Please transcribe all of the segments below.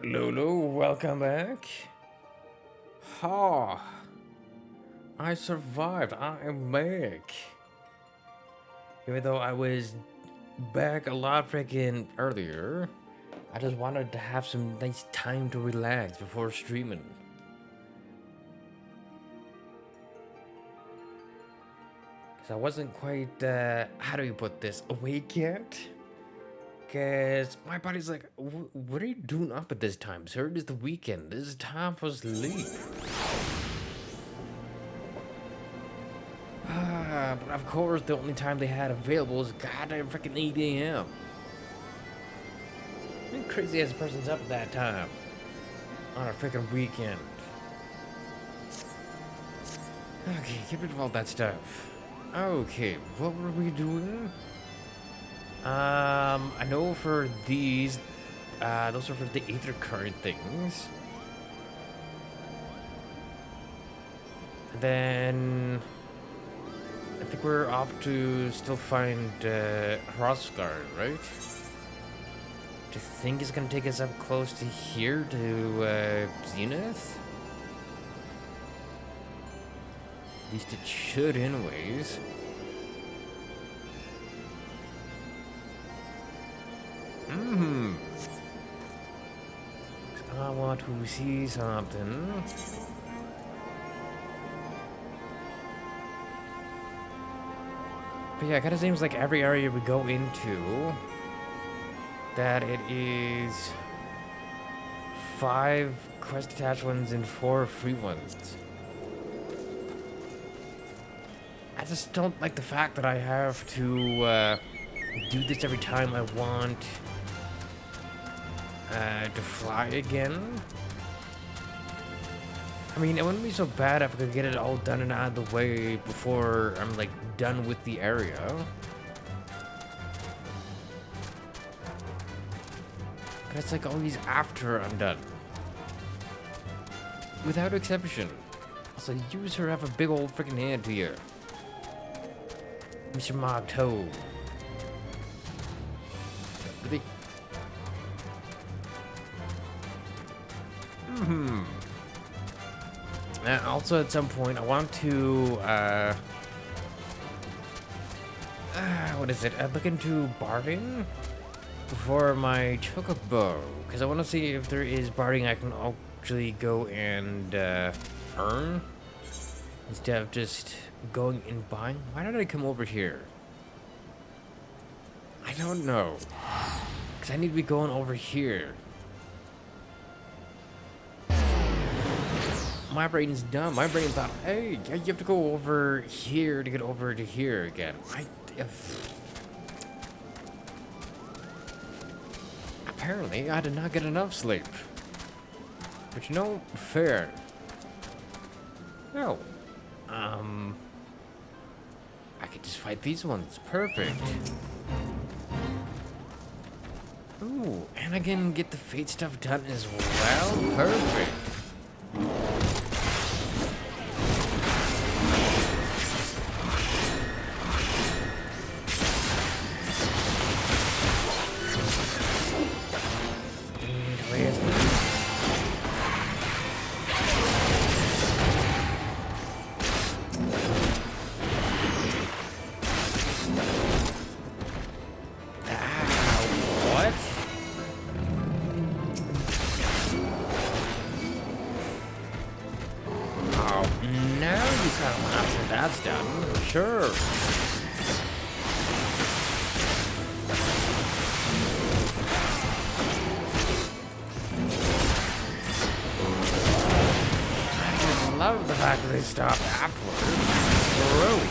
Lulu, welcome back. Ha! I survived. I am back. Even though I was back a lot freaking earlier, I just wanted to have some nice time to relax before streaming. Because I wasn't quite, how do you put this, awake yet? Because my body's like, what are you doing up at this time, sir? It is the weekend. This is time for sleep. But of course, the only time they had available was goddamn freaking 8 a.m. What crazy ass person's up at that time on a freaking weekend? Okay, get rid of all that stuff. Okay, what were we doing? I know for these, those are for the Aether current things. And then I think we're off to still find Hraesvelgr, right? Do you think it's gonna take us up close to here to Zenith? At least it should, anyways. I want to see something. But yeah, it kind of seems like every area we go into, that it is 5 quest attached ones and 4 free ones. I just don't like the fact that I have to do this every time I want to fly again. I mean, it wouldn't be so bad if I could get it all done and out of the way before I'm like done with the area. But it's like always after I'm done. Without exception. Also, you sir have a big old freaking hand to you, Mr. Mogto. Really? Also, at some point, I want to, what is it? Look into barding for my chocobo, because I want to see if there is barding I can actually go and earn instead of just going and buying. Why did I come over here? I don't know, because I need to be going over here. My brain's dumb. My brain thought, hey, you have to go over here to get over to here again. Apparently, I did not get enough sleep. But you know, fair. No. I could just fight these ones. Perfect. Ooh, and I can get the fate stuff done as well. Perfect. That's done. Sure. I love the fact that they stopped afterwards. Really.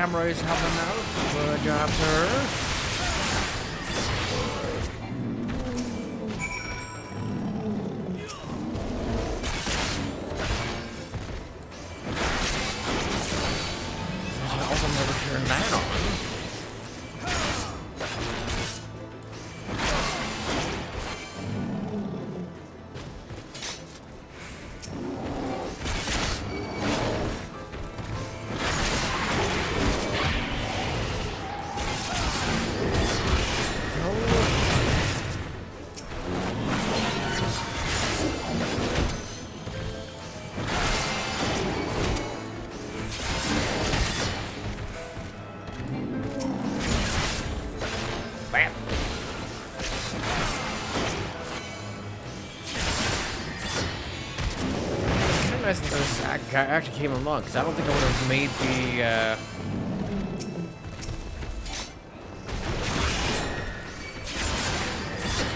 samurais helping out. Good job, sir. I should also never turn that on. Bam. It's kind of nice that this guy actually came along, because I don't think I would have made the,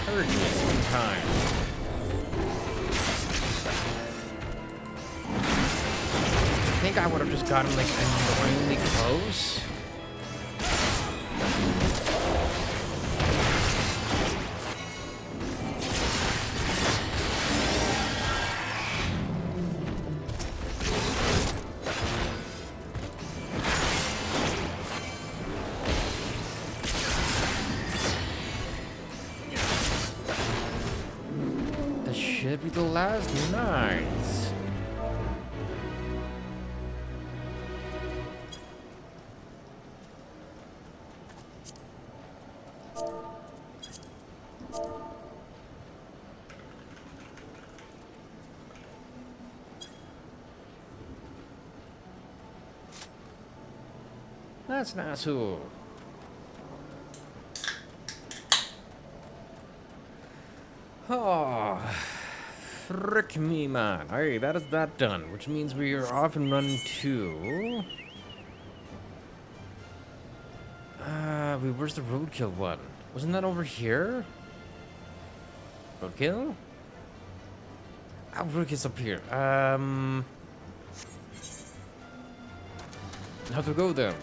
third in time. I think I would have just gotten, like, annoyingly close. Should be the last night. That's not so. Oh. Frick me, man. Alright, that is that done, which means we are off and running to... where's the roadkill one? Wasn't that over here? Roadkill? Oh, roadkill's up here. How to go then?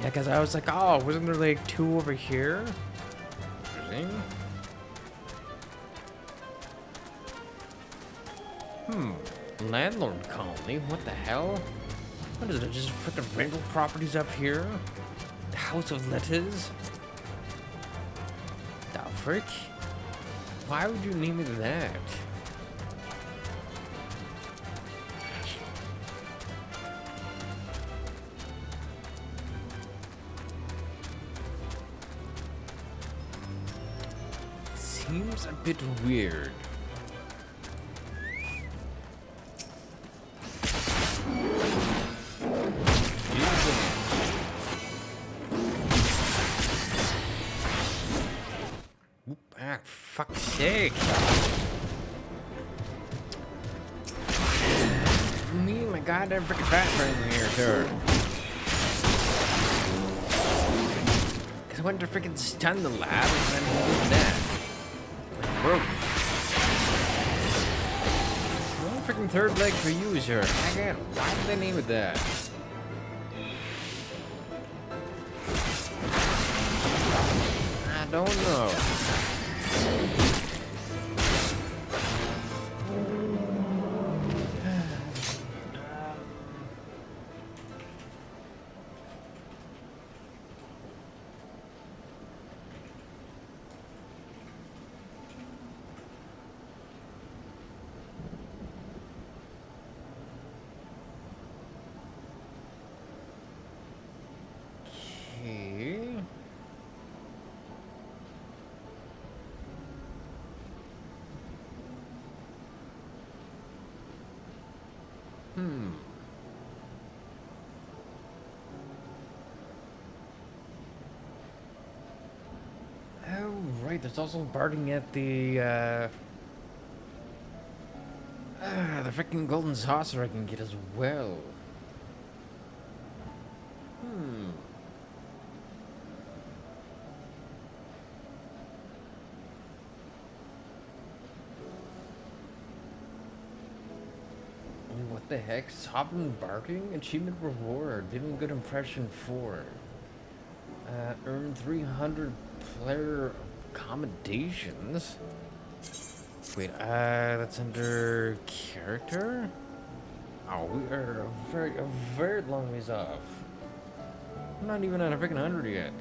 Yeah, because I was like, oh, wasn't there like two over here? Interesting. Landlord colony? What the hell? What is it? Just freaking rental properties up here? The House of Letters? The frick? Why would you name it that? Seems a bit weird. Fuck's sake. Me and my goddamn freaking fat friend here, sir. Because I wanted to freaking stun the lab and then he did that. Broke. No freaking third leg for you, sir. Again, why did they name it that? I don't know. Oh, right, there's also barding at the freaking golden saucer I can get as well. What What the heck? Sovereign barking? Achievement reward. Leaving a good impression for. Earn 300 player accommodations. Wait, that's under character? Oh, we are a very long ways off. I'm not even at a freaking 100 yet.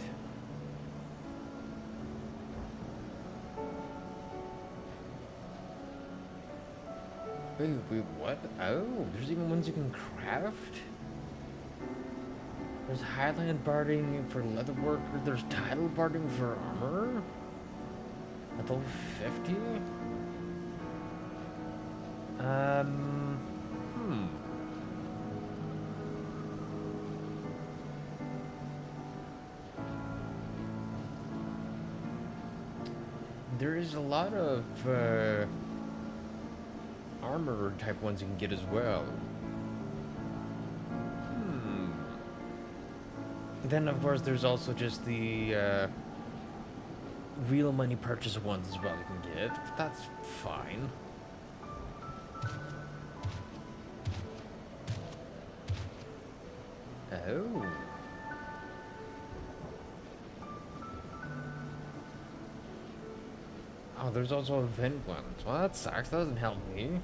Wait, what? Oh, there's even ones you can craft? There's Highland barding for leatherwork. There's tidal barding for armor. At level 50? There is a lot of armor type ones you can get as well. Then of course there's also just the real money purchase ones as well you can get. But that's fine. Oh. Oh, there's also event ones. Well, that sucks. That doesn't help me.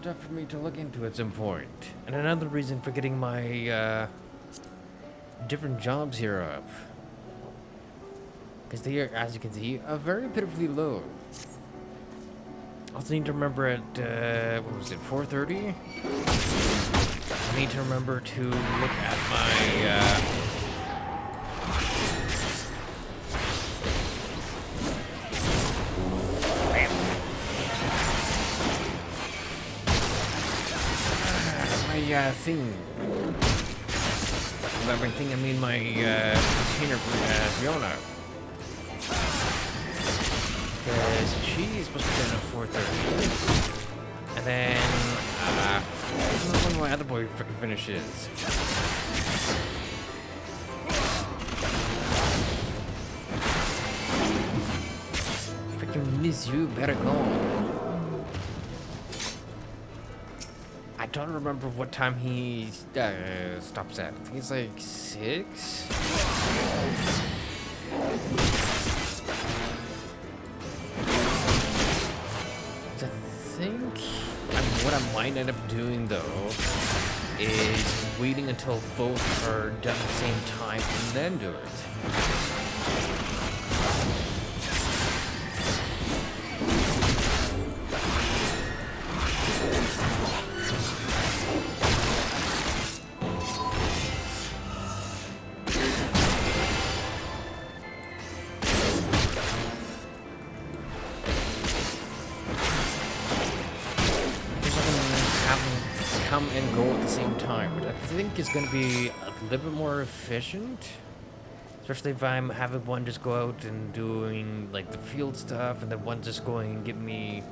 Stuff for me to look into at some point. And another reason for getting my different jobs here up. Because they are, as you can see, very pitifully low. Also need to remember at, what was it, 4:30? I need to remember to look at my, thing. Everything, I mean my container for Fiona. Because she's supposed to be done at 4:30. And then, I don't know when my other boy freaking finishes. Freaking miss you, better go. I don't remember what time he stops at. I think it's like 6. I think what I might end up doing though is waiting until both are done at the same time and then do it. Come and go at the same time, which I think is going to be a little bit more efficient, especially if I'm having one just go out and doing like the field stuff, and then one just going and get me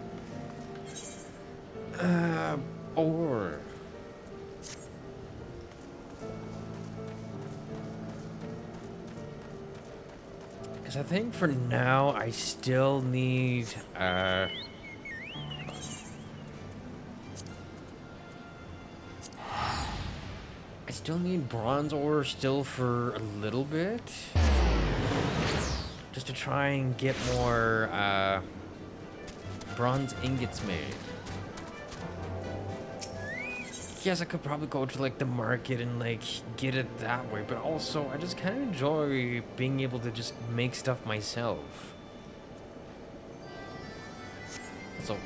ore. Because I think for now I still need still need bronze ore still for a little bit. Just to try and get more bronze ingots made. Yes, I could probably go to like the market and like get it that way, but also I just kind of enjoy being able to just make stuff myself. So,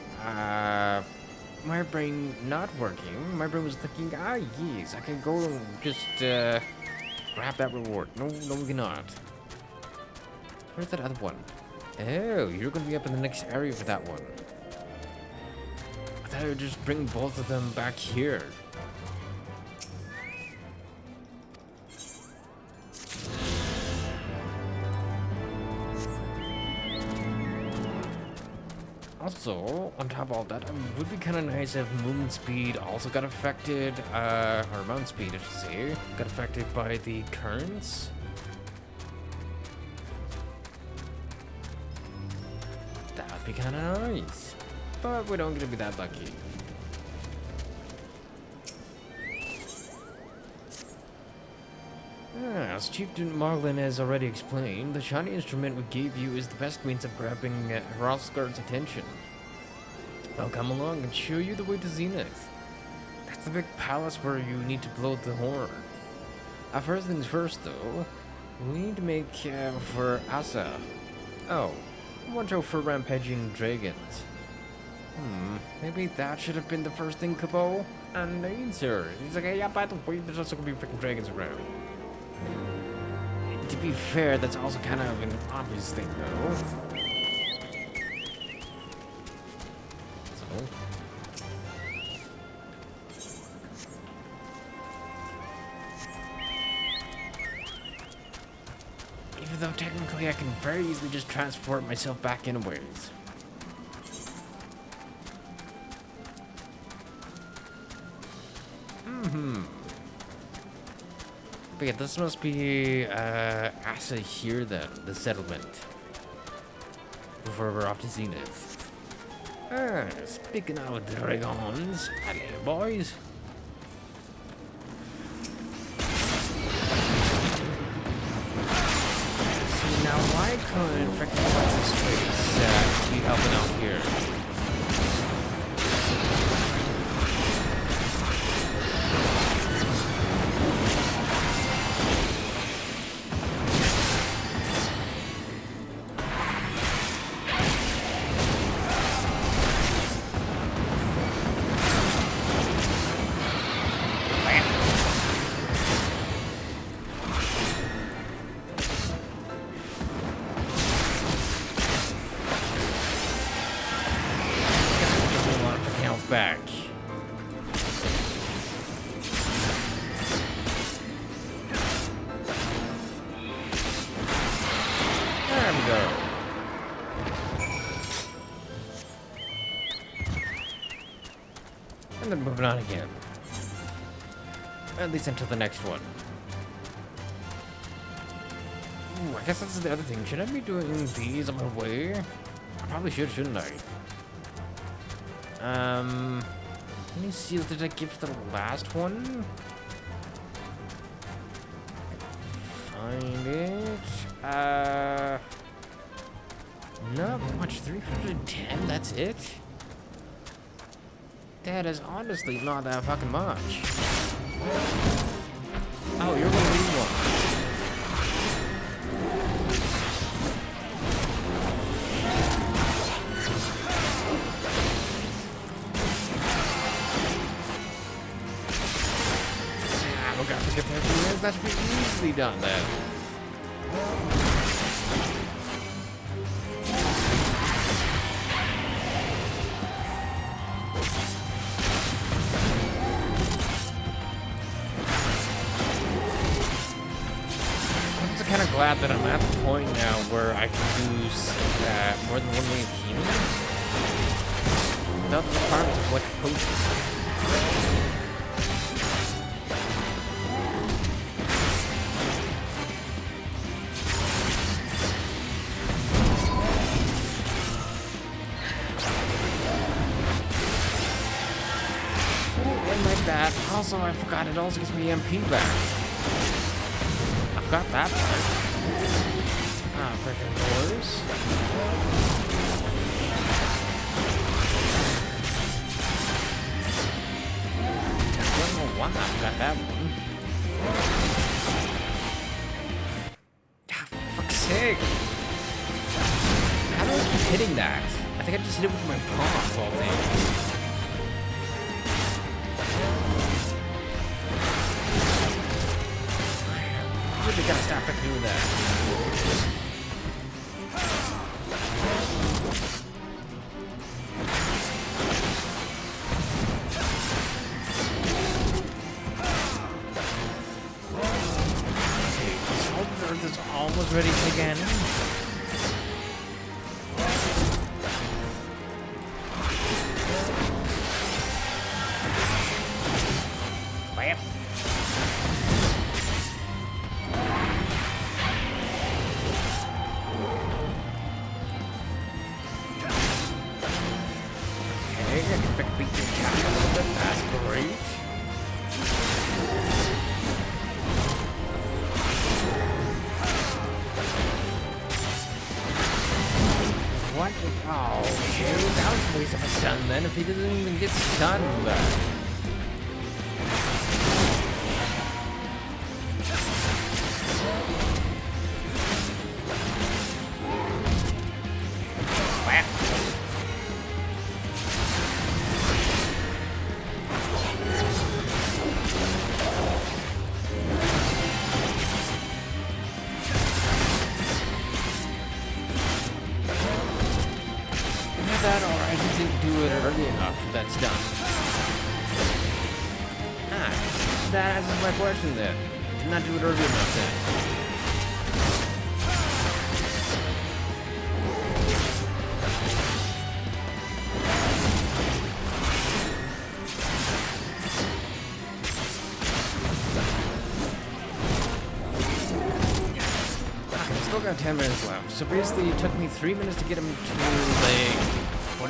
my brain not working. My brain was thinking, yes, I can go and just grab that reward. No, we cannot. Where's that other one? Oh, you're gonna be up in the next area for that one. I thought I would just bring both of them back here. Also, on top of all that, it would be kind of nice if movement speed also got affected, or mount speed, I should say, got affected by the currents. That would be kind of nice, but we don't get to be that lucky. As Chieftain Marlin has already explained, the shiny instrument we gave you is the best means of grabbing Hraesvelgr's attention. I'll come along and show you the way to Zenith. That's the big palace where you need to blow the horn. First things first, though, we need to make for Asa. Oh, watch out for rampaging dragons. Maybe that should have been the first thing, Cabot? And the answer. He's like, hey, yeah, by the way, there's also gonna be freaking dragons around. To be fair, that's also kind of an obvious thing, though. So. Even though technically I can very easily just transport myself back anyways. But yeah, this must be Asa here then, the settlement. Before we're off to Zenith. Speaking of dragons, hello boys. See, now why couldn't frickin' what's his face be helping out here? Back. There we go. And then moving on again. At least until the next one. Ooh, I guess that's the other thing. Should I be doing these on my way? I probably should, shouldn't I? Let me see, what did I give the last one? Find it. Not much, 310, that's it? That is honestly not that fucking much. Oh, you're gonna need one. That should be easily done then. I'm just kind of glad that I'm at the point now where I can use more than one way of healing without the requirement of what potions. Also, I forgot it also gives me MP back. I forgot that part. Ah, freaking doors. I don't know why I forgot that one. Ah, for fuck's sake. How do I keep hitting that? I think I just hit it with my palm of all things. We gotta stop it doing that. Okay, this Earth is almost ready to again. I can pick beat the attack a little bit. That's great. What? Oh, shoot. That was a waste of a stun then if he doesn't even get stunned. That, or I just didn't do it early enough. That's done. That answers my question then. Did not do it early enough then. Still got 10 minutes left. So basically it took me 3 minutes to get him to like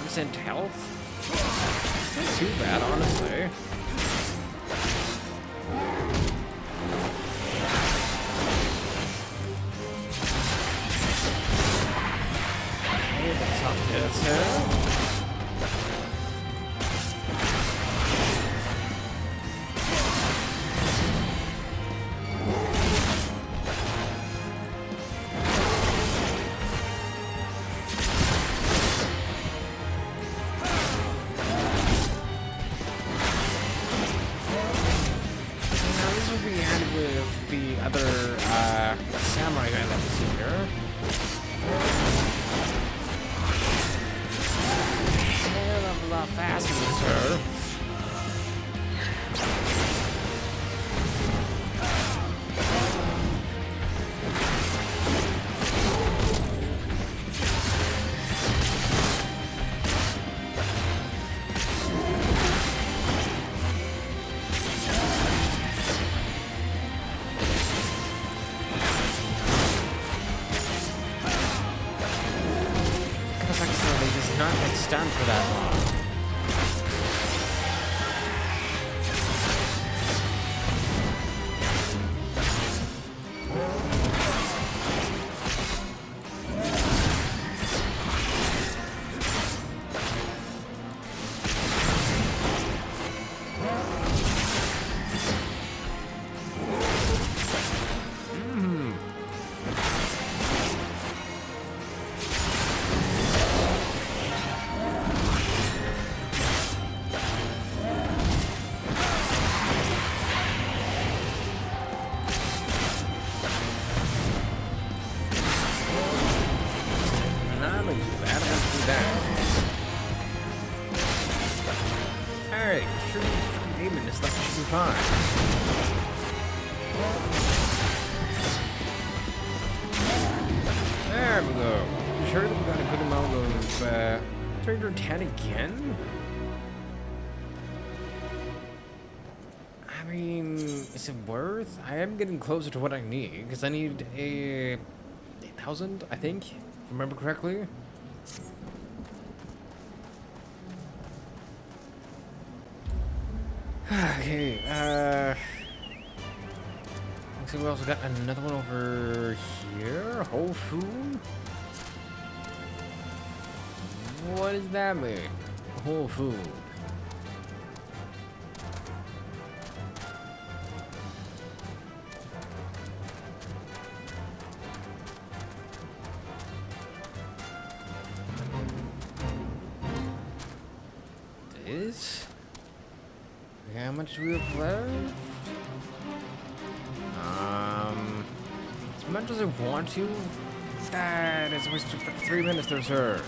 20% health. Not too bad, honestly. Okay, that's not good, sir. With the other samurai guy that was here. Hell of a lot faster, sir. Not get stunned for that long. Alright, sure, aiming this stuff should be fine. There we go. Sure that we got a good amount of 310 again? I mean, is it worth? I am getting closer to what I need, because I need a 8,000, I think, if I remember correctly. Okay, looks like we also got another one over here. Whole food? What does that mean? Whole food. This? How much we have left? As much as I want to, that is wasted for 3 minutes there, sir.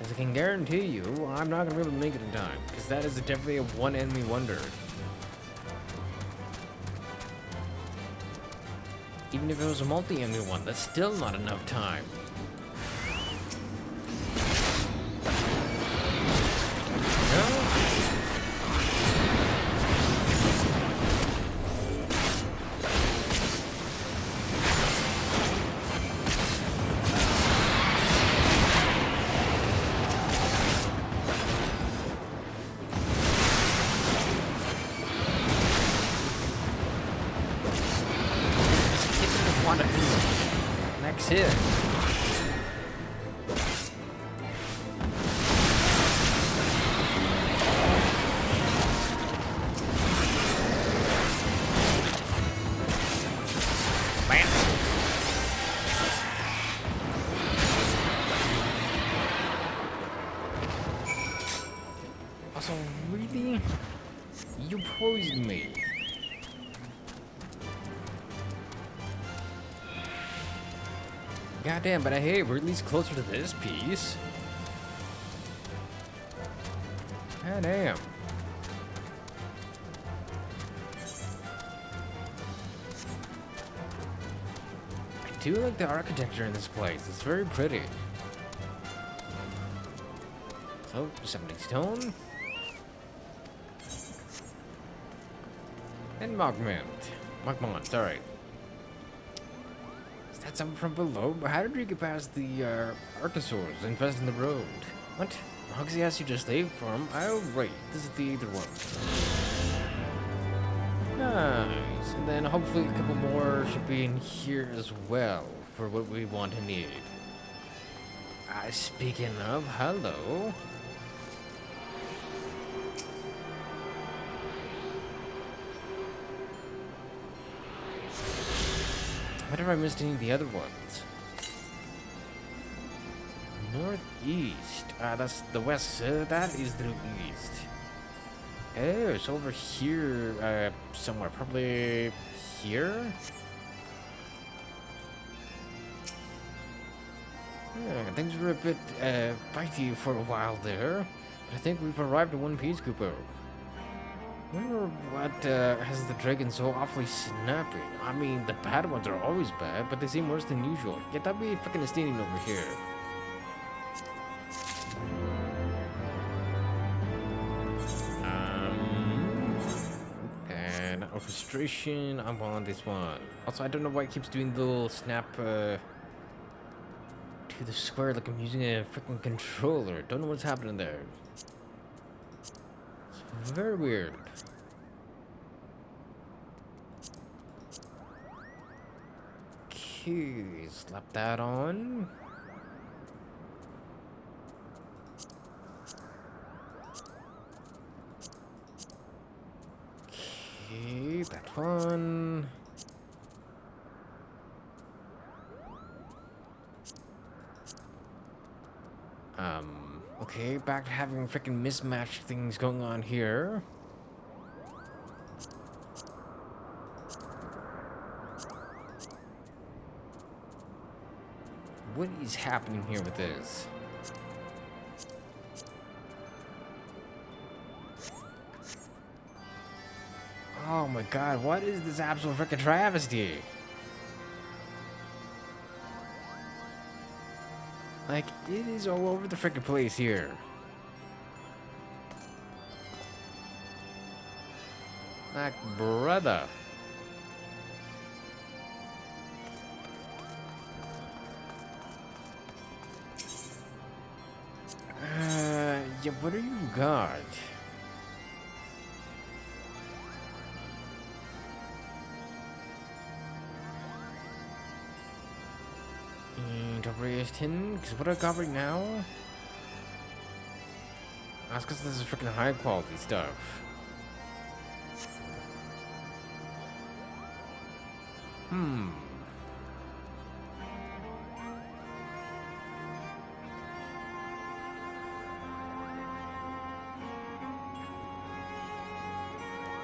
As I can guarantee you, I'm not gonna be able to make it in time, because that is definitely a one enemy wonder. Even if it was a multi-enemy one, that's still not enough time. it. Bam. Also, really? You poisoned me. Goddamn, but hey, we're at least closer to this piece. Goddamn. I do like the architecture in this place. It's very pretty. So, 70 stone. And Mogmont. Mogmont, alright. Is that something from below? How did we get past the archosaurs infest in the road? What? Hogsy asked you to slave for him? Oh, right. This is the other one. Nice. And then hopefully a couple more should be in here as well for what we want to need. Speaking of, hello. What if I missed any of the other ones? Northeast. That's the west. That is the east. Oh, it's over here somewhere. Probably here? Yeah, things were a bit bitey for a while there. But I think we've arrived at One Piece, Kupo. I wonder what has the dragon so awfully snappy. I mean, the bad ones are always bad, but they seem worse than usual. Yeah, that'd be fucking standing over here. And orchestration, I'm on this one. Also, I don't know why it keeps doing the little snap to the square like I'm using a freaking controller. Don't know what's happening there. It's very weird. Okay, slap that on. Okay, that one. Okay, back to having freaking mismatched things going on here. What is happening here with this? Oh my god, what is this absolute freaking travesty? Like, it is all over the freaking place here. Like, brother. Yeah, what do you got? Because what I got right now? That's because this is freaking high quality stuff.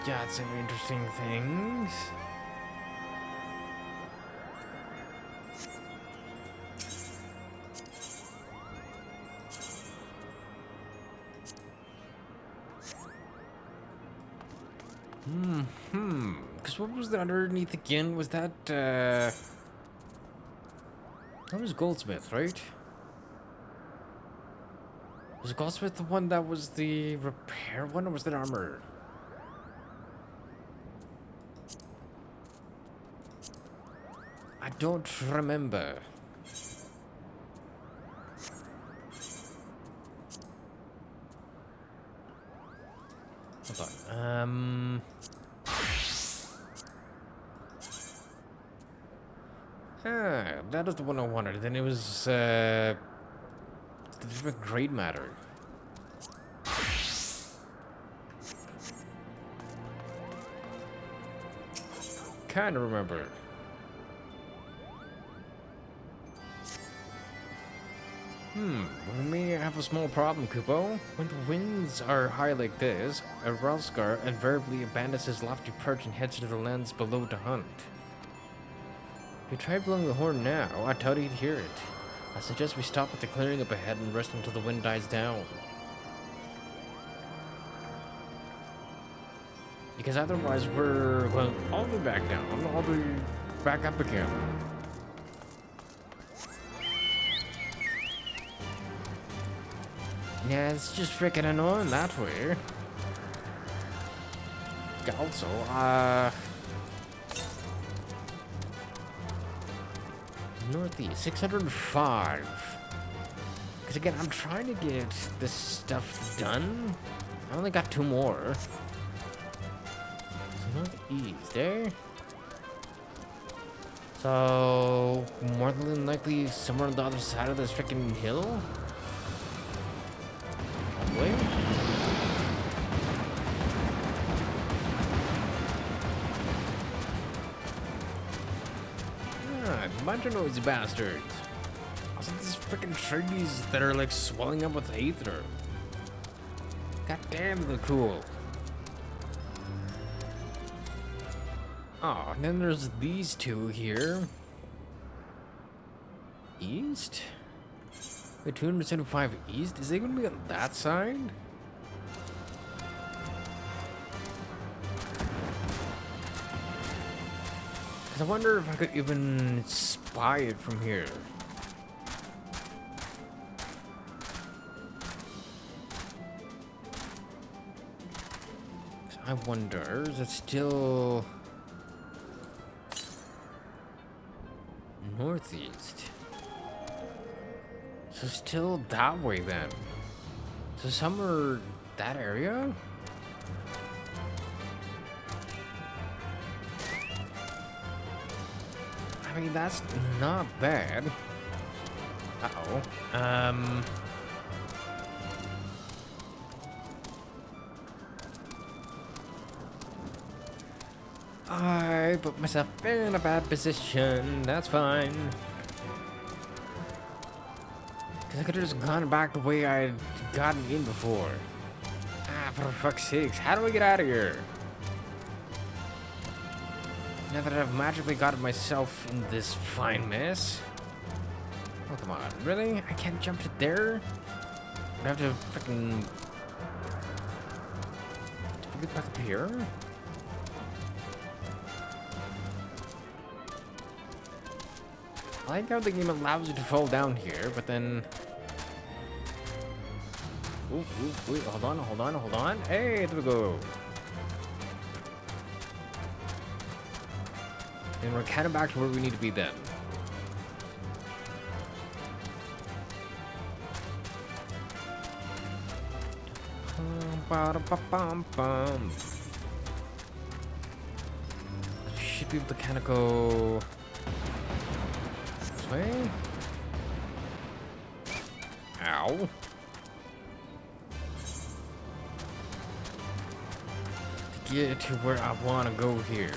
Got some interesting things. Because what was that underneath again? Was that, that was Goldsmith, right? Was Goldsmith the one that was the repair one, or was that armor? I don't remember. Hold on. Ah, that is the one I wanted. Then it was, the different grade matter. Kinda remember. We may have a small problem, Kupo. When the winds are high like this, a Hraesvelgr invariably abandons his lofty perch and heads to the lands below to hunt. If you try blowing the horn now, I doubt he'd hear it. I suggest we stop at the clearing up ahead and rest until the wind dies down. Because otherwise we're going all the way back down, all the way back up again. Yeah, it's just freaking annoying that way. Also, northeast, 605. Because again, I'm trying to get this stuff done. I only got 2 more. So northeast, eh? So, more than likely somewhere on the other side of this freaking hill? Probably. Bunch of noisy bastards. Also, these freaking trees that are like swelling up with aether. God damn, they're cool. Oh, and then there's these 2 here. East? Wait, 275 east? Is it gonna be on that side? I wonder if I could even spy it from here. I wonder, is it still northeast? So still that way then. So somewhere that area? I mean, that's not bad. Uh-oh. I put myself in a bad position. That's fine. Because I could have just gone back the way I'd gotten in before. Ah, for fuck's sakes. How do I get out of here? Now that I've magically gotten myself in this fine mess. Oh, come on. Really? I can't jump to there? I have to freaking... Do we get back up here? I like how the game allows you to fall down here, but then... Ooh, wait, hold on. Hey, there we go. And we're kind of back to where we need to be then. Should be able to kind of go this way. Ow. To get to where I want to go here.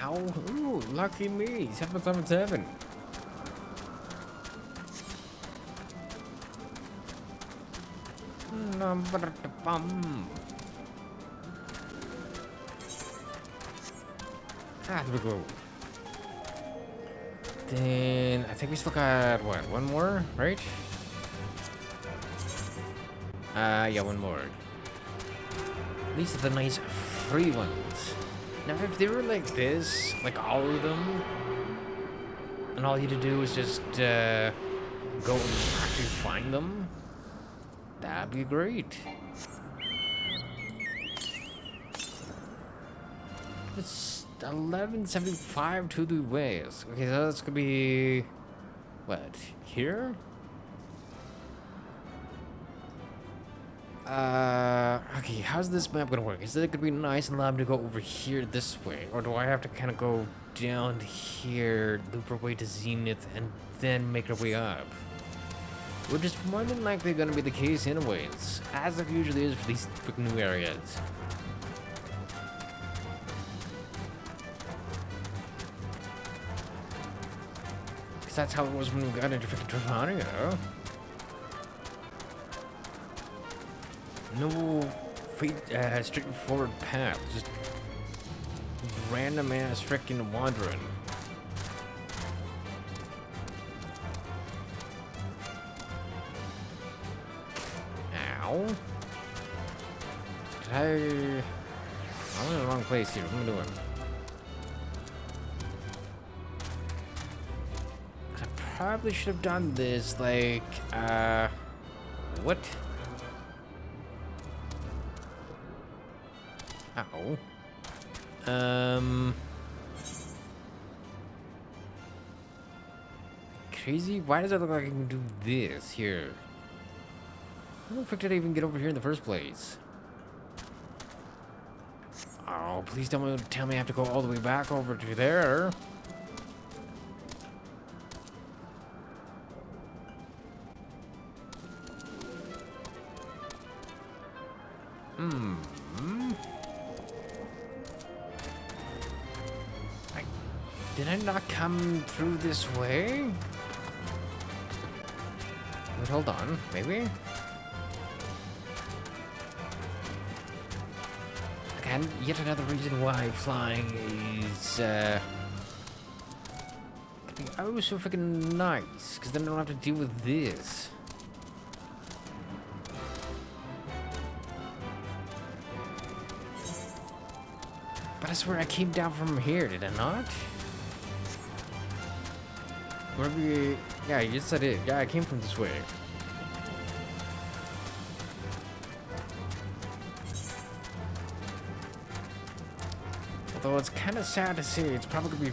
Ow. Ooh, lucky me. 777. Number bum. Ah, there we go. Then I think we still got what? One more, right? Yeah, one more. These are the nice free ones. Now, if they were like this, like all of them, and all you had to do was just go and actually find them, that'd be great. It's 1175 to the west. Okay, so that's gonna be what? Here? Okay, how's this map gonna work? Is it gonna be nice and loud to go over here this way? Or do I have to kind of go down here, loop our way to Zenith, and then make our way up? Which is more than likely gonna be the case anyways, as it usually is for these freaking new areas. Because that's how it was when we got into freaking Travania. No straightforward path, just random ass freaking wandering. Ow. I'm in the wrong place here. What am I doing? I probably should have done this like, what? Ow. Crazy? Why does it look like I can do this here? How the frick did I even get over here in the first place? Oh, please don't tell me I have to go all the way back over to there. Did I not come through this way? Wait, hold on. Maybe? And yet another reason why flying is, gonna be oh so freaking nice, because then I don't have to deal with this. But I swear I came down from here, did I not? Maybe, yeah, yes I did. Yeah, I came from this way. Although it's kind of sad to see, it's probably gonna be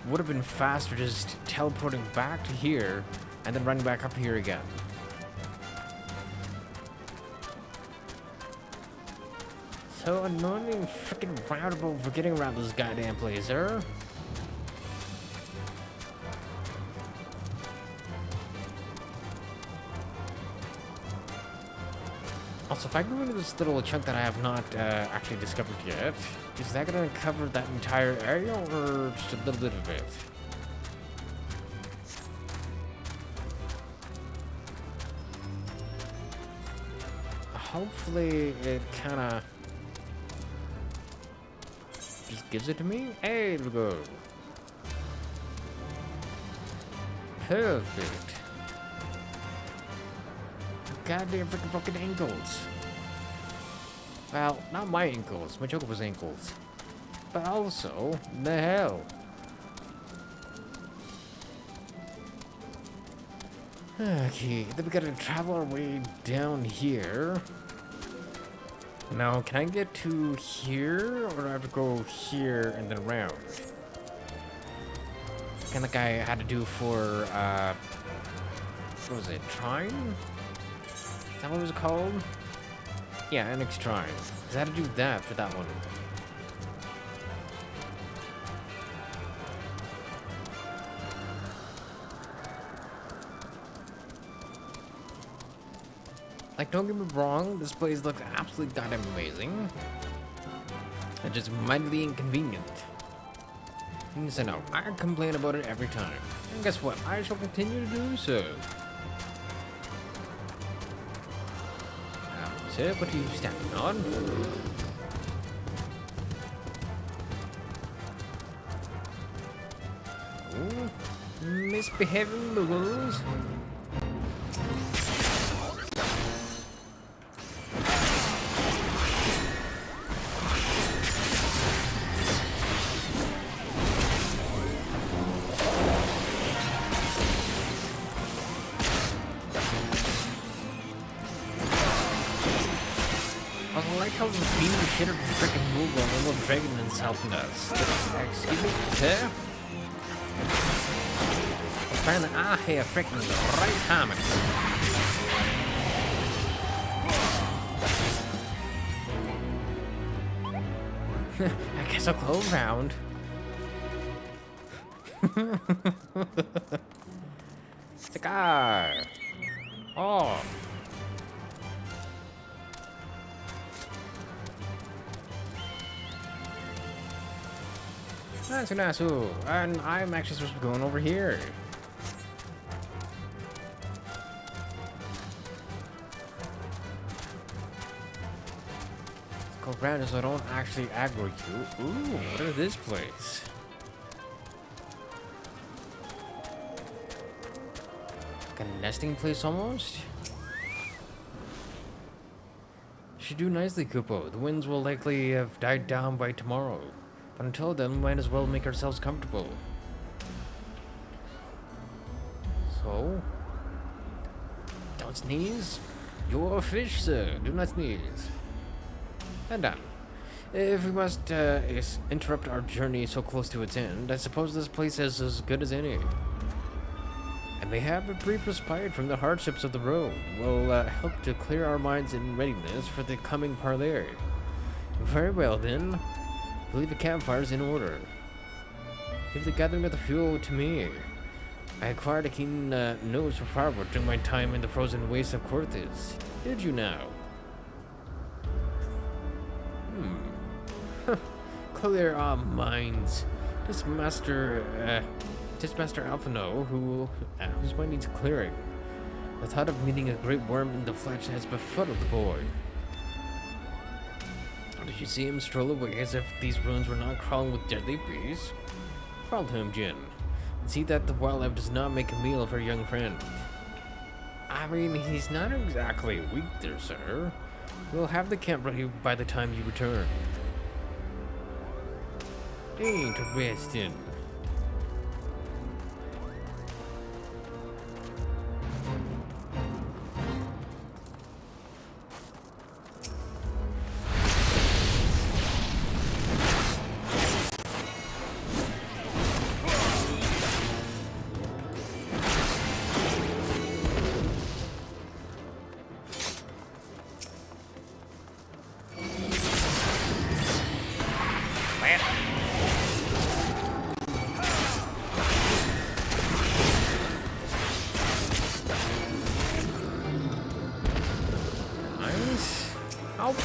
would have been faster just teleporting back to here and then running back up here again. So annoying and freaking roundabout for getting around this goddamn place, sir. Also, if I go into this little chunk that I have not actually discovered yet, is that going to cover that entire area or just a little bit of it? Hopefully it kind of just gives it to me. Hey, there we go. Perfect. Goddamn freaking broken ankles. Well, not my ankles, my Chocobo's ankles. But also, the hell. Okay, then we gotta travel our way down here. Now, can I get to here, or do I have to go here and then around? Kind of like I had to do for, what was it, Trine? Is that what it was called? Yeah, NX Trine. Because I had to do that for that one. Like, don't get me wrong, this place looks absolutely goddamn amazing. It's just mightily inconvenient. So no, I complain about it every time. And guess what? I shall continue to do so. Sir, what are you standing on? Oh, misbehaving Muggles. I like how the beam the shit of the freaking Moogle and the little dragon is helping us. Excuse me, sir? Apparently I hear freaking the right harmony. I guess I'll go around. Cigar! Oh! Nasu, and I'm actually supposed to be going over here. Let's go around so I don't actually aggro you. Ooh, what is this place? Like a nesting place almost? Should do nicely, Kupo. The winds will likely have died down by tomorrow. But until then, we might as well make ourselves comfortable. So? Don't sneeze. You're a fish, sir. Do not sneeze. And done. If we must interrupt our journey so close to its end, I suppose this place is as good as any. And may have a brief respite from the hardships of the road will help to clear our minds in readiness for the coming parley. Very well, then. I believe a campfire is in order. Give the gathering of the fuel to me. I acquired a keen nose for firewood during my time in the frozen wastes of Cortez. Did you now? Clear our minds. This Master Alphino, whose mind needs clearing. The thought of meeting a great worm in the flesh has befuddled the boy. Did you see him stroll away as if these ruins were not crawling with deadly beasts? Follow him, Jin, and see that the wildlife does not make a meal of her young friend. I mean, he's not exactly weak there, sir. We'll have the camp ready by the time you return. Interesting.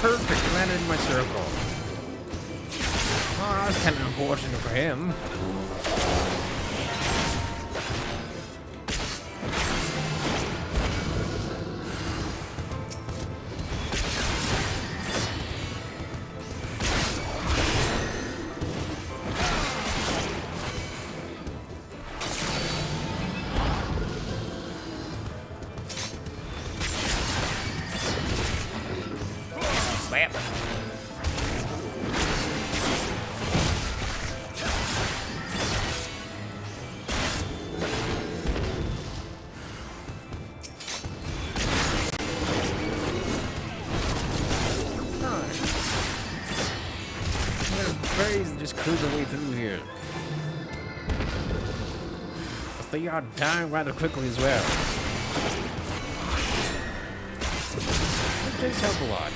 Perfect, landed in my circle. Oh, that's kind of unfortunate for him. Slap. Just cruise our way through here. They are dying rather quickly as well. It does help a lot.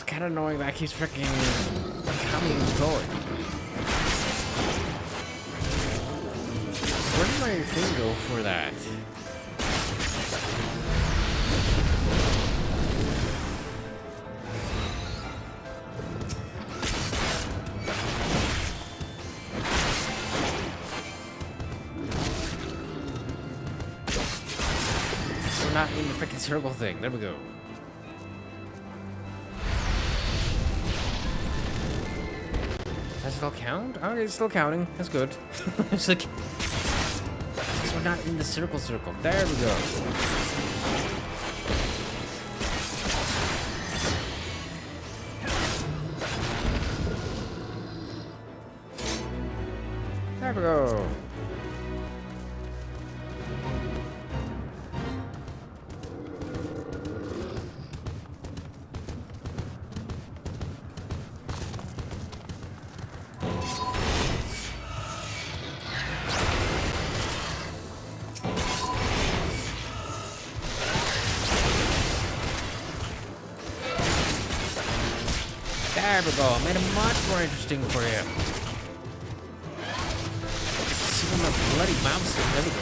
Kind of annoying that keeps freaking coming and going. Where did my thing go for that? We're not in the freaking circle thing. There we go. Does it still count? Oh, it's still counting. That's good. It's like... we're not in the circle. There we go. There we go. There we go. I made it much more interesting for you. See where my bloody mouse is. There we go.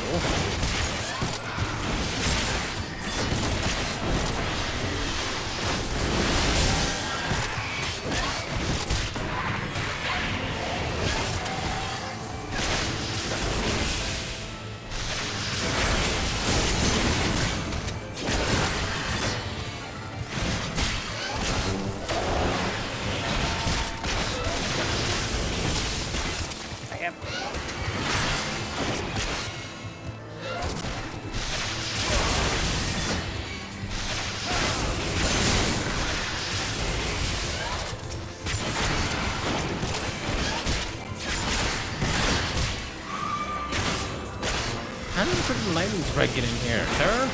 How did the freaking lightning strike get in here, sir?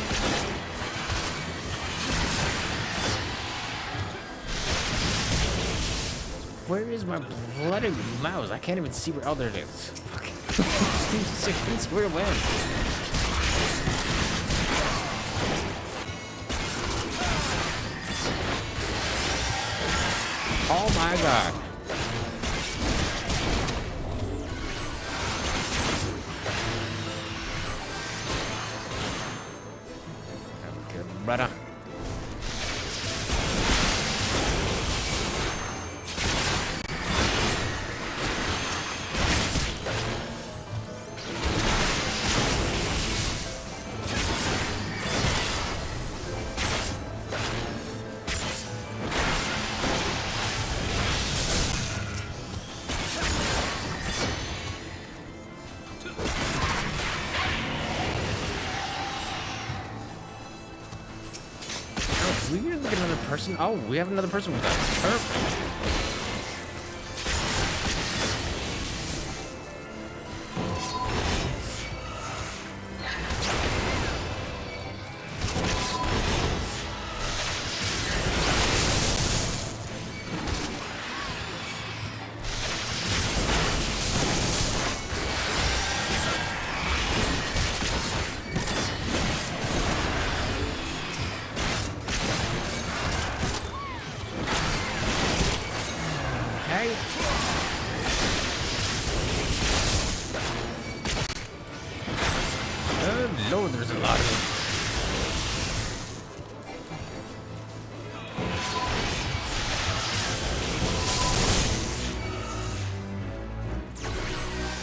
Where is my bloody mouse? I can't even see where. Oh, there it is. Fucking 6 feet where it went. Oh my god. Good, brother. We gonna get another person? Oh, we have another person with us. Perfect. Good lord, there's a lot of them.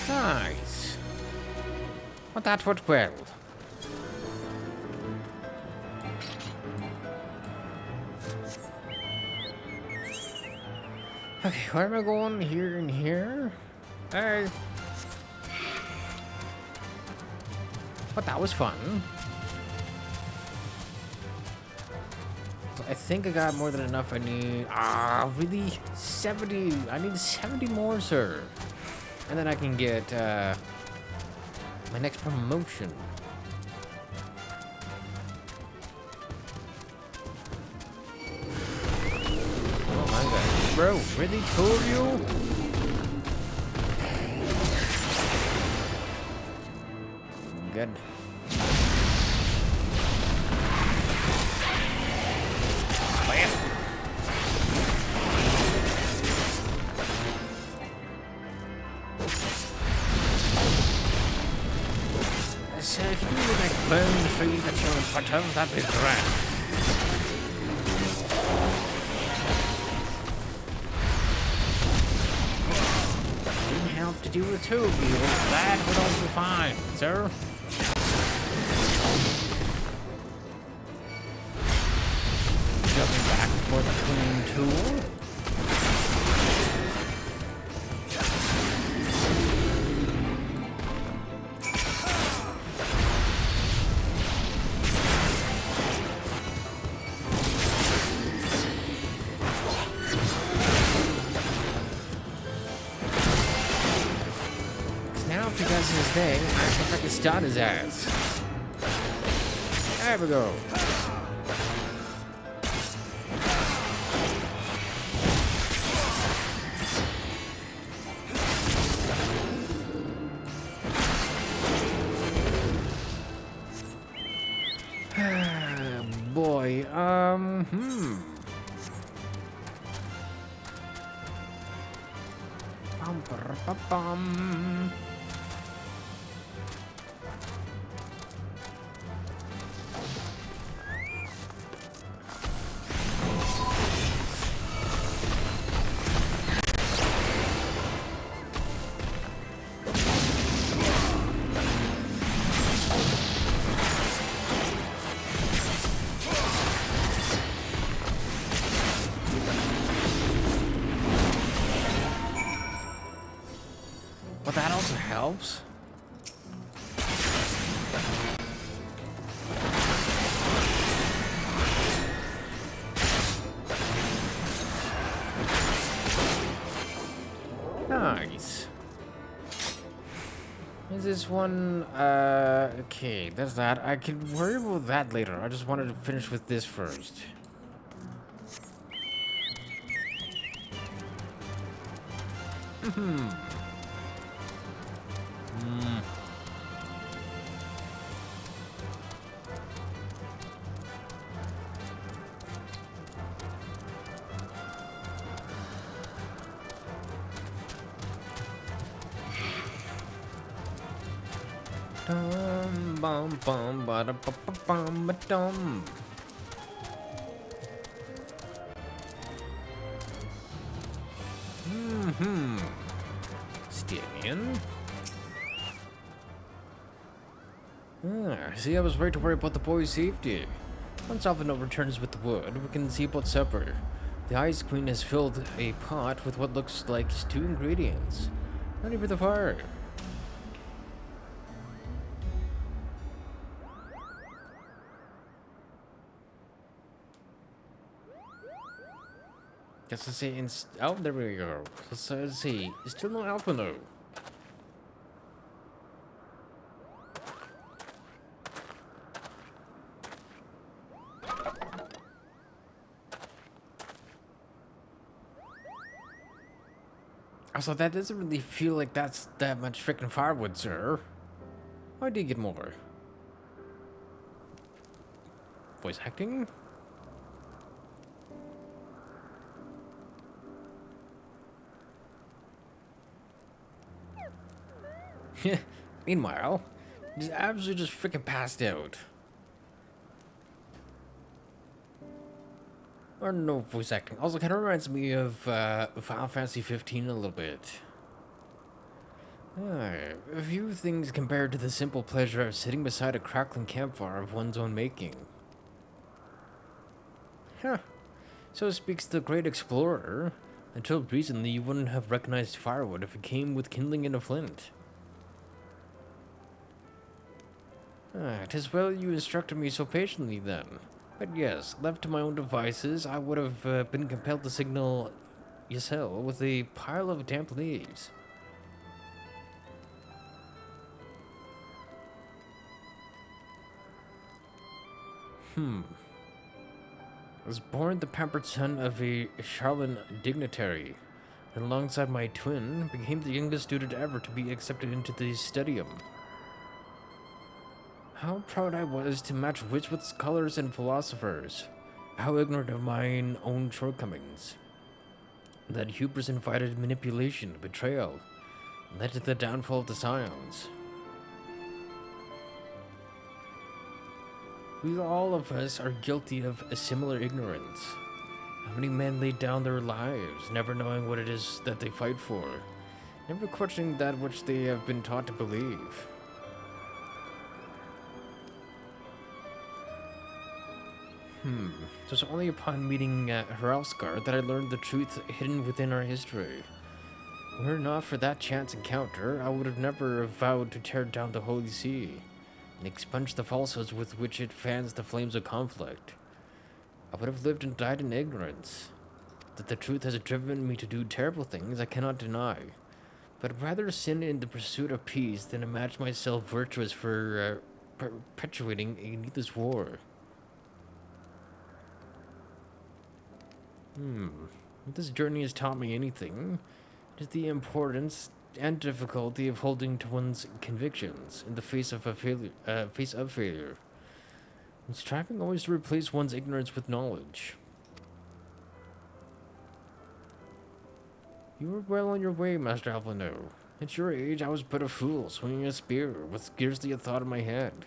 Nice. Well, that went well. Okay, where am I going? Here and here? Hey. But that was fun. So I think I got more than enough. I need... really? 70. I need 70 more, sir. And then I can get my next promotion. Oh my god. Bro, really told you? Good. Bam. So if you would like bone free that you're in front of, that'd be grand. Didn't have to do with two of you. That would all be fine, sir. Jumping back for the clean tool. Now if he does his thing, I can freaking stun his ass. There we go. Boy, Bum. But that also helps. Nice. Is this one, okay, that's that. I can worry about that later. I just wanted to finish with this first. Bum bum ba da bum ba dum. Stymian. See, I was right to worry about the boy's safety. Once Alphinaud returns with the wood, we can see about supper. The Ice Queen has filled a pot with what looks like stew ingredients. Ready for the fire. Guess let's see. Oh, there we go. Let's see. Still no Alphinaud. Also, that doesn't really feel like that's that much freaking firewood, sir. Why do you get more? Voice acting? Meanwhile, he's absolutely just freaking passed out. Or no voice acting. Also, kind of reminds me of Final Fantasy 15 a little bit. A few things compared to the simple pleasure of sitting beside a crackling campfire of one's own making. Huh. So speaks the great explorer. Until recently, you wouldn't have recognized firewood if it came with kindling in a flint. 'Tis well you instructed me so patiently then. But yes, left to my own devices, I would have been compelled to signal Ysel with a pile of damp leaves. I was born the pampered son of a Charlan dignitary, and alongside my twin, became the youngest student ever to be accepted into the studium. How proud I was to match wits with scholars and philosophers. How ignorant of mine own shortcomings. That hubris invited manipulation, betrayal, and led to the downfall of the Scions. We all of us are guilty of a similar ignorance. How many men laid down their lives, never knowing what it is that they fight for, never questioning that which they have been taught to believe. It was only upon meeting Hraesvelgr that I learned the truth hidden within our history. Were it not for that chance encounter, I would have never vowed to tear down the Holy See and expunge the falsehoods with which it fans the flames of conflict. I would have lived and died in ignorance. That the truth has driven me to do terrible things I cannot deny, but I'd rather sin in the pursuit of peace than imagine myself virtuous for perpetuating a needless war. If this journey has taught me anything, it is the importance and difficulty of holding to one's convictions in the face of failure, and striving always to replace one's ignorance with knowledge. You were well on your way, Master Alvino. At your age, I was but a fool, swinging a spear, with scarcely a thought in my head.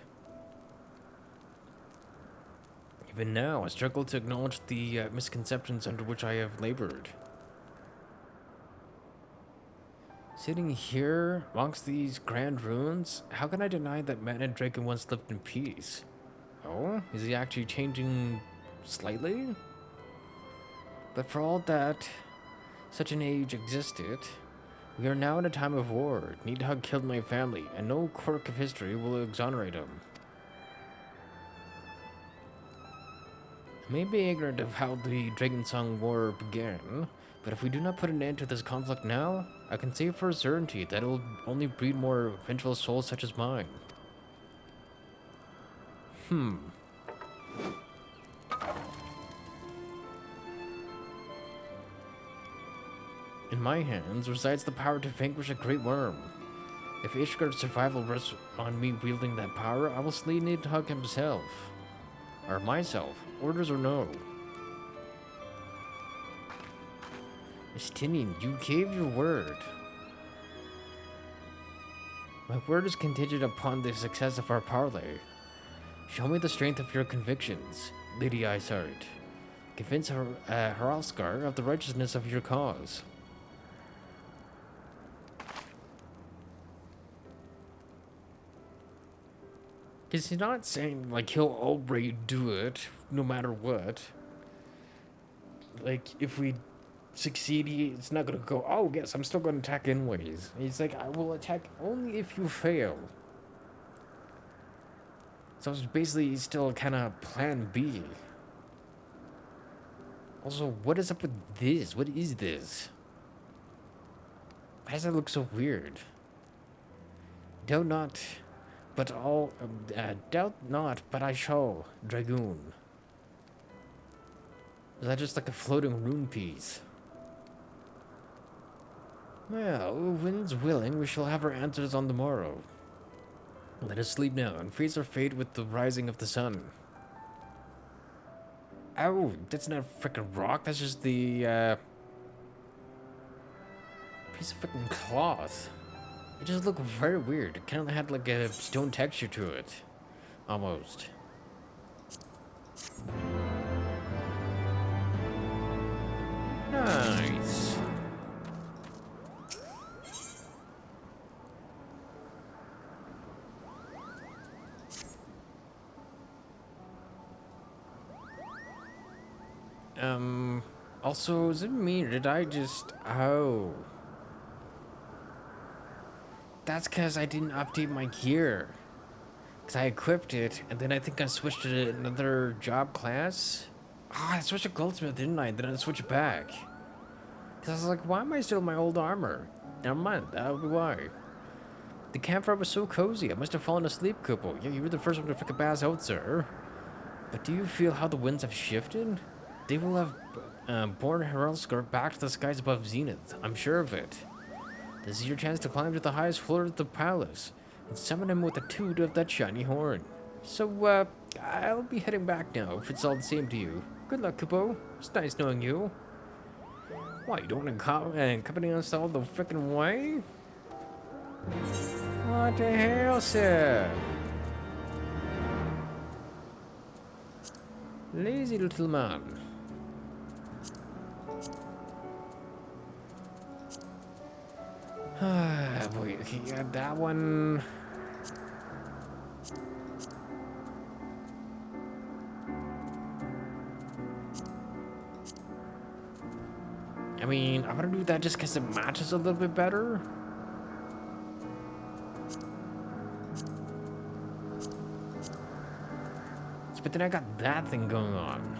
Even now, I struggle to acknowledge the misconceptions under which I have labored. Sitting here, amongst these grand ruins, how can I deny that man and dragon once lived in peace? Oh, is he actually changing slightly? But for all that such an age existed, we are now in a time of war. Nidhogg killed my family, and no quirk of history will exonerate him. I may be ignorant of how the Dragon Song War began, but if we do not put an end to this conflict now, I can say for a certainty that it will only breed more vengeful souls such as mine. In my hands resides the power to vanquish a great worm. If Ishgard's survival rests on me wielding that power, I will slay Nidhogg himself. Or myself, orders or no. Justinian, you gave your word. My word is contingent upon the success of our parley. Show me the strength of your convictions, Lady Isard. Convince Hraesvelgr of the righteousness of your cause. Because he's not saying, like, he'll already do it, no matter what. Like, if we succeed, it's not going to go, oh, yes, I'm still going to attack anyways. He's like, I will attack only if you fail. So it's basically still kind of plan B. Also, what is up with this? What is this? Why does that look so weird? Doubt not, but I shall, Dragoon. Is that just like a floating rune piece? Well, wind's willing, we shall have our answers on the morrow. Let us sleep now and face our fate with the rising of the sun. Oh, that's not a freaking rock, that's just the, piece of freaking cloth. It just looked very weird. It kind of had like a stone texture to it. Almost. Nice. Also, is it me or did I just... Oh. That's because I didn't update my gear. Because I equipped it, and then I think I switched to another job class. Ah, I switched to Goldsmith, didn't I? Then I switched back. Because I was like, why am I still in my old armor? Never mind, that'll be why. The campfire was so cozy, I must have fallen asleep, Kupo. Yeah, you were the first one to freaking pass out, sir. But do you feel how the winds have shifted? They will have borne Hraesvelgr back to the skies above Zenith. I'm sure of it. This is your chance to climb to the highest floor of the palace and summon him with a toot of that shiny horn. So, I'll be heading back now, if it's all the same to you. Good luck, Kupo. It's nice knowing you. Why, you don't want to accompany us all the frickin' way? What the hell, sir? Lazy little man. Ah, boy, okay, yeah, that one. I mean, I want to do that just because it matches a little bit better. But then I got that thing going on.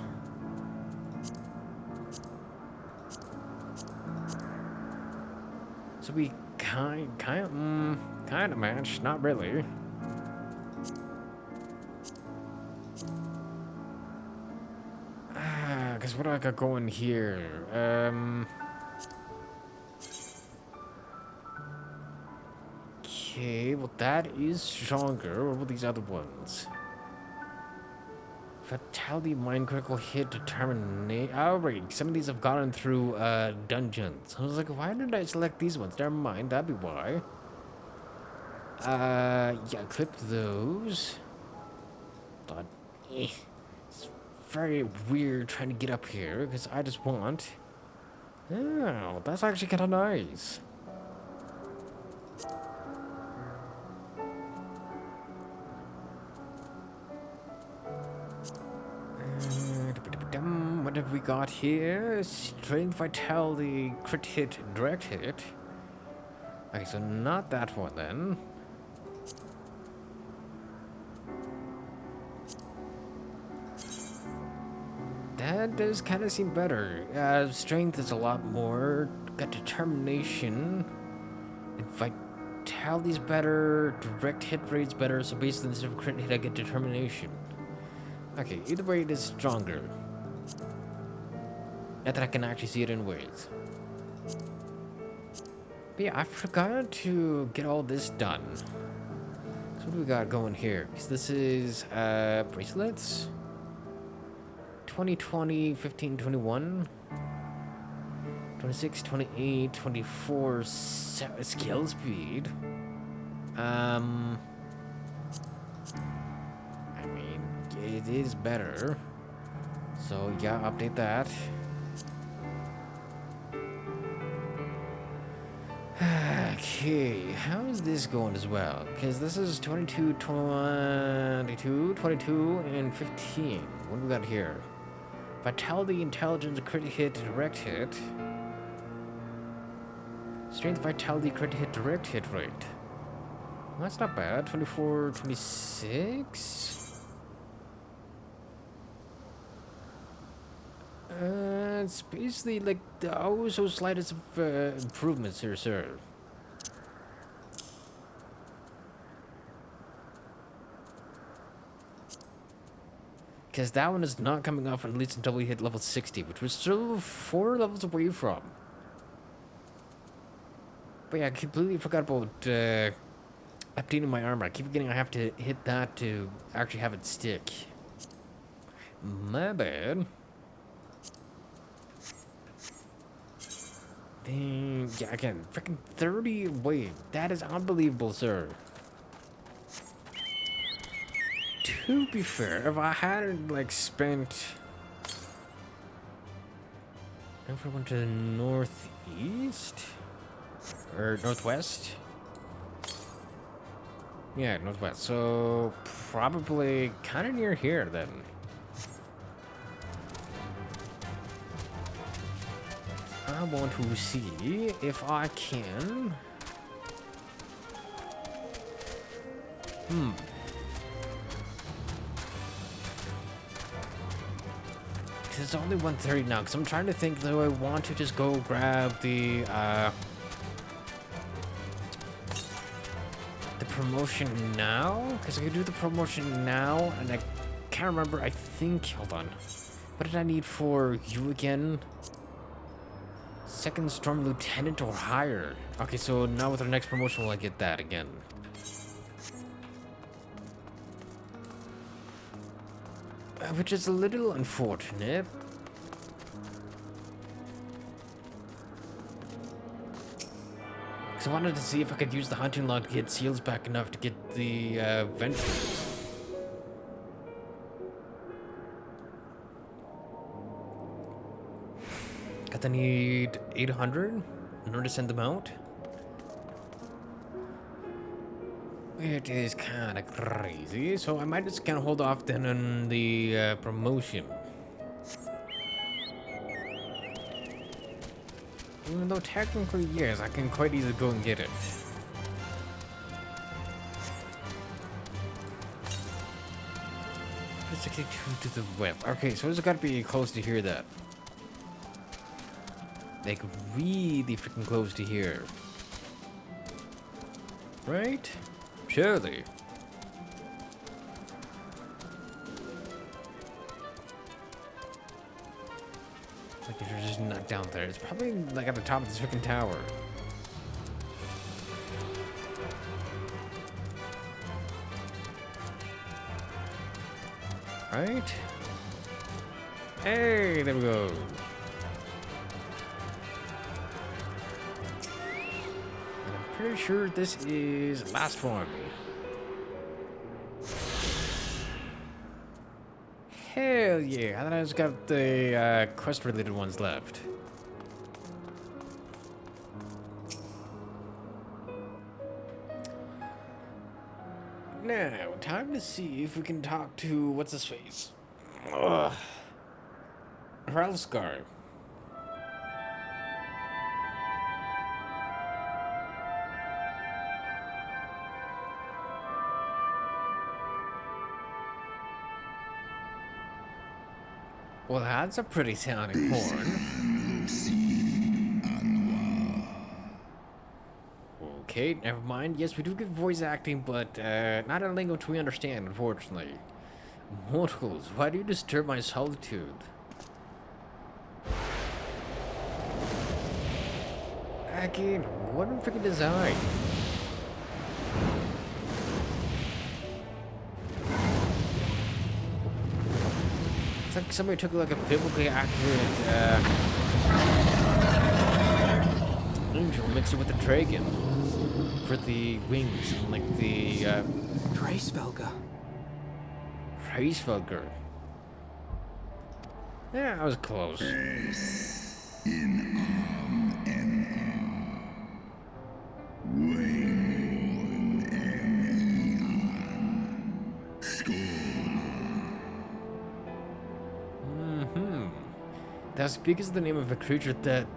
So we kind of match, not really. Because what do I got going here? Okay, well that is stronger. What about these other ones? Fatality, mind critical hit, determinate. Oh, right. Some of these have gotten through dungeons. I was like, why did I select these ones? Never mind, that'd be why. Yeah, clip those. Thought, it's very weird trying to get up here because I just want. Oh, that's actually kind of nice. What have we got here? Strength, vitality, crit hit, direct hit. Okay, so not that one then. That does kind of seem better. Strength is a lot more. Got determination. And vitality's better. Direct hit rate's better. So basically, instead of crit hit, I get determination. Okay, either way, it is stronger. Not that I can actually see it in ways. But yeah, I forgot to get all this done. So what do we got going here? Because this is bracelets. 20, 15, 21. 26, 28, 24 skill speed. I mean, it is better. So yeah, update that. Okay, how is this going as well? Because this is 22, 22, 22, and 15. What do we got here? Vitality, intelligence, crit hit, direct hit. Strength, vitality, crit hit, direct hit rate. Well, that's not bad. 24, 26. It's basically like the oh so slightest of improvements here, sir. Because that one is not coming off at least until we hit level 60, which we're still 4 levels away from. But yeah, I completely forgot about updating my armor. I keep forgetting I have to hit that to actually have it stick. My bad. Dang, yeah, again, freaking 30. Wait, that is unbelievable, sir. To be fair, if I hadn't like spent. If I went to the northeast or northwest, yeah, northwest. So probably kind of near here then. I want to see if I can. It's only 1:30 now, because I'm trying to think, though I want to just go grab the promotion now? Because I can do the promotion now, and I can't remember, I think, hold on. What did I need for you again? Second Storm Lieutenant or higher. Okay, so now with our next promotion, will I get that again? Which is a little unfortunate. Because I wanted to see if I could use the hunting log to get seals back enough to get the ventures. Because I need 800 in order to send them out. It is kind of crazy, so I might just kind of hold off then on the promotion. Even though technically, yes, I can quite easily go and get it. Let's get to the web. Okay, so it's got to be close to here that. Like, really freaking close to here. Right? Surely. Like if you're just not down there. It's probably like at the top of this freaking tower. Right? Hey, there we go. I'm pretty sure this is the last one. Hell yeah, I thought I just got the quest-related ones left. Now, time to see if we can talk to what's-his-face. Hraesvelgr. Well, that's a pretty sounding horn. Okay, never mind. Yes, we do get voice acting, but not a language we understand, unfortunately. Mortals, why do you disturb my solitude? Again, what a freaking design. It's like somebody took like a biblically accurate angel, mixed it with the dragon for the wings and like the Hraesvelgr. Hraesvelgr. Yeah, I was close. Thou speakest the name of a creature that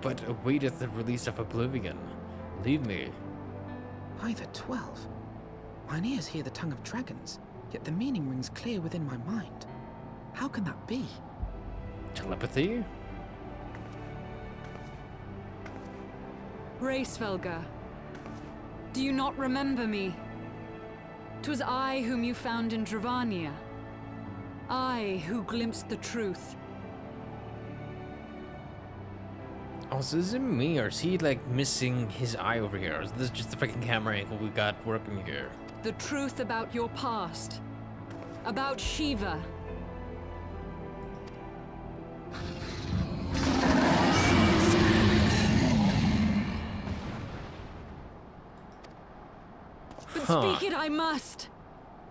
but awaiteth the release of oblivion. Leave me. By the 12. Mine ears hear the tongue of dragons, yet the meaning rings clear within my mind. How can that be? Telepathy? Hraesvelgr, do you not remember me? 'Twas I whom you found in Dravania. I who glimpsed the truth. Oh, so is it me, or is he like missing his eye over here? Or is this just the freaking camera angle we got working here? The truth about your past. About Shiva. But speak it I must.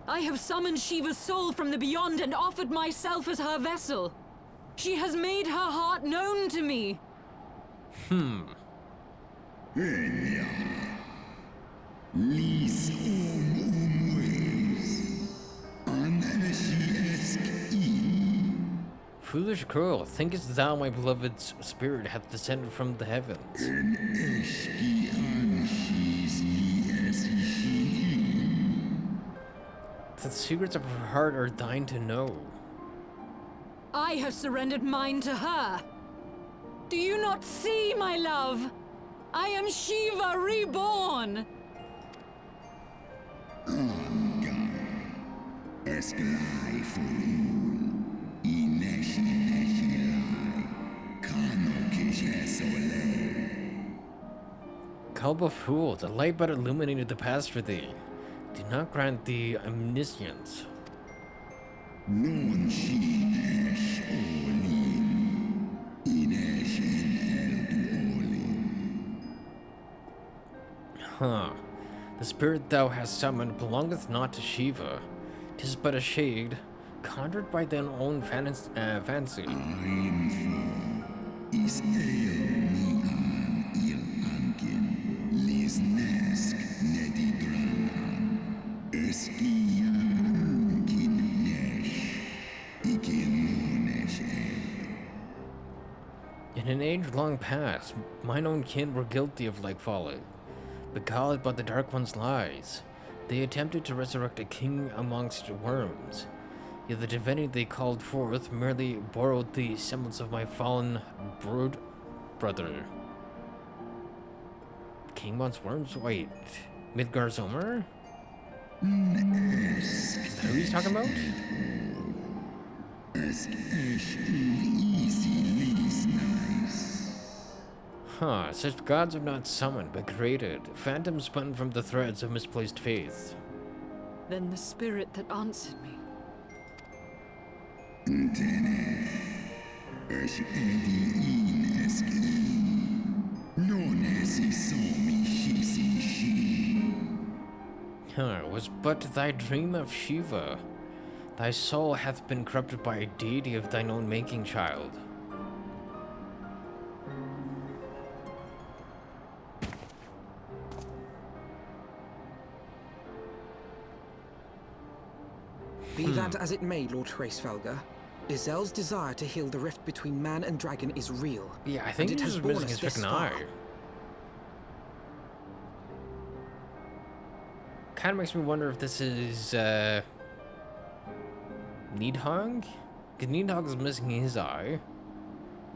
I have summoned Shiva's soul from the beyond and offered myself as her vessel. She has made her heart known to me. Foolish girl, thinkest thou my beloved's spirit hath descended from the heavens? The secrets of her heart are thine to know. I have surrendered mine to her. Do you not see, my love? I am Shiva reborn. Culp of fool, the light but illuminated the past for thee. Do not grant thee omniscience. Huh. The spirit thou hast summoned belongeth not to Shiva. 'Tis but a shade, conjured by thine own fancy. In an age long past, mine own kin were guilty of like folly. Beguiled by the Dark One's lies, they attempted to resurrect a king amongst worms. Yet the divinity they called forth merely borrowed the semblance of my fallen brother. King amongst worms? Wait. Midgard's Omer? Is that who he's talking about? Huh, such gods are not summoned, but created. Phantoms spun from the threads of misplaced faith. Then the spirit that answered me. Huh, was but thy dream of Shiva. Thy soul hath been corrupted by a deity of thine own making, child. Be that as it may, Lord Hraesvelgr, Izel's desire to heal the rift between man and dragon is real. Yeah, I think and it he's has just borne missing us his this freaking far. eye. Kind of makes me wonder if this is, Nidhogg? Because Nidhogg is missing his eye.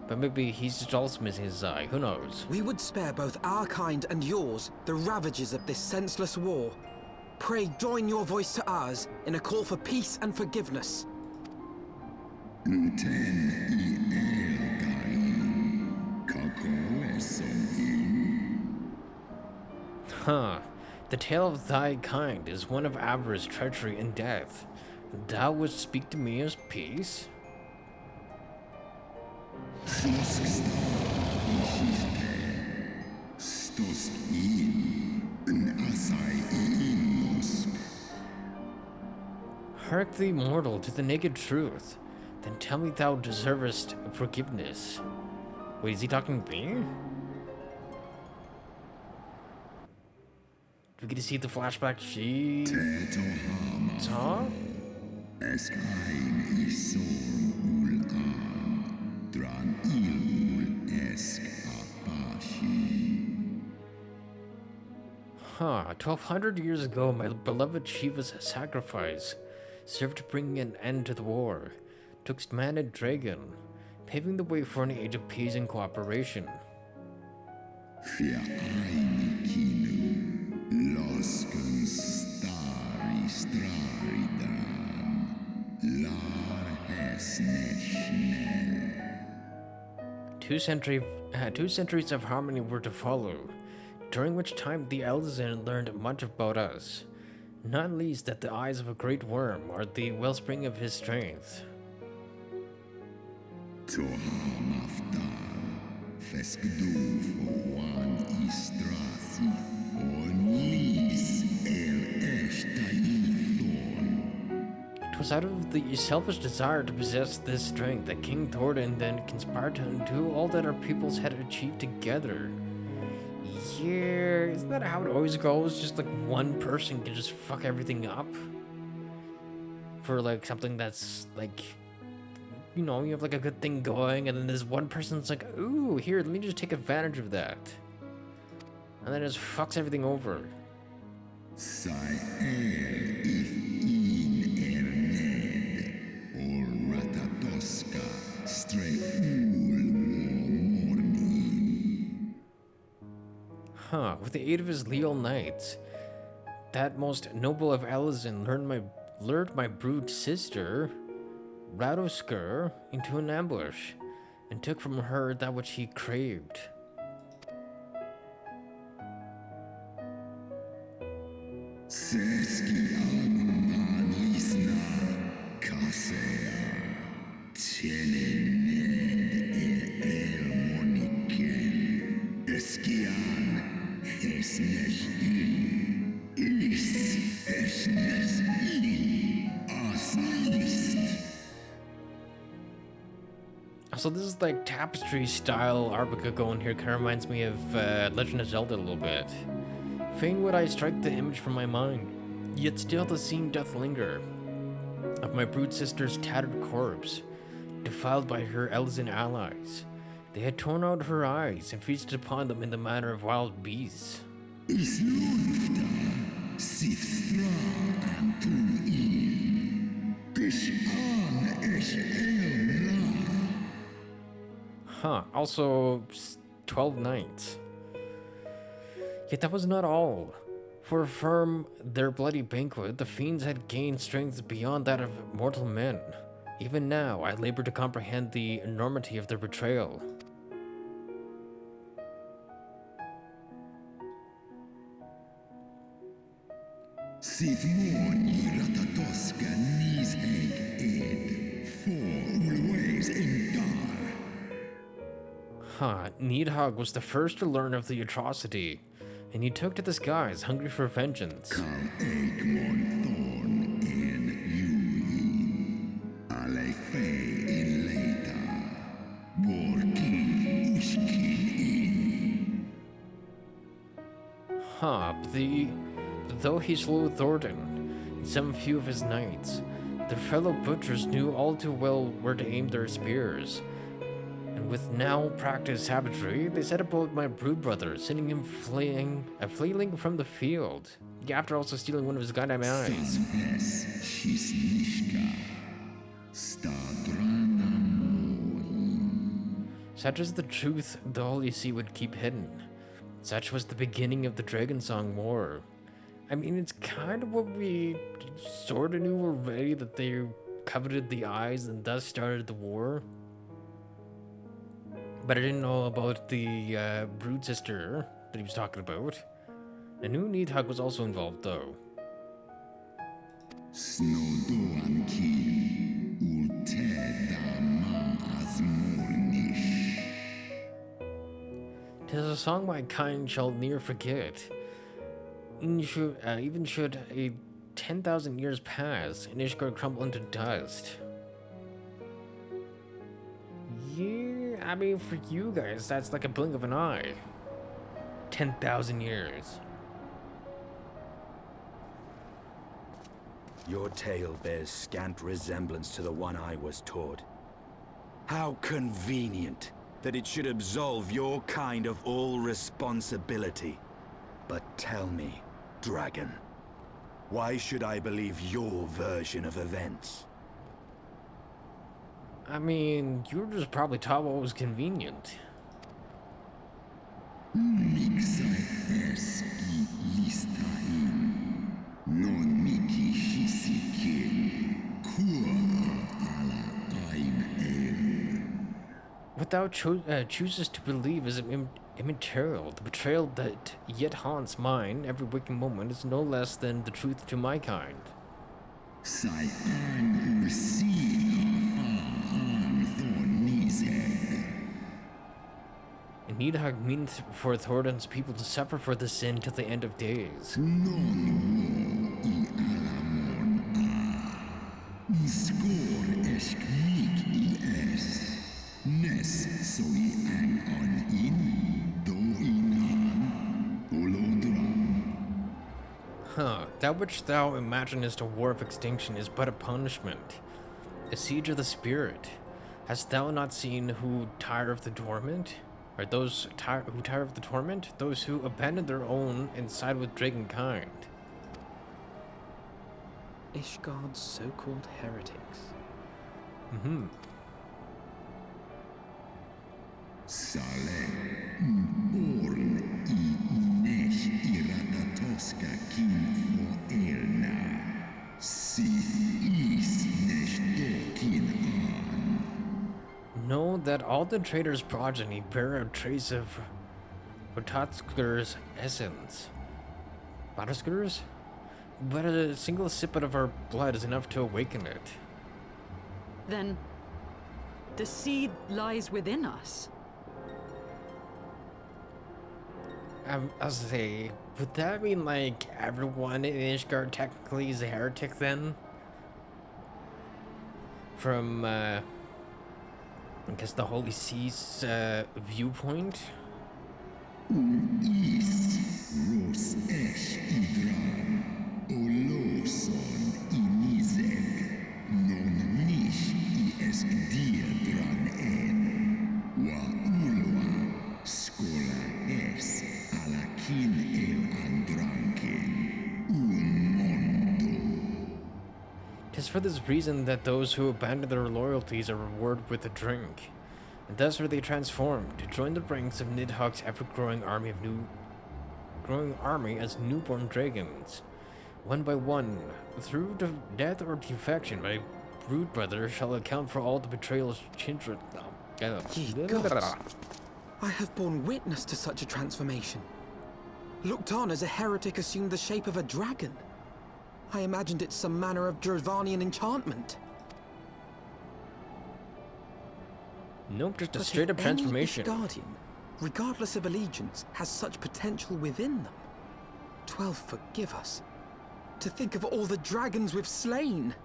But maybe he's just also missing his eye. Who knows? We would spare both our kind and yours the ravages of this senseless war. Pray join your voice to ours in a call for peace and forgiveness. Huh. The tale of thy kind is one of avarice, treachery, and death. Thou wouldst speak to me as peace? Hark thee, mortal, to the naked truth. Then tell me thou deservest forgiveness. Wait, is he talking to me? Do we get to see the flashback she saw? Huh, 1200 years ago, my beloved Shiva's sacrifice served to bring an end to the war twixt man and dragon, paving the way for an age of peace and cooperation. Two centuries of harmony were to follow, during which time the Elzen learned much about us, not least that the eyes of a great worm are the wellspring of his strength. It was out of the selfish desire to possess this strength that King Thordan then conspired to undo all that our peoples had achieved together. Yeah, isn't that how it always goes? Just like one person can just fuck everything up? For like something that's like, you know, you have like a good thing going and then this one person's like, ooh, here, let me just take advantage of that. And then it just fucks everything over. Huh, with the aid of his leal knights, that most noble of Elzen lured my brood sister, Hraesvelgr, into an ambush, and took from her that which he craved. So this is like tapestry style Arbica going here, kind of reminds me of Legend of Zelda a little bit. Fain would I strike the image from my mind, yet still the scene doth linger, of my brood sister's tattered corpse, defiled by her Elzen allies. They had torn out her eyes and feasted upon them in the manner of wild beasts. Huh, also 12 nights. Yet that was not all. For from their bloody banquet, the fiends had gained strength beyond that of mortal men. Even now, I labor to comprehend the enormity of their betrayal. Sith morn ye ratatoska Nidhogg ed, for always endar. Nidhogg was the first to learn of the atrocity, and he took to the skies, hungry for vengeance. Kal Eikmon thorn en Yui, ale fei in leita, borkin ushkin in. Though he slew Thornton and some few of his knights, their fellow butchers knew all too well where to aim their spears. And with now practiced savagery, they set about my brood brother, sending him flailing from the field, after also stealing one of his goddamn eyes. Samhes shisnishka, stadrana moi. Such is the truth the Holy See would keep hidden. Such was the beginning of the Dragonsong War. I mean, it's kind of what we sort of knew already, that they coveted the eyes and thus started the war. But I didn't know about the brood sister that he was talking about. I knew Nidhogg was also involved, though. Snowdoan kin, ulteda maas mornish. 'Tis a song my kind shall ne'er forget. Even should a 10,000 years pass, and Ishgard crumble into dust. Yeah, I mean, for you guys, that's like a blink of an eye. 10,000 years. Your tale bears scant resemblance to the one I was taught. How convenient that it should absolve your kind of all responsibility. But tell me, Dragon, why should I believe your version of events? I mean, you were just probably taught what was convenient. Mixai eski listain, non miki shisikin, kua ala aim What thou chooses to believe is immaterial. The betrayal that yet haunts mine every waking moment is no less than the truth to my kind. Sai an ursina an thorn Nidhogg. And Nidhogg means for Thornton's people to suffer for the sin till the end of days. Non wo I alamon a. Skor esk mik I es. Nes so I an on in, do in an, olodram. That which thou imaginest a war of extinction is but a punishment, a siege of the spirit. Hast thou not seen who tire of the torment? Or those who tire of the torment? Those who abandon their own and side with dragonkind. Ishgard's so-called heretics. Sale, born I nesh I ratatoska kin for elna. Sith is nesh dokin an. Know that all the traitor's progeny bear a trace of Rotatskur's essence. Rotatskur's? But a single sip of our blood is enough to awaken it. Then, the seed lies within us. I'll say, would that mean like everyone in Ishgard technically is a heretic then? From, I guess the Holy See's viewpoint? Is ros esh idran, oloson I Nidhogg, non nish I esk diadran en, wa ulwa skola es alakin el andranken, mondo. 'Tis for this reason that those who abandon their loyalties are rewarded with a drink, and thus are they transformed to join the ranks of Nidhogg's ever-growing army of growing army as newborn dragons. One by one, through death or defection, my brood brother shall account for all the betrayals children. Ye gods, I have borne witness to such a transformation. Looked on as a heretic assumed the shape of a dragon. I imagined it some manner of Dravanian enchantment. Nope, just a But straight up if any transformation. Guardian, regardless of allegiance, has such potential within them. 12 forgive us. To think of all the dragons we've slain.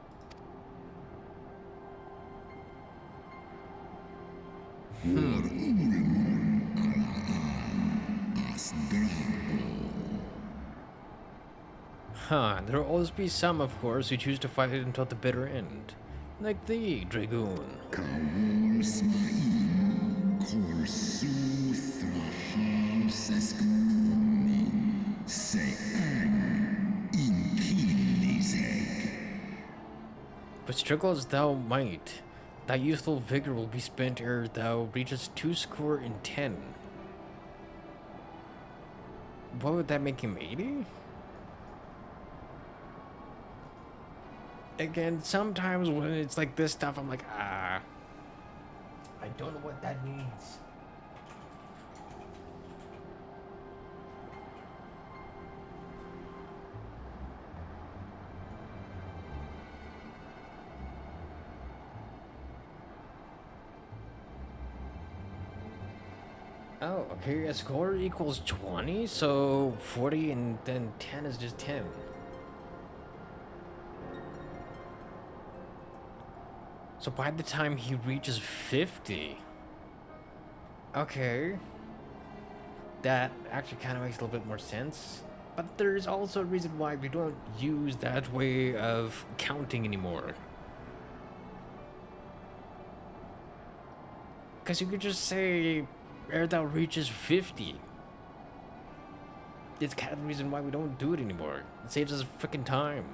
Huh, there will always be some, of course, who choose to fight it until the bitter end. Like thee, Dragoon. Kawol smain, korsu thrahal seskmoni, se'an inkilizeg. But struggle as thou might, thy youthful vigor will be spent ere thou reachest 210. What would that make him, 80? Again, sometimes when it's like this stuff, I'm like, I don't know what that means. Oh, okay, a score equals 20, so 40 and then 10 is just 10. So by the time he reaches 50... Okay. That actually kind of makes a little bit more sense. But there's also a reason why we don't use that way of counting anymore. Because you could just say, ere thou reaches 50. It's kind of the reason why we don't do it anymore. It saves us freaking time.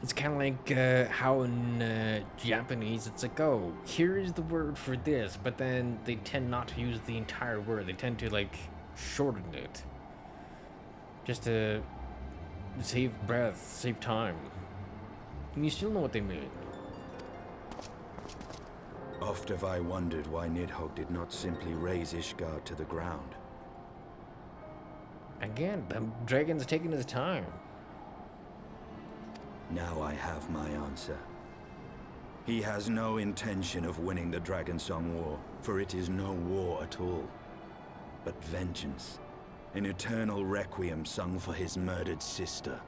It's kind of like how in Japanese it's like, oh, here is the word for this, but then they tend not to use the entire word. They tend to like shorten it. Just to save breath, save time. And you still know what they mean. Oft have I wondered why Nidhogg did not simply raise Ishgard to the ground. Again, the dragon's taking his time. Now I have my answer. He has no intention of winning the Dragonsong War, for it is no war at all, but vengeance. An eternal requiem sung for his murdered sister.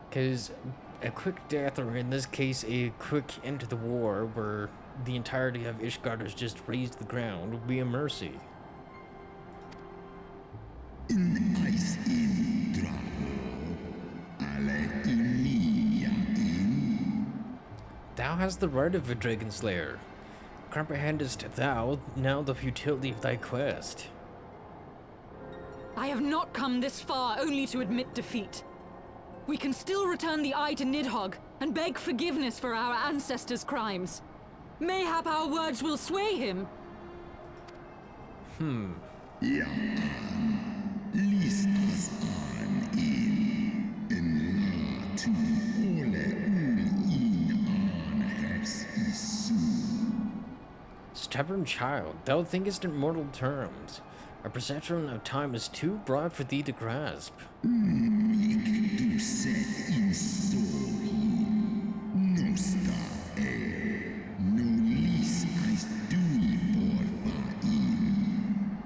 Because a quick death, or in this case, a quick end to the war, where the entirety of Ishgard is just razed to the ground, would be a mercy. Ice in Draho, ale Emilia in. Thou hast the right of a dragon slayer. Comprehendest thou now the futility of thy quest? I have not come this far only to admit defeat. We can still return the eye to Nidhogg and beg forgiveness for our ancestors' crimes. Mayhap our words will sway him. Ja, lies as an in la tu ole in an hers isu. Stubborn child, thou thinkest in mortal terms. Our perception of time is too broad for thee to grasp. Mic du set in soli, nosta no lis as dui forfa in.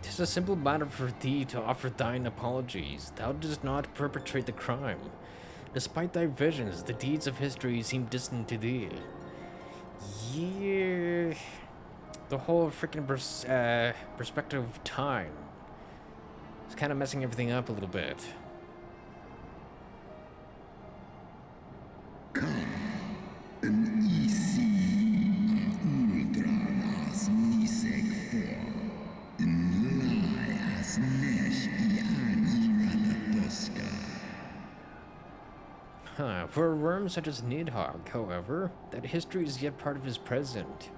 'Tis a simple matter for thee to offer thine apologies. Thou didst not perpetrate the crime. Despite thy visions, the deeds of history seem distant to thee. Yeah, the whole freaking perspective of time is kind of messing everything up a little bit. An isi a ultran as niseg for, in lai as nesh I an irata. Huh, for a worm such as Nidhogg, however, that history is yet part of his present.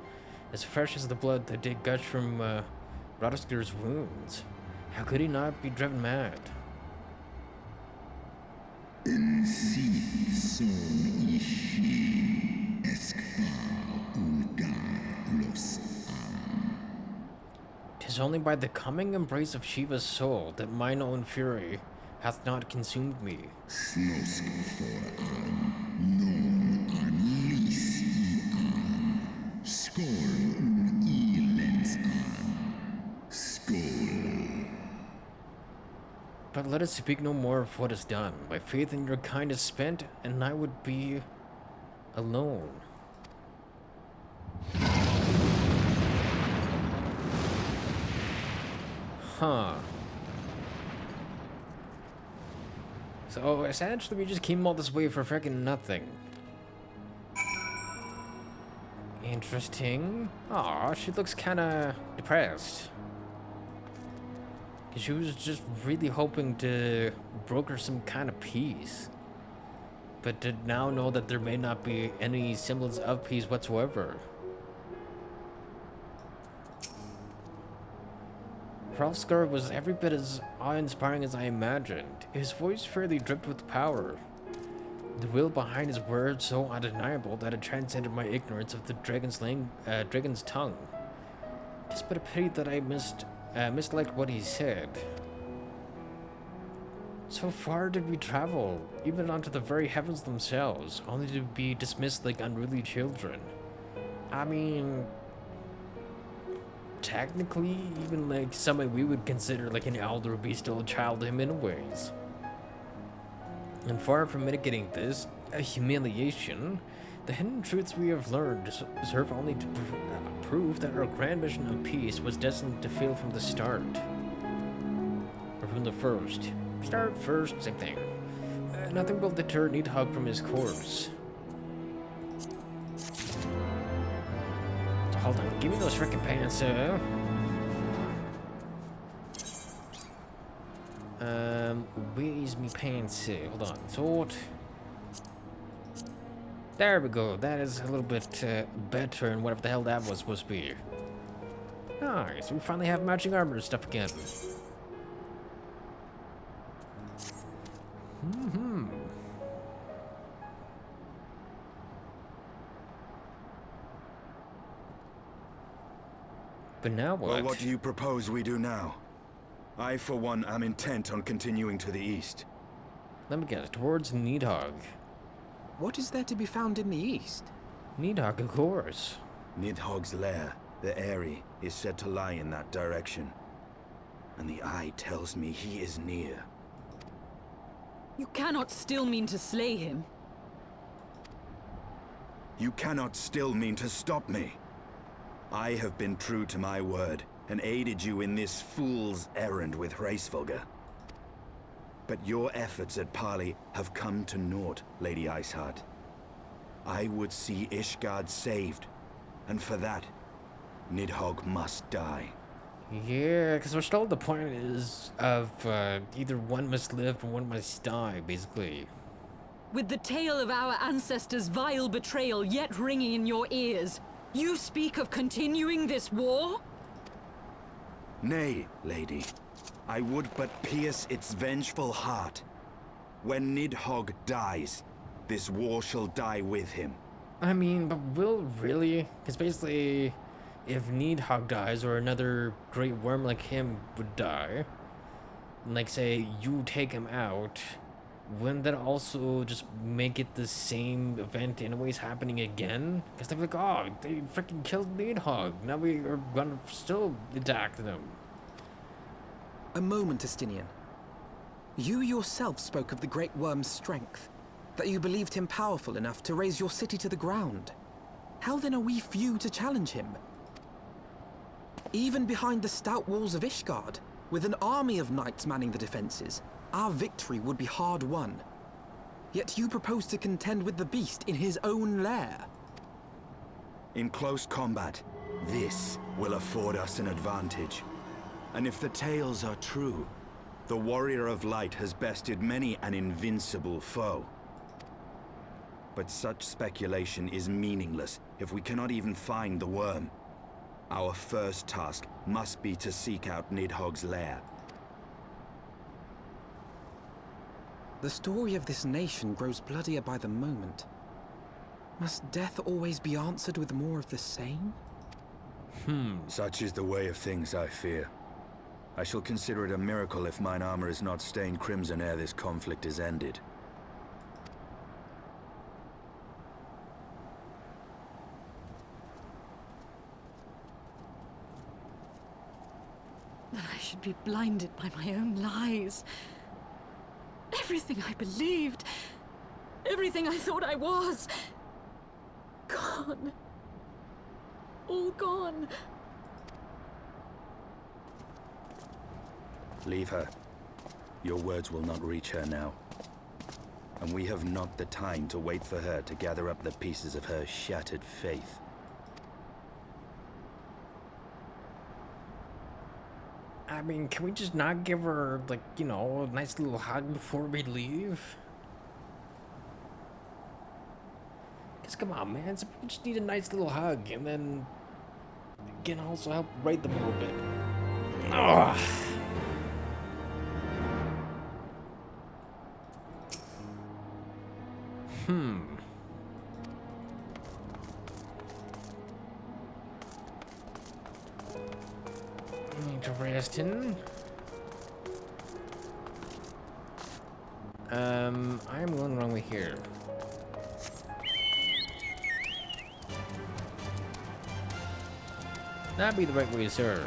As fresh as the blood that did gush from Hraesvelgr's wounds. How could he not be driven mad? Sith son ishi eskvar ulgar los. 'Tis only by the coming embrace of Shiva's soul that mine own fury hath not consumed me. Snosk for non lis skol elens skol. But let us speak no more of what is done. My faith in your kind is spent, and I would be alone. Huh. So essentially we just came all this way for freaking nothing. Interesting. Aw, she looks kinda depressed. She was just really hoping to broker some kind of peace. But to now know that there may not be any semblance of peace whatsoever. Hraesvelgr was every bit as awe-inspiring as I imagined. His voice fairly dripped with power. The will behind his words so undeniable that it transcended my ignorance of the dragon's tongue. Tis but a pity that I misliked what he said. So far did we travel, even onto the very heavens themselves, only to be dismissed like unruly children. I mean, technically, even like somebody we would consider like an elder would be still a child to him in ways. And far from mitigating this, a humiliation, the hidden truths we have learned serve only to prove that our grand mission of peace was destined to fail from the start. Or from the first. Start first, same thing. Nothing will deter Nidhogg from his course. So hold on, give me those frickin' pants, where's me pants? Hold on, sword. There we go. That is a little bit better than whatever the hell that was supposed to be. Nice. We finally have matching armor and stuff again. But now what? Well, what do you propose we do now? I, for one, am intent on continuing to the east. Let me guess. Towards Nidhogg. What is there to be found in the east? Nidhogg, of course. Nidhogg's lair, the Eyrie, is said to lie in that direction. And the eye tells me he is near. You cannot still mean to slay him. You cannot still mean to stop me. I have been true to my word, and aided you in this fool's errand with Hraesvelgr. But your efforts at parley have come to naught, Lady Iceheart. I would see Ishgard saved, and for that, Nidhogg must die. Yeah, because we're still at the point is of either one must live or one must die, basically. With the tale of our ancestors' vile betrayal yet ringing in your ears, you speak of continuing this war? Nay, lady. I would but pierce its vengeful heart. When Nidhogg dies, this war shall die with him. I mean, but will really? Because basically, if Nidhogg dies or another great worm like him would die, and like say you take him out, wouldn't that also just make it the same event anyways happening again? Because they're like, oh, they freaking killed Nidhogg. Now we are gonna still attack them. A moment, Estinian. You yourself spoke of the Great Worm's strength, that you believed him powerful enough to raise your city to the ground. How then are we few to challenge him? Even behind the stout walls of Ishgard, with an army of knights manning the defenses, our victory would be hard won. Yet you propose to contend with the beast in his own lair. In close combat, this will afford us an advantage. And if the tales are true, the Warrior of Light has bested many an invincible foe. But such speculation is meaningless if we cannot even find the worm. Our first task must be to seek out Nidhogg's lair. The story of this nation grows bloodier by the moment. Must death always be answered with more of the same? Such is the way of things, I fear. I shall consider it a miracle if mine armor is not stained crimson ere this conflict is ended. That I should be blinded by my own lies. Everything I believed, everything I thought I was, gone. All gone. Leave her. Your words will not reach her now. And we have not the time to wait for her to gather up the pieces of her shattered faith. I mean, can we just not give her, like, you know, a nice little hug before we leave? Because come on, man, we just need a nice little hug, and then can also help right them a little bit. Ugh. Interesting. I'm going the wrong way here. That'd be the right way, sir.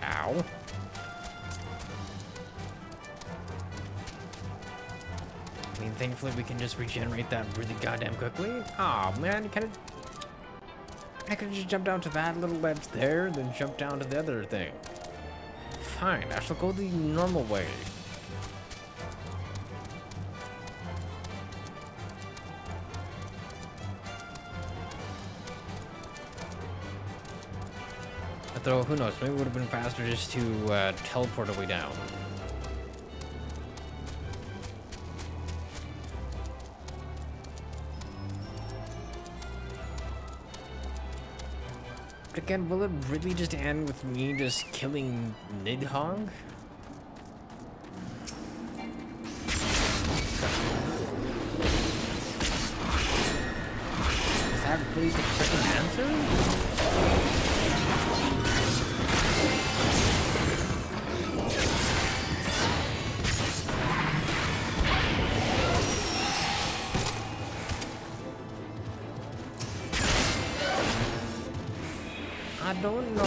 Ow. I mean, thankfully we can just regenerate that really goddamn quickly. Aw, man, you kinda... I could've just jumped down to that little ledge there, then jump down to the other thing. Fine, I shall go the normal way. Though, who knows, maybe it would have been faster just to teleport our way down. But again, will it really just end with me just killing Nidhogg? Is that really the freaking answer? I don't know.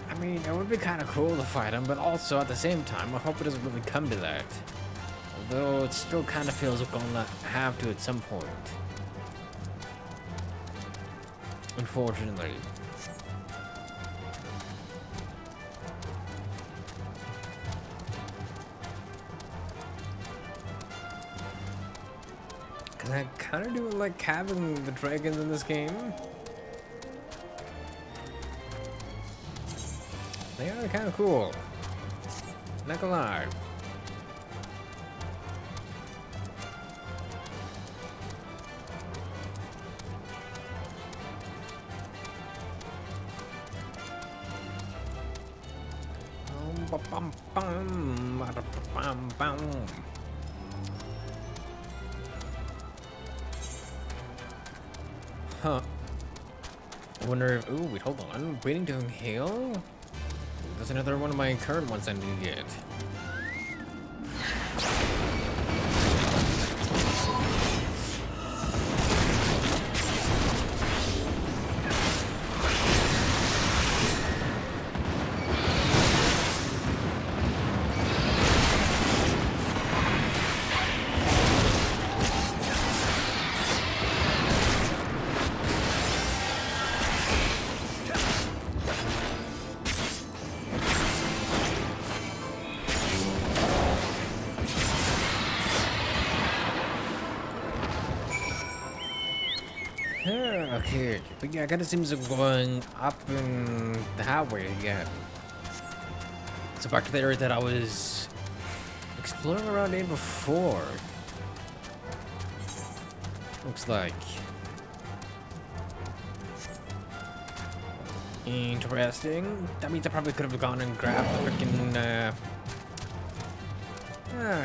I mean, it would be kind of cool to fight him, but also at the same time, I hope it doesn't really come to that. Although it still kind of feels like I'm gonna have to at some point. Unfortunately. I kind of do like having the dragons in this game. They are kind of cool. Not gonna lie. Huh. I wonder if... Ooh, wait, hold on. Waiting to inhale? That's another one of my current ones I need to get. Okay, but yeah, it kind of seems like going up in that way again. So back to the area that I was exploring around in before. Looks like. Interesting. That means I probably could have gone and grabbed the freaking,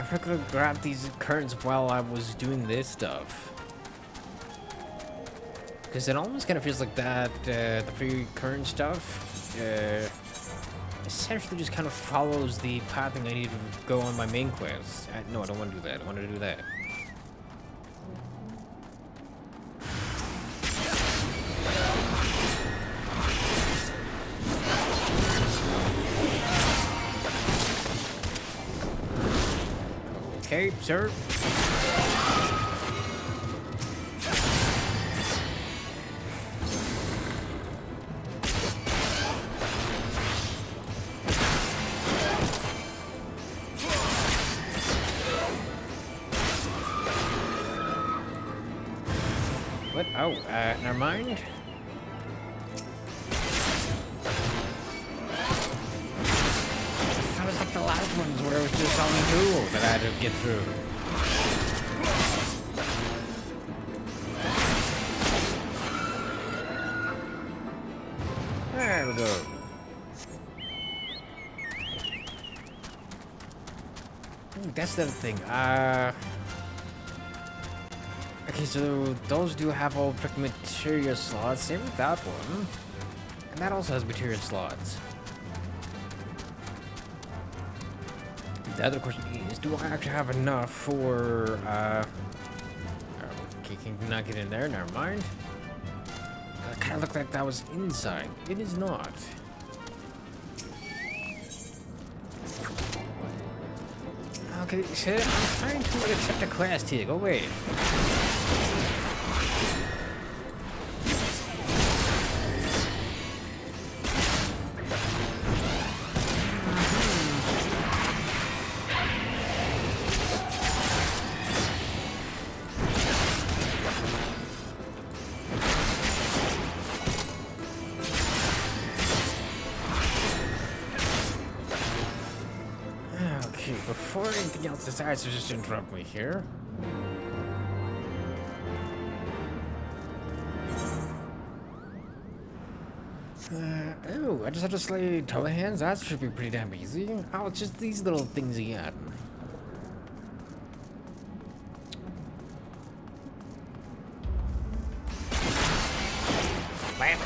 if I could have grabbed these curtains while I was doing this stuff. Because it almost kind of feels like that, the free current stuff, essentially just kind of follows the pathing I need to go on my main quest. No, I don't want to do that. I want to do that. Okay, sir. What? Oh, never mind. That was like the last ones where it was just only two that I had to get through. There we go. Ooh, that's the other thing. Okay, so those do have all freaking materia slots. Same with that one. And that also has materia slots. The other question is, do I actually have enough for, okay, can not get in there, never mind. That kind of looked like that was inside. It is not. Okay, so I'm trying to accept a quest here. Go away. Before anything else decides to just interrupt me here. Oh, I just have to slay Tulahans? That should be pretty damn easy. Oh, it's just these little things again. Bam.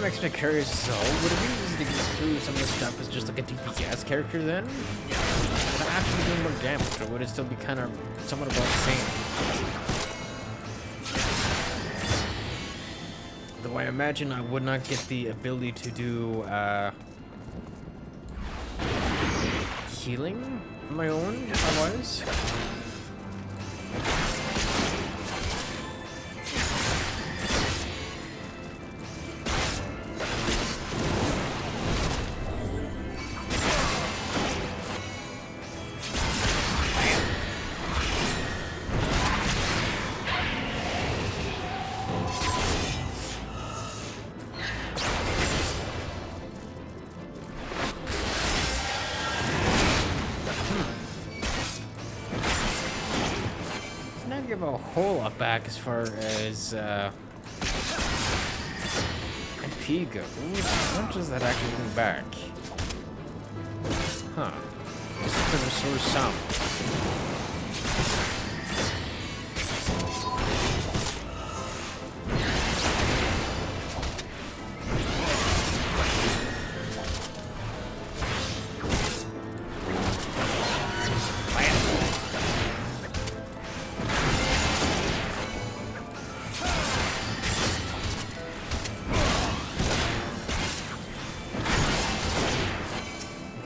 Makes me curious, so would it be easy to get through some of this stuff as just like a DPS character then? Would I actually do more damage, or would it still be kind of somewhat about the same? Though I imagine I would not get the ability to do healing on my own if I was. Give a whole lot back as far as MP goes. How much does that actually bring back? Huh. This is the resource some.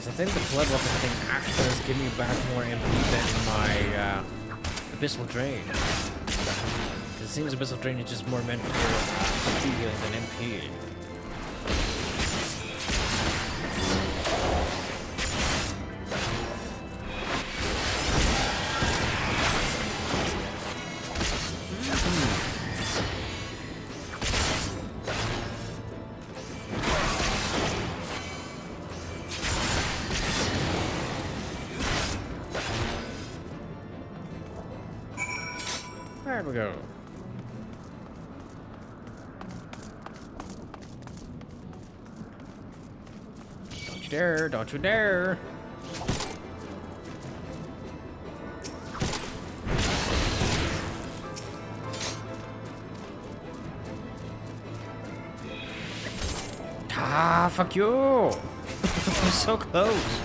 I think the blood weapon thing actually does give me back more MP than my abyssal drain. It seems Abyssal Drainage is more meant for HP healing than MP. There we go. Don't you dare, don't you dare. Ah, fuck you. I'm so close.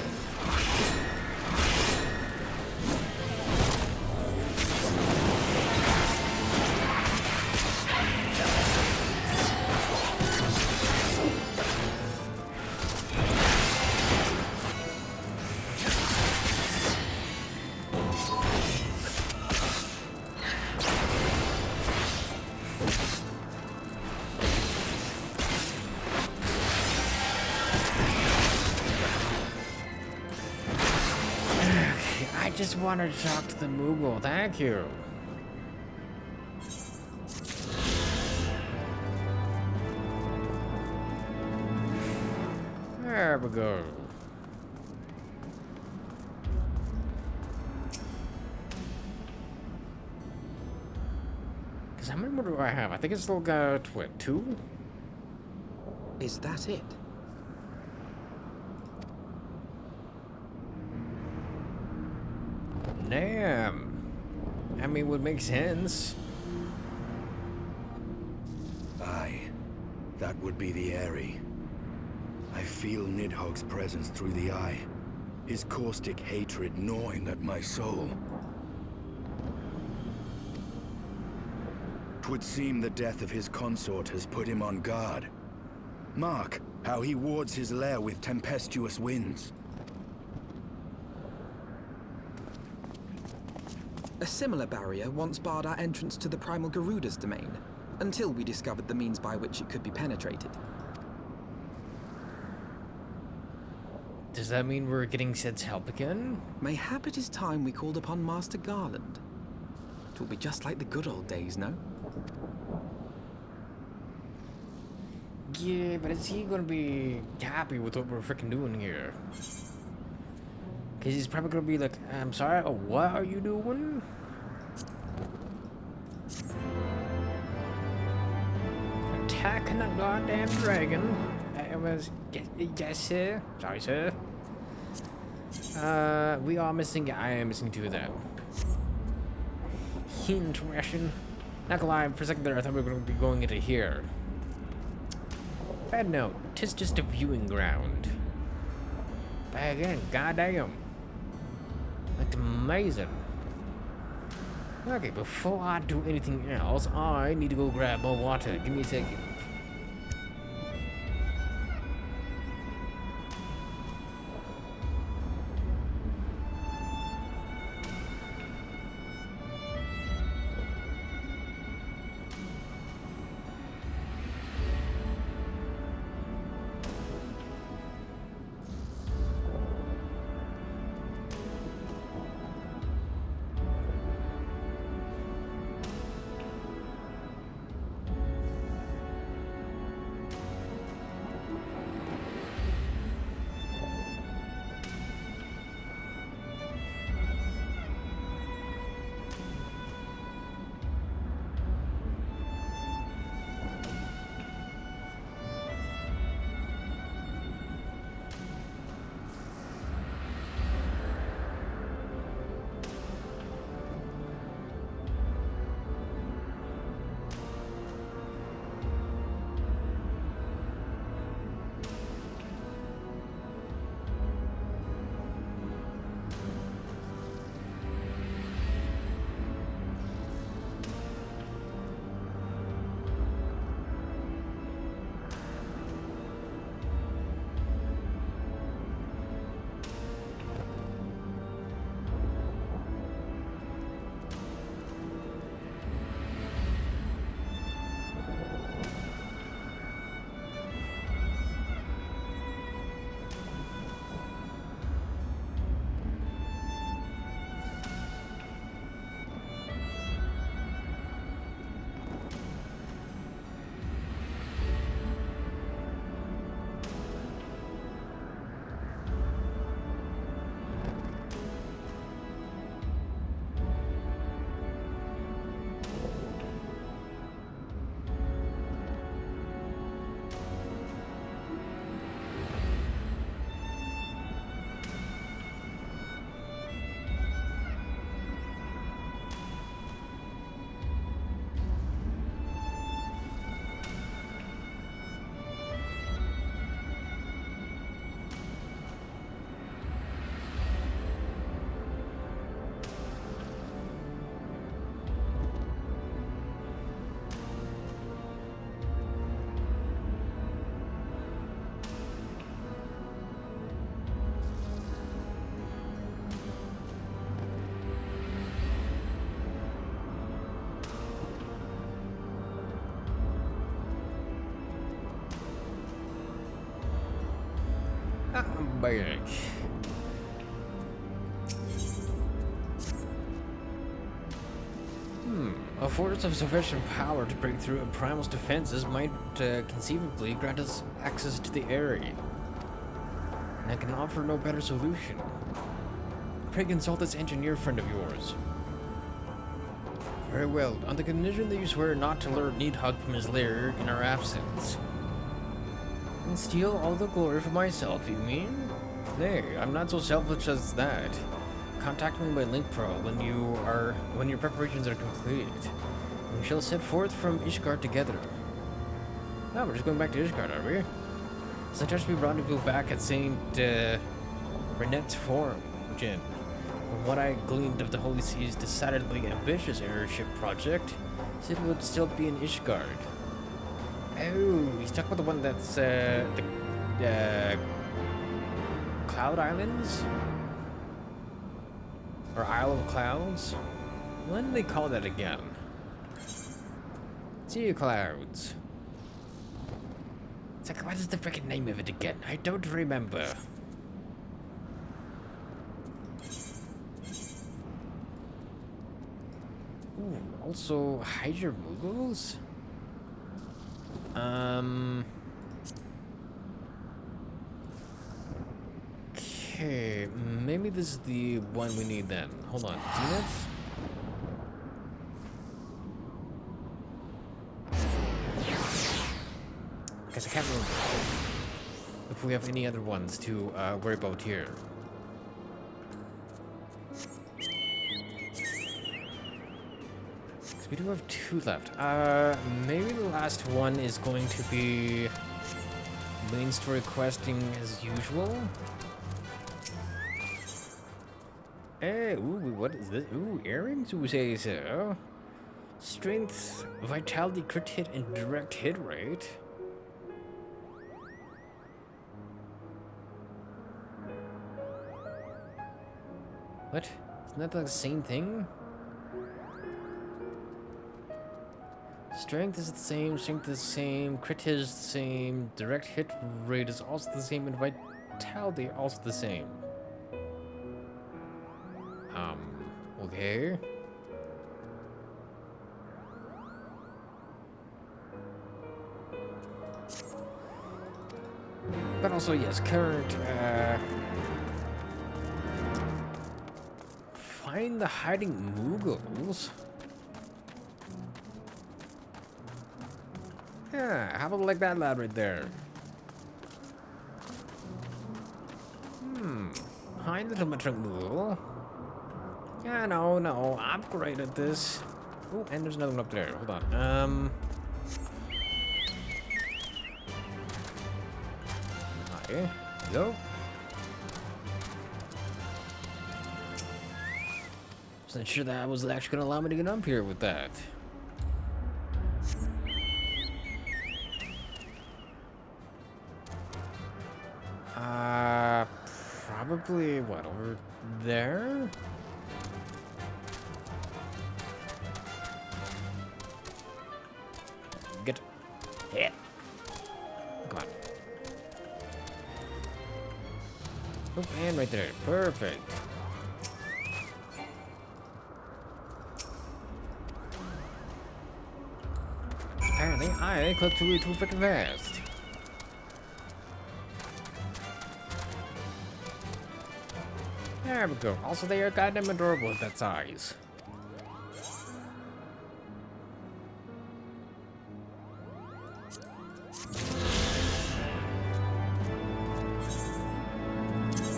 I just wanted to talk to the Moogle, thank you. There we go. Because how many more do I have? I think it's still got, what, 2? Is that it? Damn. I mean, would make sense. Aye, that would be the Eyrie. I feel Nidhogg's presence through the eye, his caustic hatred gnawing at my soul. 'Twould seem the death of his consort has put him on guard. Mark how he wards his lair with tempestuous winds. A similar barrier once barred our entrance to the Primal Garuda's domain, until we discovered the means by which it could be penetrated. Does that mean we're getting Sid's help again? Mayhap it is time we called upon Master Garland. It will be just like the good old days, no? Yeah, but is he gonna be happy with what we're freaking doing here? Because he's probably gonna be like, I'm sorry, what are you doing? Attacking that goddamn dragon. It was, yes, sir. Sorry, sir. We are missing, I am missing 2 of them. Interesting. Not gonna lie, for a second there, I thought we were gonna be going into here. Bad note, 'tis just a viewing ground. But again, goddamn. That's amazing. Okay, before I do anything else, I need to go grab more water. Give me a second. back. A force of sufficient power to break through a primal's defenses might conceivably grant us access to the area. And I can offer no better solution. Pray consult this engineer friend of yours. Very well, on the condition that you swear not to lure Nidhogg from his lair in our absence. And steal all the glory for myself, you mean? Nay, I'm not so selfish as that. Contact me by link pro when your preparations are complete. We shall set forth from Ishgard together. Oh, we're just going back to Ishgard, are we? Suggest we rendezvous back at Saint Renette's Forum, Jin. From what I gleaned of the Holy Sea's decidedly ambitious airship project, it would still be in Ishgard. Oh, he's talking about the one that's the Cloud Islands? Or Isle of Clouds? What do they call that again? Sea Clouds. It's like, what is the freaking name of it again? I don't remember. Ooh, also Hydra Muggles? Okay, maybe this is the one we need then. Hold on, Zenith? Guess I can't remember if we have any other ones to worry about here. So we do have 2 left. Maybe the last one is going to be main story questing as usual. Hey, ooh, what is this? Ooh, earrings, who say so? Strength, vitality, crit hit, and direct hit rate. What? Isn't that the same thing? Strength is the same, strength is the same, crit is the same, direct hit rate is also the same, and vitality also the same. Okay. But also, yes, current, find the hiding Muggles. Yeah, how about like that lad right there? Hi, little Matrangle. Yeah, no, I'm great at this. Oh, and there's another one up there. Hold on. Okay, go. Wasn't sure that was actually gonna allow me to get up here with that. Probably what, over there? Get hit. Come on. Oh, and right there. Perfect. Apparently, I clicked too freaking fast. There we go. Also, they are goddamn adorable at that size.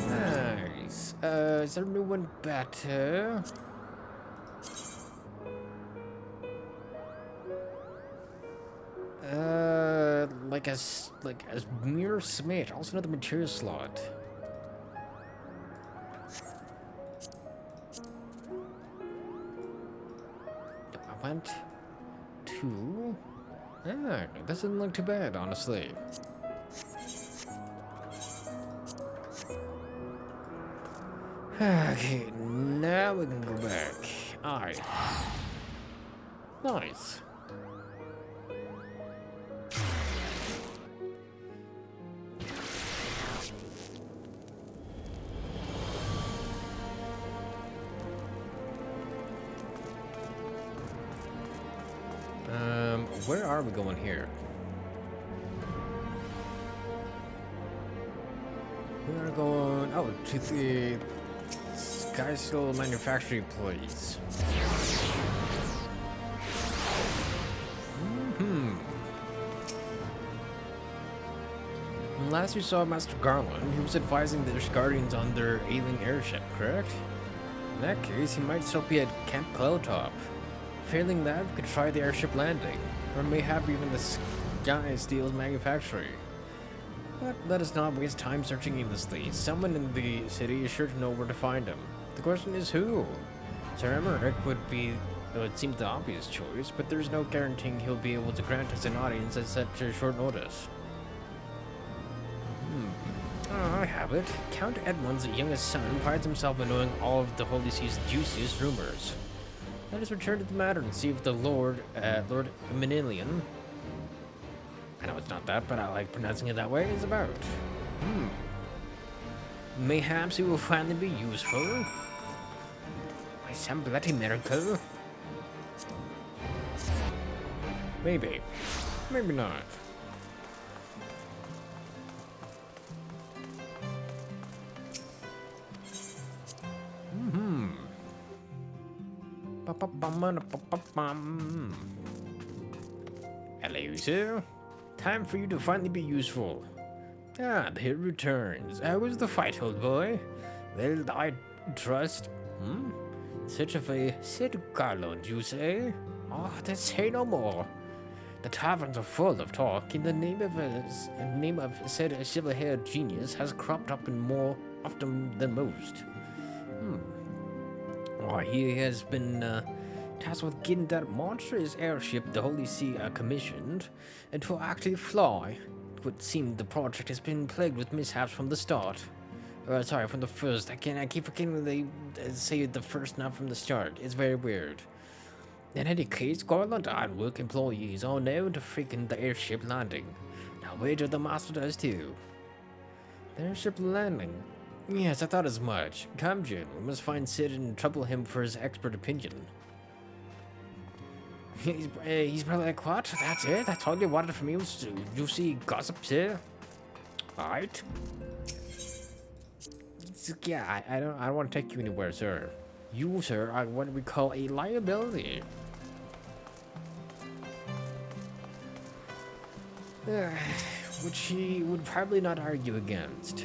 Nice. Is there a new one better? Like a mere smidge. Also another material slot. I went to... Ah, that doesn't look too bad, honestly. Okay, now we can go back. Alright. Nice. where are we going here? We are going, oh, to the Skysteel manufacturing place. Last we saw Master Garland, he was advising the Guardians on their ailing airship, correct? In that case, he might still be at Camp Cloudtop. Failing that, we could try the airship landing, or mayhap even the Skysteel's manufactory. But let us not waste time searching aimlessly. Someone in the city is sure to know where to find him. The question is who? Sir Emmerich would seem the obvious choice, but there's no guaranteeing he'll be able to grant us an audience at such a short notice. Oh, I have it. Count Edmund's youngest son prides himself on knowing all of the Holy See's juiciest rumors. Let us return to the matter and see if the Lord Eminilian, I know it's not that, but I like pronouncing it that way, is about. Mayhaps he will finally be useful. By some bloody miracle. Maybe. Maybe not. Hello, sir. Time for you to finally be useful. Ah, the hero returns. How was the fight, old boy? Well, I trust. Such of a said Garland, you say? Oh, then say no more. The taverns are full of talk, and the name of said silver-haired genius has cropped up in more often than most. Why, he has been tasked with getting that monstrous airship the Holy See commissioned, and to actually fly. It would seem the project has been plagued with mishaps from the start. Sorry, from the first. I keep forgetting they say the first, not from the start. It's very weird. In any case, Garland and work employees all know to freaking the airship landing. Now wager the master does too. The airship landing? Yes, I thought as much. Come, Jin, we must find Sid and trouble him for his expert opinion. He's probably like, what? That's it? That's all you wanted from me was juicy gossip, sir? Alright. Yeah, I don't want to take you anywhere, sir. You, sir, are what we call a liability. Which he would probably not argue against.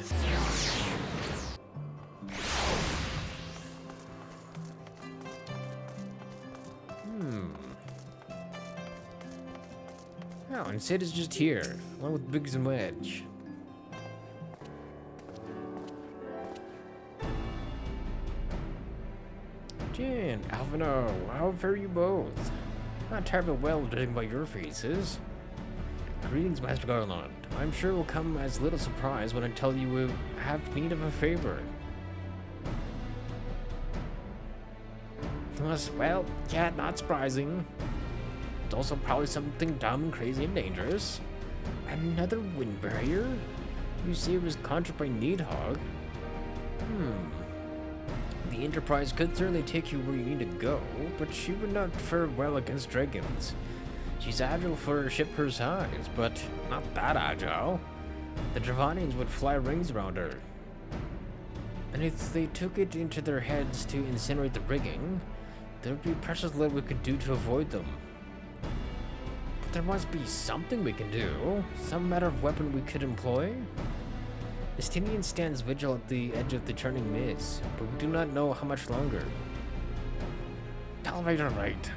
Oh, and Sid is just here, along with Biggs and Wedge. Jin, Alvino, how fare you both? Not terribly well judging by your faces. Greetings, Master Garland. I'm sure it will come as little surprise when I tell you we have need of a favor. Well, yeah, not surprising. It's also probably something dumb and crazy and dangerous. Another wind barrier? You say it was conjured by Nidhogg? The Enterprise could certainly take you where you need to go, but she would not fare well against dragons. She's agile for a ship her size, but not that agile. The Dravanians would fly rings around her. And if they took it into their heads to incinerate the rigging, there would be precious little we could do to avoid them. But there must be something we can do, some matter of weapon we could employ. Estinian stands vigil at the edge of the churning mist, but we do not know how much longer. Alright.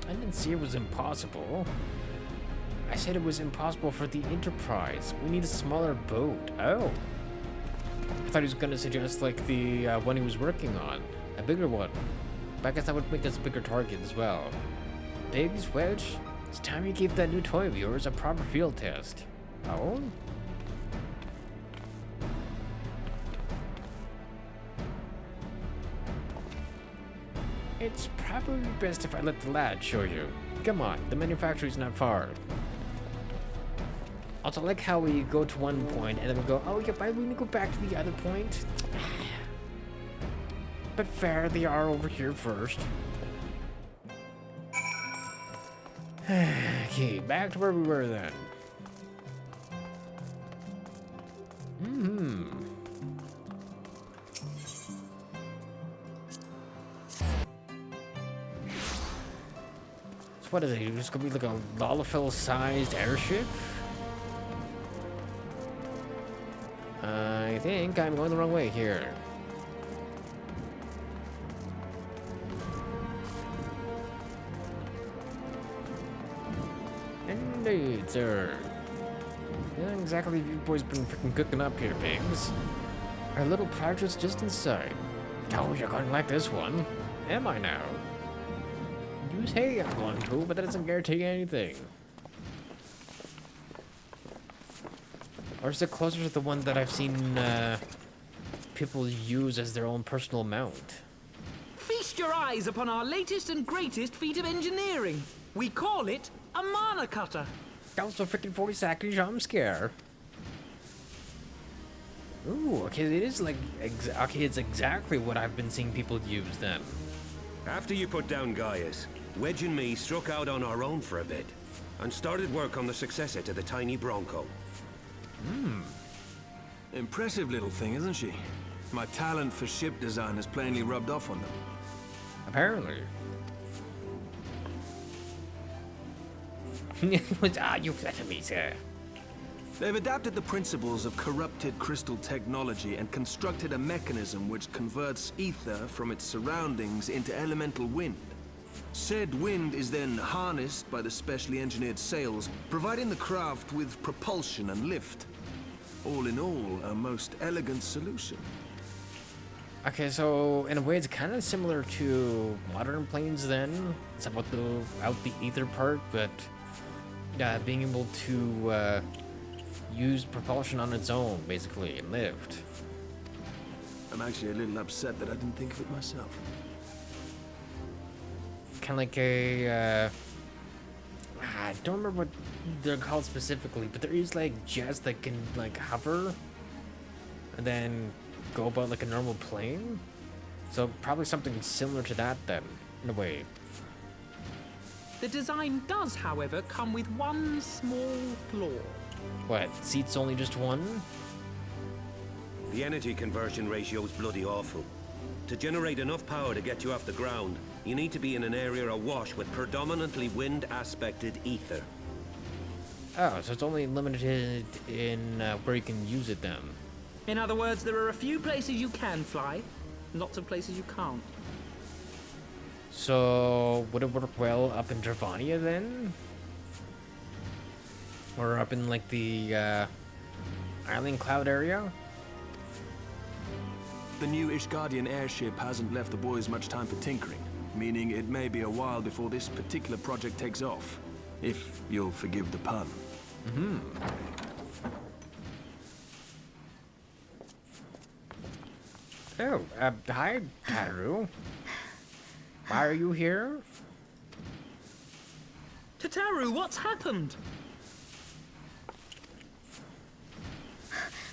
I didn't say it was impossible. I said it was impossible for the Enterprise. We need a smaller boat. Oh. I thought he was gonna suggest like the one he was working on. A bigger one. But I guess that would make us a bigger target as well. Biggs, Wedge, it's time you gave that new toy of yours a proper field test. Oh? It's probably best if I let the lad show you. Come on, the manufacturer's not far. Also, I like how we go to one point and then we go, oh yeah, why wouldn't we go back to the other point? But fair, they are over here first. Okay, back to where we were then. So what is it? It's just gonna be like a Lalafell-sized airship? I think I'm going the wrong way here. Indeed, sir. Yeah, exactly you boys been freaking cooking up here, pigs. Our little project's just inside. Oh, you're going to like this one. Am I now? You say I'm going to, but that doesn't guarantee anything. Or is it closer to the one that I've seen people use as their own personal mount? Feast your eyes upon our latest and greatest feat of engineering. We call it a mana cutter. That was a freaking 40-second jump scare. Ooh, okay, it is like, okay, it's exactly what I've been seeing people use then. After you put down Gaius, Wedge and me struck out on our own for a bit, and started work on the successor to the tiny Bronco. Impressive little thing, isn't she? My talent for ship design has plainly rubbed off on them. Apparently. You flatter me, sir. They've adapted the principles of corrupted crystal technology and constructed a mechanism which converts ether from its surroundings into elemental wind. Said wind is then harnessed by the specially engineered sails, providing the craft with propulsion and lift. All in all, a most elegant solution. Okay, so in a way it's kind of similar to modern planes then. It's about the ether part, but being able to use propulsion on its own, basically, and lift. I'm actually a little upset that I didn't think of it myself. Kind of like a, I don't remember what they're called specifically, but there is like jets that can like hover and then go about like a normal plane. So probably something similar to that then, in a way. The design does, however, come with one small flaw. What, seats only just one? The energy conversion ratio is bloody awful. To generate enough power to get you off the ground, you need to be in an area awash with predominantly wind-aspected ether. Oh, so it's only limited in where you can use it then. In other words, there are a few places you can fly, lots of places you can't. So, would it work well up in Dravania then? Or up in like the Island Cloud area? The new Ishgardian airship hasn't left the boys much time for tinkering, meaning it may be a while before this particular project takes off. If you'll forgive the pun. Oh, hi, Haru. Why are you here? Tataru, what's happened?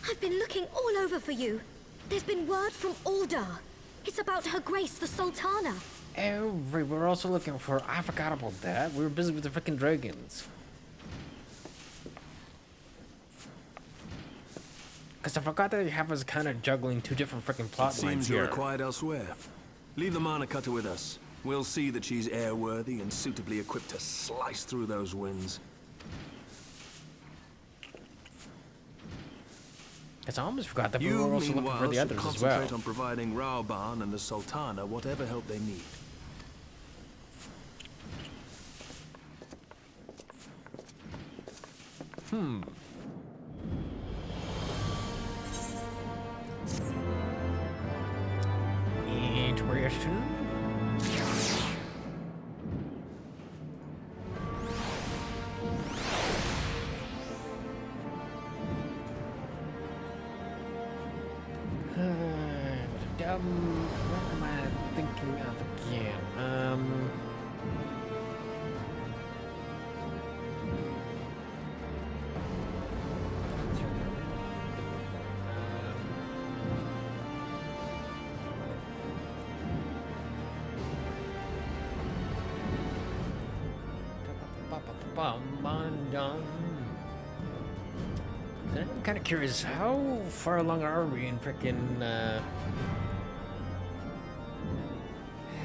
I've been looking all over for you. There's been word from Aldar. It's about Her Grace, the Sultana. Oh, right, we're also looking for... I forgot about that. We were busy with the freaking dragons. Because I forgot that you have us kind of juggling two different freaking plot It lines seems you're here. required elsewhere. Leave the mana cutter with us. We'll see that she's airworthy and suitably equipped to slice through those winds. Because I almost forgot that we You, were also looking meanwhile, for the should others as concentrate well. on providing Rauban and the Sultana whatever help they need. Interesting. What am I thinking of again? Dum. So I'm kind of curious, how far along are we in frickin'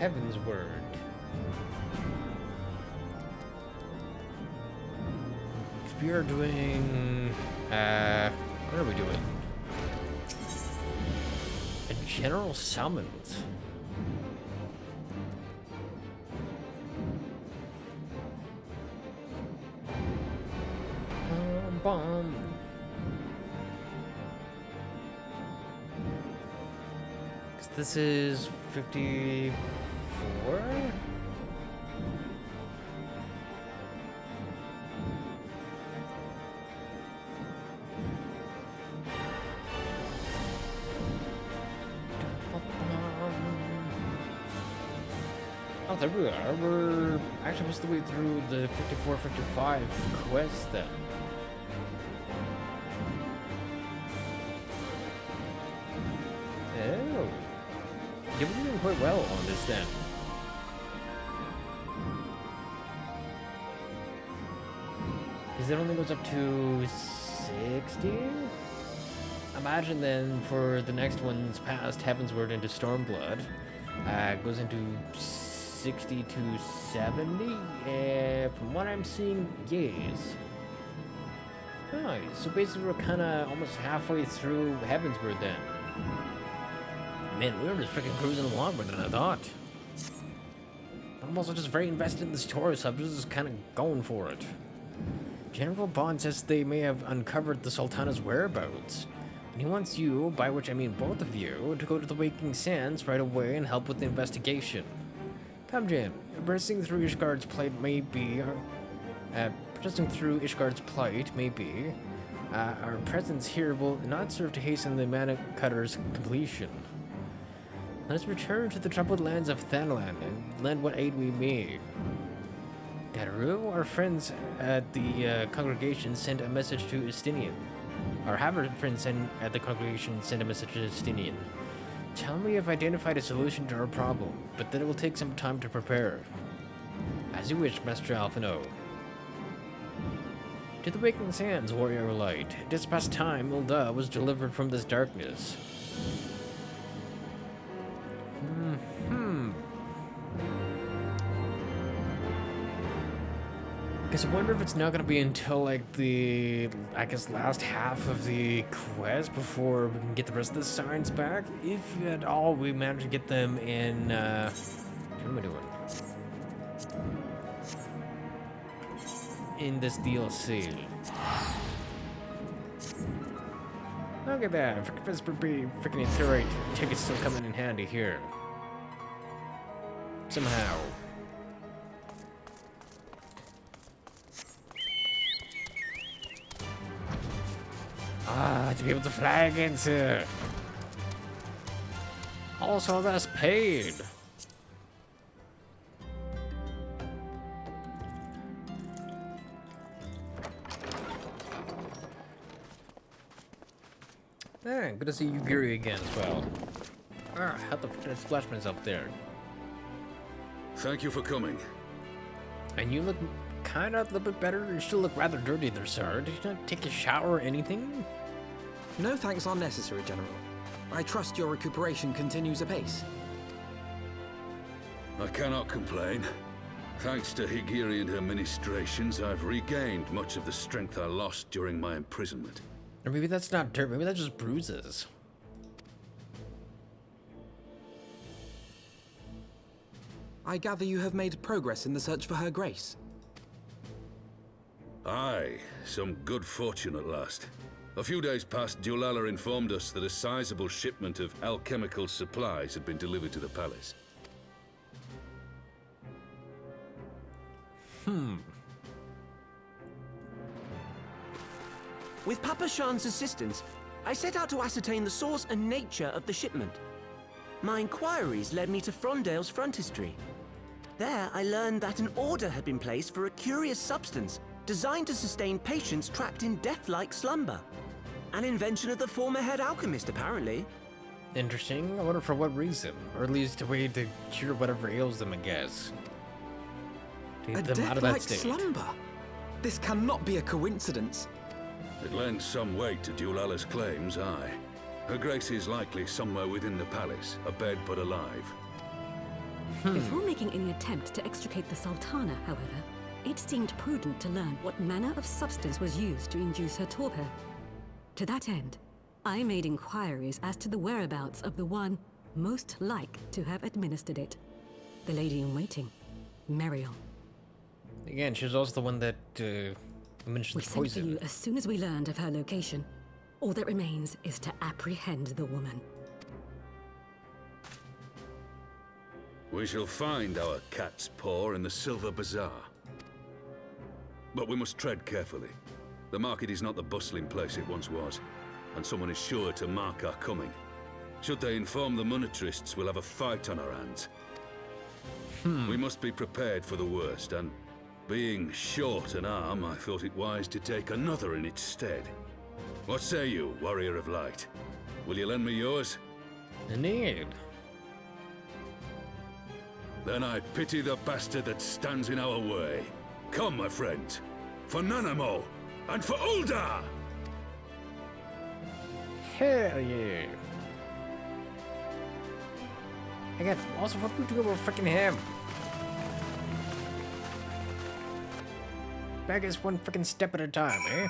Heaven's Word? We are doing, what are we doing? A general summons. Bomb. Cause this is 54? Oh, there we are. We're actually most of the way through the 54-55 quest then. Oh. Yeah, we're doing quite well on this then. Because it only goes up to 60? Imagine then for the next one's past Heaven's Word into Stormblood. Goes into 60 to 70. From what I'm seeing, yes. Nice. So basically, we're kind of almost halfway through Heaven's Word then. Man, we were just freaking cruising along more than I thought. I'm also just very invested in this tour, so I'm just kind of going for it. General Bond says they may have uncovered the Sultana's whereabouts. And he wants you, by which I mean both of you, to go to the Waking Sands right away and help with the investigation. Come, Jin. Bursting through Ishgard's plight may be... our presence here will not serve to hasten the Mana Cutter's completion. Let us return to the troubled lands of Thanalan and lend what aid we may. Daru, our friends at the congregation sent a message to Estinian. Or have our friends at the congregation send a message to Estinian. Tell me if identified a solution to our problem, but that it will take some time to prepare. As you wish, Master Alphino. To the Waking Sands, Warrior Light. It is past time Ulda was delivered from this darkness. Guess I wonder if it's not gonna be until like the, I guess, last half of the quest before we can get the rest of the signs back. If at all we manage to get them in, what am I doing? In this DLC. Look at that, freaking Ethereal tickets still coming in handy here. Somehow. To be able to fly against her. Also, that's paid. Good to see you, Guri, again as well. How the fuck did I splash myself there? Thank you for coming. And you look kind of a little bit better. You still look rather dirty there, sir. Did you not take a shower or anything? No thanks are necessary, General. I trust your recuperation continues apace. I cannot complain. Thanks to Higiri and her ministrations, I've regained much of the strength I lost during my imprisonment. Or maybe that's not dirt, maybe that's just bruises. I gather you have made progress in the search for Her Grace. Aye, some good fortune at last. A few days past, Dulala informed us that a sizable shipment of alchemical supplies had been delivered to the palace. With Papa Shan's assistance, I set out to ascertain the source and nature of the shipment. My inquiries led me to Frondale's frontistery. There, I learned that an order had been placed for a curious substance designed to sustain patients trapped in death-like slumber. An invention of the former head alchemist, apparently. Interesting. I wonder for what reason. Or at least a way to cure whatever ails them, I guess. To A get them out of that death-like state. slumber? This cannot be a coincidence. It lends some weight to Dulala's claims, aye. Her Grace is likely somewhere within the palace, abed but alive. Before making any attempt to extricate the Sultana, however, it seemed prudent to learn what manner of substance was used to induce her torpor. To that end, I made inquiries as to the whereabouts of the one most like to have administered it. The lady in waiting, Mariel. Again, she was also the one that mentioned We the sent for poison. you as soon as we learned of her location. All that remains is to apprehend the woman. We shall find our cat's paw in the Silver Bazaar. But we must tread carefully. The market is not the bustling place it once was, and someone is sure to mark our coming. Should they inform the monetarists, we'll have a fight on our hands. We must be prepared for the worst, and being short an arm, I thought it wise to take another in its stead. What say you, Warrior of Light? Will you lend me yours? Indeed. Then I pity the bastard that stands in our way. Come, my friends, for Nanamo, and for Uldar! Hell yeah. Again, also, what do we do about freaking him? Back us one freaking step at a time, eh?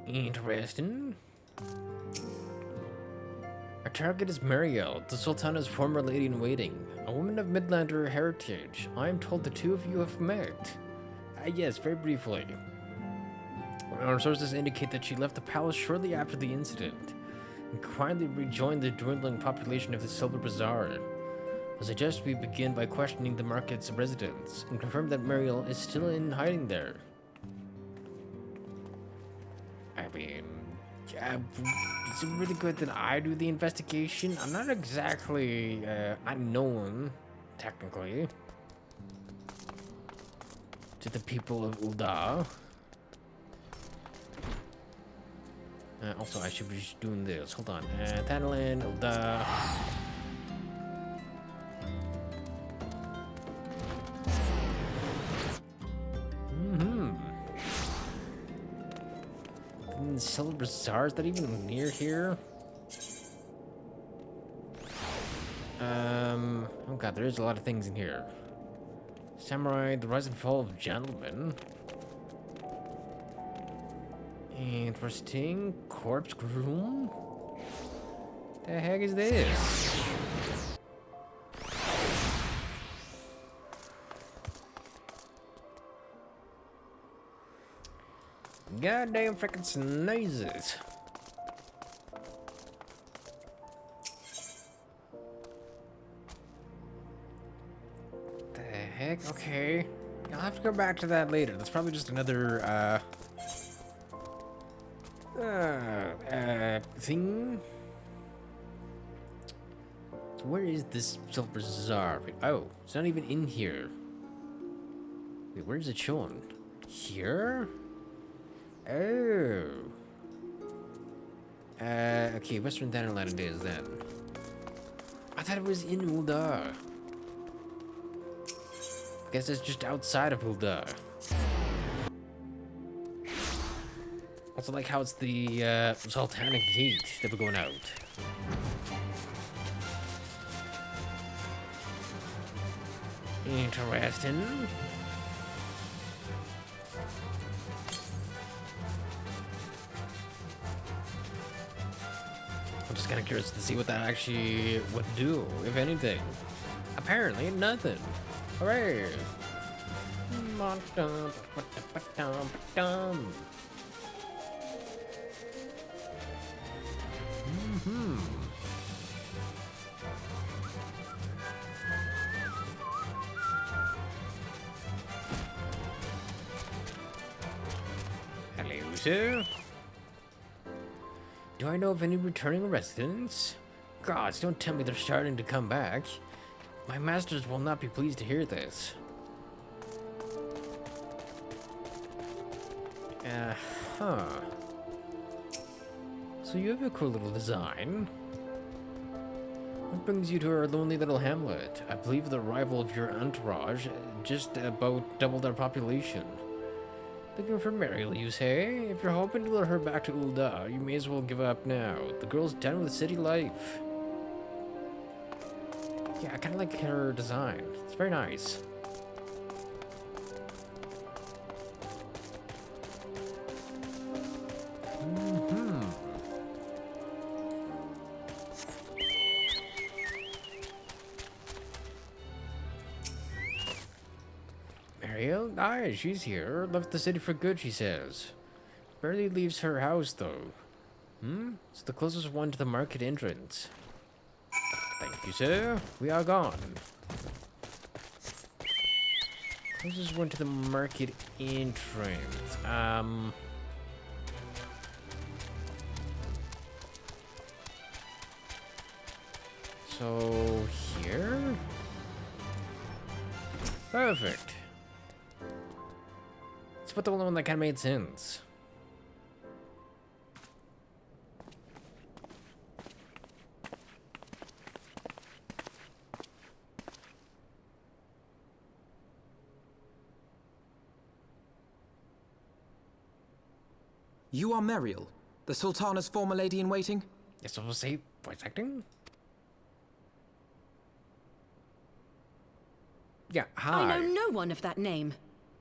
Interesting. Our target is Mariel, the Sultana's former lady-in-waiting, a woman of Midlander heritage. I am told the two of you have met. Yes, very briefly. Our sources indicate that she left the palace shortly after the incident, and quietly rejoined the dwindling population of the Silver Bazaar. I suggest we begin by questioning the market's residents, and confirm that Mariel is still in hiding there. I mean, is it really good that I do the investigation? I'm not exactly unknown, technically, to the people of Uldar. Also, I should be just doing this. Hold on. Thanalan, Uldar. Silver Bazaar, is that even near here? Oh god, there is a lot of things in here. Samurai, the rise and fall of gentlemen. Interesting. Corpse groom? The heck is this? Goddamn frickin' sneezes. The heck? Okay. I'll have to go back to that later. That's probably just another, thing. So where is this Silver Bazaar? Oh, it's not even in here. Wait, where is it shown? Here? Oh. Okay, Western Thanalan it is then. I thought it was in Uldar. Guess it's just outside of Uldar. Also like how it's the Sultana Gate that we're going out. Interesting. I'm just kind of curious to see what that actually would do, if anything. Apparently, nothing. Hooray! Hello, sir. Do I know of any returning residents? Gods, don't tell me they're starting to come back. My masters will not be pleased to hear this. Huh. So you have a cool little design. what brings you to our lonely little hamlet? I believe the arrival of your entourage just about doubled our population. Looking for Mariel, you say? If you're hoping to lure her back to Ul'dah, you may as well give up now. The girl's done with city life. Yeah, I kind of like her design. It's very nice. Mariel? Aye, she's here. Left the city for good, she says. Barely leaves her house, though. It's the closest one to the market entrance. Thank you, sir. We are gone. Closest one to the market entrance. So here? Perfect. Let's put the one that kind of made sense. You are Mariel, the Sultana's former lady-in-waiting? Yes, I will say voice acting. Yeah, hi. I know no one of that name.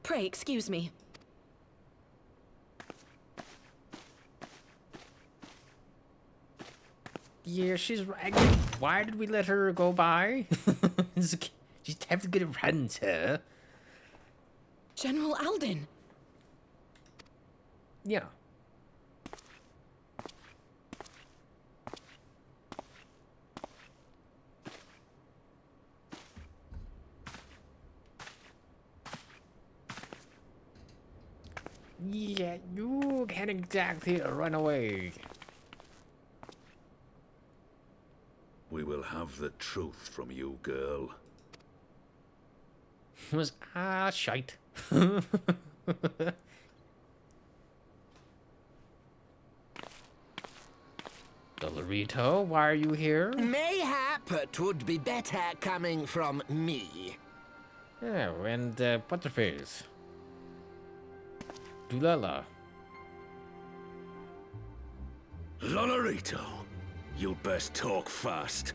Pray excuse me. Yeah, she's right. Why did we let her go by? She's have to get around her. General Alden. Yeah. Yeah, you can't exactly run away. We will have the truth from you, girl. Was shite. Dolorito, why are you here? Mayhap it would be better coming from me. Oh, and Butterface. Dulala. Dolorito, you'd best talk fast.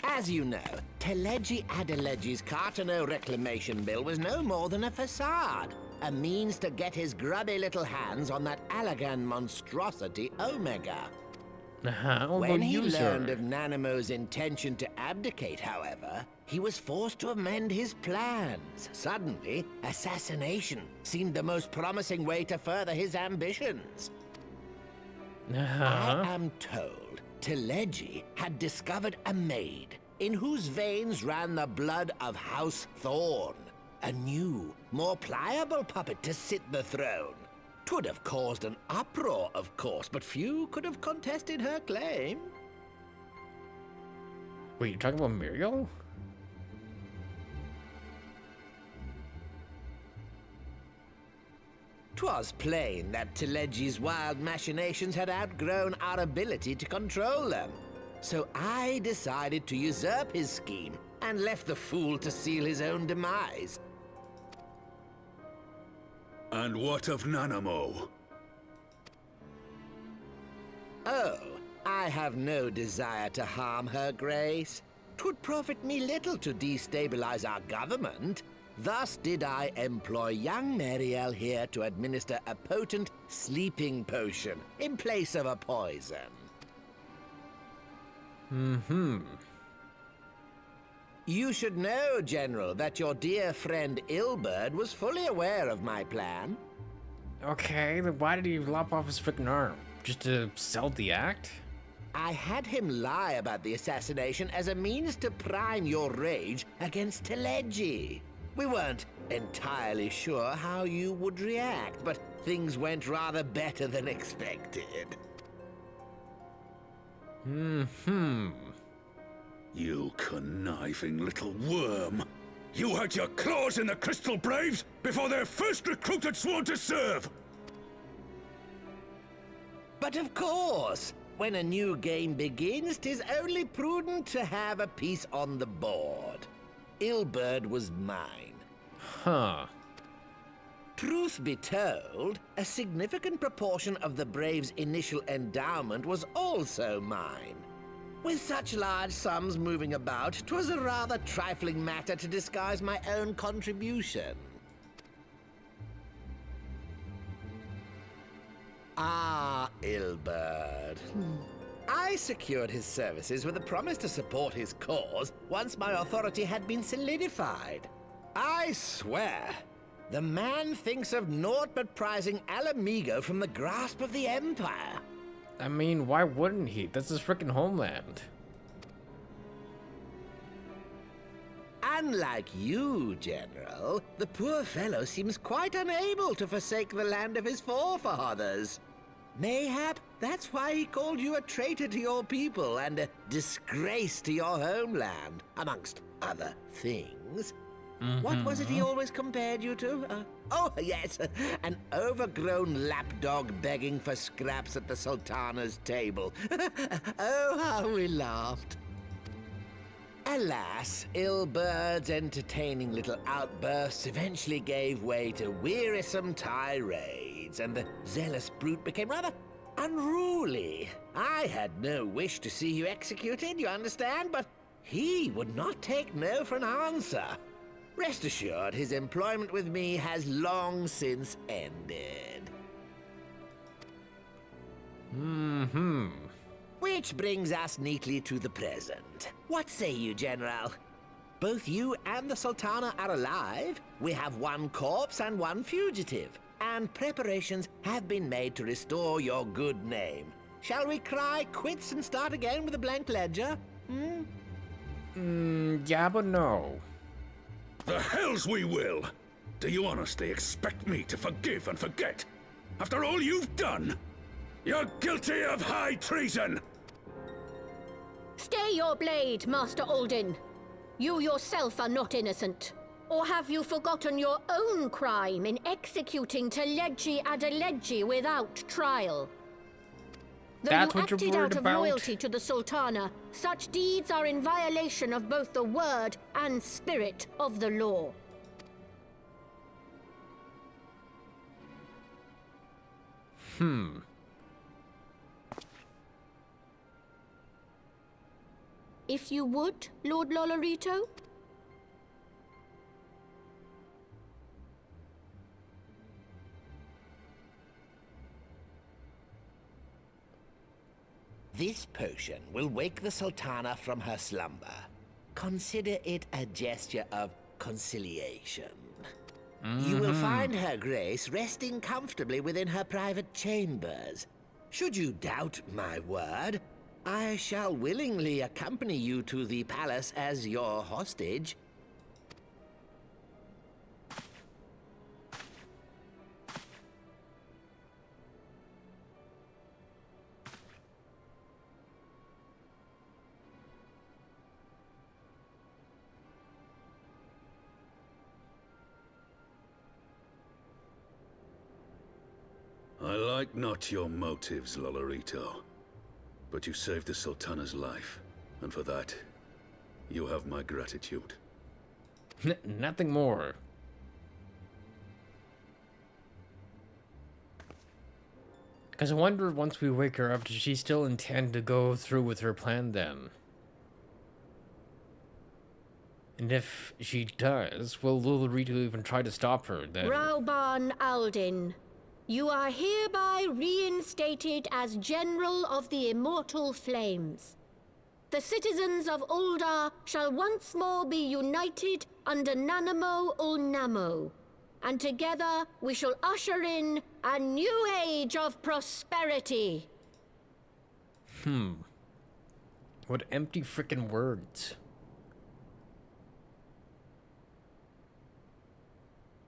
As you know, Teleji Adeleji's Cartano reclamation bill was no more than a facade. A means to get his grubby little hands on that Allagan monstrosity Omega. When he learned of Nanamo's intention to abdicate, however, he was forced to amend his plans. Suddenly, assassination seemed the most promising way to further his ambitions. I am told Teleji had discovered a maid in whose veins ran the blood of House Thorn. A new, more pliable puppet to sit the throne. 'Twould have caused an uproar, of course, but few could have contested her claim. Wait, you're talking about Muriel? "'Twas plain that Teleji's wild machinations had outgrown our ability to control them. So I decided to usurp his scheme and left the fool to seal his own demise." And what of Nanamo? "Oh, I have no desire to harm her grace. 'Twould profit me little to destabilize our government. Thus did I employ young Mariel here to administer a potent sleeping potion in place of a poison." "You should know, General, that your dear friend Ilberd was fully aware of my plan." Okay, then why did he lop off his freaking arm? Just to sell the act? "I had him lie about the assassination as a means to prime your rage against Teleji. We weren't entirely sure how you would react, but things went rather better than expected." You conniving little worm. You had your claws in the Crystal Braves before their first recruit had sworn to serve! "But of course! when a new game begins, 'tis only prudent to have a piece on the board. Ilberd was mine. Huh. Truth be told, a significant proportion of the Brave's initial endowment was also mine. With such large sums moving about, 'twas a rather trifling matter to disguise my own contribution. Ah, Ilberd. I secured his services with a promise to support his cause once my authority had been solidified. I swear, the man thinks of naught but prizing Alamigo from the grasp of the Empire. I mean, why wouldn't he? That's his freaking homeland. Unlike you, General, the poor fellow seems quite unable to forsake the land of his forefathers. Mayhap that's why he called you a traitor to your people and a disgrace to your homeland, amongst other things. What was it he always compared you to? Oh, yes, an overgrown lapdog begging for scraps at the Sultana's table. Oh, how we laughed. Alas, Ilberd's entertaining little outbursts eventually gave way to wearisome tirades, and the zealous brute became rather unruly. I had no wish to see you executed, you understand, but he would not take no for an answer. Rest assured, his employment with me has long since ended. Which brings us neatly to the present. What say you, General? Both you and the Sultana are alive. We have one corpse and one fugitive. And preparations have been made to restore your good name. Shall we cry quits and start again with a blank ledger? Yeah, but no. The hells we will! Do you honestly expect me to forgive and forget? After all you've done? You're guilty of high treason! Stay your blade, Master Alden. You yourself are not innocent. Or have you forgotten your own crime in executing Teleji Adeleji without trial? Though That's you what you're acted worried out of about? loyalty to the Sultana, such deeds are in violation of both the word and spirit of the law. If you would, Lord Lolorito? This potion will wake the Sultana from her slumber. Consider it a gesture of conciliation. You will find Her Grace resting comfortably within her private chambers. Should you doubt my word, I shall willingly accompany you to the palace as your hostage. I like not your motives, Lolorito. But you saved the Sultana's life, and for that, you have my gratitude. Nothing more. Because I wonder, once we wake her up, does she still intend to go through with her plan then? And if she does, will Lolorito even try to stop her then? Rauban Aldin, you are hereby reinstated as General of the Immortal Flames. The citizens of Ul'dah shall once more be united under Nanamo Ul'Namo, and together we shall usher in a new age of prosperity. What empty frickin' words.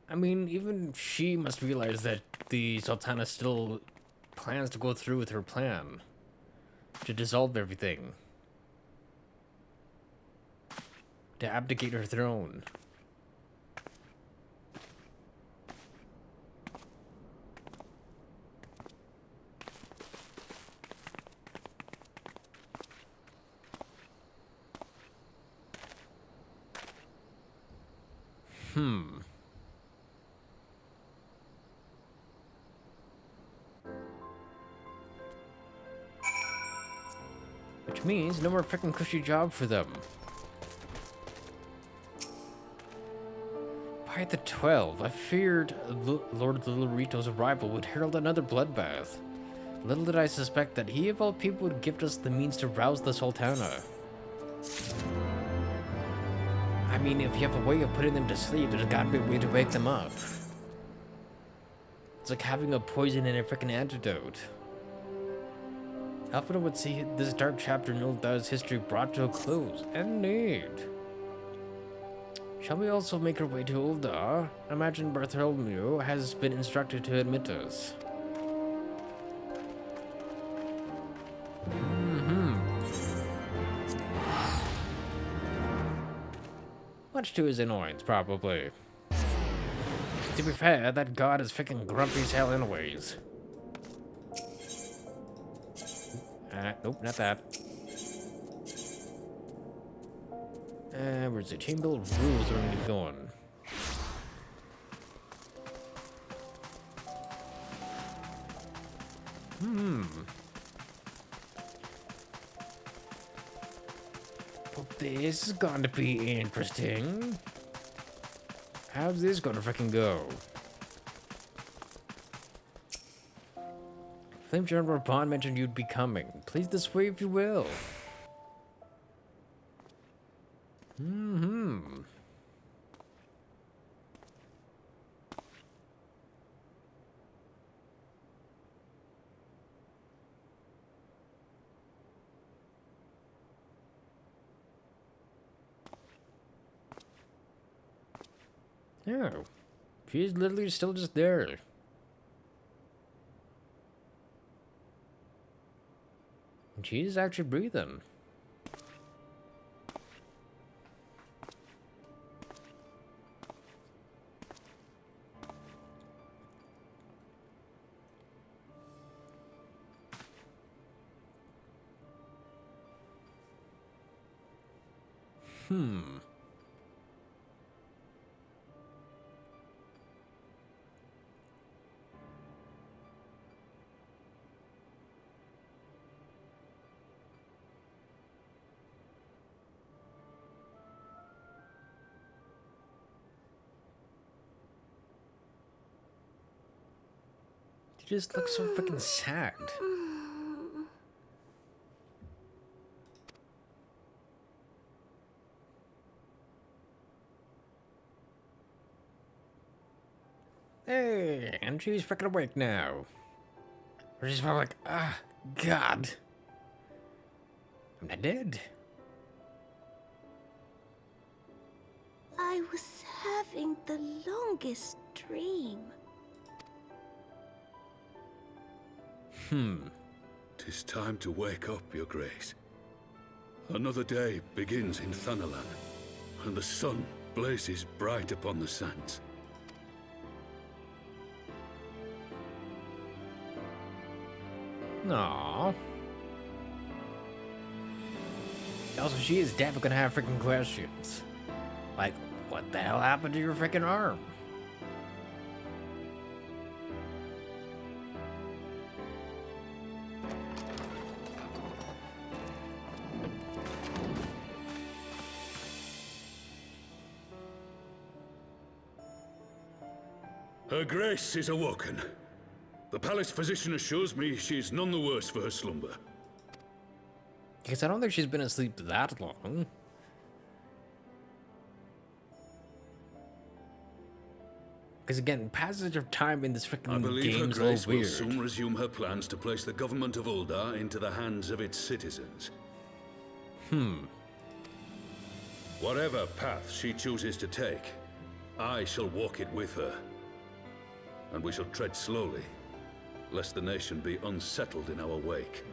I mean, even she must realize that the Sultana still plans to go through with her plan to dissolve everything, to abdicate her throne. Which means no more freaking cushy job for them. By the 12, I feared Lord Lilorito's arrival would herald another bloodbath. Little did I suspect that he of all people would gift us the means to rouse the Sultana. I mean, if you have a way of putting them to sleep, there's gotta be a way to wake them up. It's like having a poison and a freaking antidote. Alfredo would see this dark chapter in Uldar's history brought to a close. Indeed. Shall we also make our way to Uldar? Imagine Bartholomew has been instructed to admit us. Much to his annoyance, probably. To be fair, that god is freaking grumpy as hell anyways. Nope, not that. Where's the Chamber of Rules where we need going? Well, this is going to be interesting. How's this gonna freaking go? Flame General Bond mentioned you'd be coming. Please this way if you will. Oh, she's literally still just there. And she's actually breathing. She just looks so freaking sad. Hey, and she's freaking awake now. Or she's probably like, ah, God. I'm not dead. I was having the longest dream. 'Tis time to wake up, Your Grace. Another day begins in Thanalan, and the sun blazes bright upon the sands. Aww. Also, she is definitely gonna have freaking questions. Like, what the hell happened to your freaking arm? Her Grace is awoken. The palace physician assures me she is none the worse for her slumber. Because I don't think she's been asleep that long. Because again, passage of time in this freaking I believe her game's a Grace little will weird. soon resume her plans to place the government of Uldar into the hands of its citizens. Whatever path she chooses to take, I shall walk it with her. And we shall tread slowly, lest the nation be unsettled in our wake.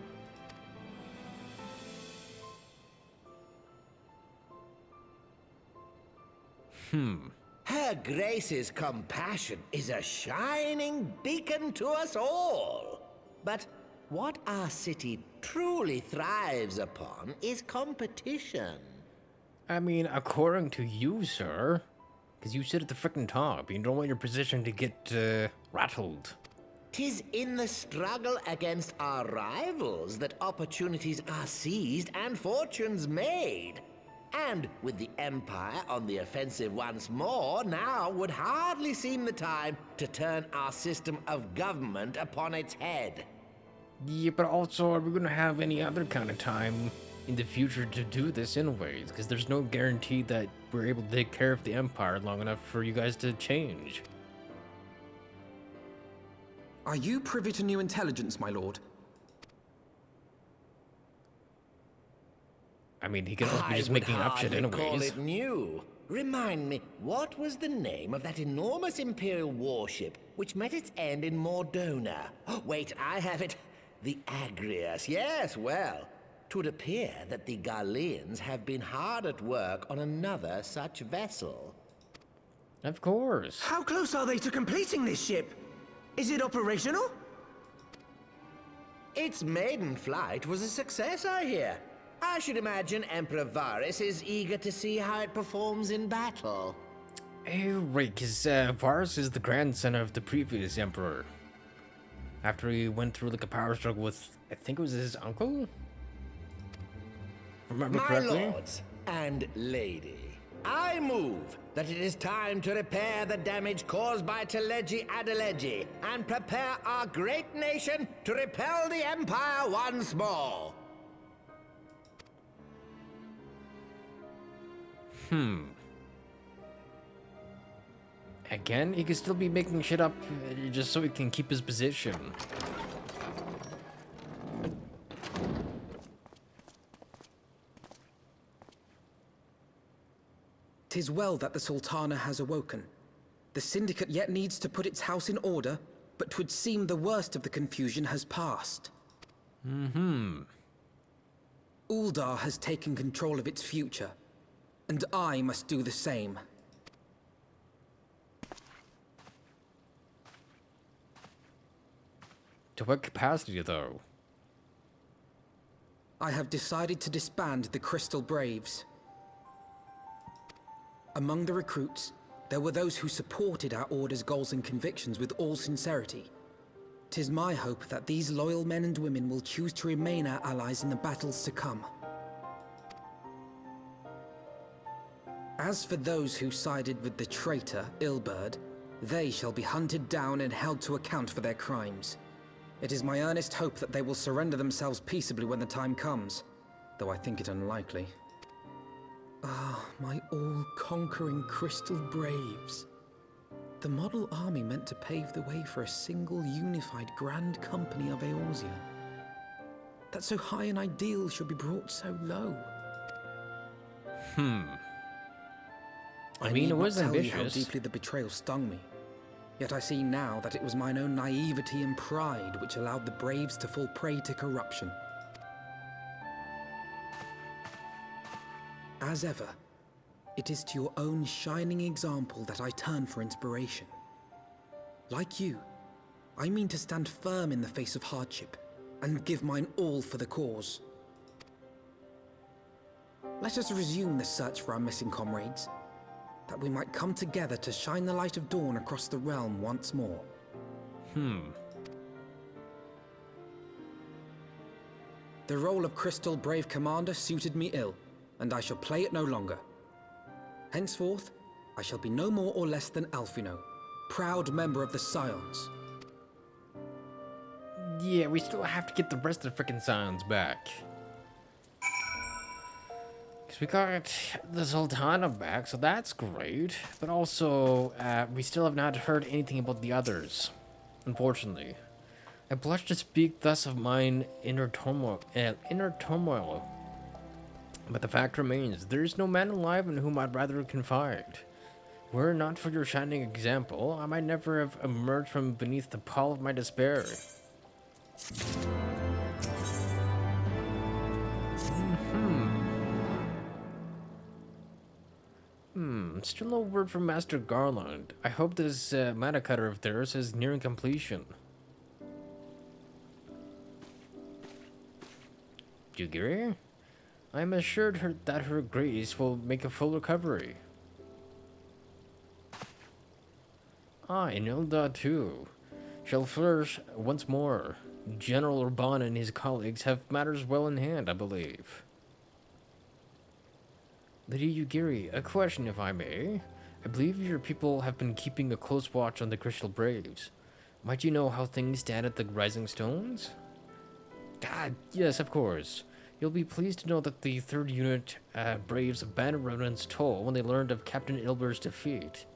Her Grace's compassion is a shining beacon to us all. But what our city truly thrives upon is competition. I mean, according to you, sir. Because you sit at the frickin' top. You don't want your position to get rattled. 'Tis in the struggle against our rivals that opportunities are seized and fortunes made. And with the Empire on the offensive once more, now would hardly seem the time to turn our system of government upon its head. Yeah, but also, are we gonna have any other kind of time in the future to do this anyways? Because there's no guarantee that we're able to take care of the Empire long enough for you guys to change. Are you privy to new intelligence, my lord? I mean, he could also be just making up shit anyways. Call it new. Remind me, what was the name of that enormous Imperial warship which met its end in Mordona? Oh, wait, I have it. The Agrias. Yes, well, 'twould appear that the Garleans have been hard at work on another such vessel. Of course. How close are they to completing this ship? Is it operational? Its maiden flight was a success, I hear. I should imagine Emperor Varys is eager to see how it performs in battle. Right, because Varys is the grandson of the previous emperor. After he went through like a power struggle with, I think it was his uncle? Remember correctly? My lords and lady, I move that it is time to repair the damage caused by Teleji Adeleji and prepare our great nation to repel the Empire once more. Again, he could still be making shit up just so he can keep his position. "'Tis well that the Sultana has awoken. The Syndicate yet needs to put its house in order, but 'twould seem the worst of the confusion has passed. Uldar has taken control of its future, and I must do the same. To what capacity, though? I have decided to disband the Crystal Braves. Among the recruits, there were those who supported our Order's goals and convictions with all sincerity. 'Tis my hope that these loyal men and women will choose to remain our allies in the battles to come. As for those who sided with the traitor, Ilberd, they shall be hunted down and held to account for their crimes. It is my earnest hope that they will surrender themselves peaceably when the time comes, though I think it unlikely. Ah, my all-conquering Crystal Braves. The model army meant to pave the way for a single unified Grand Company of Eorzea. That so high an ideal should be brought so low. I mean, it was Tell you ambitious. how deeply the betrayal stung me. Yet I see now that it was mine own naivety and pride which allowed the Braves to fall prey to corruption. As ever, it is to your own shining example that I turn for inspiration. Like you, I mean to stand firm in the face of hardship and give mine all for the cause. Let us resume the search for our missing comrades, that we might come together to shine the light of dawn across the realm once more. The role of Crystal Brave Commander suited me ill, and I shall play it no longer. Henceforth, I shall be no more or less than Alphino, proud member of the Scions. Yeah, we still have to get the rest of the frickin' Scions back. Because we got the Sultana back, so that's great. But also, we still have not heard anything about the others, unfortunately. I blush to speak thus of mine inner turmoil. But the fact remains, there is no man alive in whom I'd rather confide. Were it not for your shining example, I might never have emerged from beneath the pall of my despair. Still no word from Master Garland. I hope this mana cutter of theirs is nearing completion. Jugiri? I am assured that her grace will make a full recovery. Jugiri? I am assured that her grace will make a full recovery. I know that too. Shall flourish once more. General Urban and his colleagues have matters well in hand, I believe. Lady Yugiri, a question if I may. I believe your people have been keeping a close watch on the Crystal Braves. Might you know how things stand at the Rising Stones? God, yes, of course. You'll be pleased to know that the 3rd Unit Braves abandoned Revenant's Toll when they learned of Captain Ilber's defeat.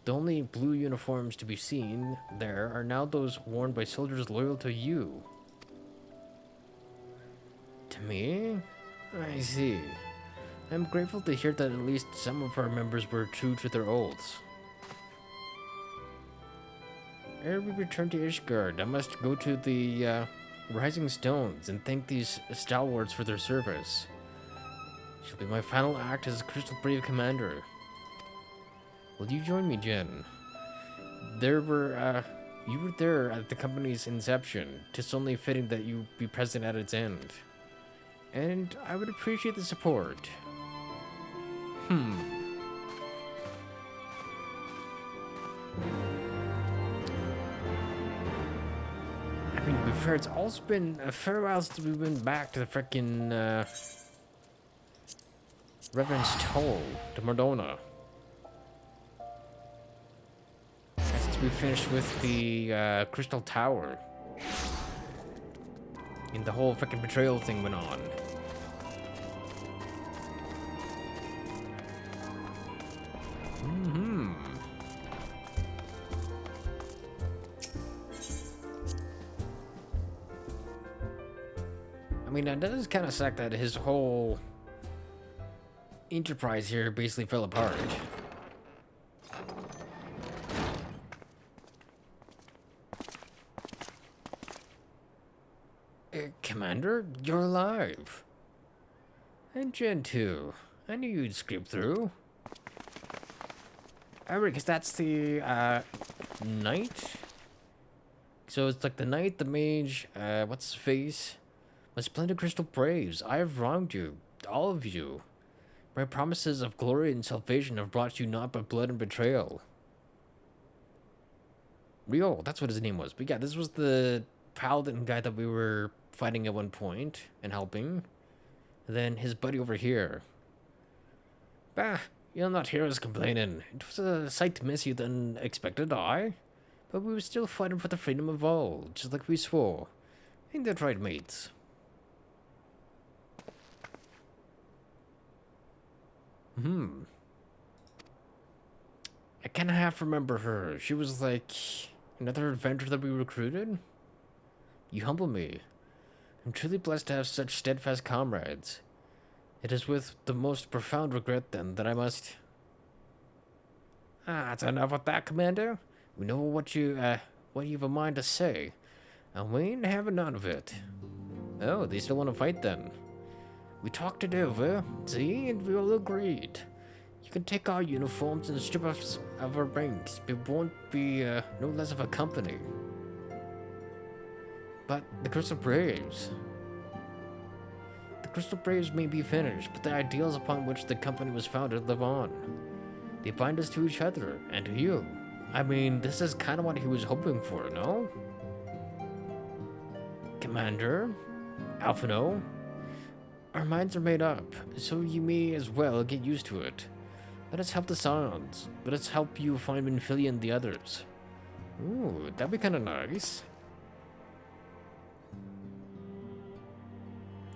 The only blue uniforms to be seen there are now those worn by soldiers loyal to you. To me? I see. I'm grateful to hear that at least some of our members were true to their oaths. Ere we return to Ishgard, I must go to the Rising Stones and thank these stalwarts for their service. Shall be my final act as Crystal Brave Commander. Will you join me, Jen? You were there at the company's inception. 'Tis only fitting that you be present at its end. And I would appreciate the support. I mean, to be fair, it's also been a fair while since we've been back to the frickin' Reverend's Toll, to Mordona. Since we finished with the Crystal Tower. And the whole frickin' betrayal thing went on. I mean, that does kind of suck that his whole enterprise here basically fell apart. Commander, you're alive. And Jen too. I knew you'd scrape through. Because that's the knight. So it's like the knight, the mage, what's his face? My splendid Crystal Braves, I have wronged you, all of you. My promises of glory and salvation have brought you naught but blood and betrayal. Rio, that's what his name was. But yeah, this was the paladin guy that we were fighting at one point and helping. And then his buddy over here. Bah, you'll not hear us complaining. It was a sight to miss you than expected, aye? But we were still fighting for the freedom of all, just like we swore. Ain't that right, mates? I kinda half remember her. She was like another adventurer that we recruited. You humble me. I'm truly blessed to have such steadfast comrades. It is with the most profound regret, then, that I must... that's enough of that, Commander. We know what you've a mind to say, and we ain't having none of it. Oh, they still want to fight, then. We talked it over, see, and we all agreed. You can take our uniforms and strip us of our ranks, but we won't be no less of a company. But the Crystal Braves... The Crystal Braves may be finished, but the ideals upon which the company was founded live on. They bind us to each other, and to you. I mean, this is kind of what he was hoping for, no? Commander? Alphino? Our minds are made up, so you may as well get used to it. Let us help the Scions. Let us help you find Minfilia and the others. Ooh, that'd be kind of nice.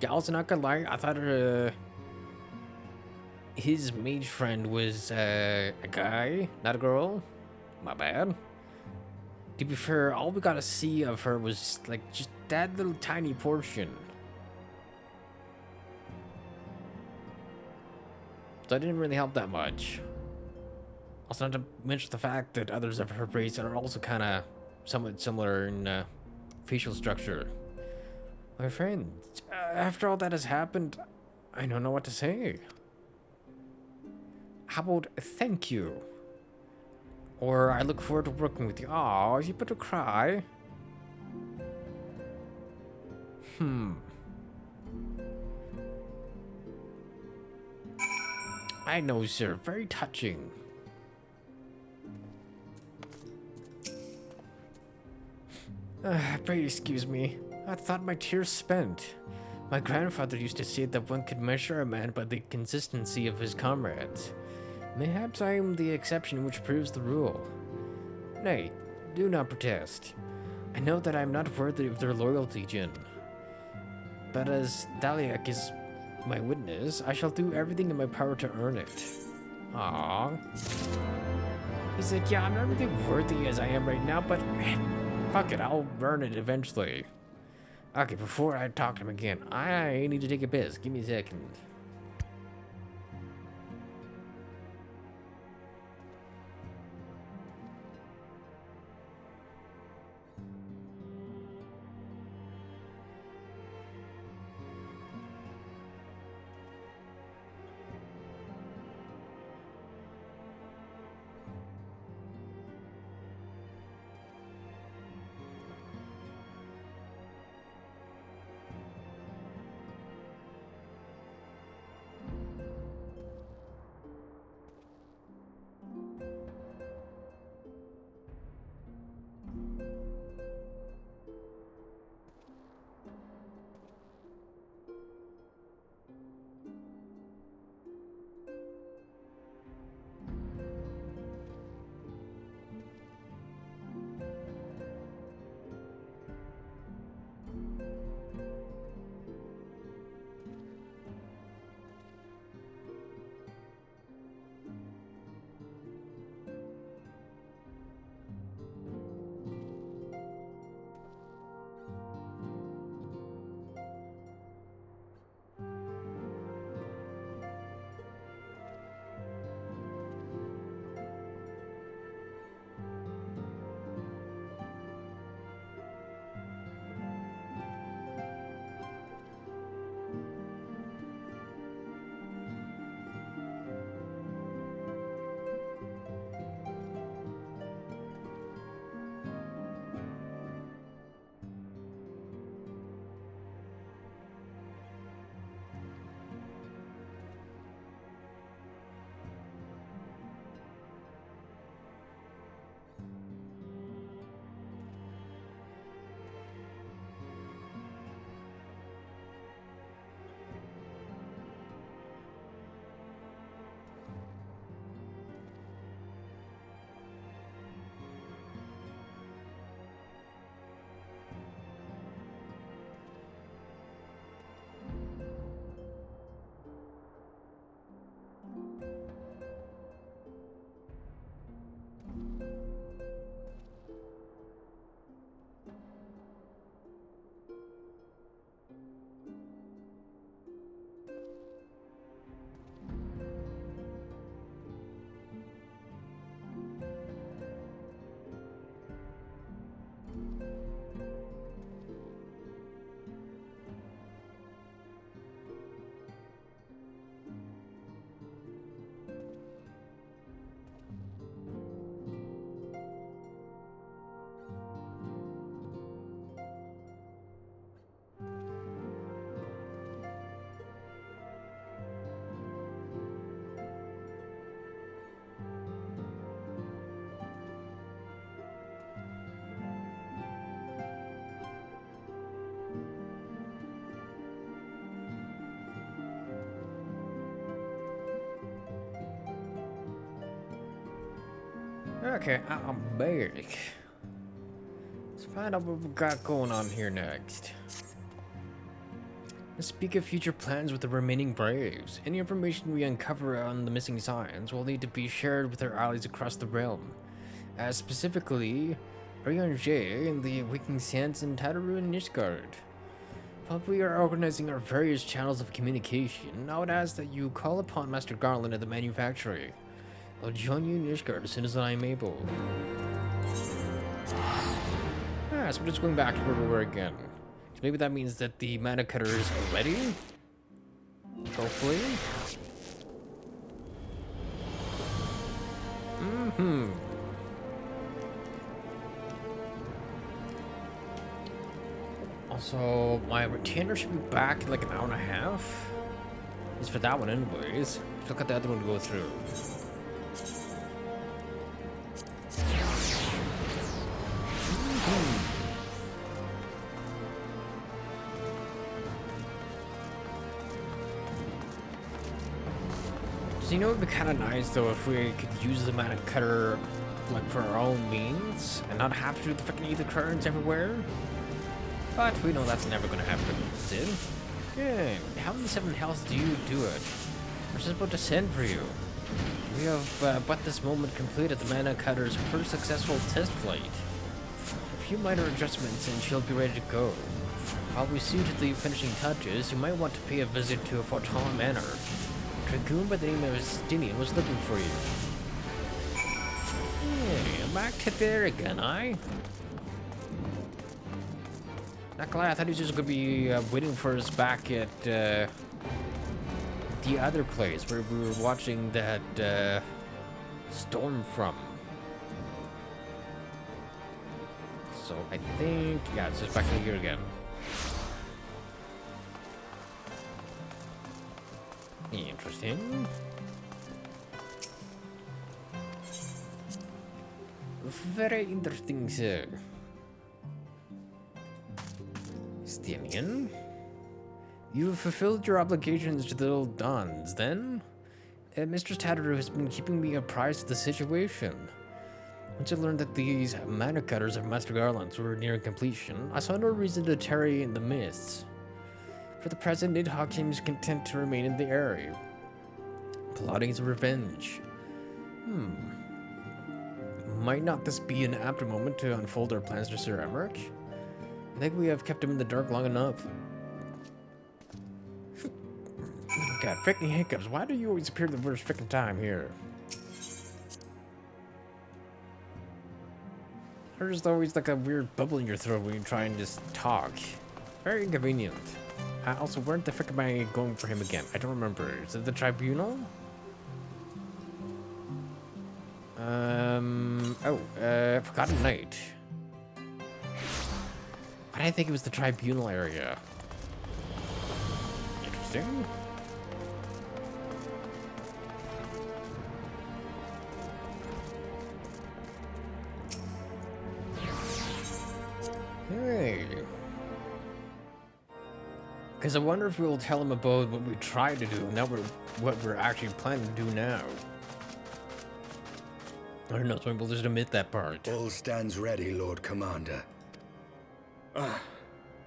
Yeah, also not gonna lie, I thought his mage friend was a guy, not a girl. My bad. To be fair, all we got to see of her was like just that little tiny portion. So I didn't really help that much. Also, not to mention the fact that others of her race are also kind of somewhat similar in facial structure. My friend, after all that has happened, I don't know what to say. How about thank you? Or I look forward to working with you. Aw, you better cry. I know, sir. Very touching. Pray excuse me. I thought my tears spent. My grandfather used to say that one could measure a man by the consistency of his comrades. Mayhaps I am the exception which proves the rule. Nay, do not protest. I know that I am not worthy of their loyalty, Jin. But as Daliak is my witness, I shall do everything in my power to earn it. Aww. He's like, yeah, I'm not really worthy as I am right now, but fuck it, I'll earn it eventually. Okay, before I talk to him again, I need to take a piss. Give me a second. Okay, I'm back. Let's find out what we got going on here next. Let's speak of future plans with the remaining Braves. Any information we uncover on the missing signs will need to be shared with our allies across the realm. Specifically, Orion J and the Waking Sands and Tataru and Nishgard. While we are organizing our various channels of communication, I would ask that you call upon Master Garland at the manufactory. I'll join you in Nishgard as soon as I am able. So we're just going back to where we were again. So maybe that means that the mana cutters are ready? Hopefully. Also, my retainer should be back in like an hour and a half. At least for that one anyways. Look at the other one to go through. So, you know, it'd be kind of nice though if we could use the mana cutter like for our own means and not have to do the freaking ether currents everywhere. But we know that's never gonna happen, Sid. Yeah, how in the 7 hells do you do it? We're just about to send for you. We have but this moment completed the mana cutter's first successful test flight. A few minor adjustments and she'll be ready to go. While we see to the finishing touches, you might want to pay a visit to a Fortuna Manor. A dragoon by the name of Stinian was looking for you. Hey, I'm back to there again, Not gonna lie, I thought he was just gonna be waiting for us back at the other place where we were watching that storm from. So I think, yeah, it's just back to here again. Interesting. Very interesting, sir. Stinian, you have fulfilled your obligations to the old Dons, then? Mistress Tatteru has been keeping me apprised of the situation. Once I learned that these mana cutters of Master Garlands were nearing completion, I saw no reason to tarry in the mists. For the present, Nidhogg seems content to remain in the area, plotting his revenge. Might not this be an apt moment to unfold our plans to Sir Emmerich? I think we have kept him in the dark long enough. God, freaking hiccups. Why do you always appear at the worst freaking time here? There's always like a weird bubble in your throat when you try and just talk. Very inconvenient. Also, where the frick am I going for him again? I don't remember. Is it the tribunal? Forgotten Night. Why did I think it was the tribunal area? Interesting. Hey. Because I wonder if we'll tell him about what we tried to do and not what we're actually planning to do now. I don't know, so we'll just omit that part. All stands ready, Lord Commander.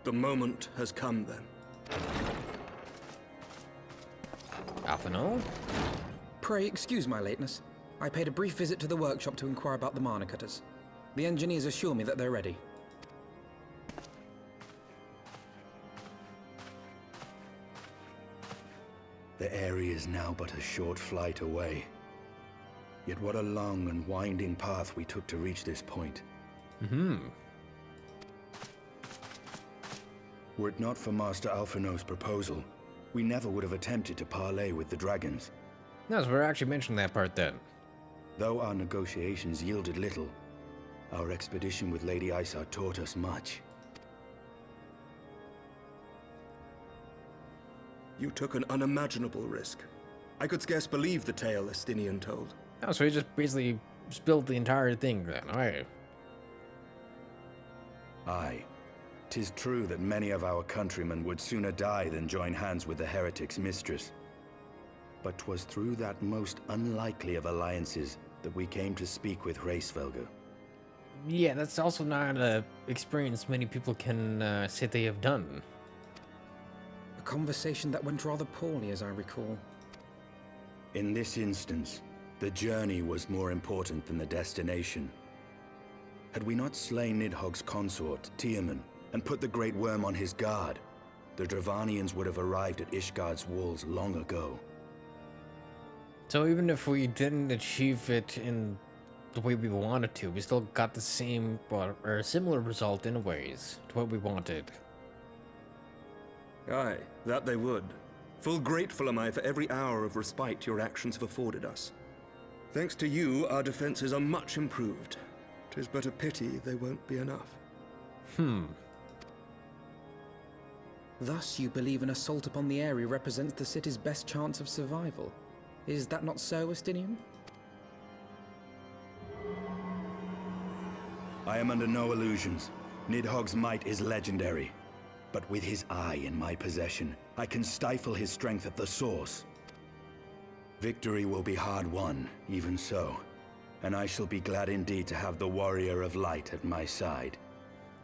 The moment has come then. Alphino? Pray excuse my lateness. I paid a brief visit to the workshop to inquire about the mana cutters. The engineers assure me that they're ready. The area is now but a short flight away. Yet what a long and winding path we took to reach this point. Were it not for Master Alphino's proposal, we never would have attempted to parley with the dragons. No, so we're actually mentioning that part then. Though our negotiations yielded little, our expedition with Lady Isar taught us much. You took an unimaginable risk. I could scarce believe the tale Estinian told. Oh, so he just basically spilled the entire thing then, alright. Aye. 'Tis true that many of our countrymen would sooner die than join hands with the heretic's mistress. But 'twas through that most unlikely of alliances that we came to speak with Hraesvelgr. Yeah, that's also not an experience many people can say they have done. A conversation that went rather poorly, as I recall. In this instance, the journey was more important than the destination. Had we not slain Nidhogg's consort, Tiaman, and put the Great Worm on his guard, the Dravanians would have arrived at Ishgard's walls long ago. So even if we didn't achieve it in the way we wanted to, we still got the same, or a similar result in ways to what we wanted. Aye, that they would. Full grateful am I for every hour of respite your actions have afforded us. Thanks to you, our defenses are much improved. 'Tis but a pity they won't be enough. Thus, you believe an assault upon the area represents the city's best chance of survival. Is that not so, Estinian? I am under no illusions. Nidhogg's might is legendary. But with his eye in my possession, I can stifle his strength at the source. Victory will be hard won, even so. And I shall be glad indeed to have the Warrior of Light at my side.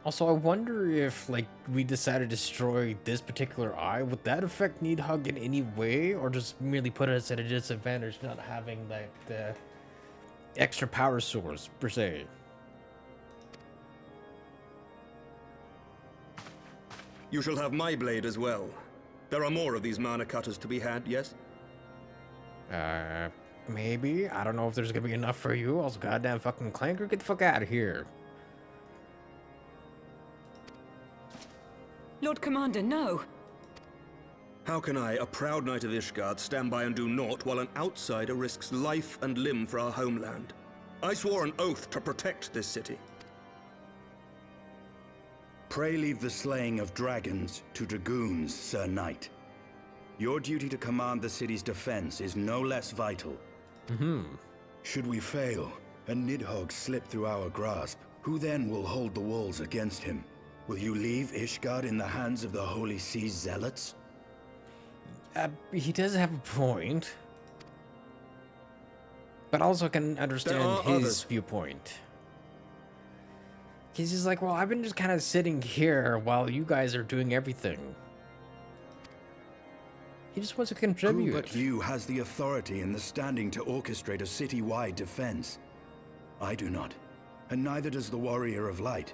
Also, I wonder if, like, we decided to destroy this particular eye, would that affect Nidhogg in any way? Or just merely put us at a disadvantage not having, like, the extra power source, per se? You shall have my blade as well. There are more of these mana cutters to be had, yes? Maybe. I don't know if there's gonna be enough for you. Also, goddamn fucking Clanker, get the fuck out of here. Lord Commander, no. How can I, a proud knight of Ishgard, stand by and do naught while an outsider risks life and limb for our homeland? I swore an oath to protect this city. Pray leave the slaying of dragons to dragoons, Sir Knight. Your duty to command the city's defense is no less vital. Should we fail, and Nidhogg slip through our grasp, who then will hold the walls against him? Will you leave Ishgard in the hands of the Holy Sea's zealots? He does have a point. But also can understand his viewpoint. He's just like, well, I've been just kind of sitting here while you guys are doing everything. He just wants to contribute. Who but you has the authority and the standing to orchestrate a city-wide defense? I do not, and neither does the Warrior of Light.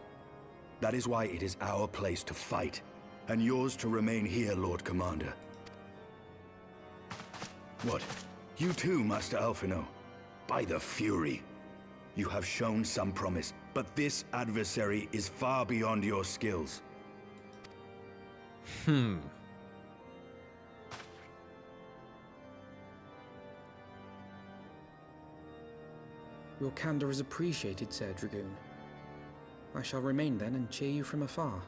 That is why it is our place to fight, and yours to remain here, Lord Commander. What? You too, Master Alphino? By the Fury! You have shown some promise, but this adversary is far beyond your skills. Your candor is appreciated, Sir Dragoon. I shall remain then and cheer you from afar.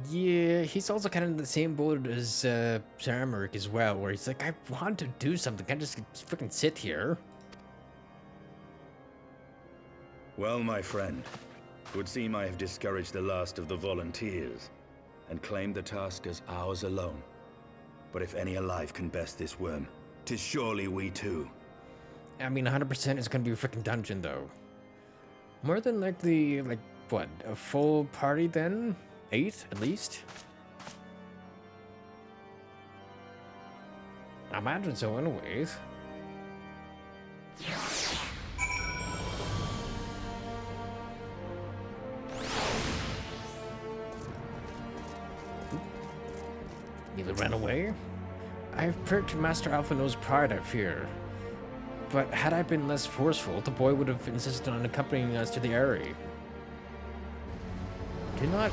Yeah, he's also kind of in the same boat as Sir Emmerich as well, where he's like, I want to do something, can't just freaking sit here. Well, my friend, it would seem I have discouraged the last of the volunteers, and claimed the task as ours alone. But if any alive can best this worm, 'tis surely we too. I mean, 100% is gonna be a freaking dungeon, though. More than likely, like, what, a full party then? 8, at least? I imagine so, anyways. Neither ran away? I've pricked Master Alphino's pride, I fear. But had I been less forceful, the boy would have insisted on accompanying us to the Eyrie. Do not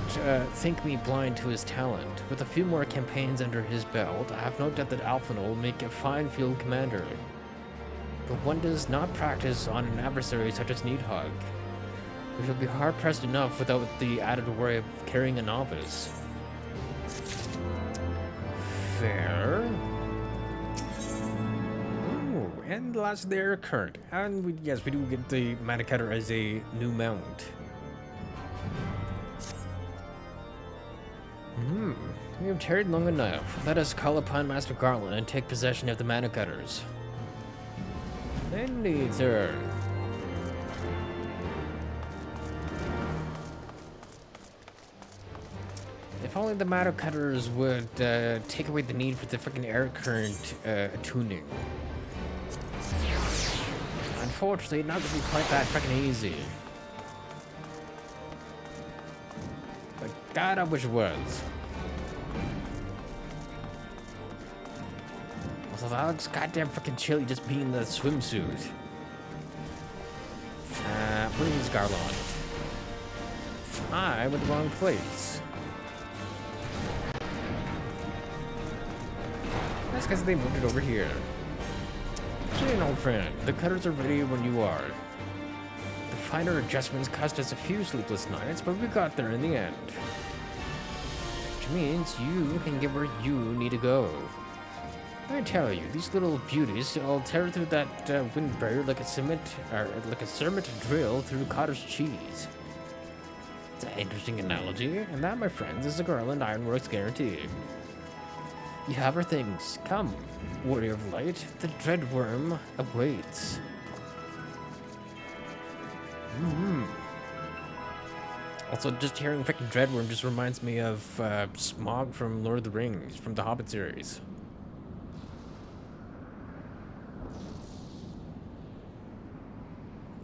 think me blind to his talent. With a few more campaigns under his belt, I have no doubt that Alphino will make a fine field commander. But one does not practice on an adversary such as Nidhogg. We shall be hard-pressed enough without the added worry of carrying a novice. Fair. Ooh, and last there, current. And yes, we do get the Mana Cutter as a new mount. We have tarried long enough. Let us call upon Master Garland and take possession of the Mana Cutters. Indeed, sir. If only the Mana Cutters would take away the need for the freaking air current tuning. Unfortunately, not gonna be quite that freaking easy. But God, I wish it was. Also, that looks goddamn freaking chilly just being in the swimsuit. Please, Garland. I'm in the wrong place. That's because they moved it over here. Jane, old friend, the cutters are ready when you are. The finer adjustments cost us a few sleepless nights, but we got there in the end. Which means you can get where you need to go. I tell you, these little beauties will tear through that wind barrier like a cement drill through cottage cheese. It's an interesting analogy, and that, my friends, is a Garland Ironworks guarantee. You have our things. Come, warrior of light. The dread worm awaits. Also, just hearing freaking Dreadworm just reminds me of Smaug from Lord of the Rings, from the Hobbit series.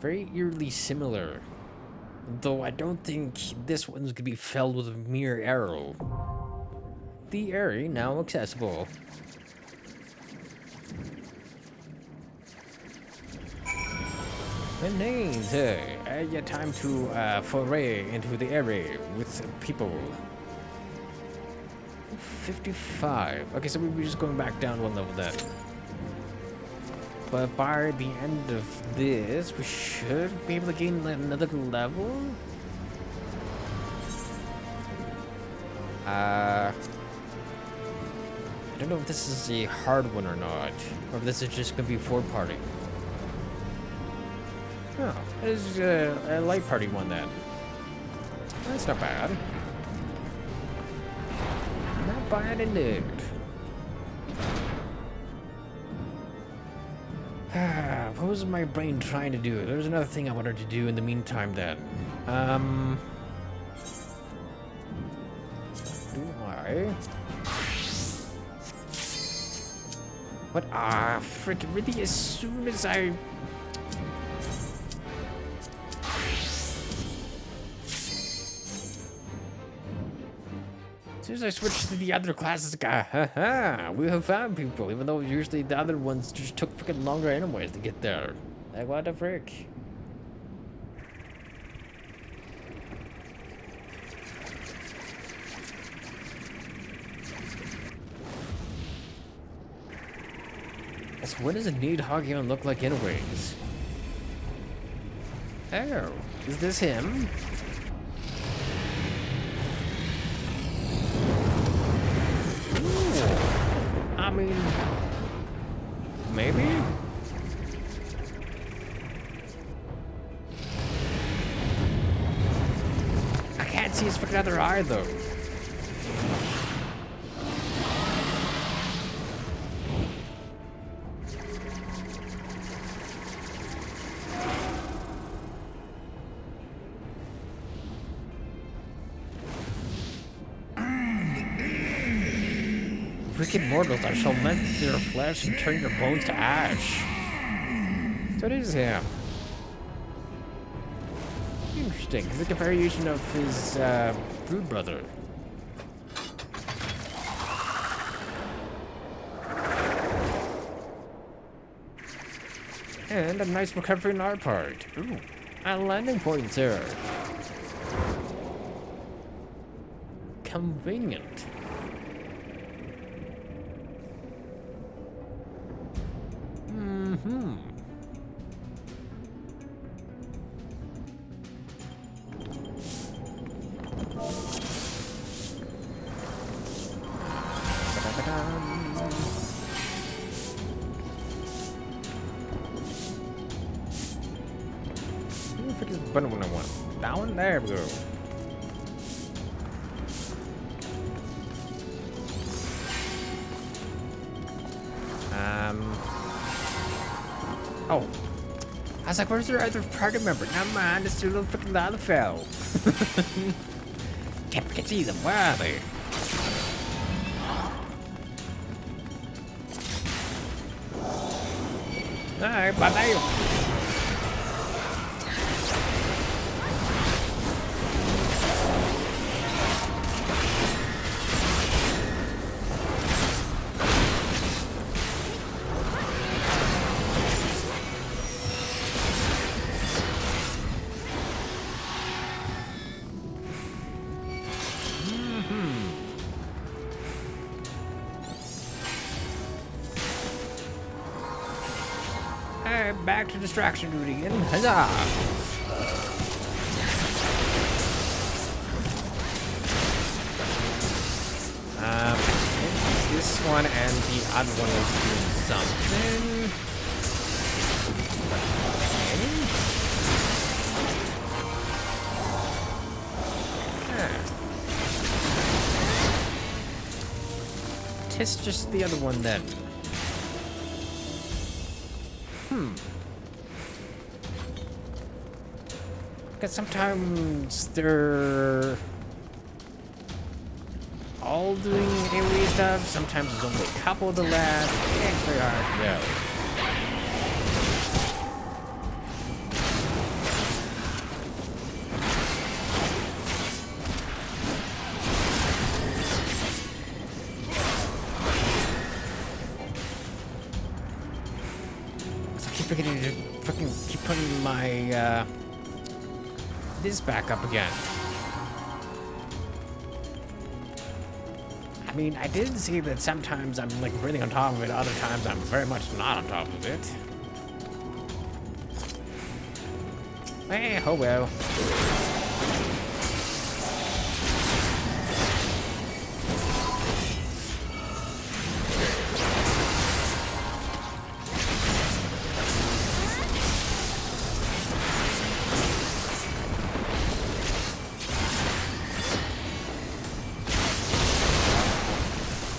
Very eerily similar. Though I don't think this one's gonna be felled with a mere arrow. The area now accessible. And names, yeah, time to foray into the area with people. 55. Okay, so we're just going back down one level then. But by the end of this, we should be able to gain another level. I don't know if this is a hard one or not, or if this is just gonna be 4-party. Oh, this is a light party one then. That's not bad. Not bad indeed. What was my brain trying to do? There was another thing I wanted to do in the meantime then. Do I? What? Ah, freaking really, as soon as I... As soon as I switched to the other classes, haha, we have found people, even though usually the other ones just took freaking longer anyways to get there. Like, what the frick? So what does a Nidhogg even look like anyways? Oh, is this him? I mean, maybe? I can't see his freaking other eye though. Wicked mortals, I shall melt your flesh and turn your bones to ash. So it is him. Interesting. It's like a variation of his brood brother. And a nice recovery on our part. Ooh, a landing point, sir. Convenient. Down there we go. Oh. I was like, where's your other party member? Never mind, it's your little freaking Lalafell. Can't see them. Where are they? Alright, bye-bye. Back to distraction duty again. Huzzah! I think this one and the other one is doing something. test just the other one then. Because sometimes they're all doing AoE stuff, sometimes there's only a couple of the labs. It's very hard to know. So I keep forgetting to fucking keep putting my this back up again. I mean, I did see that sometimes I'm like really on top of it, other times I'm very much not on top of it. Eh, oh well.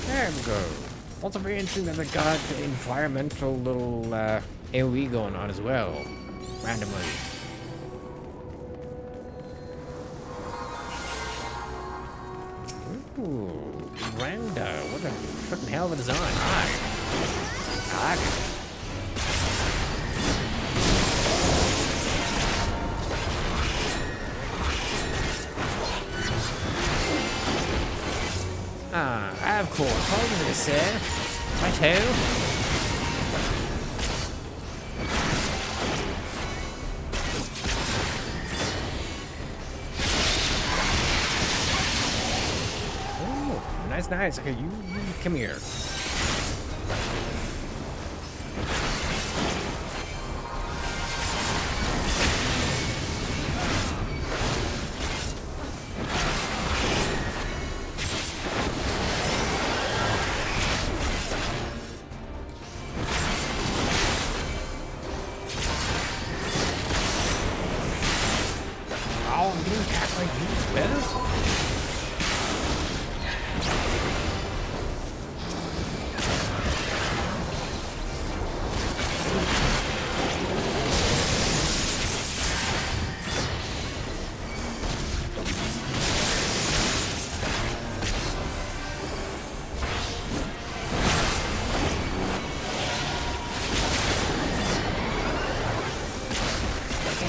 There we go. Also very interesting that they got the environmental little AoE going on as well, randomly. Ooh, Randa, what a freaking hell of a design. I like it. Ah, of course. Hold this, sir. Righto. Ooh, nice. Okay, you come here. Oh, I'm getting attacked like you as well?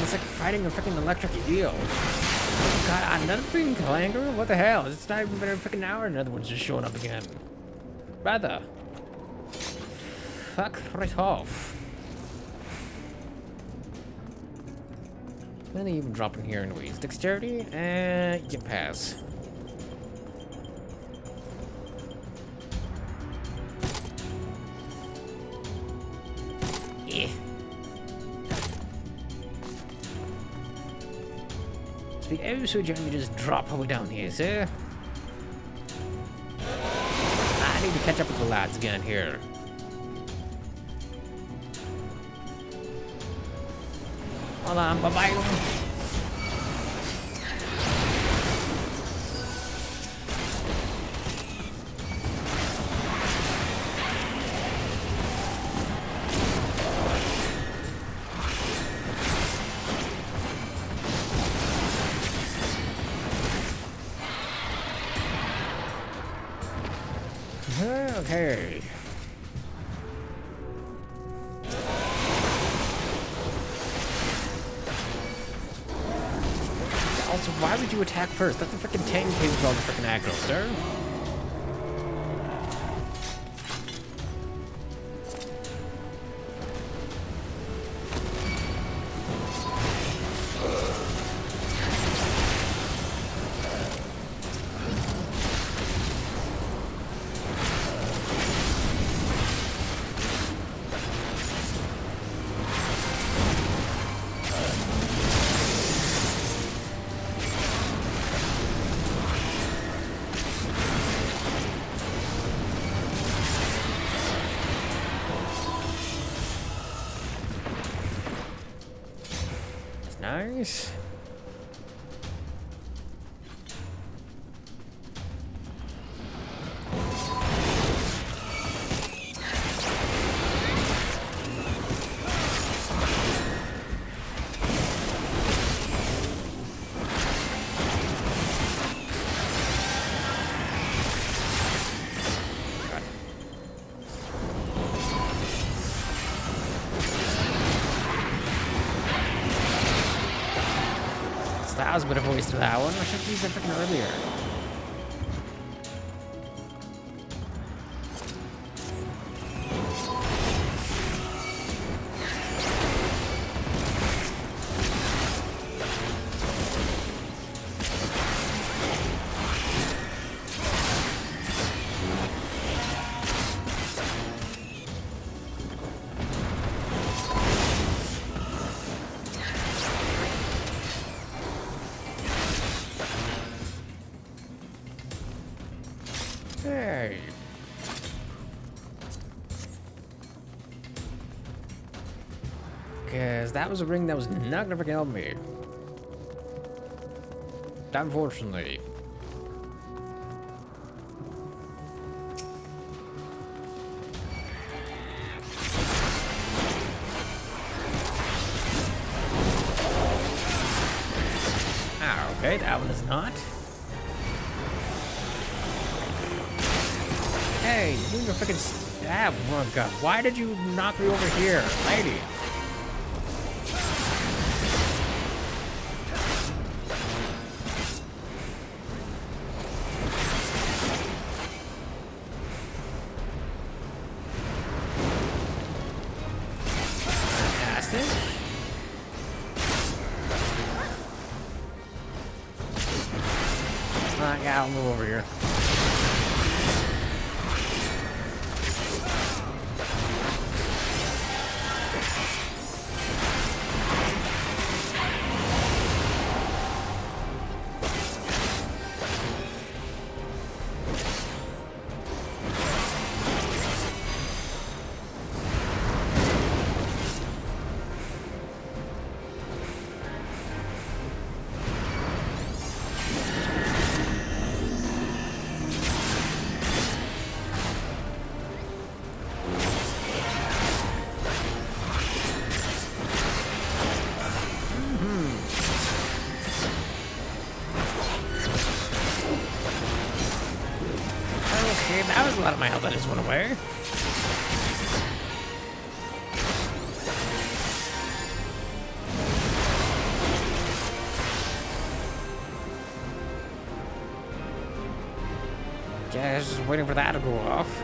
It's like fighting a freaking electric eel. Oh god, another freaking clanger? What the hell? It's not even been a freaking hour and another one's just showing up again. Rather. Fuck right off. What are they even dropping here anyways? Dexterity? You pass. Yeah. Be oh so gently just drop all the way down here, sir. I need to catch up with the lads again here. Hold on, bye-bye. Okay. Also, why would you attack first? That's the freaking tank with all the freaking aggro, sir. Nice. That was a bit of a waste of that one. I should have used that freaking earlier. Hey. Because that was a ring that was not gonna freaking help me. Unfortunately. Ah, okay, that one is not. Hey, you your freaking stab. Oh my god, why did you knock me over here, lady? Fantastic. Yeah, I'll move over here. Okay, that was a lot of my health that just went away. Yeah, I was just waiting for that to go off.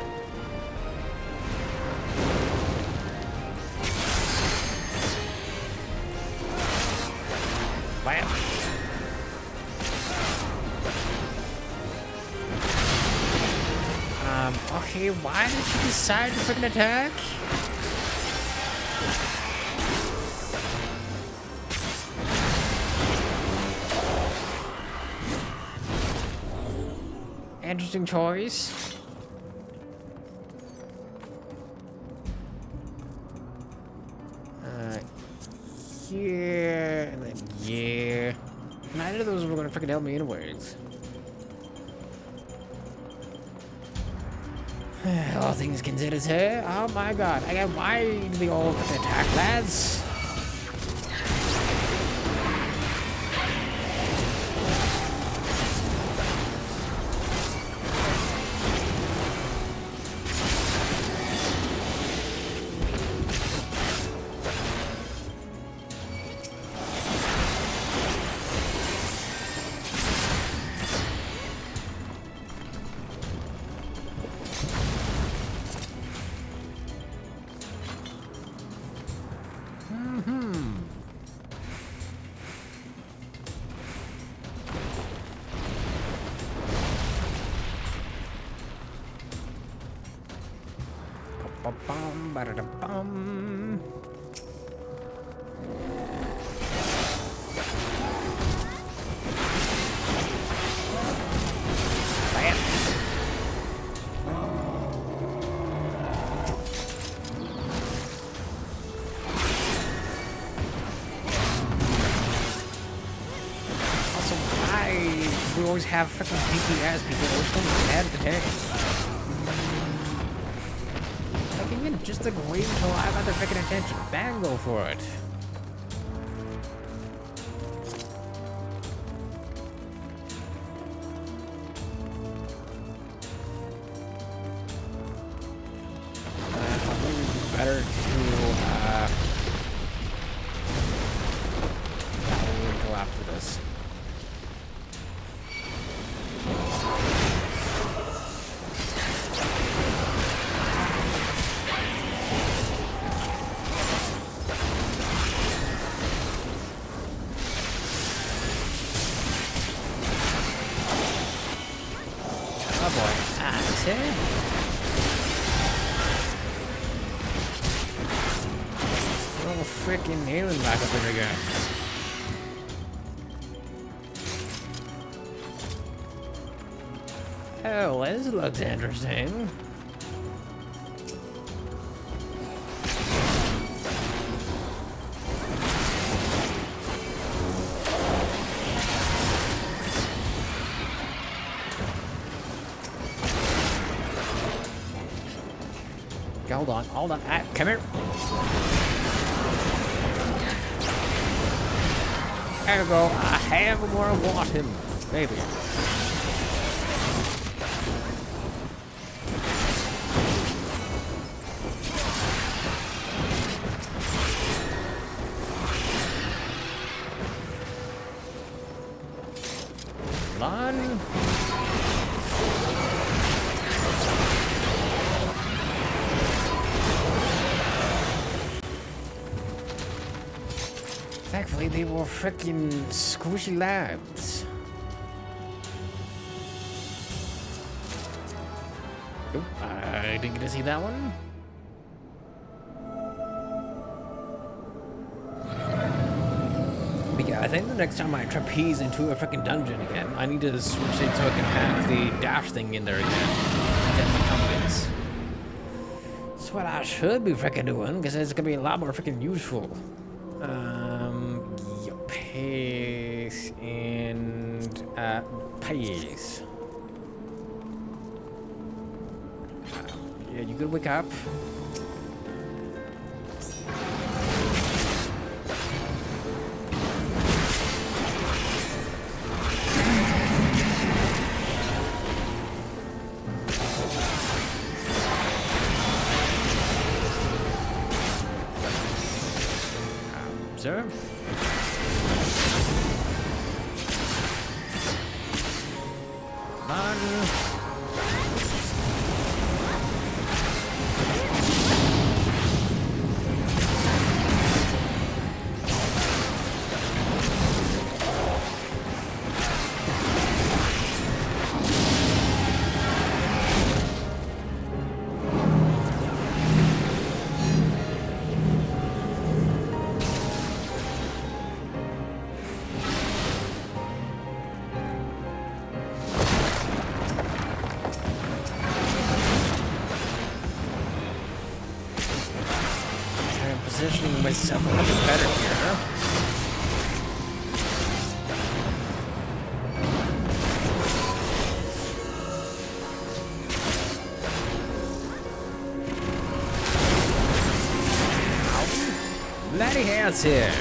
Bam. Okay, why did you decide to freaking attack? Interesting choice. Yeah, and then yeah. Neither of those were gonna freaking help me anyways. All things considered, sir. Oh my god. Why do they all freaking attack, lads? Ba-bum, ba-da-da-bum. Bam. Also, why do we always have freaking DPS people always so mad today? Just like wait until I got their freaking attention. Bang, go for it. Probably better to wait until after this. boy. I see. Little freaking alien back up there again. Oh, this looks interesting. Hold on. Ah, come here. There we go. I have where I want him, baby. Run. Thankfully, they were freaking squishy lads. Oop, I didn't get to see that one. But yeah, I think the next time I trapeze into a freaking dungeon again, I need to switch it so I can have the dash thing in there again. Get my confidence. That's what I should be freaking doing, because it's gonna be a lot more freaking useful. Pace and pace. Yeah, you could wake up. Observe. Positioning myself a little bit better here. Bloody hands here.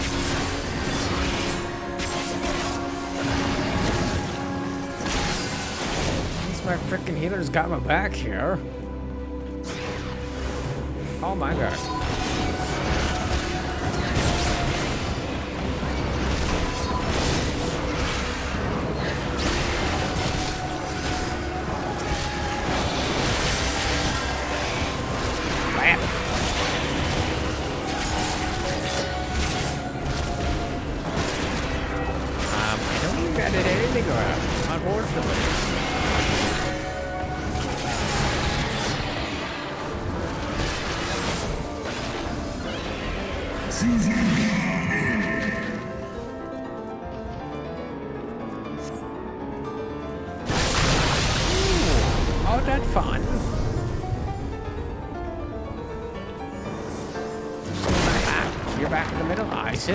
At least my freaking healer's got my back here. Oh my god. Oh, that's fun. You're back in the middle, I see.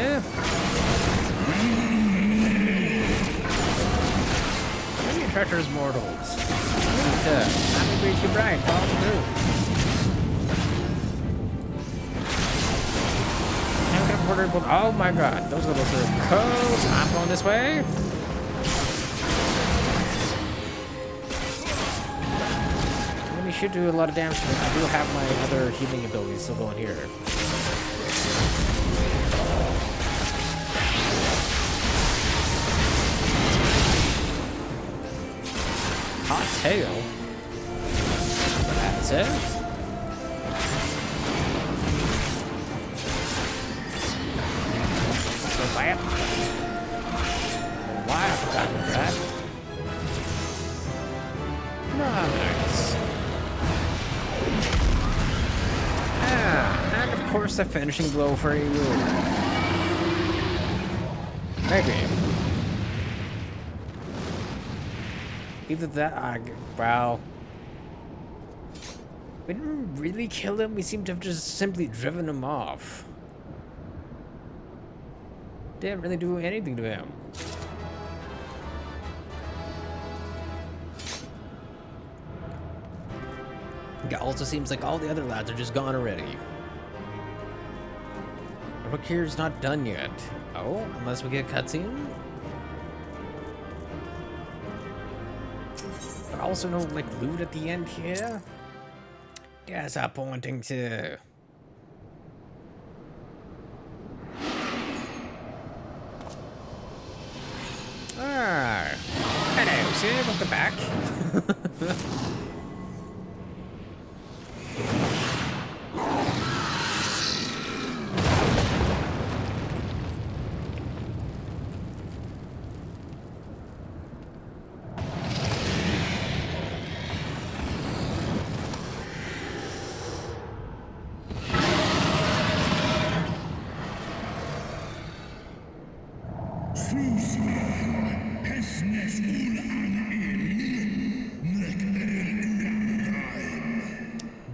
Maybe treacherous mortals. Happy to be bright, follow through. Oh my god, those little circles. I'm going this way. We should do a lot of damage. I do have my other healing abilities still going here. Hot tail. That's it. Why I forgot about that. No, this a finishing blow for you? Maybe. Either that, well... We didn't really kill him, we seem to have just simply driven him off. Didn't really do anything to him. It also seems like all the other lads are just gone already. Rook here's not done yet. Oh, unless we get a cutscene? But also no, like, loot at the end here? Disappointing too. Ah, hello, sir. Welcome back.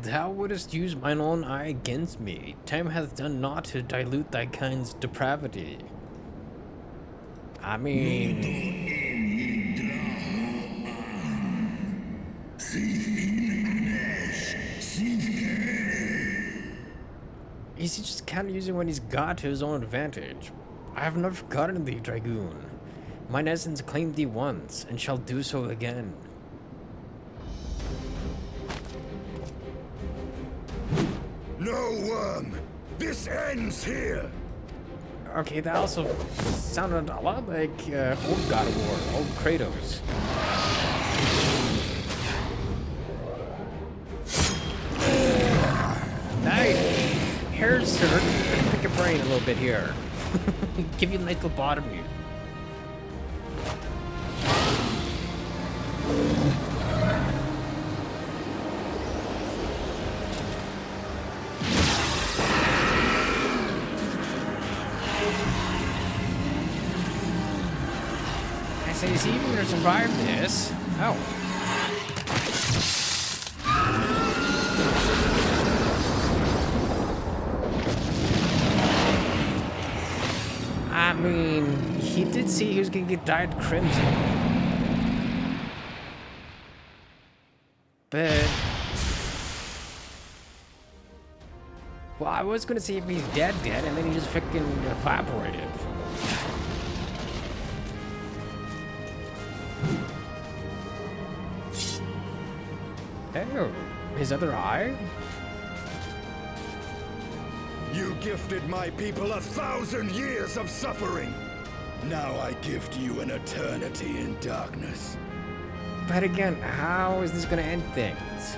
Thou wouldst use mine own eye against me. Time hath done naught to dilute thy kind's depravity. I mean... He's just kind of using what he's got to his own advantage. I have not forgotten thee, Dragoon. Mine essence claimed thee once, and shall do so again. No worm! This ends here! Okay, that also sounded a lot like old God of War, old Kratos. Nice! Here, sir, pick your brain a little bit here. Give you a nice lobotomy. I say, is he even gonna survive this? Oh. I mean, he did see he was gonna get dyed crimson. But... well, I was gonna see if he's dead, and then he just freaking evaporated. Oh, his other eye? You gifted my people 1,000 years of suffering. Now I gift you an eternity in darkness. But again, how is this gonna end things?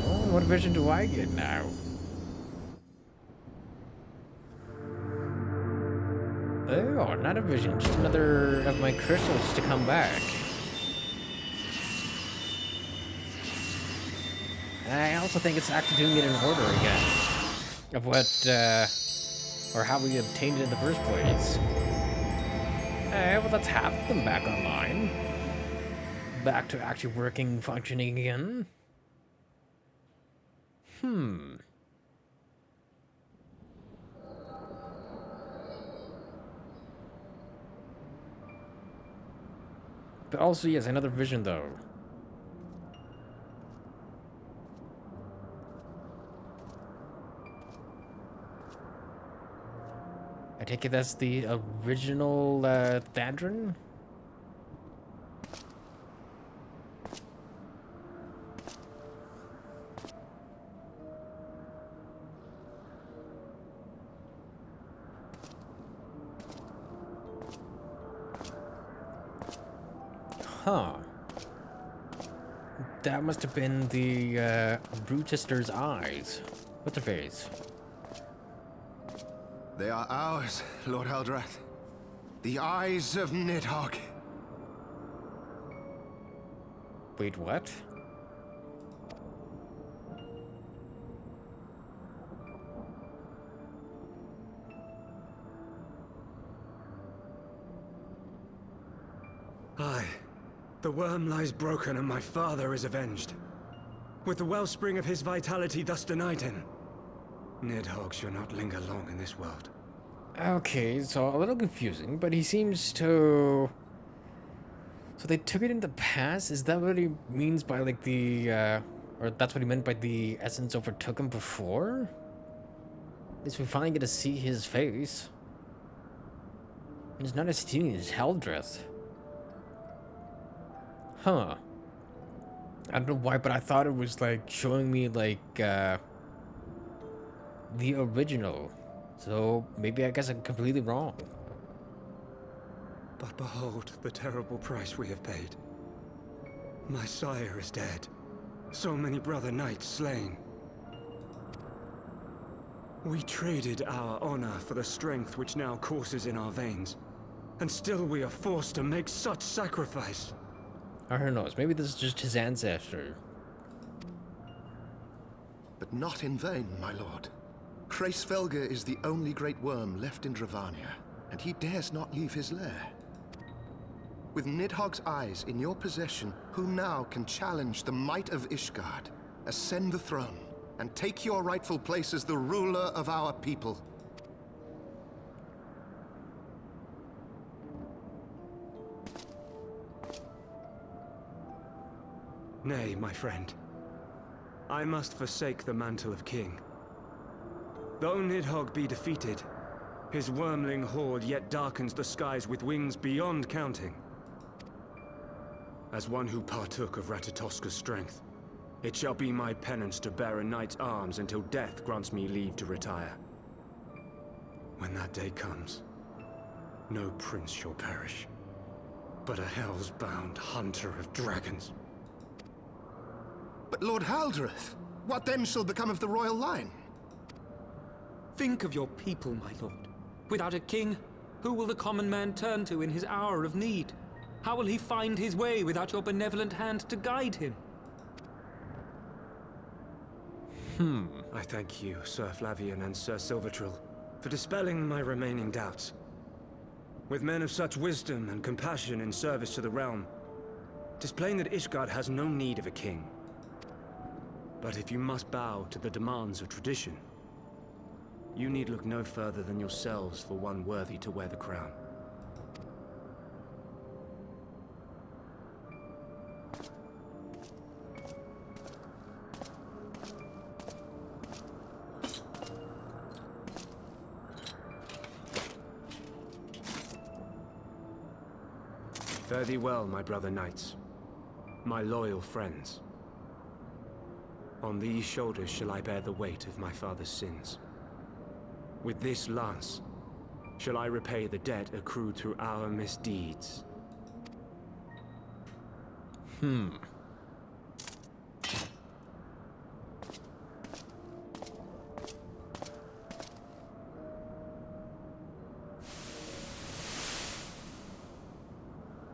Oh, what vision do I get now? Oh, not a vision, just another of my crystals to come back. I also think it's actually doing it in order again. Of what, or how we obtained it in the first place. Well, let's have them back online. Back to actually working, functioning again. But also, yes, another vision, though. I take it that's the original Thadrin? Huh. That must have been the Brutester's eyes. What's her face? They are ours, Lord Eldrath. The eyes of Nidhogg. Wait, what? Aye. The worm lies broken and my father is avenged. With the wellspring of his vitality thus denied him, Nidhogg shall not linger long in this world. Okay, so a little confusing, but he seems to... So they took it in the past? Is that what he means by, like, the, or that's what he meant by the essence overtook him before? At least we finally get to see his face. And it's not as steamy as Heldreth. Huh. I don't know why, but I thought it was, like, showing me, like, the original. So maybe I guess I'm completely wrong. But behold the terrible price we have paid. My sire is dead. So many brother knights slain. We traded our honor for the strength which now courses in our veins. And still we are forced to make such sacrifice. Who knows? Maybe this is just his ancestor. But not in vain, my lord. Hraesvelgr is the only great worm left in Dravania, and he dares not leave his lair. With Nidhogg's eyes in your possession, who now can challenge the might of Ishgard, ascend the throne, and take your rightful place as the ruler of our people? Nay, my friend. I must forsake the mantle of king. Though Nidhogg be defeated, his wormling horde yet darkens the skies with wings beyond counting. As one who partook of Ratatoska's strength, it shall be my penance to bear a knight's arms until death grants me leave to retire. When that day comes, no prince shall perish, but a hell's-bound hunter of dragons. But Lord Haldreth, what then shall become of the royal line? Think of your people, my lord. Without a king, who will the common man turn to in his hour of need? How will he find his way without your benevolent hand to guide him? I thank you, Sir Flavian and Sir Silvertrill, for dispelling my remaining doubts. With men of such wisdom and compassion in service to the realm, 'tis plain that Ishgard has no need of a king. But if you must bow to the demands of tradition, you need look no further than yourselves for one worthy to wear the crown. Fare thee well, my brother knights, my loyal friends. On these shoulders shall I bear the weight of my father's sins. With this lance shall I repay the debt accrued through our misdeeds.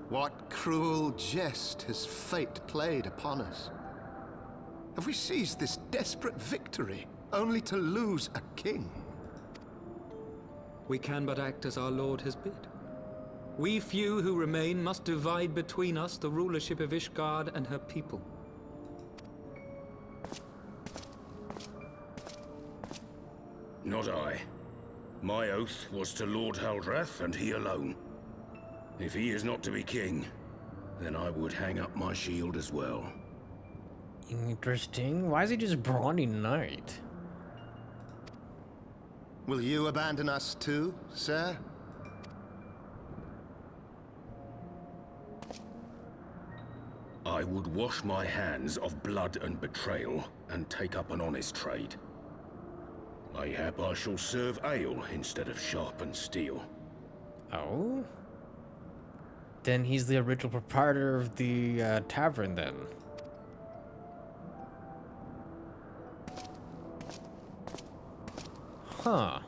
What cruel jest has fate played upon us? Have we seized this desperate victory only to lose a king? We can but act as our lord has bid. We few who remain must divide between us the rulership of Ishgard and her people. Not I. My oath was to Lord Haldreth, and he alone. If he is not to be king, then I would hang up my shield as well. Interesting. Why is he just brawny knight? Will you abandon us too, sir? I would wash my hands of blood and betrayal, and take up an honest trade. Mayhap I shall serve ale instead of sharpened steel. Oh? Then he's the original proprietor of the tavern, then. Huh.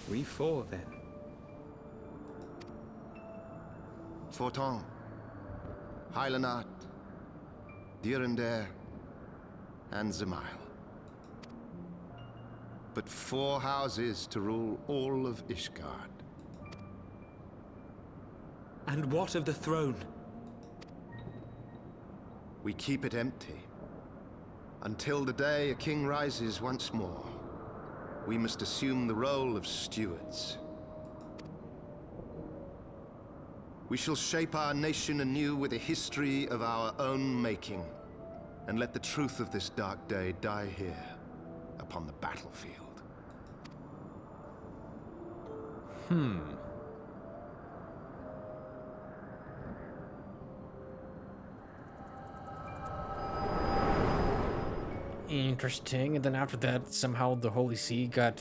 We four, then. Forton, Hylanat, Dirender, and Zemail. But 4 houses to rule all of Ishgard. And what of the throne? We keep it empty. Until the day a king rises once more, we must assume the role of stewards. We shall shape our nation anew with a history of our own making, and let the truth of this dark day die here, upon the battlefield. Interesting. And then after that, somehow the Holy See got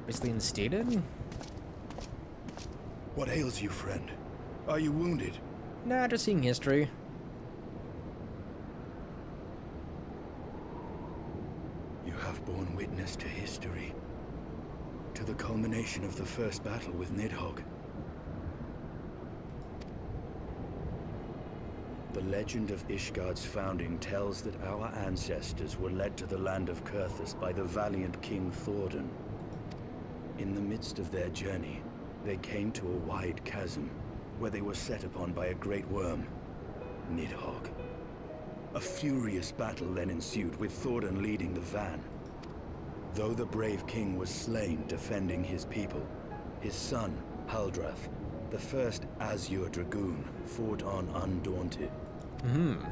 basically instated? What ails you, friend? Are you wounded? Nah, just seeing history. You have borne witness to history. To the culmination of the first battle with Nidhogg. The legend of Ishgard's founding tells that our ancestors were led to the land of Kurthus by the valiant King Thordan. In the midst of their journey, they came to a wide chasm, where they were set upon by a great worm, Nidhogg. A furious battle then ensued, with Thordan leading the van. Though the brave king was slain defending his people, his son, Haldrath, the first Azure Dragoon, fought on undaunted. And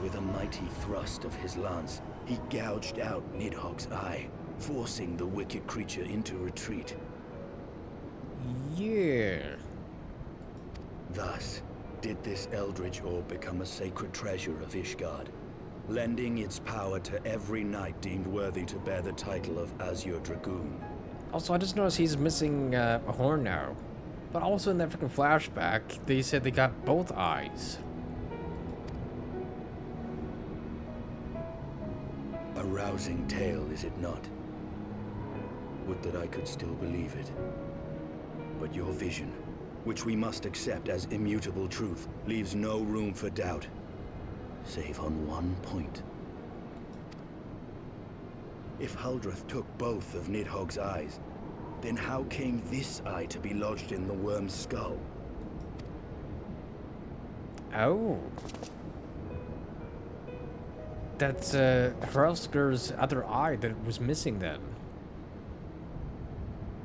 with a mighty thrust of his lance, he gouged out Nidhogg's eye, forcing the wicked creature into retreat. Yeah. Thus, did this eldritch orb become a sacred treasure of Ishgard, lending its power to every knight deemed worthy to bear the title of Azure Dragoon. Also, I just noticed he's missing a horn now. But also in that freaking flashback, they said they got both eyes. A rousing tale, is it not? Would that I could still believe it. But your vision, which we must accept as immutable truth, leaves no room for doubt. Save on one point. If Haldrath took both of Nidhogg's eyes, then how came this eye to be lodged in the worm's skull? Oh. That's Hraesvelgr's other eye that was missing then.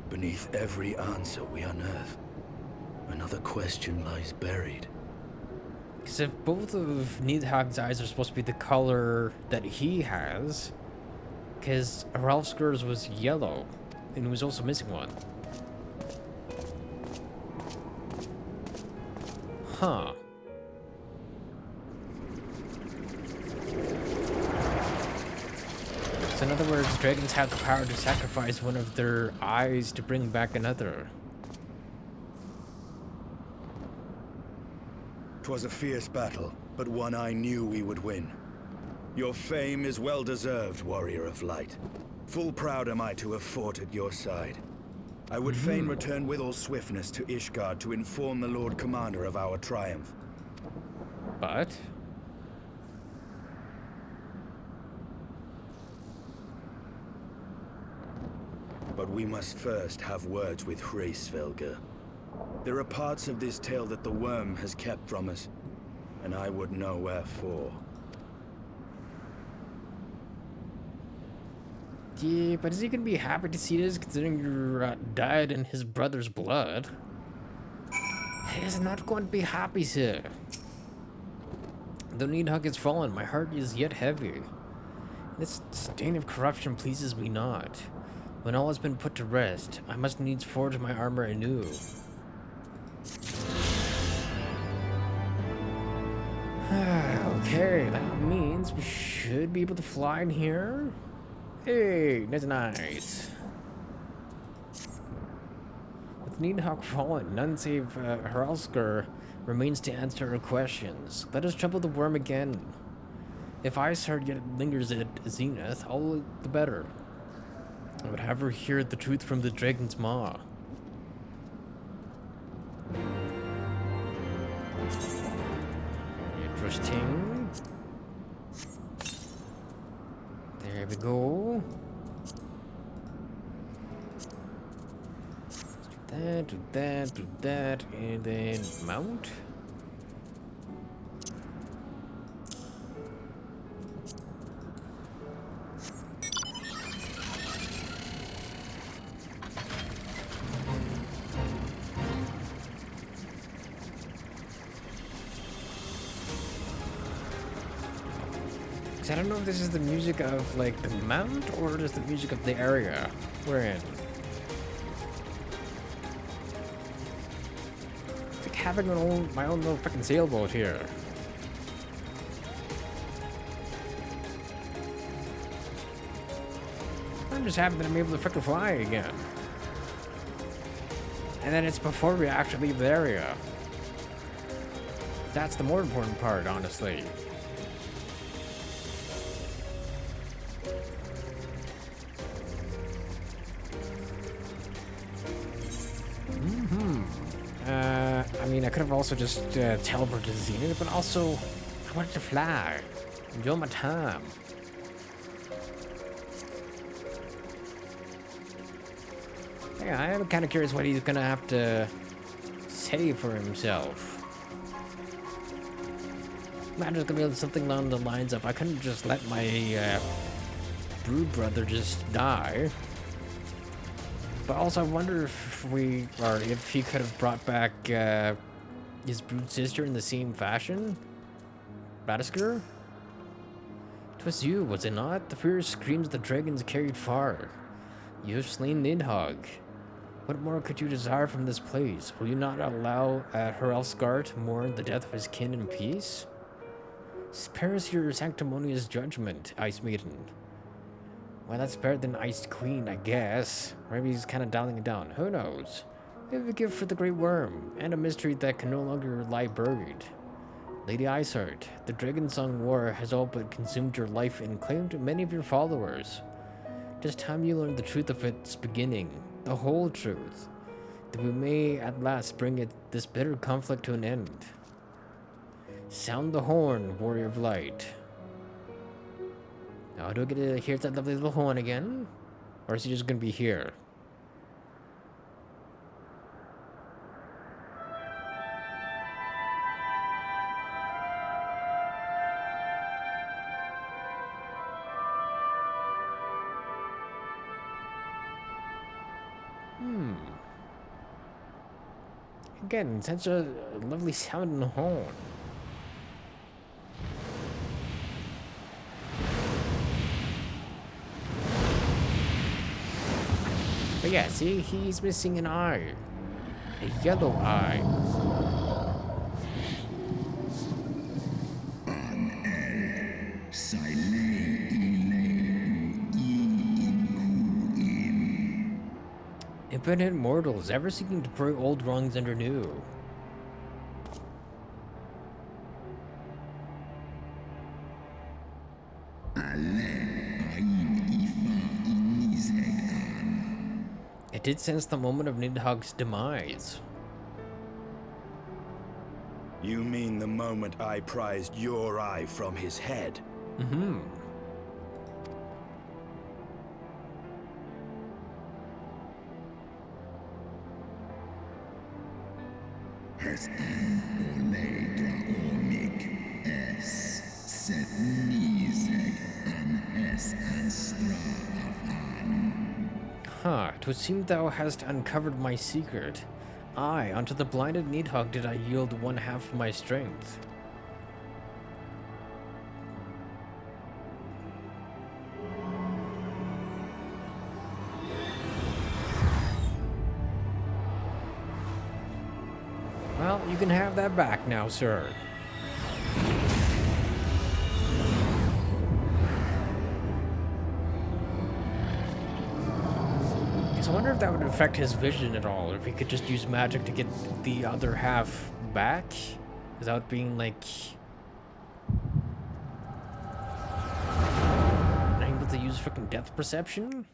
Beneath every answer we unearth, another question lies buried. Because if both of Nidhogg's eyes are supposed to be the color that he has, because Hraesvelgr's was yellow, and he was also missing one. Huh. So in other words, dragons have the power to sacrifice one of their eyes to bring back another. 'Twas a fierce battle, but one I knew we would win. Your fame is well deserved, warrior of light. Full proud am I to have fought at your side. I would fain return with all swiftness to Ishgard to inform the Lord Commander of our triumph. But? But we must first have words with Hraesvelgr. There are parts of this tale that the worm has kept from us, and I would know wherefore. Yeah, but is he gonna be happy to see this, considering you're died in his brother's blood? He's not going to be happy, sir. Though Nidhogg has fallen, my heart is yet heavy. This stain of corruption pleases me not. When all has been put to rest, I must needs forge my armor anew. Okay, that means we should be able to fly in here. Hey, that's nice. With Nidhogg fallen, none save Hraesvelgr remains to answer our questions. Let us trouble the worm again. If Isard yet lingers at Zenith, all the better. I would have her hear the truth from the dragon's maw. Interesting. There we go. Do that, and then mount. I don't know if this is the music of, like, the mount, or just the music of the area we're in. It's like having my own little freaking sailboat here. I'm just happy that I'm able to frickin' fly again. And then it's before we actually leave the area. That's the more important part, honestly. I mean, I could have also just teleported to Zenith, but also I wanted to fly. Enjoy my time. Yeah, I am kind of curious what he's gonna have to say for himself. Imagine it's gonna be something along the lines of, I couldn't just let my brood brother just die. But also, I wonder if he could have brought back his brood sister in the same fashion. Hraesvelgr? 'Twas you, was it not? The fierce screams of the dragons carried far. You have slain Nidhogg. What more could you desire from this place? Will you not allow Hraesvelgr to mourn the death of his kin in peace? Spare us your sanctimonious judgment, Ice Maiden. Well, that's better than Iced Queen, I guess. Maybe he's kind of dialing it down. Who knows? We have a gift for the Great Worm, and a mystery that can no longer lie buried. Lady Isard, the Dragonsong War has all but consumed your life and claimed many of your followers. It is time you learned the truth of its beginning, the whole truth, that we may at last bring this bitter conflict to an end. Sound the horn, Warrior of Light. Now, do I get to hear that lovely little horn again? Or is he just gonna be here? Again, such a lovely sounding horn. But yeah, see, he's missing an eye. A yellow eye. Infinite mortals, ever seeking to pray old wrongs under new. It did sense the moment of Nidhogg's demise. You mean the moment I prized your eye from his head? Mm-hmm. Huh, 'twould seem thou hast uncovered my secret. Aye, unto the blinded Nidhogg did I yield one half of my strength. Well, you can have that back now, sir. I wonder if that would affect his vision at all, or if he could just use magic to get the other half back without being like... use freaking depth perception?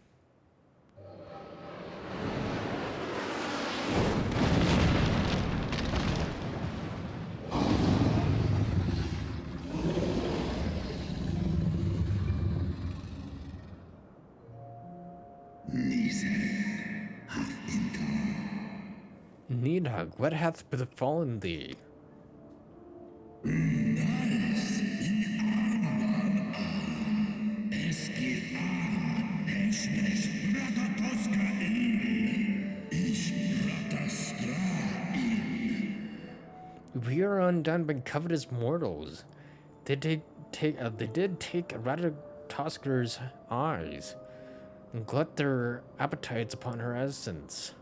Nidhogg, what hath befallen thee? We are undone by covetous mortals. They did take Ratatosk's eyes and glut their appetites upon her essence.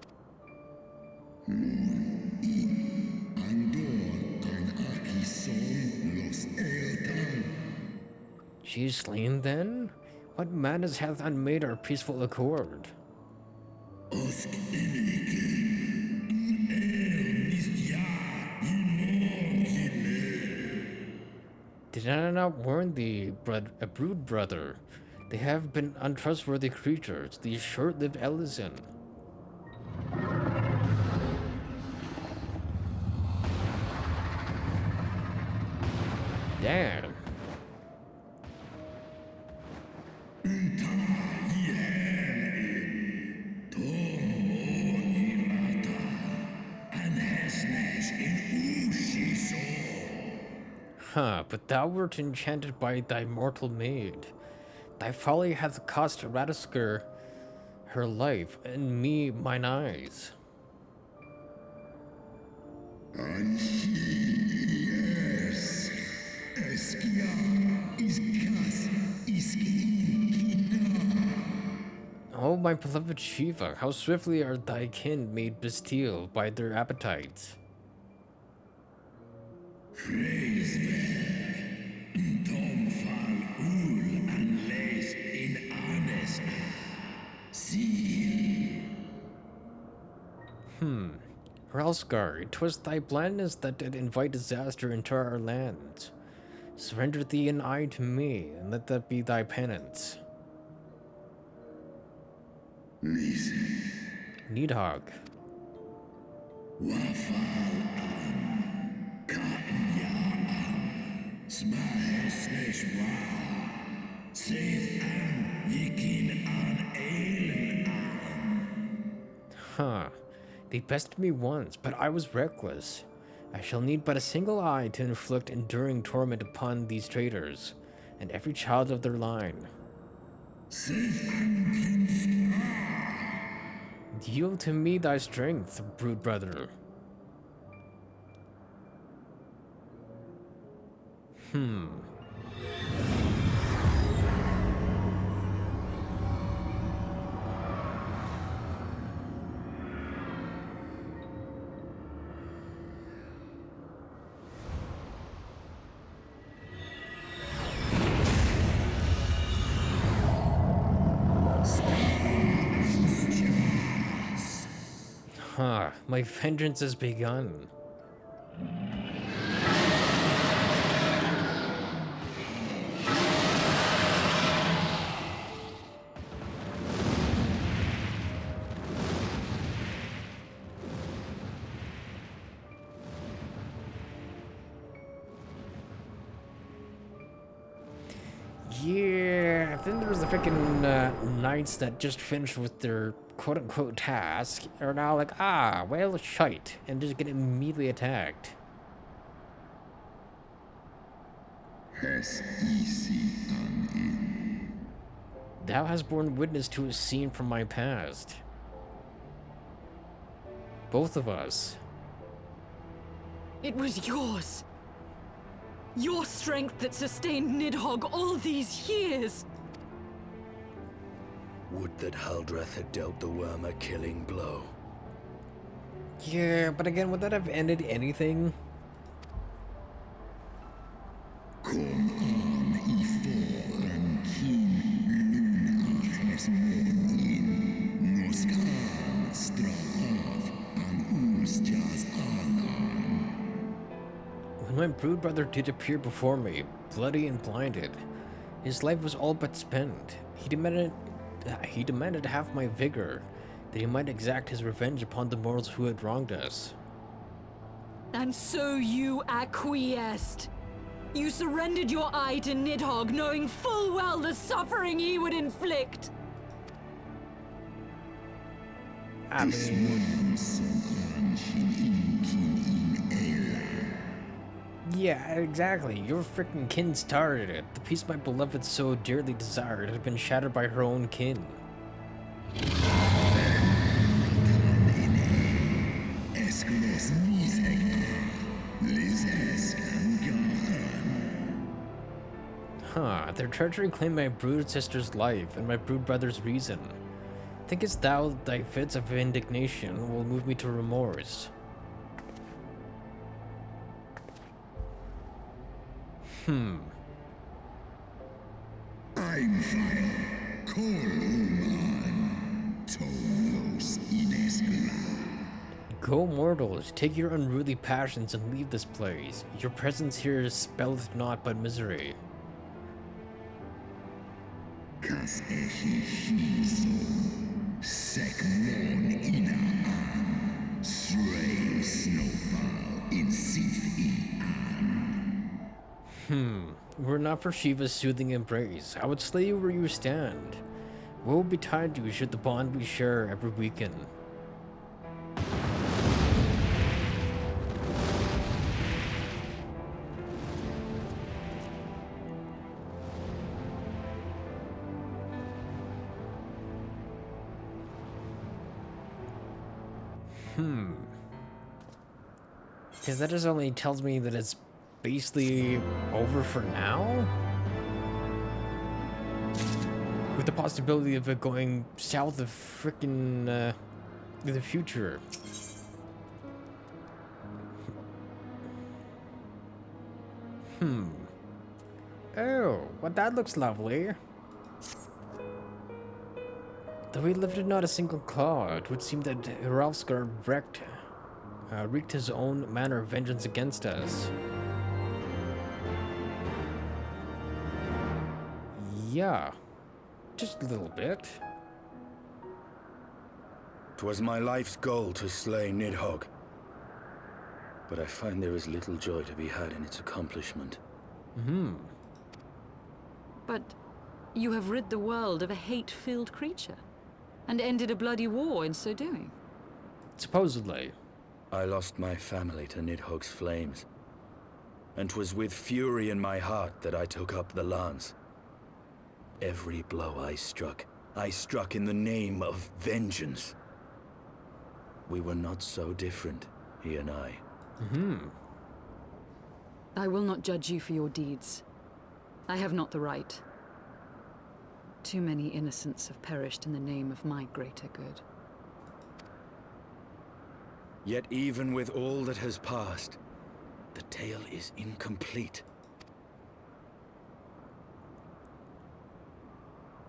She is slain then? What madness hath unmade our peaceful accord? Did I not warn thee, a brood brother? They have been untrustworthy creatures, these short-lived Ellison. Damn. Huh, but thou wert enchanted by thy mortal maid. Thy folly hath cost Hraesvelgr her life, and me mine eyes. And yes, Oh, my beloved Shiva, how swiftly are thy kin made bestial by their appetites. Hraesvelgr, 'twas thy blindness that did invite disaster into our lands. Surrender thee an eye to me, and let that be thy penance. Nidhogg. Huh. They bested me once, but I was reckless. I shall need but a single eye to inflict enduring torment upon these traitors, and every child of their line. Yield to me thy strength, brood brother. My vengeance has begun. Yeah, then there was the freaking knights that just finished with their quote-unquote task are now like, ah, well, shite, and just get immediately attacked. Thou hast borne witness to a scene from my past. Both of us. It was yours. Your strength that sustained Nidhogg all these years. Would that Haldreth had dealt the worm a killing blow. Yeah, but again, would that have ended anything? When my brood brother did appear before me, bloody and blinded, His life was all but spent. He demanded half my vigor, that he might exact his revenge upon the mortals who had wronged us. And so you acquiesced. You surrendered your eye to Nidhogg, knowing full well the suffering he would inflict. I mean, yeah, exactly. Your freaking kin started it. The peace my beloved so dearly desired had been shattered by her own kin. Huh, their treachery claimed my brood sister's life and my brood brother's reason. Thinkest thou thy fits of indignation will move me to remorse? I'm fire. Go, mortals, take your unruly passions and leave this place. Your presence here spelleth naught but misery. Kas echi shiso, sek mon ina an, stray snowfall in Sith an. Were it not for Shiva's soothing embrace, I would slay you where you stand. Woe betide you should the bond we share ever weaken. Because that just only tells me that it's basically over for now? With the possibility of it going south of frickin' in the future. Oh, well that looks lovely. Though he lifted not a single claw, it would seem that Hraesvelgr wreaked his own manner of vengeance against us. Yeah, just a little bit. 'Twas my life's goal to slay Nidhogg, but I find there is little joy to be had in its accomplishment. But you have rid the world of a hate-filled creature, and ended a bloody war in so doing. Supposedly. I lost my family to Nidhogg's flames, and 'twas with fury in my heart that I took up the lance. Every blow I struck in the name of vengeance. We were not so different, he and I. I will not judge you for your deeds. I have not the right. Too many innocents have perished in the name of my greater good. Yet even with all that has passed, the tale is incomplete.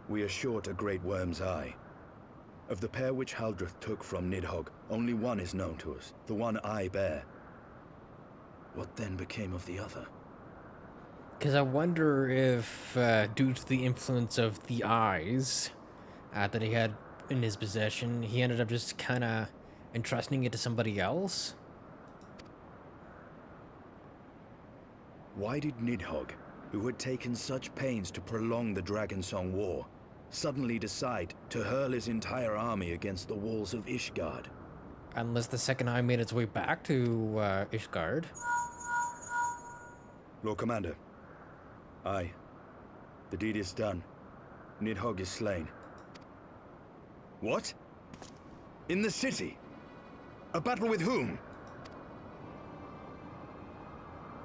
We are short a great worm's eye. Of the pair which Haldreth took from Nidhogg, only one is known to us, the one I bear. What then became of the other? Because I wonder if, due to the influence of the eyes that he had in his possession, he ended up just kind of entrusting it to somebody else? Why did Nidhogg, who had taken such pains to prolong the Dragonsong War, suddenly decide to hurl his entire army against the walls of Ishgard? Unless the second eye made its way back to Ishgard. Lord Commander. Aye. The deed is done. Nidhogg is slain. What? In the city? A battle with whom?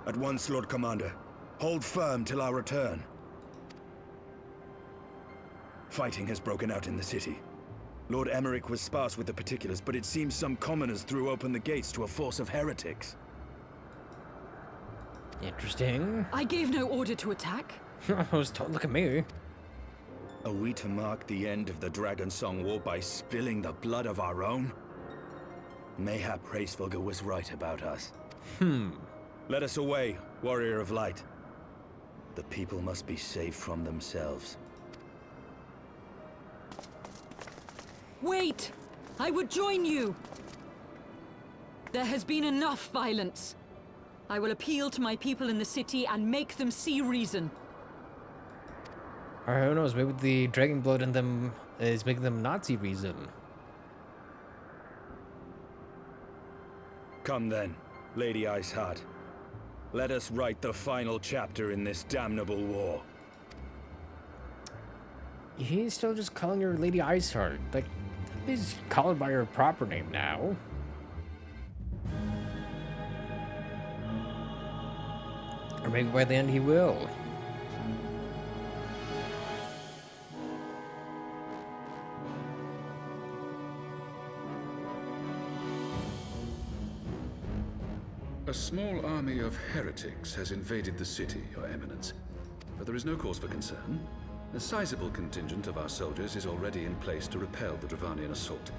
At once, Lord Commander. Hold firm till our return. Fighting has broken out in the city. Lord Emmerich was sparse with the particulars, but it seems some commoners threw open the gates to a force of heretics. Interesting. I gave no order to attack. I was told, look at me. Are we to mark the end of the Dragonsong War by spilling the blood of our own? Mayhap Hraesvelgr was right about us. Let us away, Warrior of Light. The people must be saved from themselves. Wait! I would join you! There has been enough violence. I will appeal to my people in the city and make them see reason. Or who knows, maybe the dragon blood in them is making them not see reason. Come then, Lady Iceheart. Let us write the final chapter in this damnable war. He's still just calling her Lady Iceheart. Like, he's calling by her proper name now. Or maybe by the end he will. A small army of heretics has invaded the city, Your Eminence. But there is no cause for concern. A sizable contingent of our soldiers is already in place to repel the Dravanian assault.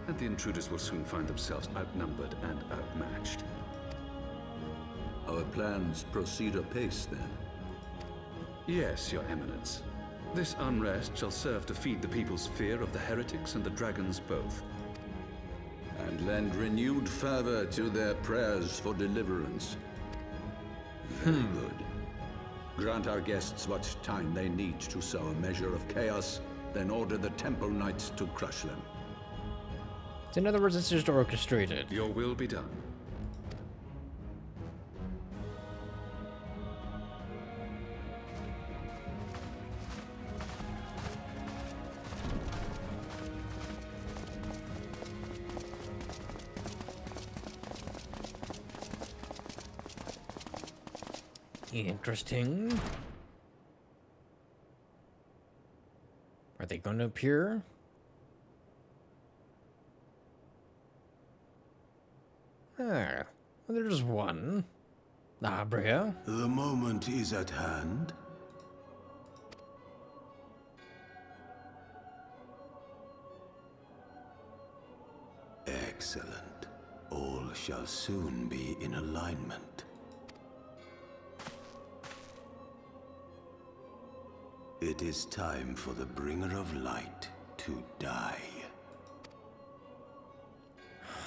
And the intruders will soon find themselves outnumbered and outmatched. Our plans proceed apace, then? Yes, Your Eminence. This unrest shall serve to feed the people's fear of the heretics and the dragons both. And lend renewed fervor to their prayers for deliverance. Very good. Grant our guests what time they need to sow a measure of chaos, then order the Temple Knights to crush them. So in other words, it's just orchestrated. Your will be done. Interesting. Are they going to appear? Ah, well, there's one. Brea. The moment is at hand. Excellent. All shall soon be in alignment. It is time for the Bringer of Light to die.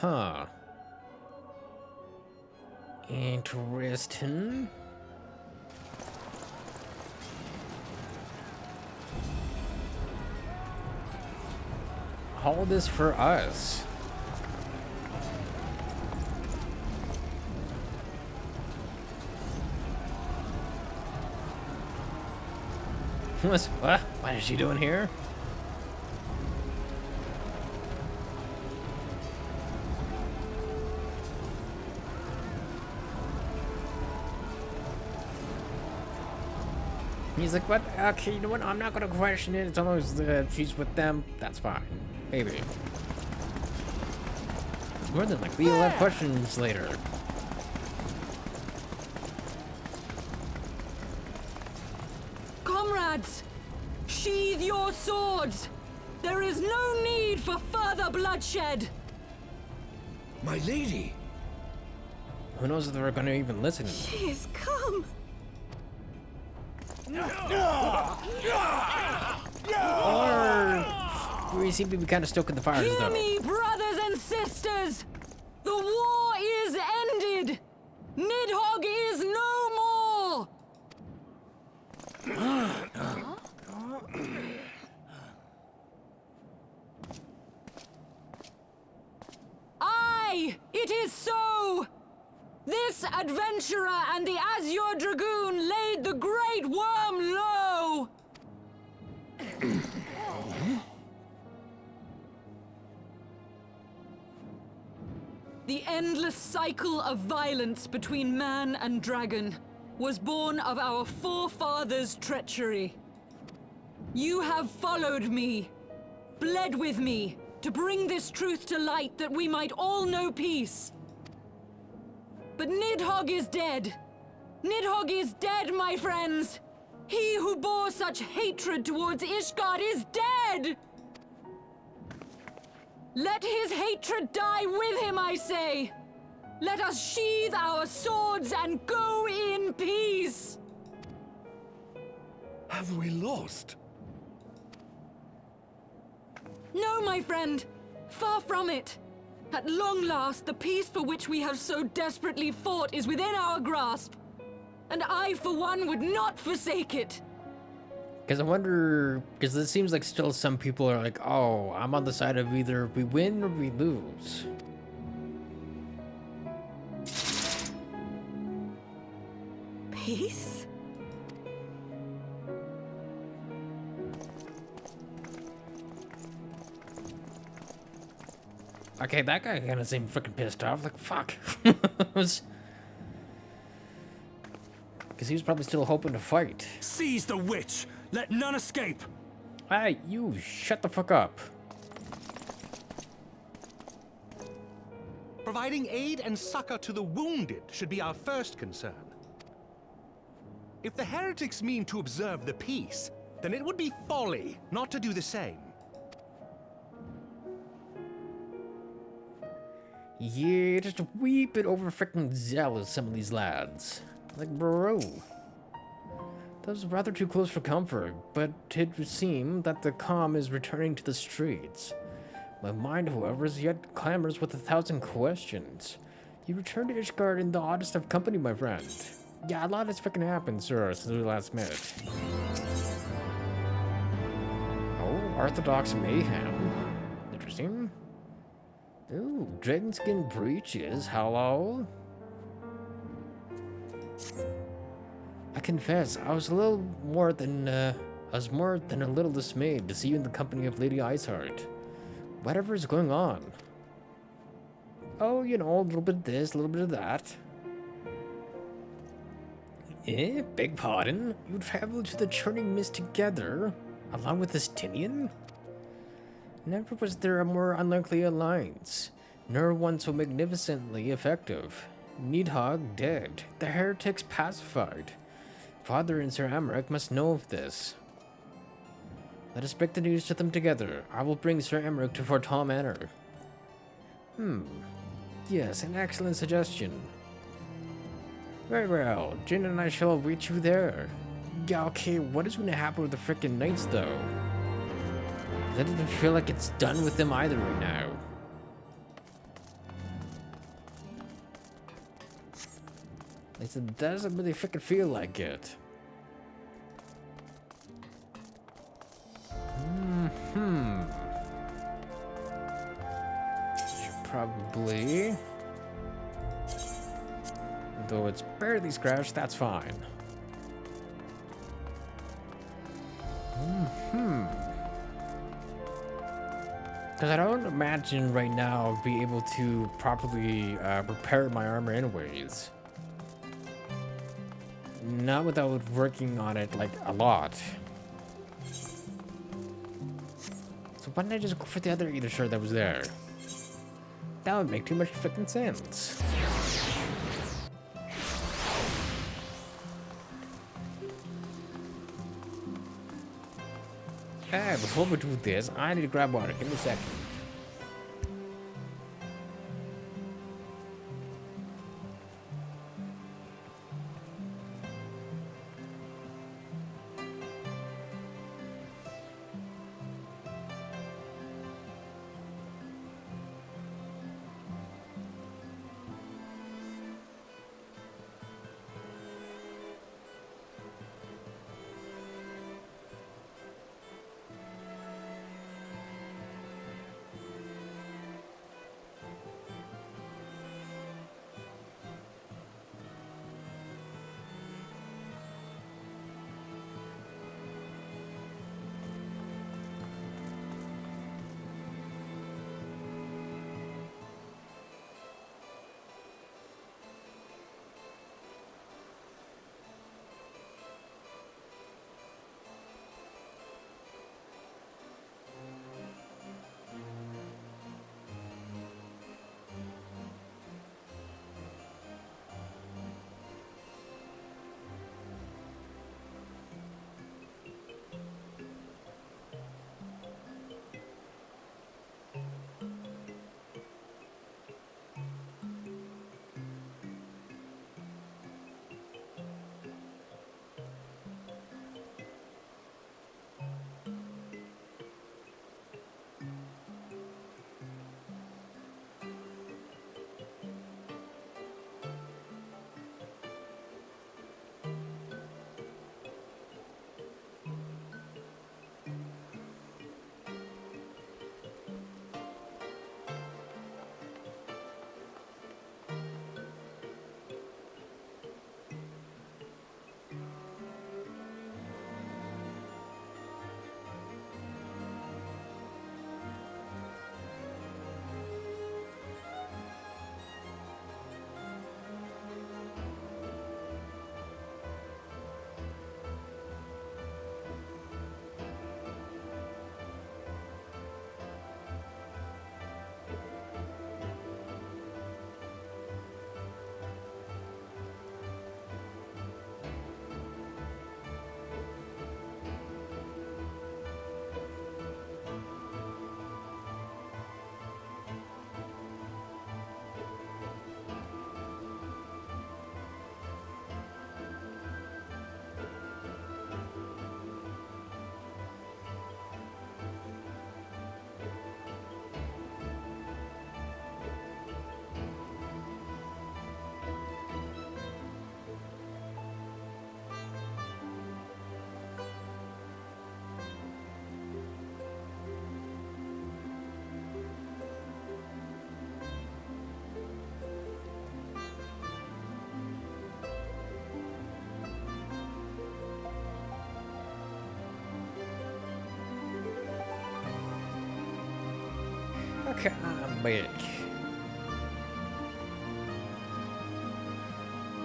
Huh. Interesting. All this for us. What? What is she doing here? He's like, what? Okay, you know what? I'm not gonna question it. As long as she's with them, that's fine. Maybe. More than like, we'll have questions later. Comrades, sheathe your swords. There is no need for further bloodshed. My lady. Who knows if they're gonna even listen? She has come. Or we seem to be kind of stoking the fires, Hear though. me, brothers and sisters. The war is ended. Nidhogg is no more. Aye, it is so! This adventurer and the Azure Dragoon laid the Great Worm low! The endless cycle of violence between man and dragon was born of our forefathers' treachery. You have followed me, bled with me, to bring this truth to light that we might all know peace. But Nidhogg is dead. Nidhogg is dead, my friends. He who bore such hatred towards Ishgard is dead! Let his hatred die with him, I say! Let us sheathe our swords and go in peace! Have we lost? No, my friend! Far from it! At long last, the peace for which we have so desperately fought is within our grasp. And I, for one, would not forsake it. Because I wonder, because it seems like still some people are like, oh, I'm on the side of either we win or we lose. Peace? Okay, that guy kind of seemed freaking pissed off. Like, fuck. Because he was probably still hoping to fight. Seize the witch! Let none escape! Hey, you shut the fuck up. Providing aid and succor to the wounded should be our first concern. If the heretics mean to observe the peace, then it would be folly not to do the same. Yeah, just a wee bit over freaking zealous, some of these lads. Like, bro. That was rather too close for comfort, but it would seem that the calm is returning to the streets. My mind, however, is yet clamors with 1,000 questions. You returned to Ishgard in the oddest of company, my friend. Yeah, a lot has freaking happened, sir, since we last met. Oh, Orthodox mayhem. Interesting. Ooh, dragonskin breeches, hello? I confess, I was more than a little dismayed to see you in the company of Lady Iceheart. Whatever is going on? Oh, you know, a little bit of this, a little bit of that. Beg pardon? You traveled to the Churning Mist together, along with this Tinian? Never was there a more unlikely alliance, nor one so magnificently effective. Nidhogg dead, the heretics pacified. Father and Sir Amaric must know of this. Let us break the news to them together. I will bring Sir Amaric to Fortall Manor. Yes, an excellent suggestion. Very well, Jin and I shall await you there. Yeah, okay, what is going to happen with the frickin' knights, though? That doesn't feel like it's done with them either right now. It doesn't really freaking feel like it. Should probably... Though it's barely scratched, that's fine. Because I don't imagine right now I'll be able to properly repair my armor anyways. Not without working on it, like, a lot. So why didn't I just go for the other either shirt that was there? That would make too much freaking sense. Hey, before we do this, I need to grab water. Give me a second. Come back.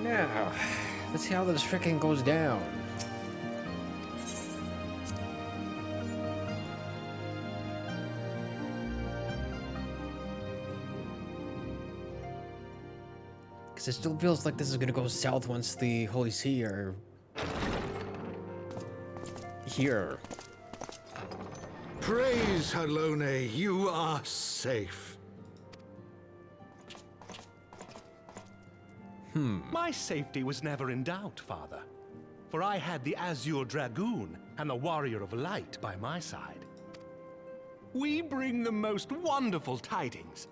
Now, let's see how this frickin' goes down. Because it still feels like this is gonna go south once the Holy See are here. Praise Halone, you are safe. My safety was never in doubt, Father. For I had the Azure Dragoon and the Warrior of Light by my side. We bring the most wonderful tidings.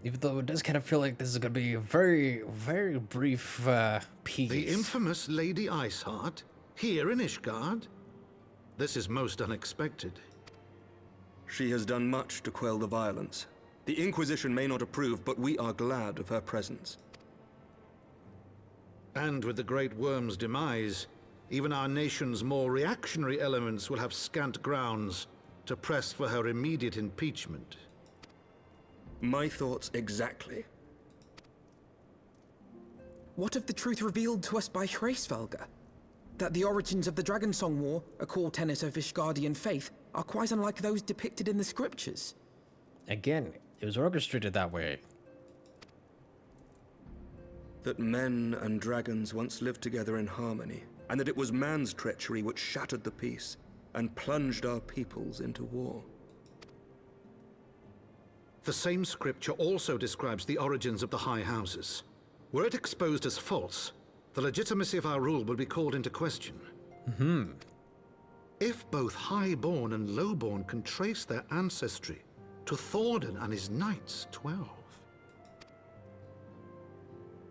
Even though it does kind of feel like this is going to be a very, very brief piece. The infamous Lady Iceheart, here in Ishgard? This is most unexpected. She has done much to quell the violence. The Inquisition may not approve, but we are glad of her presence. And with the Great Worm's demise, even our nation's more reactionary elements will have scant grounds to press for her immediate impeachment. My thoughts exactly. What of the truth revealed to us by Hraesvelgr? That the origins of the Dragonsong War, a core tenet of Ishgardian faith, are quite unlike those depicted in the scriptures. Again, it was orchestrated that way. That men and dragons once lived together in harmony, and that it was man's treachery which shattered the peace and plunged our peoples into war. The same scripture also describes the origins of the High Houses. Were it exposed as false, the legitimacy of our rule would be called into question. If both Highborn and Lowborn can trace their ancestry to Thordan and his Knights 12.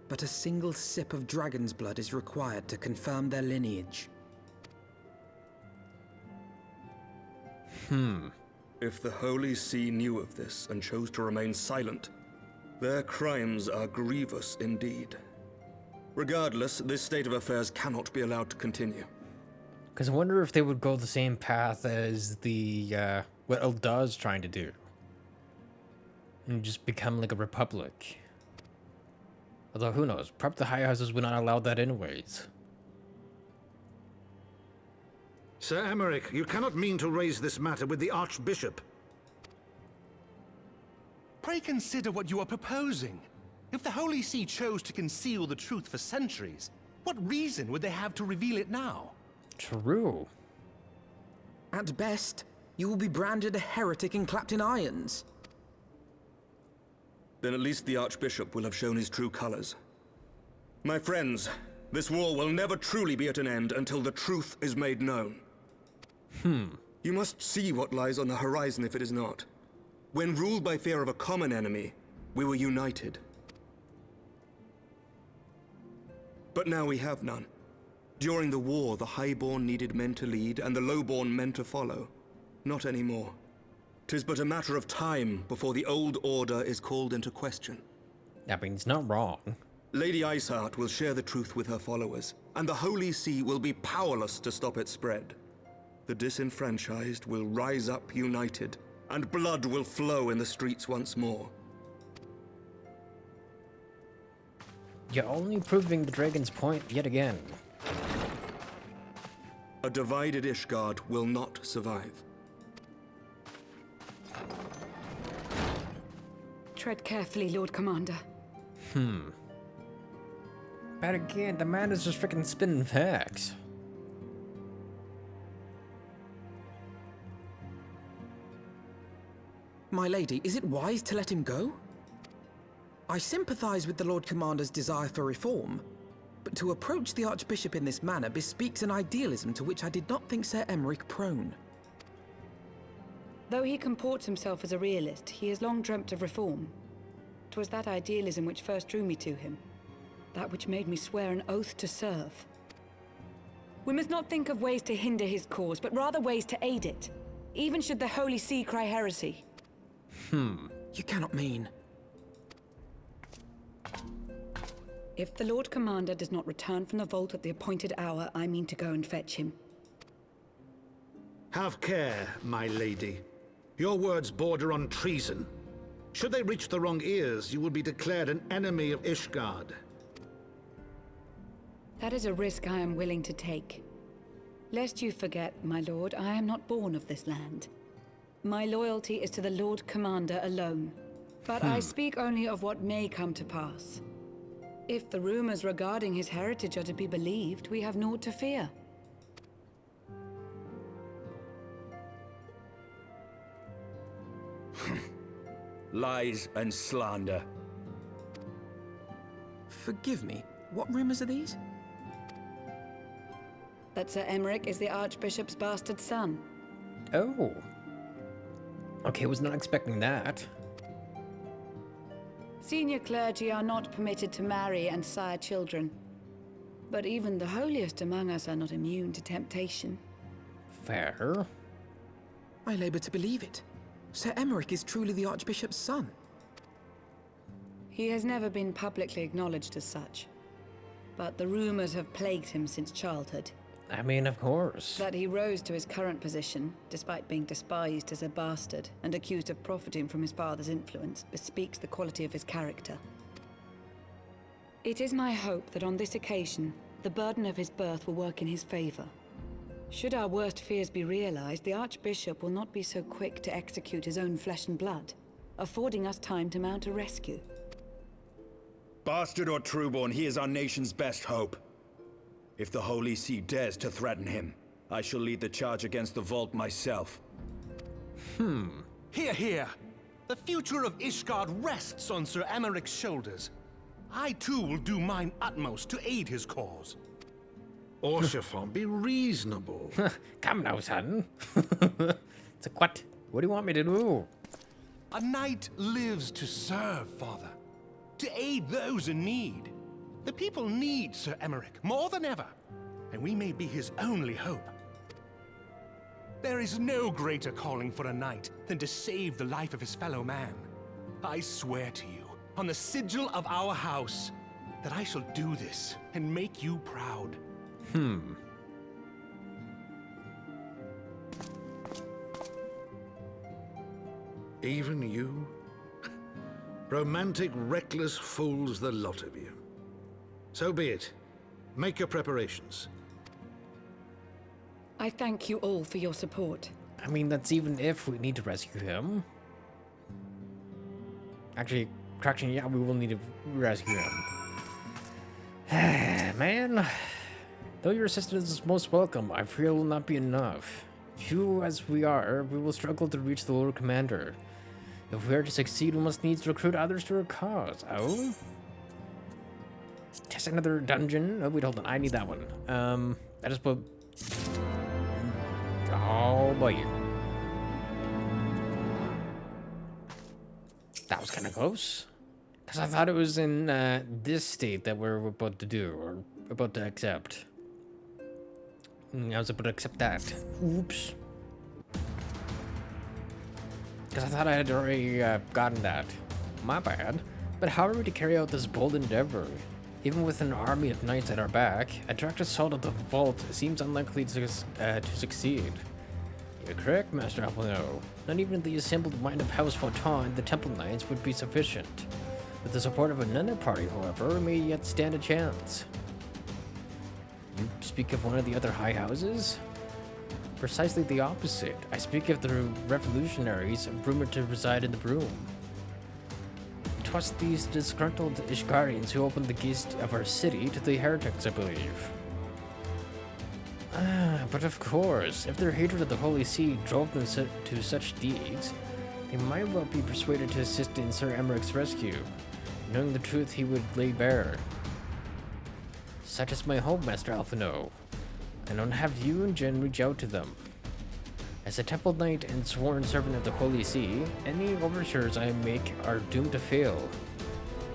But a single sip of dragon's blood is required to confirm their lineage. If the Holy See knew of this and chose to remain silent, their crimes are grievous indeed. Regardless, this state of affairs cannot be allowed to continue. Because I wonder if they would go the same path as the, what Ul'dah's trying to do. And just become like a republic. Although, who knows? Perhaps the High Houses would not allow that anyways. Sir Emmerich, you cannot mean to raise this matter with the Archbishop. Pray consider what you are proposing. If the Holy See chose to conceal the truth for centuries, what reason would they have to reveal it now? True. At best, you will be branded a heretic and clapped in irons. Then at least the Archbishop will have shown his true colors. My friends, this war will never truly be at an end until the truth is made known. You must see what lies on the horizon if it is not. When ruled by fear of a common enemy, we were united. But now we have none. During the war, the Highborn needed men to lead, and the Lowborn men to follow. Not anymore. 'Tis but a matter of time before the old order is called into question. I mean, it's not wrong. Lady Iceheart will share the truth with her followers, and the Holy See will be powerless to stop its spread. The disenfranchised will rise up united, and blood will flow in the streets once more. You're only proving the dragon's point yet again. A divided Ishgard will not survive. Tread carefully, Lord Commander. But again, the man is just freaking spinning facts. My lady, is it wise to let him go? I sympathize with the Lord Commander's desire for reform, but to approach the Archbishop in this manner bespeaks an idealism to which I did not think Sir Emmerich prone. Though he comports himself as a realist, he has long dreamt of reform. 'Twas that idealism which first drew me to him, that which made me swear an oath to serve. We must not think of ways to hinder his cause, but rather ways to aid it, even should the Holy See cry heresy. You cannot mean... If the Lord Commander does not return from the vault at the appointed hour, I mean to go and fetch him. Have care, my lady. Your words border on treason. Should they reach the wrong ears, you will be declared an enemy of Ishgard. That is a risk I am willing to take. Lest you forget, my lord, I am not born of this land. My loyalty is to the Lord Commander alone. But I speak only of what may come to pass. If the rumors regarding his heritage are to be believed, we have naught to fear. Lies and slander. Forgive me, what rumors are these? That Sir Emmerich is the Archbishop's bastard son. Oh. Okay, was not expecting that. Senior clergy are not permitted to marry and sire children. But even the holiest among us are not immune to temptation. Fair. I labor to believe it. Sir Emmerich is truly the Archbishop's son. He has never been publicly acknowledged as such. But the rumors have plagued him since childhood. I mean, of course. That he rose to his current position, despite being despised as a bastard and accused of profiting from his father's influence, bespeaks the quality of his character. It is my hope that on this occasion, the burden of his birth will work in his favor. Should our worst fears be realized, the Archbishop will not be so quick to execute his own flesh and blood, affording us time to mount a rescue. Bastard or trueborn, he is our nation's best hope. If the Holy See dares to threaten him, I shall lead the charge against the Vault myself. Hear, hear! The future of Ishgard rests on Sir Emmerich's shoulders. I too will do mine utmost to aid his cause. Orshafon, be reasonable. Come now, son. It's a what? What do you want me to do? A knight lives to serve, Father. To aid those in need. The people need Sir Emmerich more than ever, and we may be his only hope. There is no greater calling for a knight than to save the life of his fellow man. I swear to you, on the sigil of our house, that I shall do this and make you proud. Even you? Romantic, reckless fools, the lot of you. So be it. Make your preparations. I thank you all for your support. I mean, that's even if we need to rescue him. Actually, correction, yeah, we will need to rescue him. Man, though your assistance is most welcome, I fear it will not be enough. Few as we are, we will struggle to reach the Lord Commander. If we are to succeed, we must needs recruit others to our cause. Oh? Test another dungeon. Oh, wait, hold on. I need that one. I just put... Oh, boy. That was kind of close. Because I thought it was in this state that we're about to do, or about to accept. I was about to accept that. Oops. Because I thought I had already gotten that. My bad. But how are we to carry out this bold endeavor? Even with an army of knights at our back, a direct assault of the vault seems unlikely to succeed. You're correct, Master Alphino. Not even the assembled mind of House Photon and the Temple Knights would be sufficient. With the support of another party, however, we may yet stand a chance. You speak of one of the other high houses? Precisely the opposite. I speak of the revolutionaries rumored to reside in the room. It was these disgruntled Ishgarians who opened the gates of our city to the heretics, I believe. But of course, if their hatred of the Holy See drove them to such deeds, they might well be persuaded to assist in Sir Emmerich's rescue, knowing the truth he would lay bare. Such is my hope, Master Alphino, and I'll have you and Jen reach out to them. As a Temple Knight and sworn servant of the Holy See, any overtures I make are doomed to fail.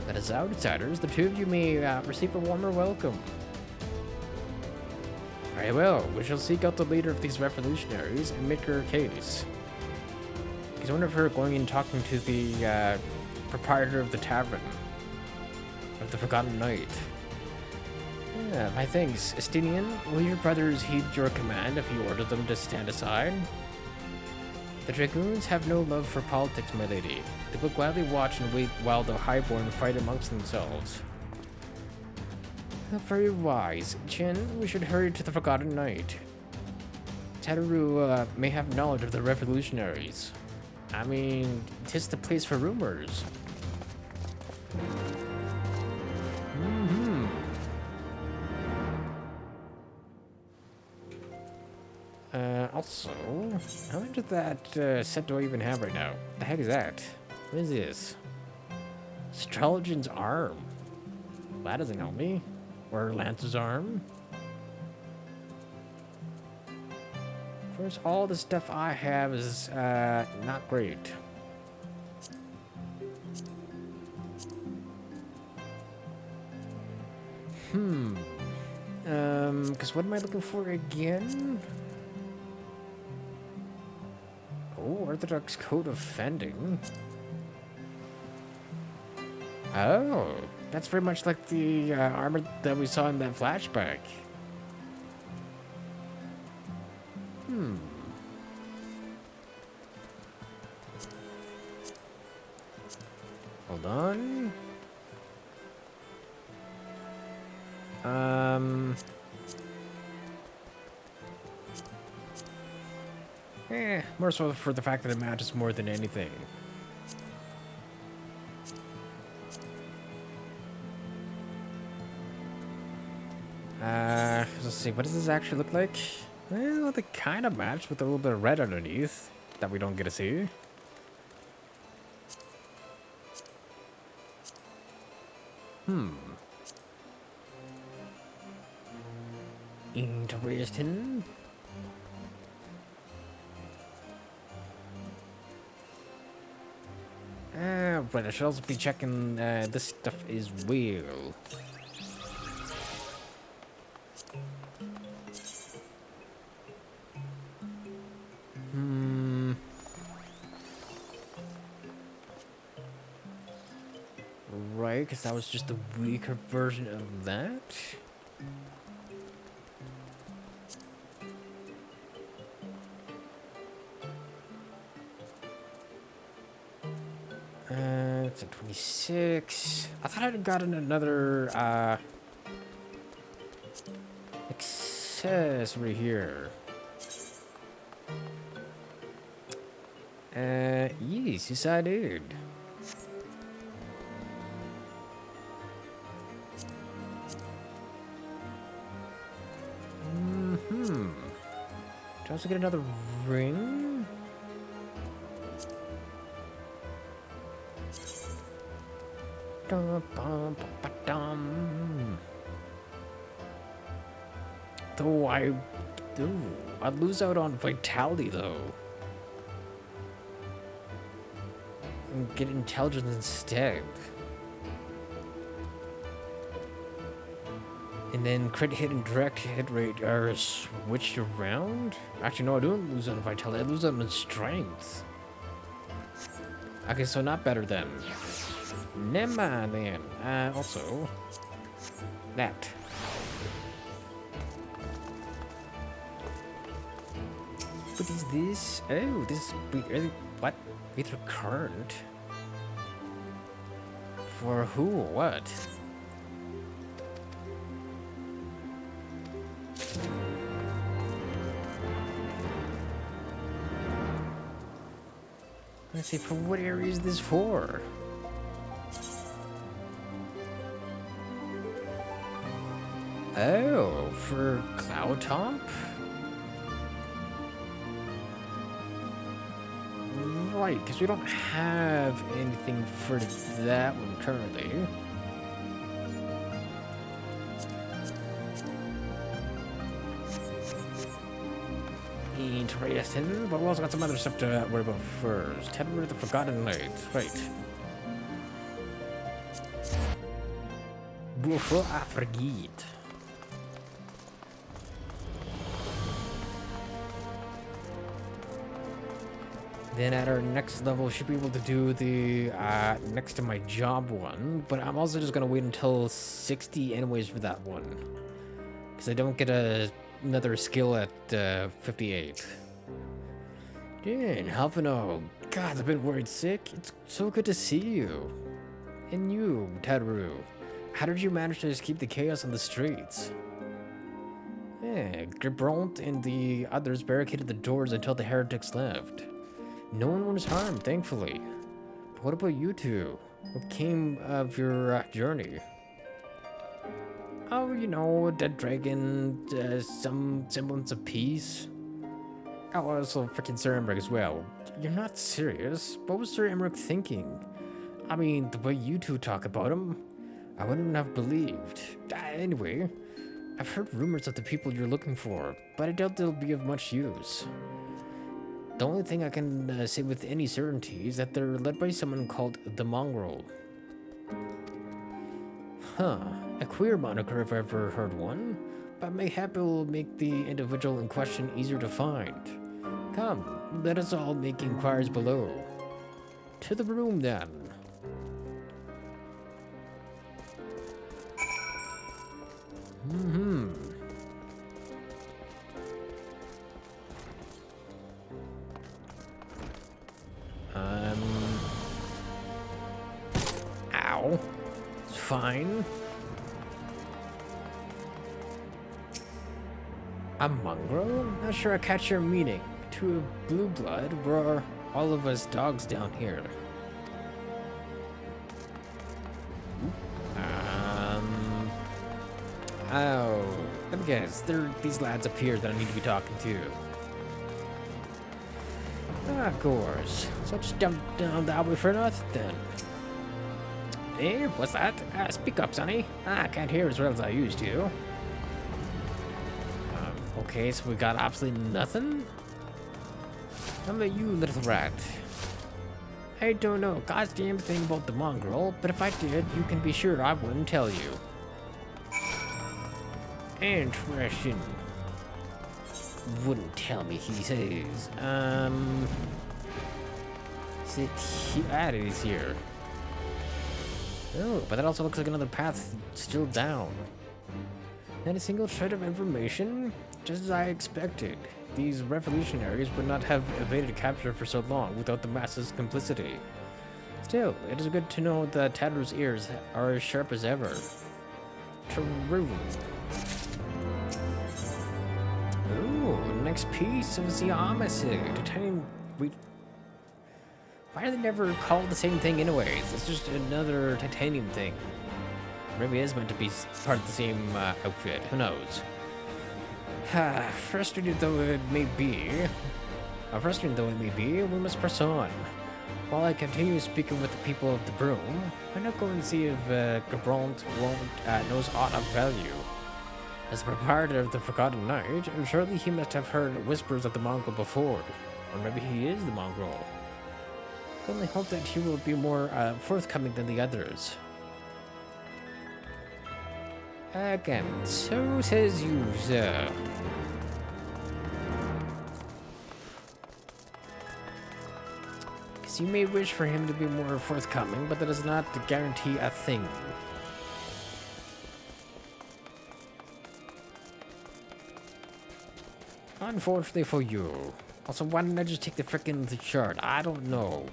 But as outsiders, the two of you may receive a warmer welcome. Very well, we shall seek out the leader of these revolutionaries and make her case. Because I wonder if we're going and talking to the proprietor of the tavern. of the Forgotten Knight. Yeah, my thanks. Estinian, will your brothers heed your command if you order them to stand aside? The Dragoons have no love for politics, my lady. They will gladly watch and wait while the Highborn fight amongst themselves. Very wise. Jin, we should hurry to the Forgotten Knight. Tataru may have knowledge of the revolutionaries. I mean, 'tis the place for rumors. Also, how much of that set do I even have right now? The heck is that? What is this? Streligin's arm. Well, that doesn't help me. Or Lance's arm. Of course, all the stuff I have is not great. Because what am I looking for again? Oh, Orthodox Code of Fending. Oh, that's very much like the armor that we saw in that flashback. Hold on. More so for the fact that it matters more than anything. Let's see, what does this actually look like? Well, they kind of match with a little bit of red underneath that we don't get to see. Interesting. But I should also be checking this stuff as well. Right, because that was just a weaker version of that. It's a 26. I thought I'd gotten another accessory here. Yes, I did. Did I also get another ring? Though I lose out on vitality though. And get intelligence instead. And then crit hit and direct hit rate are switched around? Actually, no, I don't lose on vitality. I lose on strength. Okay, so not better then. Never mind then. Also, that. What is this? Oh, this is what? It's a current. For who or what? Let's see, for what area is this for? Oh, for Cloud Top? Right, because we don't have anything for that one currently. Interesting, but we also got some other stuff to worry about first. Head over to the Forgotten Knight, right. Before I forget. Then at our next level, should be able to do the next to my job one. But I'm also just gonna wait until 60 anyways for that one, because I don't get another skill at 58. Dan, Halfino. God, I've been worried sick. It's so good to see you. And you, Tadru. How did you manage to escape the chaos on the streets? Yeah, Gibralt and the others barricaded the doors until the heretics left. No one was harmed, thankfully. But what about you two? What came of your journey? Oh, you know, a dead dragon, some semblance of peace. Oh, also freaking Sir Emmerich as well. You're not serious? What was Sir Emmerich thinking? I mean, the way you two talk about him, I wouldn't have believed. Anyway, I've heard rumors of the people you're looking for, but I doubt they'll be of much use. The only thing I can say with any certainty is that they're led by someone called the Mongrel. Huh, a queer moniker if I've ever heard one, but mayhap it will make the individual in question easier to find. Come, let us all make inquiries below. To the room then. Ow. It's fine. A mongrel? Not sure I catch your meaning. To a blue blood, we're all of us dogs down here. Oh, let me guess. There are these lads up here that I need to be talking to. Of course. So just jump down that way for nothing then. Hey, what's that? Speak up, Sonny. I can't hear as well as I used to. Okay, so we got absolutely nothing? How about you, little rat? I don't know God's damn thing about the mongrel, but if I did, you can be sure I wouldn't tell you. Interesting. Wouldn't tell me, he says. That is here. Oh, but that also looks like another path still down. Not a single shred of information, just as I expected. These revolutionaries would not have evaded capture for so long without the masses' complicity. Still, it is good to know that Tadru's ears are as sharp as ever. True. Ooh, next piece of the armistice. Titanium. Why are they never called the same thing anyways? It's just another titanium thing. Maybe it is meant to be part of the same outfit. Who knows? Frustrated though it may be, we must press on. While I continue speaking with the people of the Broom, I'm not going to see if Gibralt knows aught of value. As the proprietor of the Forgotten Night, surely he must have heard whispers of the mongrel before. Or maybe he is the mongrel. I only hope that he will be more forthcoming than the others. Again, so says you, sir. Because you may wish for him to be more forthcoming, but that does not guarantee a thing. Unfortunately for you. Also, why didn't I just take the frickin' shard? I don't know.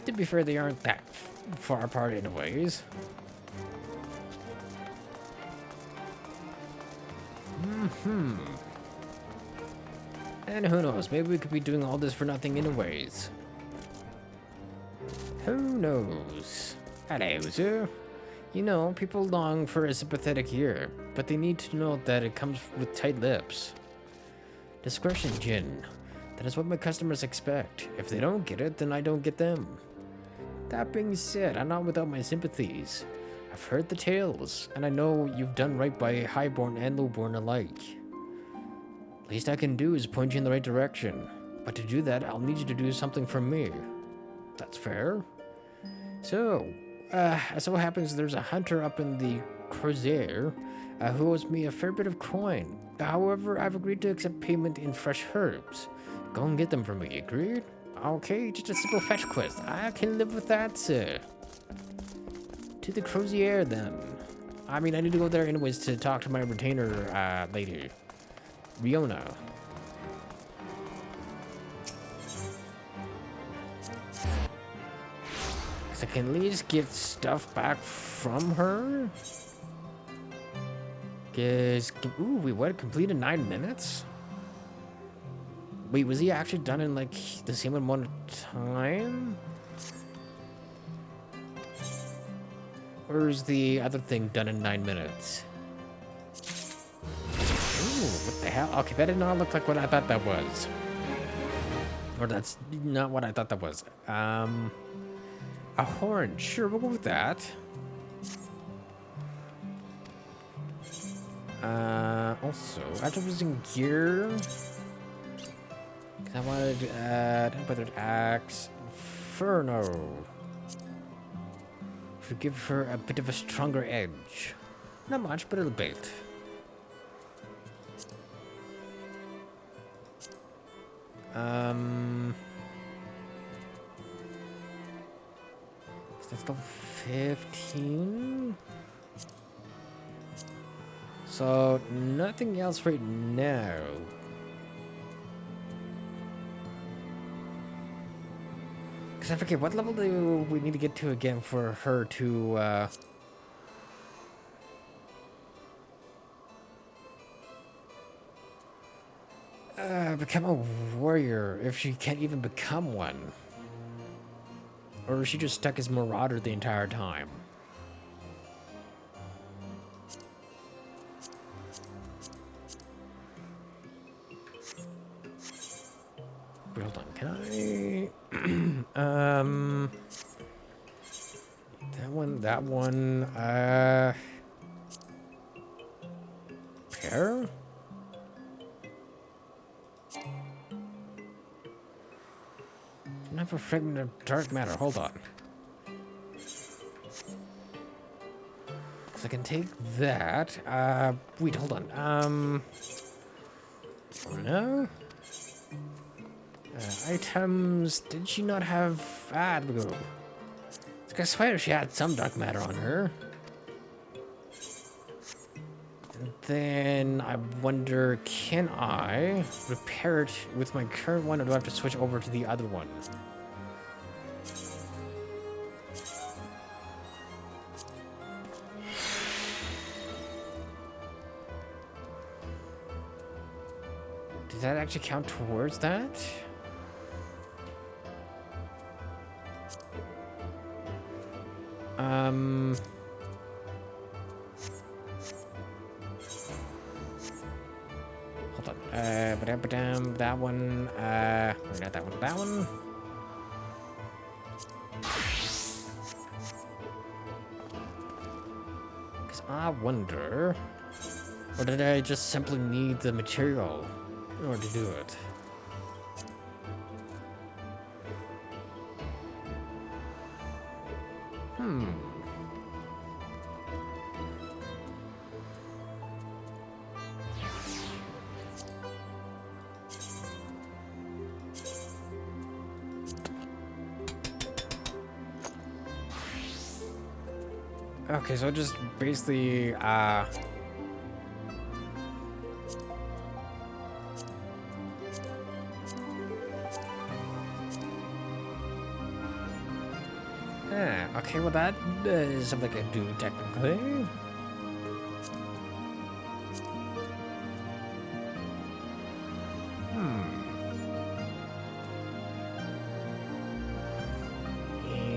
To be fair, they aren't that far apart anyways. And who knows, maybe we could be doing all this for nothing anyways. Who knows? Hello, sir. You know, people long for a sympathetic ear, but they need to know that it comes with tight lips. Discretion, Jin. That is what my customers expect. If they don't get it, then I don't get them. That being said, I'm not without my sympathies. I've heard the tales, and I know you've done right by highborn and lowborn alike. Least I can do is point you in the right direction. But to do that, I'll need you to do something for me. That's fair. So, as so happens, there's a hunter up in the Crozier, who owes me a fair bit of coin. However, I've agreed to accept payment in fresh herbs. Go and get them for me, agreed? Okay, just a simple fetch quest. I can live with that, sir. To the Crozier, then. I mean, I need to go there anyways to talk to my retainer lady, Riona. So I can at least get stuff back from her. Ooh, wait, what? Completed 9 minutes? Wait, was he actually done in like the same amount of time? Or is the other thing done in 9 minutes? Ooh, what the hell? Okay, that did not look like what I thought that was. Or that's not what I thought that was. A horn. Sure, we'll go with that. Also, after using gear, because I wanted, Unfeathered Axe, Inferno. Should give her a bit of a stronger edge. Not much, but a little bit. Is that still 15? So, nothing else right now. Because I forget, what level do we need to get to again for her to, become a warrior, if she can't even become one? Or is she just stuck as Marauder the entire time? Wait, hold on, can I... that one, pair? Never fragment of dark matter, hold on. So I can take that, wait, hold on, no? Items, did she not have, there we go. I swear she had some dark matter on her. And then I wonder, can I repair it with my current one, or do I have to switch over to the other one? Does that actually count towards that? Hold on. That one, not that one, that one. Because I wonder, or did I just simply need the material in order to do it? Okay, so just basically, okay, well that is something I can do technically.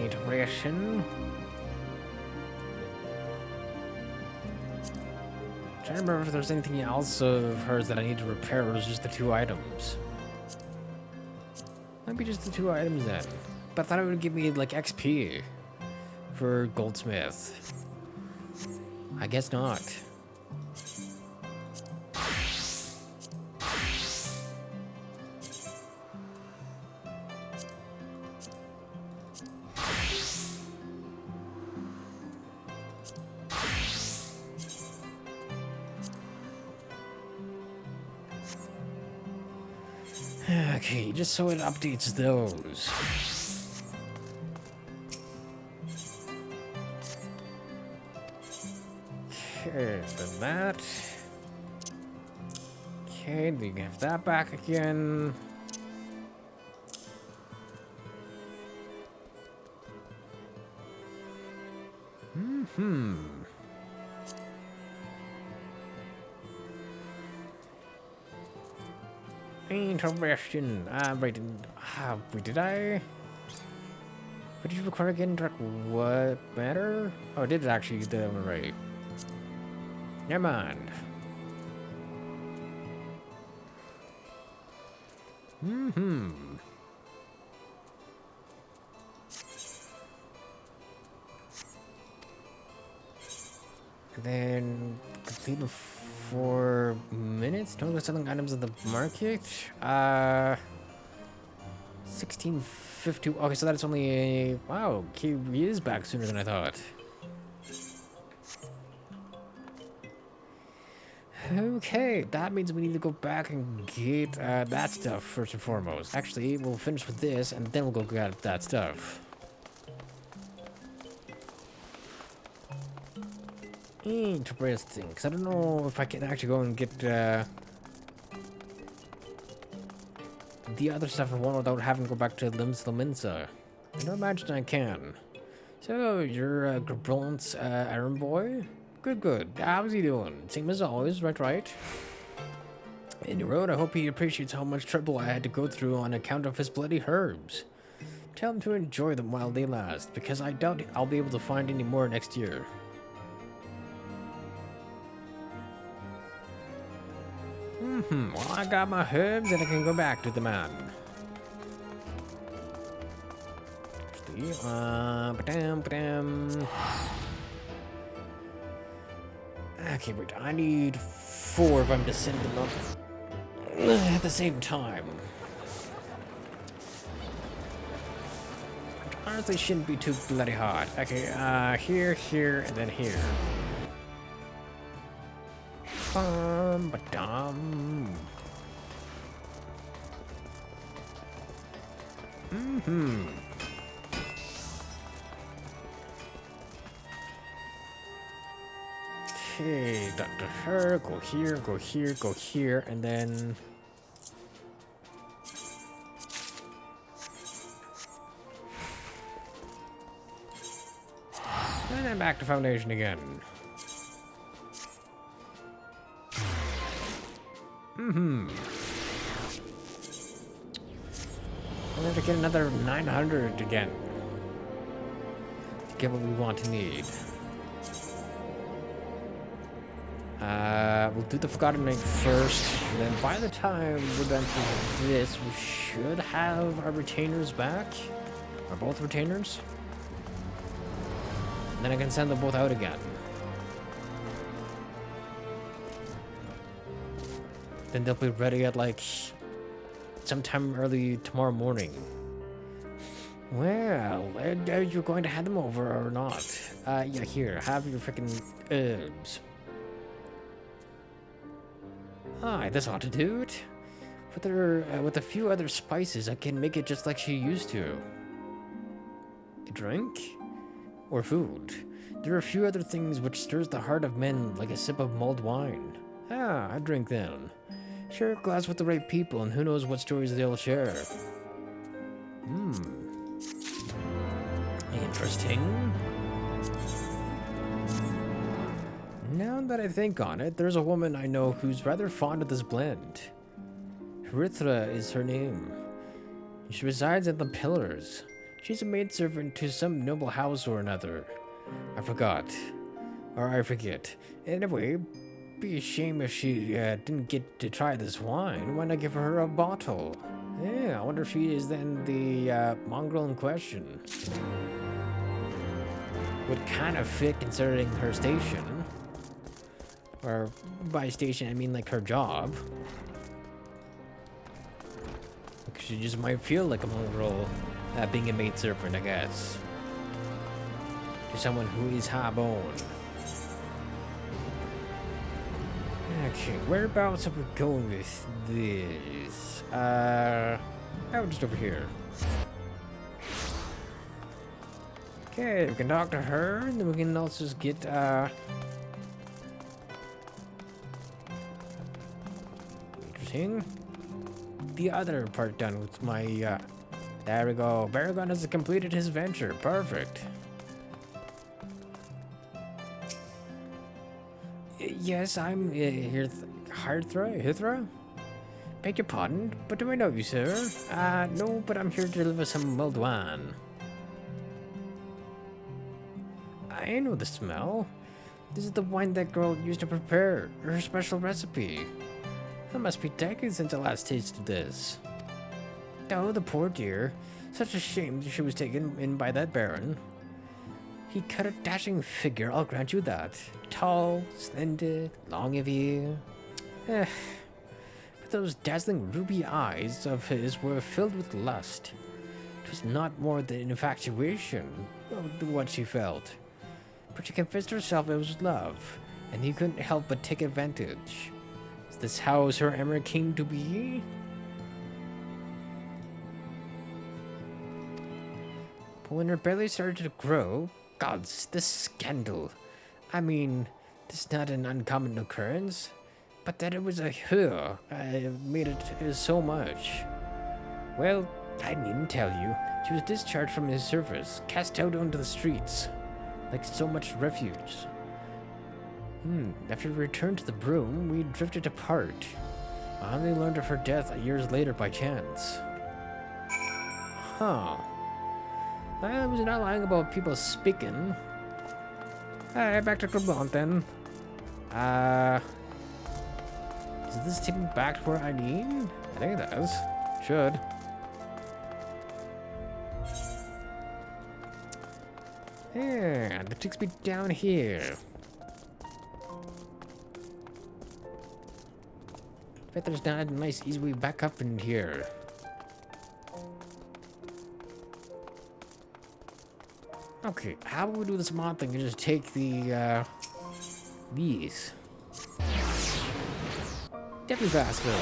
Iteration. Trying to remember if there's anything else of hers that I need to repair, or is just the 2 items. Might be just the 2 items then. But I thought it would give me like XP for Goldsmith. I guess not. Okay, just so it updates those. Okay, then that. Okay, then you can have that back again. Interesting. Wait, wait, did I? What did you record again? Direct what matter? Oh, I did it actually do that one right. Never mind. Then complete in 4 minutes. Total selling items in the market. 1650. Okay, so that's only a wow. He is back sooner than I thought. Okay, that means we need to go back and get that stuff first and foremost. Actually, we'll finish with this and then we'll go get that stuff. Interesting, because I don't know if I can actually go and get the other stuff in one without having to go back to Limsa. I don't imagine I can. So, you're Grabront's errand boy? Good. How's he doing? Same as always, right? In the road, I hope he appreciates how much trouble I had to go through on account of his bloody herbs. Tell him to enjoy them while they last, because I doubt I'll be able to find any more next year. Well, I got my herbs and I can go back to the man. Okay, wait, I need 4 if I'm to send them up at the same time. Which honestly shouldn't be too bloody hard. Okay, here, and then here. Ba-dum. Okay, Dr. Her, go here, and then... And then back to Foundation again. We'll have to get another 900 again. To get what we want to need. We'll do the Forgotten Knight first, and then by the time we're done with this, we should have our retainers back. Or both retainers. And then I can send them both out again. Then they'll be ready at like sometime early tomorrow morning. Well, are you going to hand them over or not? Yeah, here, have your freaking herbs. This ought to do it. With a few other spices, I can make it just like she used to. A drink? Or food? There are a few other things which stirs the heart of men like a sip of mulled wine. A drink then. Share a glass with the right people, and who knows what stories they'll share. Interesting. Now that I think on it, there's a woman I know who's rather fond of this blend. Hraesvelgr is her name. She resides at the Pillars. She's a maidservant to some noble house or another. I forget. Anyway, be a shame if she didn't get to try this wine. Why not give her a bottle? Yeah, I wonder if she is then the mongrel in question. Would kind of fit considering her station. Or by station, I mean like her job. She just might feel like a mongrel being a maidservant, I guess. To someone who is high-born. Okay, whereabouts are we going with this? Oh, just over here. Okay, we can talk to her, and then we can also just get, interesting. The other part done with my, there we go. Baragon has completed his venture. Perfect. Yes, I'm here. Hithra? Beg your pardon, but do I know you, sir? No, but I'm here to deliver some mulled wine. I know the smell. This is the wine that girl used to prepare her special recipe. It must be decades since I last tasted this. Oh, the poor dear. Such a shame she was taken in by that baron. He cut a dashing figure, I'll grant you that. Tall, slender, long of ear. But those dazzling ruby eyes of his were filled with lust. It was not more than infatuation of what she felt. But she confessed herself it was love, and he couldn't help but take advantage. Is this how Sir Emmer came to be? But when her belly started to grow, gods, this scandal. I mean, this is not an uncommon occurrence, but that it was a her made it so much. Well, I needn't tell you. She was discharged from his service, cast out onto the streets, like so much refuge. After we returned to the broom, we drifted apart. I only learned of her death years later by chance. Huh. I was not lying about people speaking. Alright, back to Grablant then. Does this take me back to where I need? I think it does. Should. Yeah, that takes me down here. Bet there's not a nice easy way back up in here. Okay, how about we do this mod thing and just take the, these. Definitely fast though.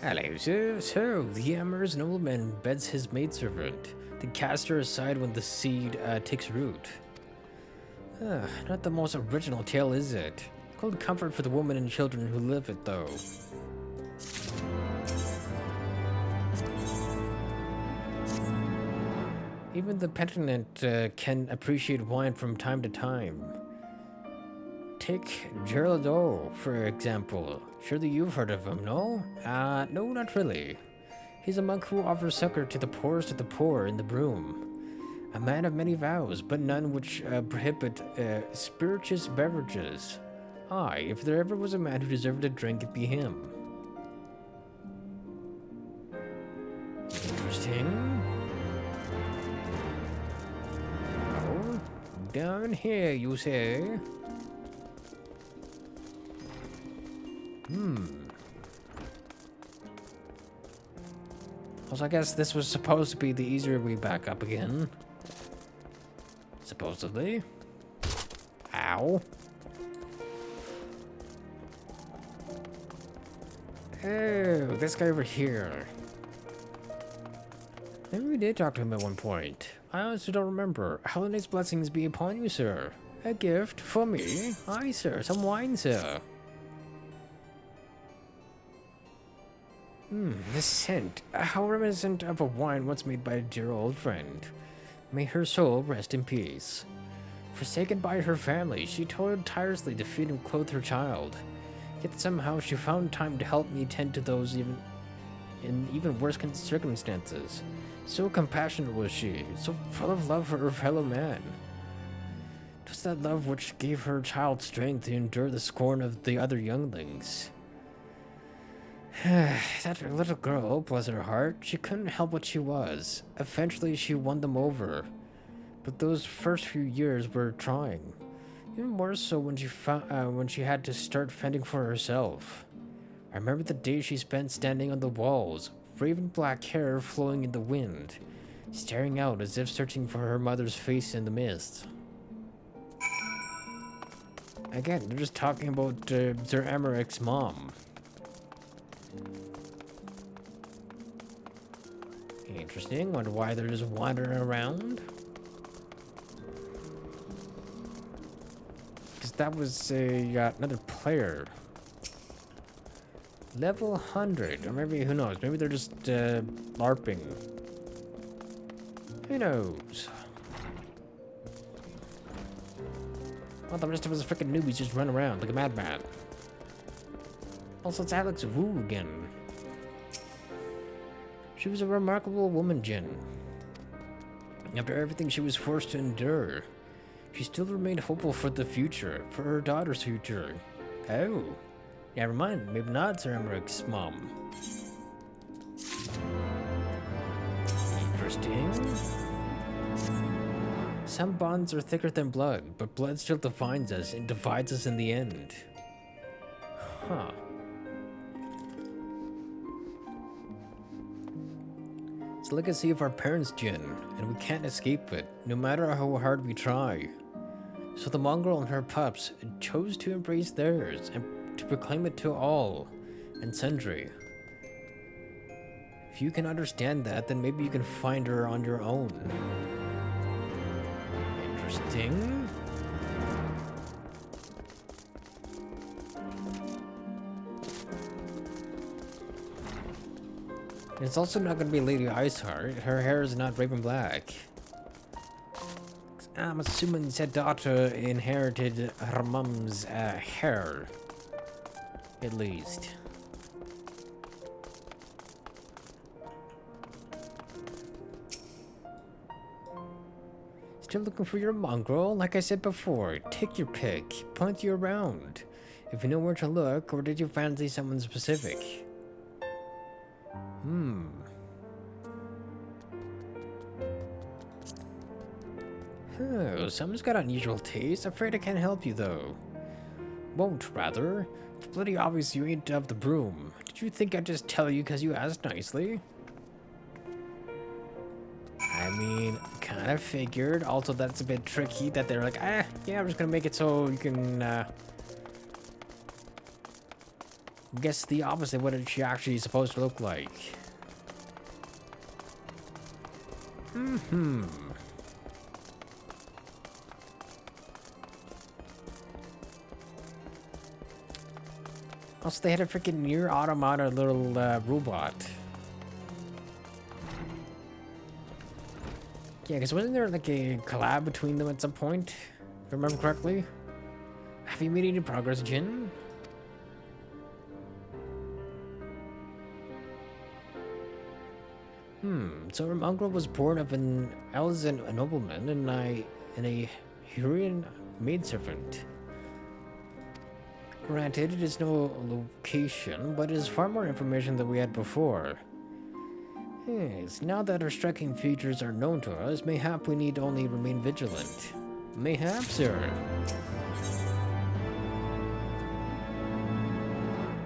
Hello, sir. So, the Emmer's nobleman beds his maidservant, then cast her aside when the seed takes root. Not the most original tale, is it? Cold comfort for the women and children who live it, though. Even the penitent can appreciate wine from time to time. Take Geraldo, for example. Surely you've heard of him, no? No, not really. He's a monk who offers succor to the poorest of the poor in the broom. A man of many vows, but none which prohibit spirituous beverages. Aye, if there ever was a man who deserved a drink, it'd be him. Interesting. Oh, down here, you say? Also, I guess this was supposed to be the easier way back up again. Supposedly. Ow. Oh, this guy over here. Maybe we did talk to him at one point. I honestly don't remember. Holidays blessings be upon you, sir. A gift for me? Aye, sir. Some wine, sir. The scent. How reminiscent of a wine once made by a dear old friend. May her soul rest in peace. Forsaken by her family, she toiled tirelessly to feed and clothe her child. Yet somehow she found time to help me tend to those in even worse circumstances. So compassionate was she, so full of love for her fellow man. It was that love which gave her child strength to endure the scorn of the other younglings. That little girl, bless her heart, she couldn't help what she was. Eventually she won them over. But those first few years were trying. Even more so when she had to start fending for herself. I remember the days she spent standing on the walls, raven black hair flowing in the wind, staring out as if searching for her mother's face in the mist. Again, they're just talking about Sir Amaric's mom. Interesting. Wonder why they're just wandering around. Because that was another player. Level 100. Or maybe, who knows? Maybe they're just LARPing. Who knows? Well, the rest of us are freaking newbies just run around like a madman. Also, it's Alex Wu again. She was a remarkable woman, Jin. After everything she was forced to endure, she still remained hopeful for the future, for her daughter's future. Oh, never mind. Maybe not Sir Amaric's mom. Interesting. Some bonds are thicker than blood, but blood still defines us and divides us in the end. Huh. It's the legacy of our parents, Jin, and we can't escape it, no matter how hard we try. So the mongrel and her pups chose to embrace theirs and to proclaim it to all and sundry. If you can understand that, then maybe you can find her on your own. Interesting. It's also not going to be Lady Iceheart. Her hair is not raven black. I'm assuming said daughter inherited her mom's hair. At least. Still looking for your mongrel? Like I said before, take your pick, point you around. If you know where to look, or did you fancy someone specific? Oh, someone's got unusual taste. Afraid I can't help you though. Won't, rather. It's bloody obvious you ain't of the broom. Did you think I'd just tell you because you asked nicely? I mean, kind of figured. Also, that's a bit tricky that they're like, yeah, I'm just gonna make it so you can, guess the opposite of what she actually is supposed to look like. Also, they had a freaking near automata little robot. Yeah, because wasn't there like a collab between them at some point? If I remember correctly? Have you made any progress, Jin? So her uncle was born of an Elzen nobleman and a Hurrian maidservant. Granted, it is no location, but it is far more information than we had before. Yes, now that our striking features are known to us, mayhap we need only remain vigilant. Mayhap, sir.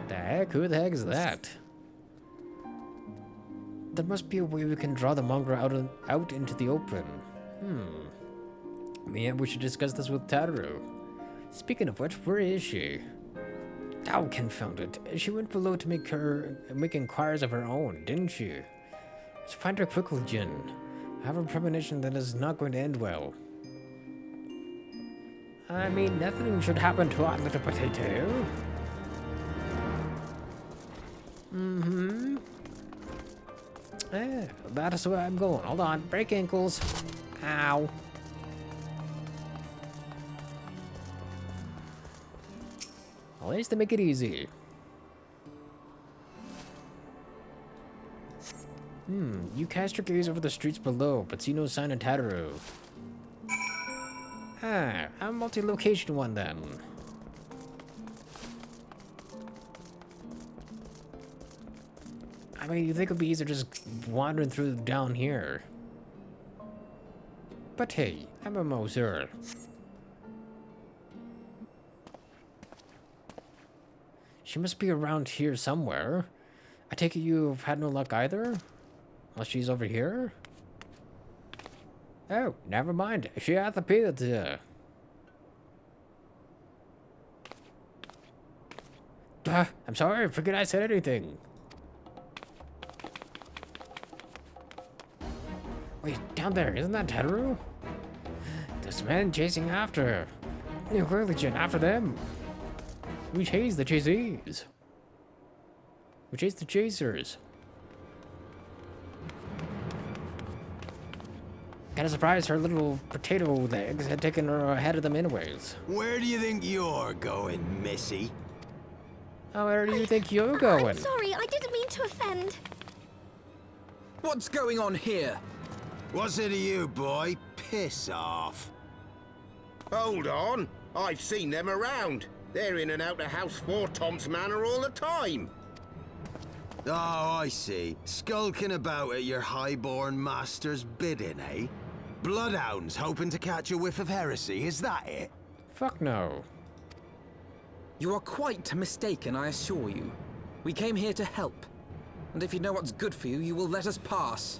The heck? Who the heck is that? There must be a way we can draw the mongrel out into the open. Maybe we should discuss this with Tataru. Speaking of which, where is she? Oh, confound it. She went below to make inquiries of her own, didn't she? Let's find her quickly, Jin. I have a premonition that is not going to end well. I mean, nothing should happen to our little potato. That is where I'm going. Hold on. Break ankles. Ow. At least they make it easy. You cast your gaze over the streets below, but see no sign of Tataru. Ah, a multi-location one then. I mean, you think it'd be easier just wandering through down here. But hey, MMO, sir. She must be around here somewhere. I take it you've had no luck either? Unless she's over here? Oh, never mind. She hath appeared here. I'm sorry, forget I said anything. Wait, down there, isn't that Teteru? This man chasing after her. New Legion, after them. We chase the chasees. We chase the chasers. Kinda surprised her little potato legs had taken her ahead of them anyways. Where do you think you're going, Missy? Oh, where do you think you're going? I'm sorry, I didn't mean to offend. What's going on here? What's it to you, boy? Piss off. Hold on. I've seen them around. They're in and out of House 4 Tom's Manor all the time. Oh, I see. Skulking about at your highborn master's bidding, eh? Bloodhounds hoping to catch a whiff of heresy, is that it? Fuck no. You are quite mistaken, I assure you. We came here to help. And if you know what's good for you, you will let us pass.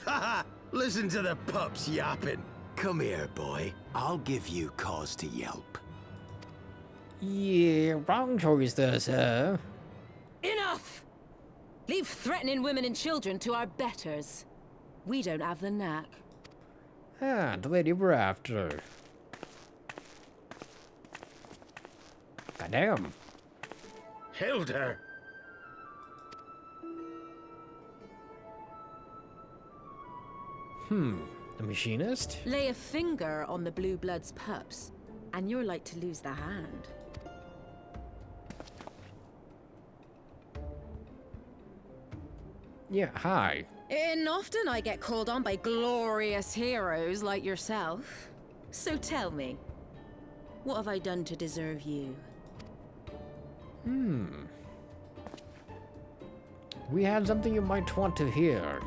Haha! Listen to the pups yapping. Come here, boy. I'll give you cause to yelp. Yeah, wrong choice there, sir. Enough! Leave threatening women and children to our betters. We don't have the knack. Ah, the lady we're after. Goddamn. Hilda! The machinist? Lay a finger on the Blue Blood's pups, and you're like to lose the hand. Yeah, hi. And often I get called on by glorious heroes like yourself. So tell me, what have I done to deserve you? We have something you might want to hear.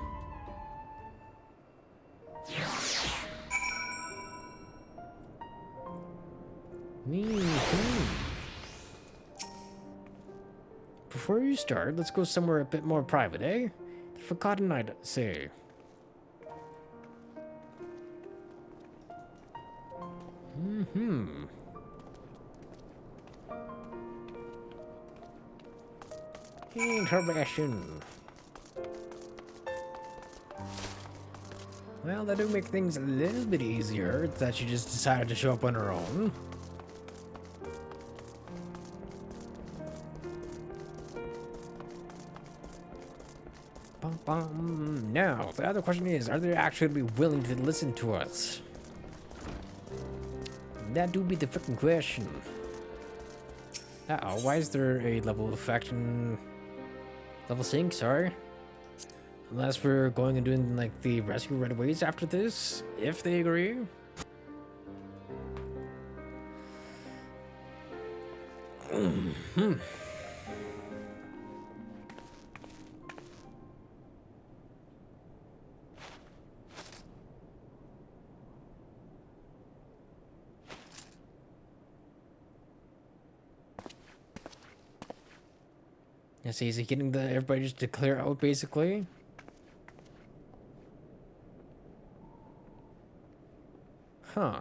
Before you start, let's go somewhere a bit more private, eh? The Forgotten Night, say. Intermission. Well, that do make things a little bit easier that she just decided to show up on her own. Now, the other question is, are they actually willing to listen to us? That do be the freaking question. Uh-oh, why is there a level effect and level sync, sorry? Unless we're going and doing like the rescue right away after this, if they agree. Yeah, so is he getting everybody just to clear out basically? Huh.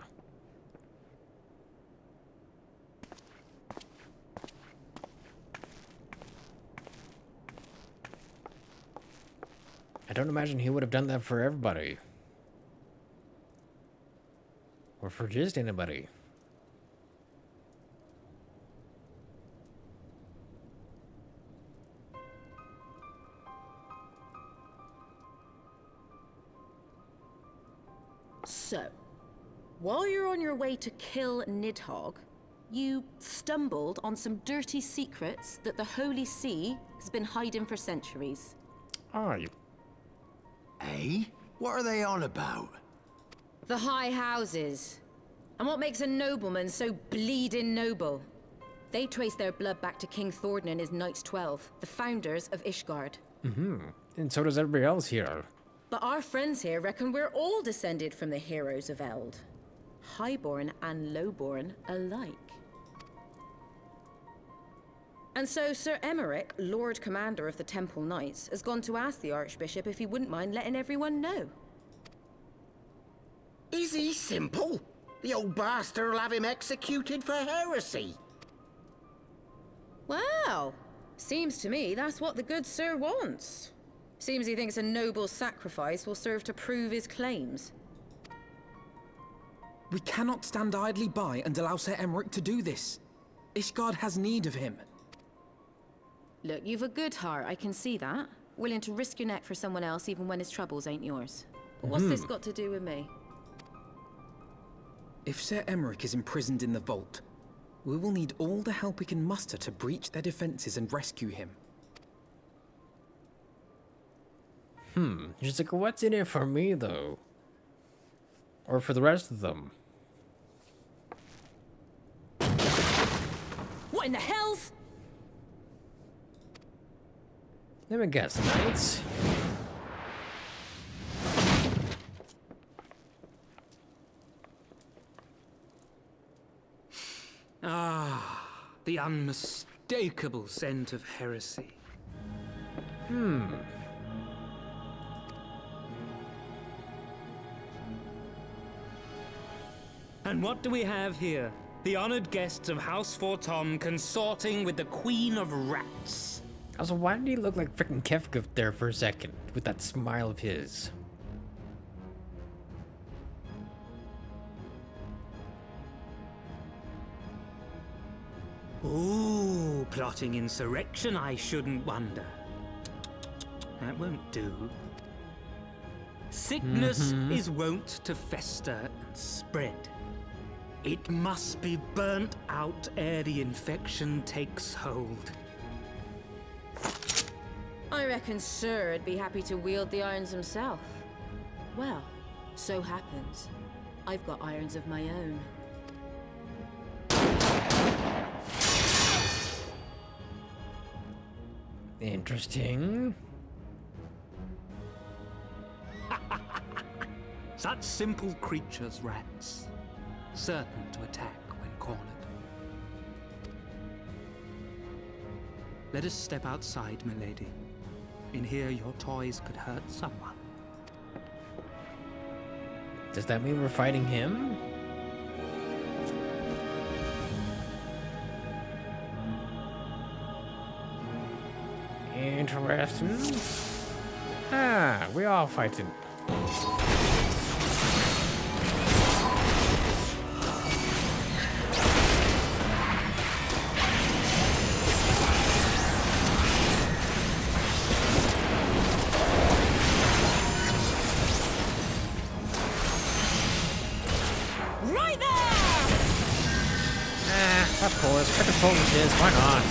I don't imagine he would have done that for everybody. Or for just anybody. So, while you're on your way to kill Nidhogg, you stumbled on some dirty secrets that the Holy See has been hiding for centuries. Aye. Eh? What are they on about? The High Houses. And what makes a nobleman so bleeding noble? They trace their blood back to King Thordan and his Knights 12, the founders of Ishgard. And so does everybody else here. But our friends here reckon we're all descended from the heroes of Eld. Highborn and lowborn alike. And And so Sir Emmerich, Lord Commander of the Temple Knights, has gone to ask the Archbishop if he wouldn't mind letting everyone know. Is he simple? The old bastard will have him executed for heresy. Well, seems to me that's what the good sir wants. Seems he thinks a noble sacrifice will serve to prove his claims. We cannot stand idly by and allow Sir Emmerich to do this. Ishgard has need of him. Look, you've a good heart, I can see that. Willing to risk your neck for someone else even when his troubles ain't yours. But what's this got to do with me? If Sir Emmerich is imprisoned in the vault, we will need all the help we can muster to breach their defenses and rescue him. She's like, what's in it for me, though? Or for the rest of them? What in the hell's... Let me guess, knights? Ah, the unmistakable scent of heresy. And what do we have here? The honored guests of House Fortom consorting with the Queen of Rats. Also, why did he look like freaking Kefka there for a second with that smile of his? Ooh, plotting insurrection, I shouldn't wonder. That won't do. Sickness is wont to fester and spread. It must be burnt out ere the infection takes hold. I reckon Sir'd be happy to wield the irons himself. Well, so happens I've got irons of my own. Interesting. Such simple creatures, rats. Certain to attack when cornered. Let us step outside, milady. In here, your toys could hurt someone. Does that mean we're fighting him? Interesting. Ah, we all fighting. Right there! Of course, cut the focus, why not?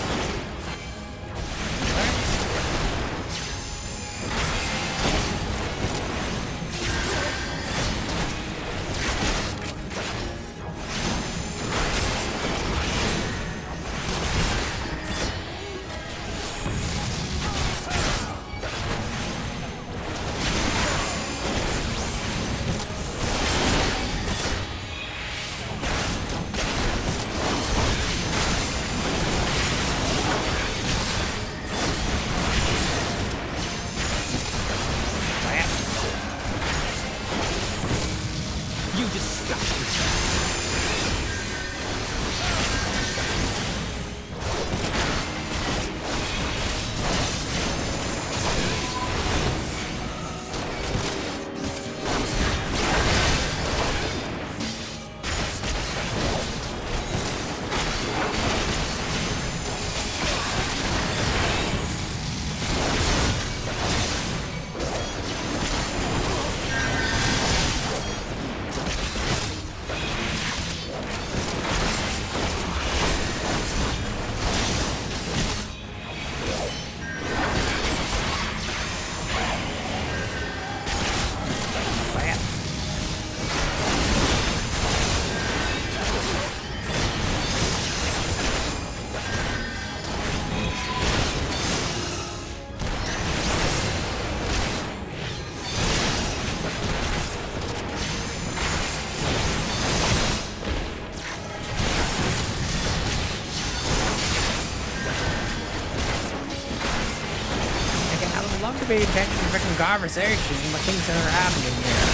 pay attention to freaking conversations and the things that are happening here.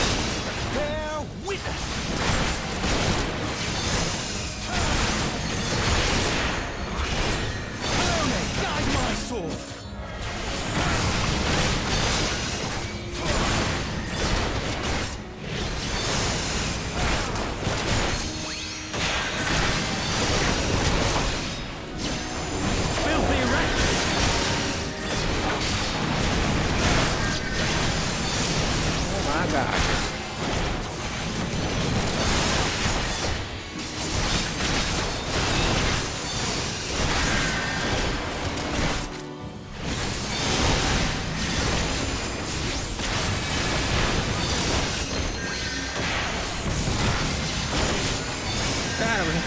Bear witness! Guide my sword!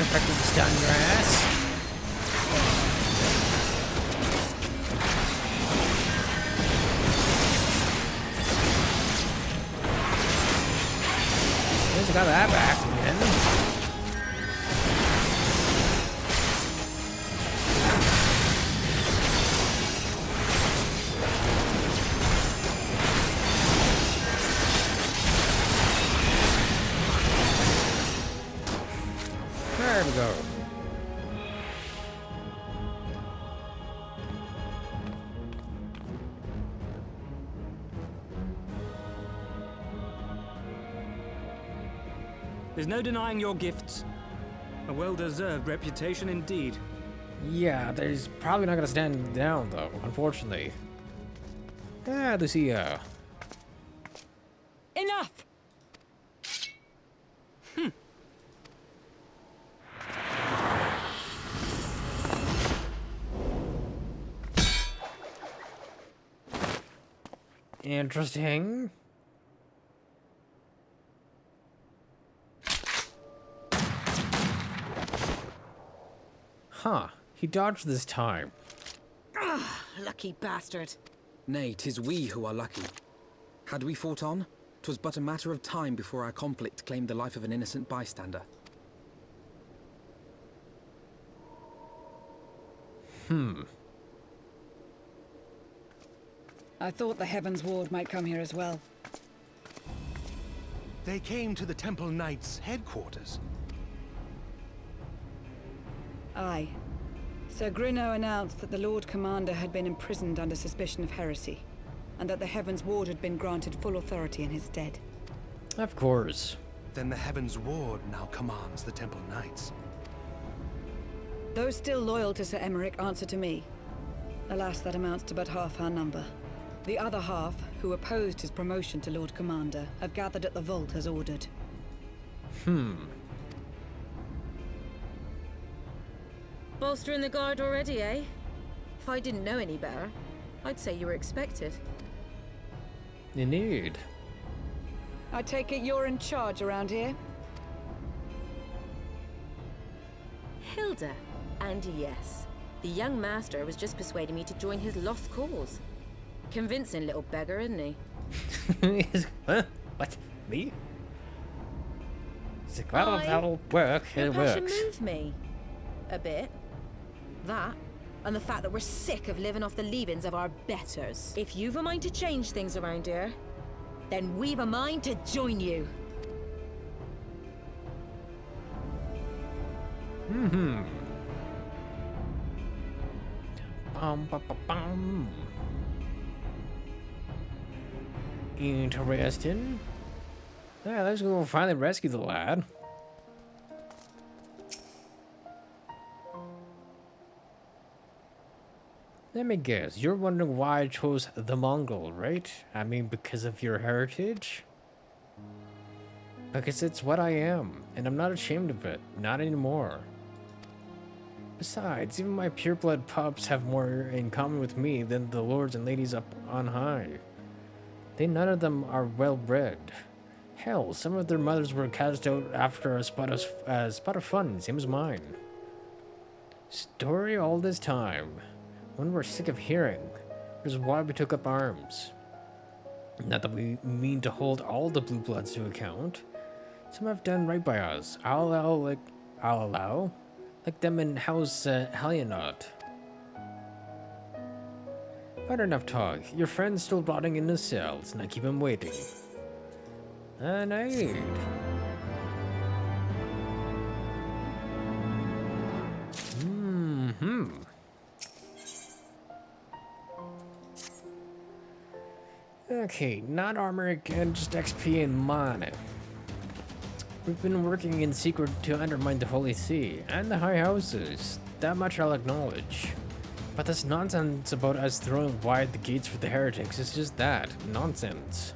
Expected to stun your ass. At least I got that back again. There we go. There's no denying your gifts. A well-deserved reputation indeed. Yeah, there's probably not gonna stand down though, unfortunately. Ah, Lucia. Enough! Interesting. Huh. He dodged this time. Ah, lucky bastard. Nay, 'tis we who are lucky. Had we fought on, 'twas but a matter of time before our conflict claimed the life of an innocent bystander. I thought the Heavens Ward might come here as well. They came to the Temple Knights' headquarters. Aye. Sir Grinno announced that the Lord Commander had been imprisoned under suspicion of heresy, and that the Heavens Ward had been granted full authority in his stead. Of course. Then the Heavens Ward now commands the Temple Knights. Those still loyal to Sir Emmerich answer to me. Alas, that amounts to but half our number. The other half, who opposed his promotion to Lord Commander, have gathered at the vault as ordered. Bolstering the guard already, eh? If I didn't know any better, I'd say you were expected. Indeed. I take it you're in charge around here? Hilda. And yes, the young master was just persuading me to join his lost cause. Convincing little beggar, isn't he? Huh? What? Me? He's like, well, that'll work. Your It passion works. moved me. A bit. That, and the fact that we're sick of living off the leavings of our betters. If you've a mind to change things around here, then we've a mind to join you. Bum. Interesting. Yeah, let's go finally rescue the lad. Let me guess, you're wondering why I chose the Mongol, right? I mean, because of your heritage? Because it's what I am, and I'm not ashamed of it. Not anymore. Besides, even my pureblood pups have more in common with me than the lords and ladies up on high. None of them are well-bred. Hell, some of their mothers were cast out after a spot of fun, same as mine. Story all this time. When we're sick of hearing, which is why we took up arms. Not that we mean to hold all the blue bloods to account. Some have done right by us. I'll allow. Like them in House Helionaut. But enough talk. Your friend's still rotting in the cells. Now keep him waiting. And aid. Okay, not armor again, just XP and mana. We've been working in secret to undermine the Holy See and the High Houses. That much I'll acknowledge. But this nonsense about us throwing wide the gates for the heretics is just that. Nonsense.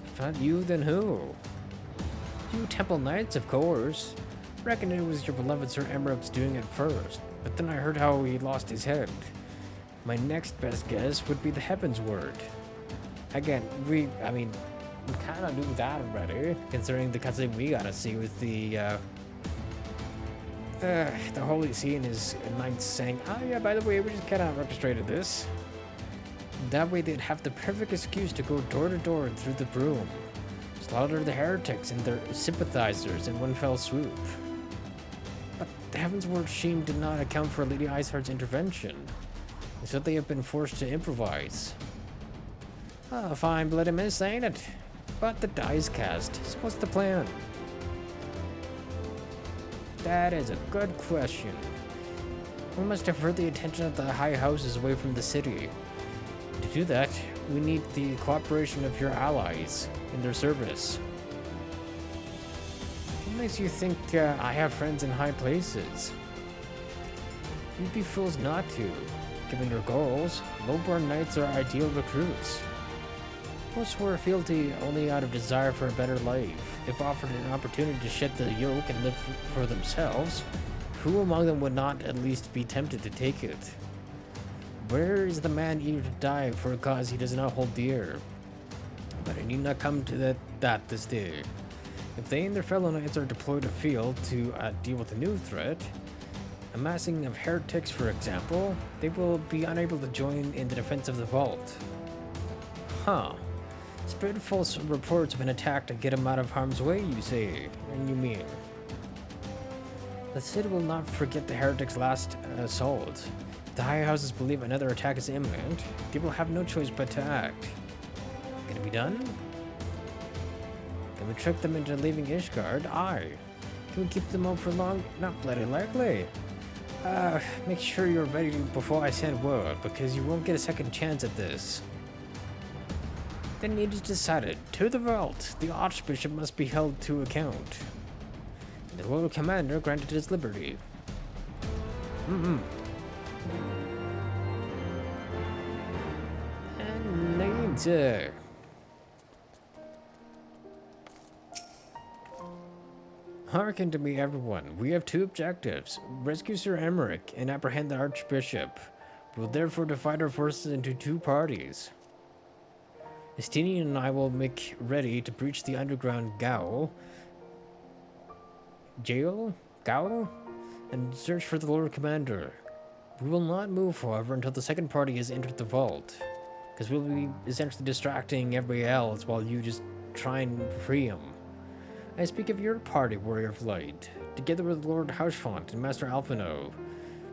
If not you, then who? You Temple Knights, of course. Reckon it was your beloved Sir Emmerich doing it first, but then I heard how he lost his head. My next best guess would be the Heaven's Word. Again, we kind of knew that already, considering the cutscene we gotta see with the Holy See and his knights saying, "Oh yeah, by the way, we just kind of orchestrated this." That way they'd have the perfect excuse to go door to door through the broom, slaughter the heretics and their sympathizers in one fell swoop. But the Heaven's Word scheme did not account for Lady Iceheart's intervention, and so they have been forced to improvise. A fine bloody miss, ain't it? But the die's cast, so what's the plan? That is a good question. We must divert the attention of the High Houses away from the city. To do that, we need the cooperation of your allies in their service. What makes you think I have friends in high places? You'd be fools not to. Given your goals, lowborn knights are ideal recruits. Most swear fealty only out of desire for a better life. If offered an opportunity to shed the yoke and live for themselves, who among them would not at least be tempted to take it? Where is the man eager to die for a cause he does not hold dear? But it need not come to that this day. If they and their fellow knights are deployed afield to deal with a new threat, a massing of heretics for example, they will be unable to join in the defense of the vault. Huh. Spread false reports of an attack to get him out of harm's way, you say, and you mean. The city will not forget the heretics' last assault. If the High Houses believe another attack is imminent, they will have no choice but to act. Can it be done? Can we trick them into leaving Ishgard? Aye. Can we keep them out for long? Not bloody likely. Make sure you're ready before I send word, because you won't get a second chance at this. Then it is decided. To the vault. The Archbishop must be held to account. The Royal Commander granted his liberty. And later. Hearken to me, everyone. We have two objectives. Rescue Sir Emmerich and apprehend the Archbishop. We'll therefore divide our forces into two parties. Estinian and I will make ready to breach the underground gaol, and search for the Lord Commander. We will not move, however, until the second party has entered the vault, because we'll be essentially distracting everybody else while you just try and free him. I speak of your party, Warrior of Light, together with Lord Hausfont and Master Alphino.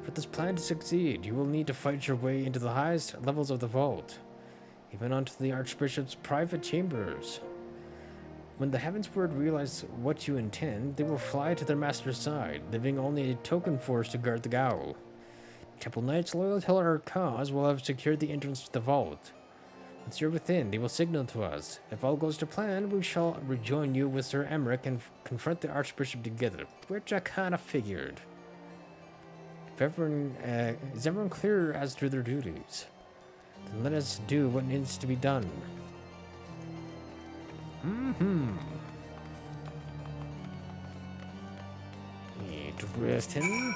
For this plan to succeed, you will need to fight your way into the highest levels of the vault, even onto the Archbishop's private chambers. When the Heaven's Word realize what you intend, they will fly to their master's side, leaving only a token force to guard the gaol. Temple Knights loyal to our cause will have secured the entrance to the vault. Once you're within, they will signal to us. If all goes to plan, we shall rejoin you with Sir Emmerich and confront the Archbishop together, which I kind of figured. If everyone, is everyone clear as to their duties? Then let us do what needs to be done. Interesting.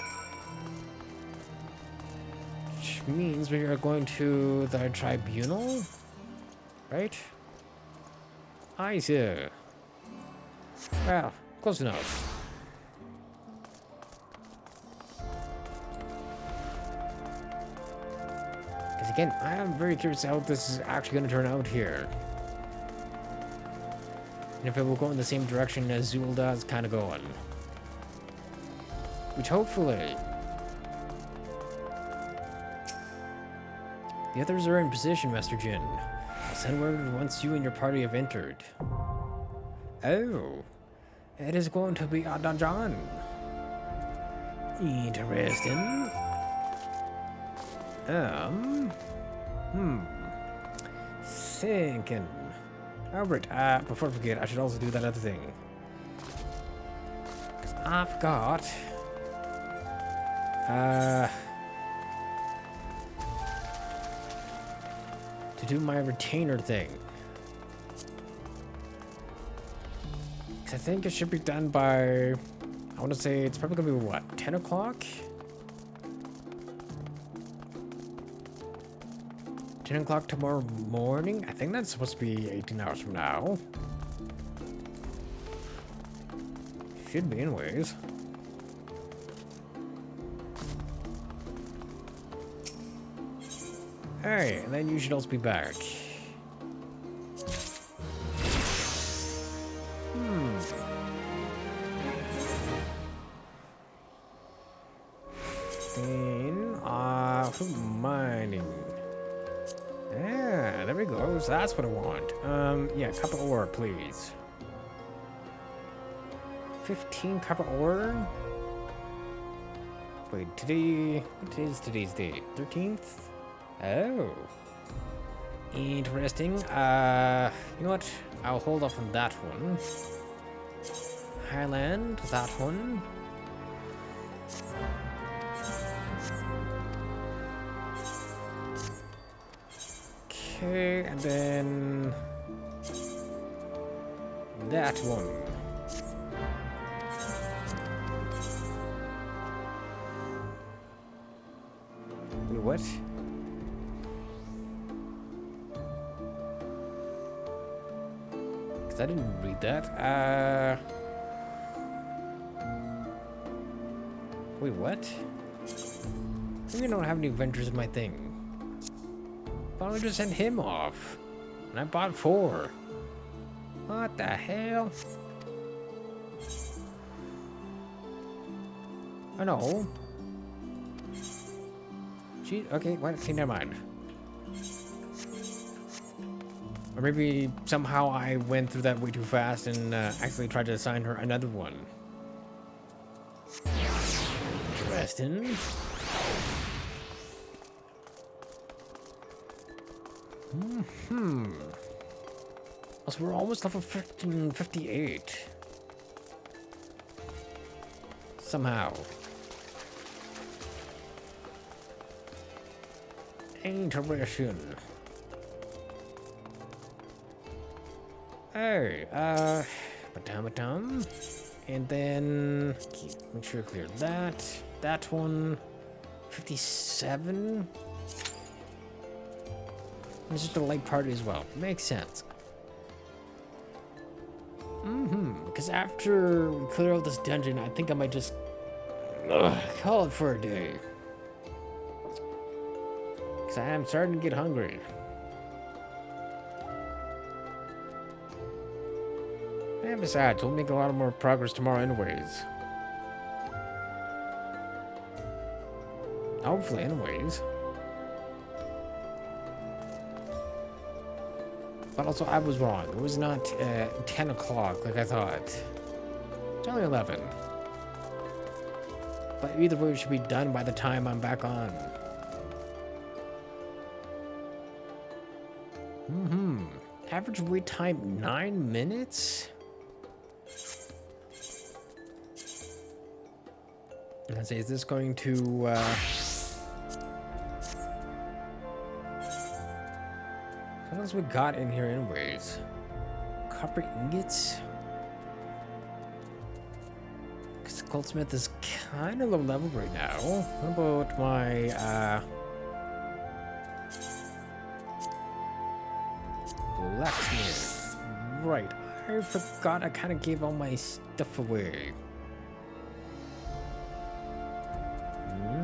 Which means we are going to the tribunal, right? I see. Well, close enough. Because again, I am very curious how this is actually going to turn out here. And if it will go in the same direction as Zulda is kind of going. Which hopefully The others are in position, Master Jin. I'll send word once you and your party have entered. Oh, it is going to be a dungeon. Interesting. Thinking. Alright, before I forget, I should also do that other thing. Because I forgot. To do my retainer thing. Because I think it should be done by... I want to say it's probably going to be, what, 10 o'clock? 10 o'clock tomorrow morning? I think that's supposed to be 18 hours from now. Should be anyways. Alright, and then you should also be back. Then, mining. Yeah, there we go. So that's what I want. Yeah, copper ore, please. 15 copper ore? Wait, today... What is today's date? 13th? Oh. Interesting. You know what? I'll hold off on that one. Highland, that one. Okay, and then that one. Wait, what? Because I didn't read that. Wait, what? I don't have any adventures in my thing. Why don't I just send him off? And I bought 4. What the hell? Oh no. Gee, okay, what? Okay, never mind. Or maybe somehow I went through that way too fast and actually tried to assign her another one. Interesting. So we're almost level 58. Somehow. Interesting. Hey, and then make sure to clear that. That one, 57. It's just a light party as well. Makes sense. Because after we clear out this dungeon, I think I might just call it for a day. Because I am starting to get hungry. And besides, we'll make a lot more progress tomorrow anyways. Hopefully anyways. But also, I was wrong. It was not 10 o'clock like I thought. It's only 11. But either way, it should be done by the time I'm back on. Average wait time, 9 minutes? Let's see, is this going to... What else we got in here anyways? Copper ingots? Because Goldsmith is kind of low level right now. What about my, blacksmith? Right, I forgot I kind of gave all my stuff away.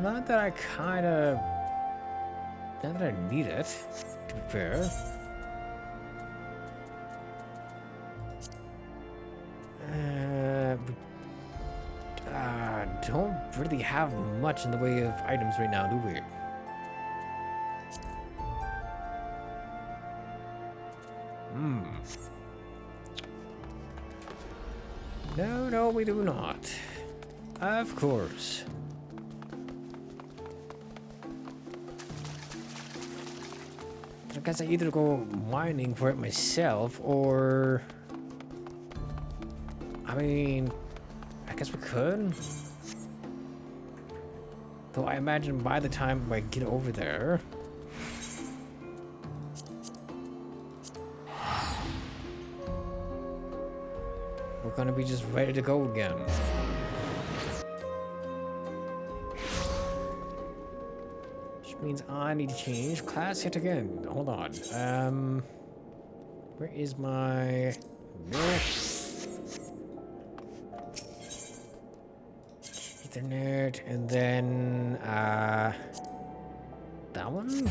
Not that I kind of... Not that I need it, to be fair. Don't really have much in the way of items right now, do we? no, we do not. Of course. I guess I either go mining for it myself, or... I mean... I guess we could. Though I imagine by the time I get over there... we're gonna be just ready to go again. Which means I need to change class yet again. Hold on. Where is my... Ethernet, and then, that one?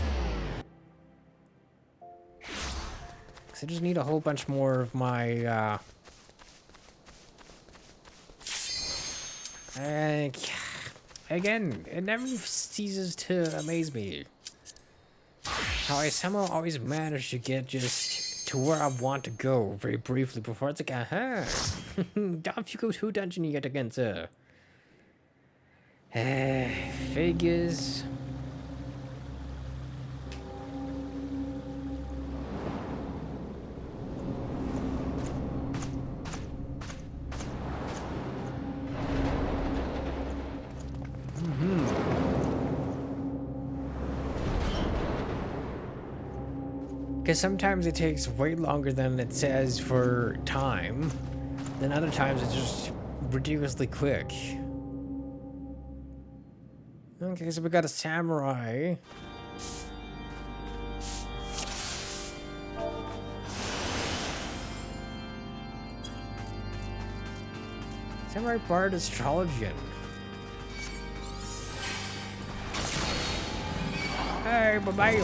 Because I just need a whole bunch more of my, again, it never ceases to amaze me how I somehow always manage to get just to where I want to go very briefly before it's like, aha, off you go to dungeon yet again, sir. Figures. Because sometimes it takes way longer than it says for time, then other times it's just ridiculously quick. Okay, so we got a samurai. Samurai Bard Astrologian. Hey, bye-bye.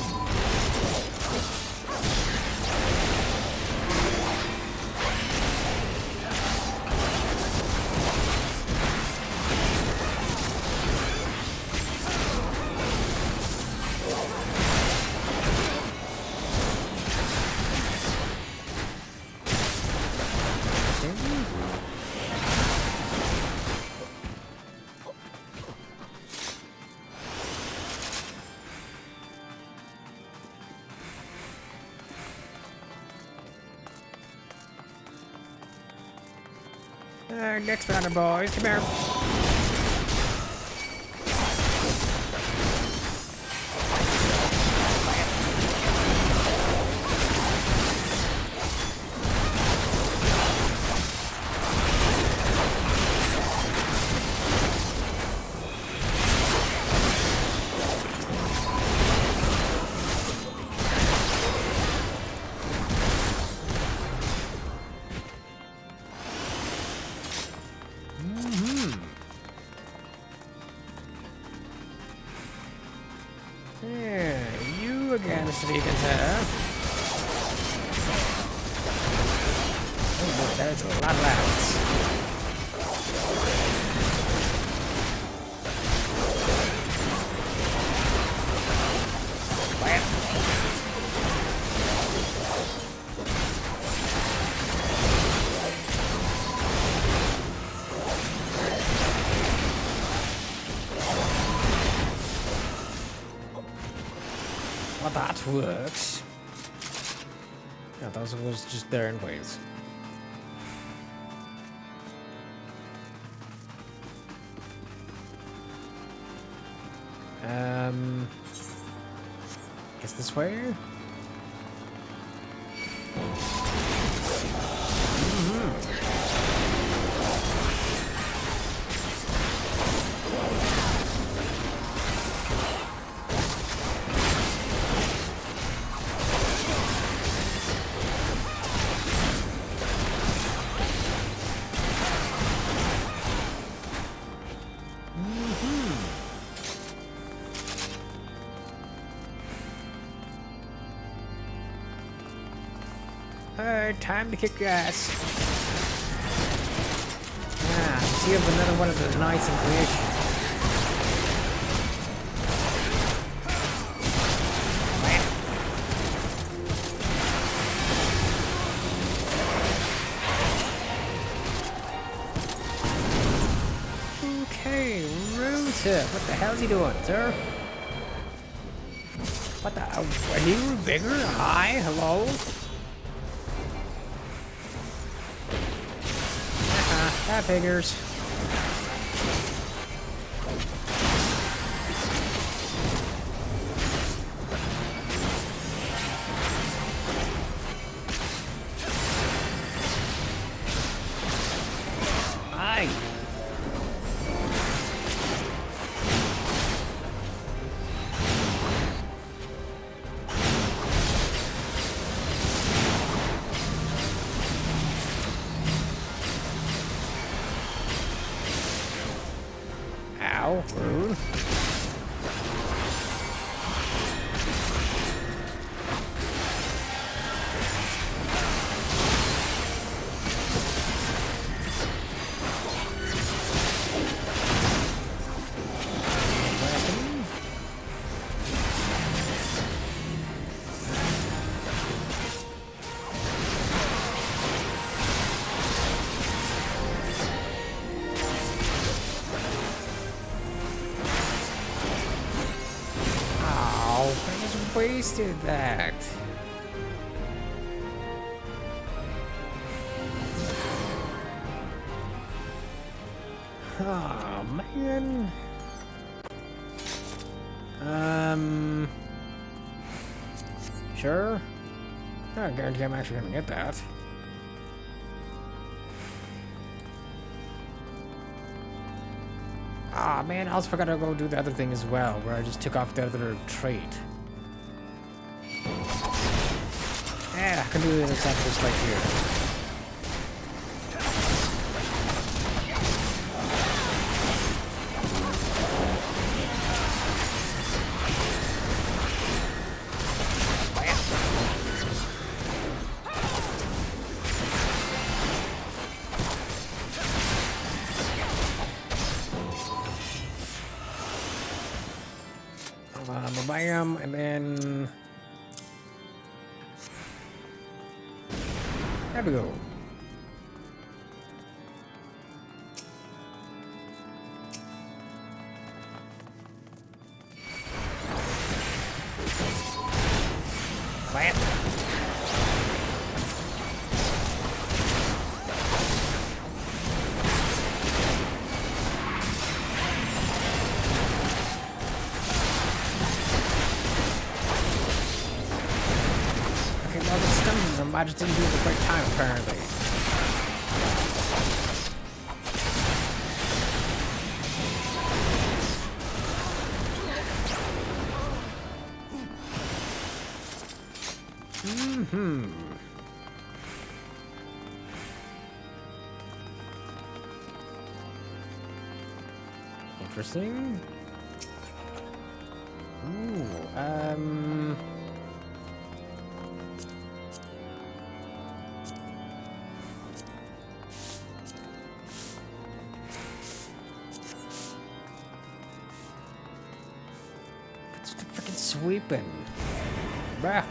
Next round, boys. Come here. So you can have. Oh, there's a lot of rounds. Well, that works. Yeah, that was just there anyways. Guess this way? Time to kick your ass. Ah, see if another one of those nice and creation. Hey, Ruta, what the hell's he doing, sir? What the? A new bigger? Hi, hello? That figures. Hi. Ow, rude. Wasted that. Oh man. Sure. I don't guarantee I'm actually gonna get that. Ah man, I also forgot to go do the other thing as well, where I just took off the other trait. Yeah, I can do an example just like here. Bam, and then there we go. Plant. Okay, well, the stuns them. I just didn't do it at the right time, apparently. Interesting. Ooh, It's freaking sweeping. Bah.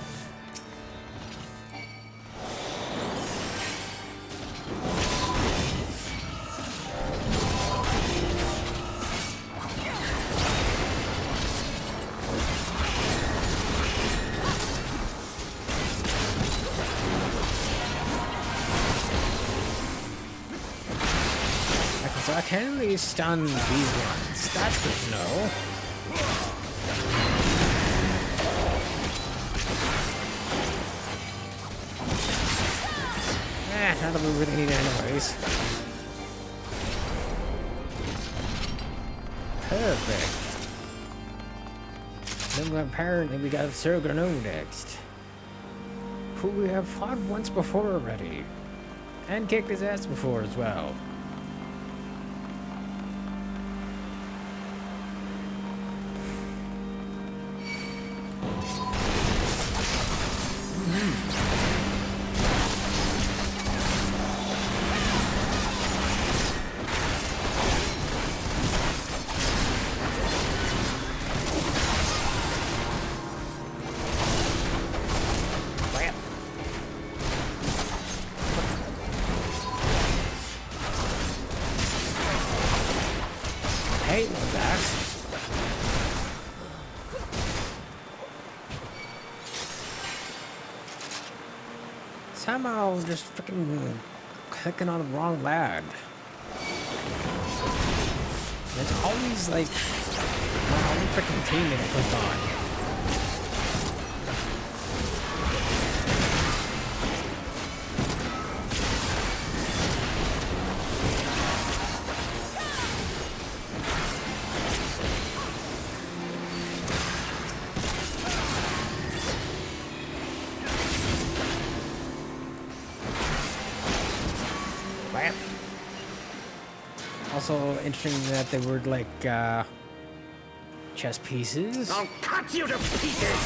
So I can really stun these ones. That's good to know. Not that we really need it anyways. Perfect. Then apparently we got Hraesvelgr next, who we have fought once before already, and kicked his ass before as well. didn't want that. Somehow just freaking clicking on the wrong lad. And it's always like my only freaking team that I click on. Also interesting that they were like chess pieces. I'll cut you to pieces!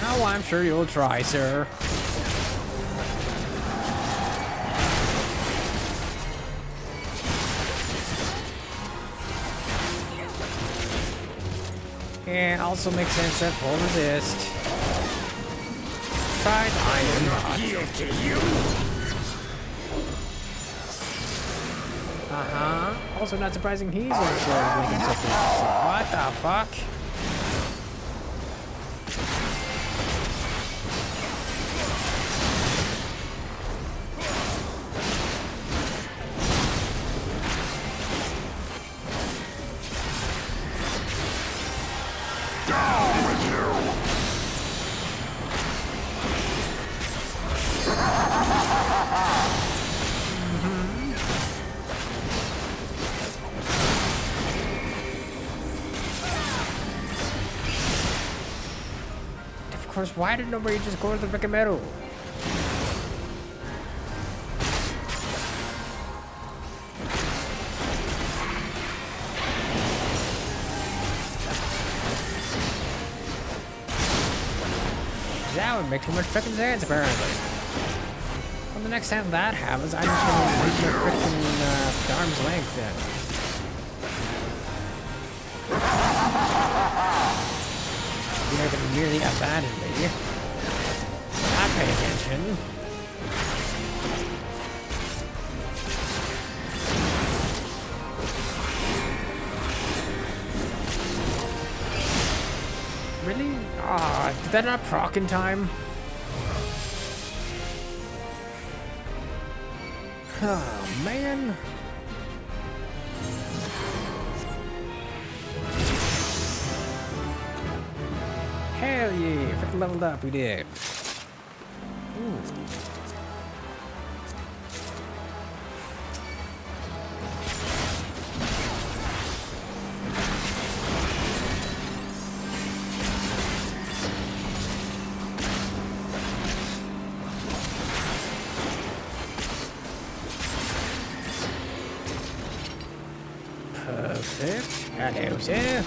Oh, I'm sure you'll try, sir. And also makes sense that full resist. Try iron rod. Yield to you! Also not surprising he's actually making something. What the fuck? Down with you! Of course, why did nobody just go to the freaking metal? That would make too much freaking sense, apparently. Well, the next time that happens, I'm just gonna leave my freaking arm's length then. You're gonna merely abandon me. Not pay attention. Really? Ah, did that not proc in time? Oh, man. Hell yeah, freaking leveled up, we did. Ooh. Perfect. Hello, sir.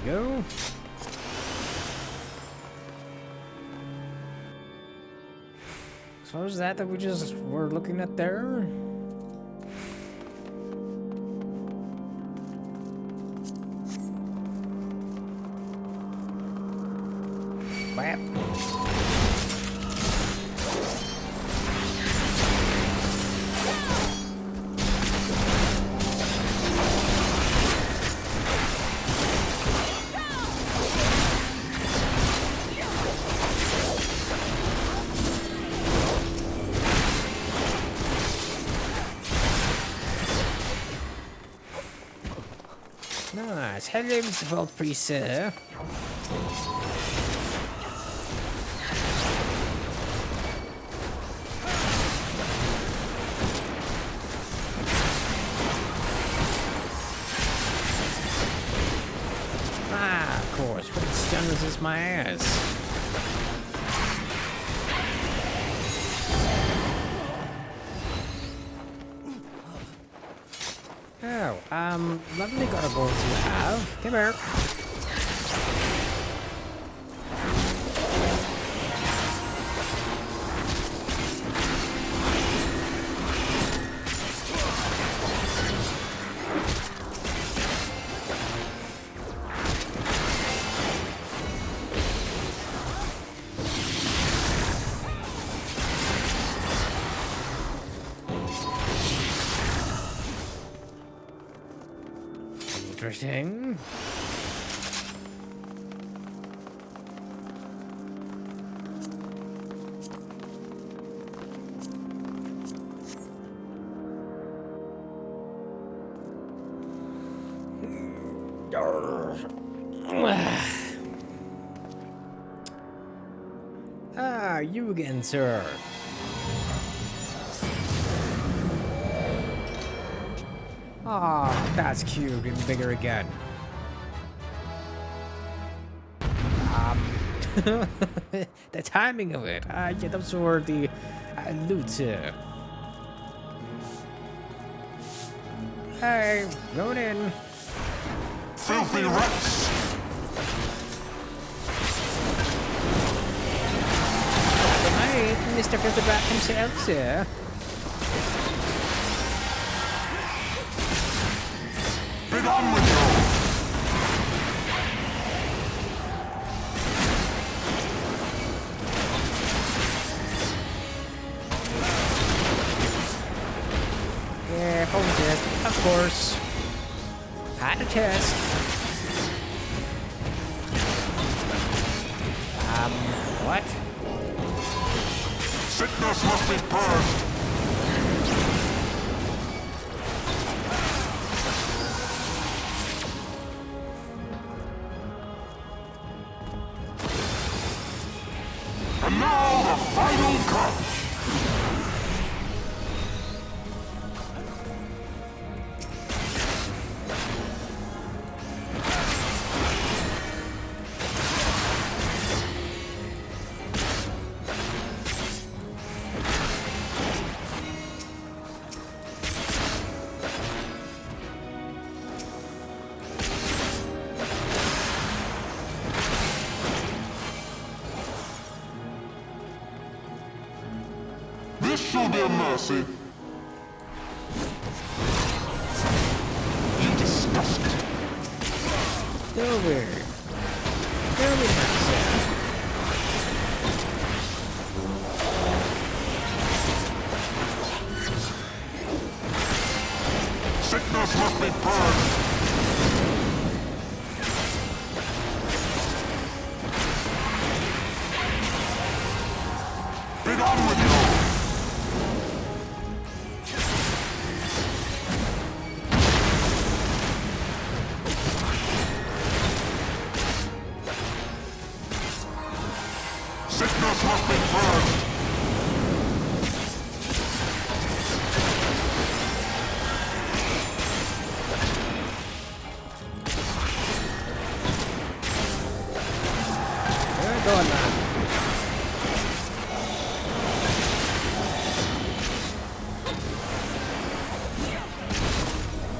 Go. So what was that we just were looking at there? Whap. hello, Mr. Vault Priest, sir. Ah, of course. What stun resist my ass? Oh, lovely goggles you have. Come here. Interesting. Ah, you again, sir. Oh, that's cute. Getting bigger again. The timing of it. Yeah, those were the loot. Hey, going in. Filthy rats! Hey, Mr. Filthy Rat himself, sir. Be done with you! Yeah, home test, of course. Had a test. What? Sickness must be purged! And now the final cut! This shall be a mercy. You disgust me. Over. Over myself. Sickness must be purged. Be done with you. Sickness must be purged. We're going now.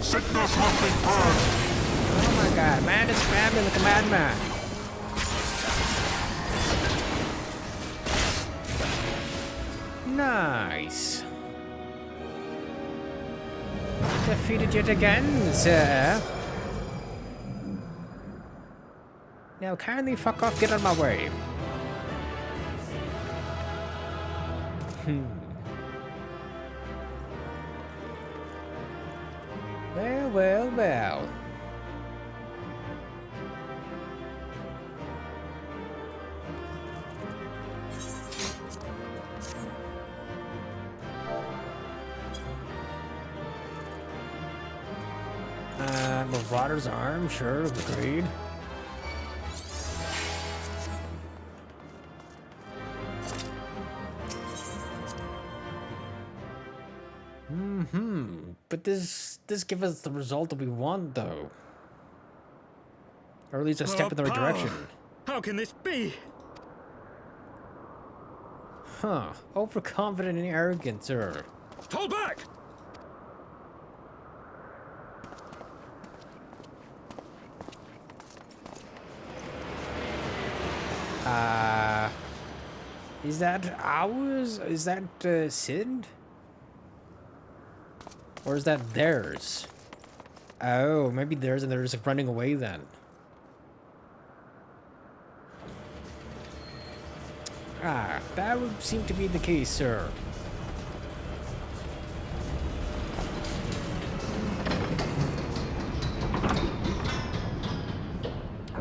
Sickness must be purged. Oh my god, man is spamming like a madman. Nice. Defeated yet again, sir. Now kindly fuck off, get out of my way. Well, well, well. Marauder's arm, sure, agreed. But this gives us the result that we want, though. Or at least a step in the right direction. How can this be? Huh. Overconfident and arrogant, sir. Hold back! Is that ours? Is that Sid? Or is that theirs? Oh, maybe theirs and they're just running away then. Ah, that would seem to be the case, sir.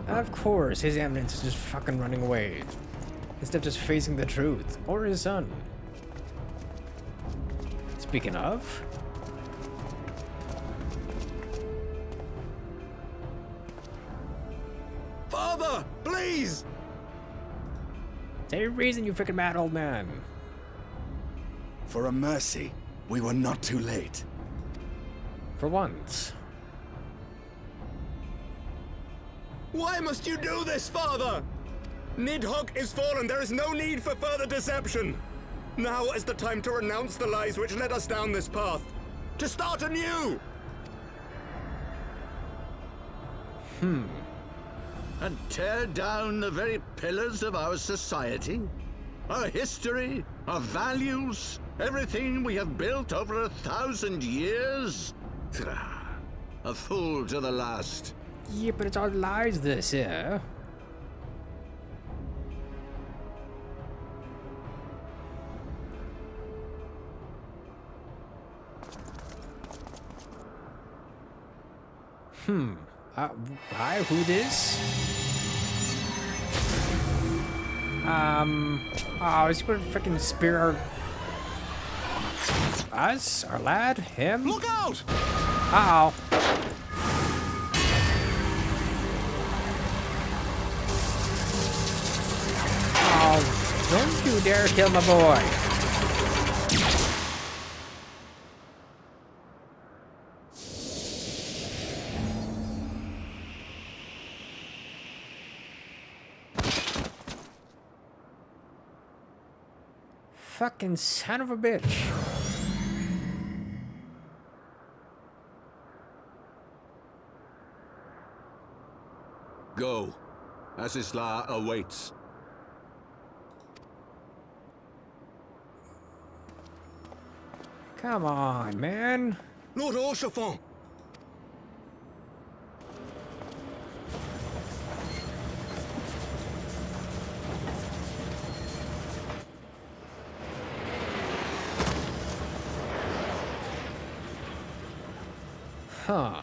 Of course, His Eminence is just fucking running away. Instead of just facing the truth. Or his son. Speaking of... Father, please! Say your reason, you freaking mad old man. For a mercy, we were not too late. For once. Why must you do this, Father? Nidhogg is fallen. There is no need for further deception. Now is the time to renounce the lies which led us down this path. To start anew! And tear down the very pillars of our society? Our history, our values, everything we have built over 1,000 years? A fool to the last. Yeah, but it's all lies, this, yeah? Hi, who this? Oh, is he gonna freaking spear us? Our lad? Him? Look out! Uh-oh. Oh, don't you dare kill my boy. Fucking son of a bitch. Go. Asisla awaits. Come on, man. Lord Orchefort! Huh.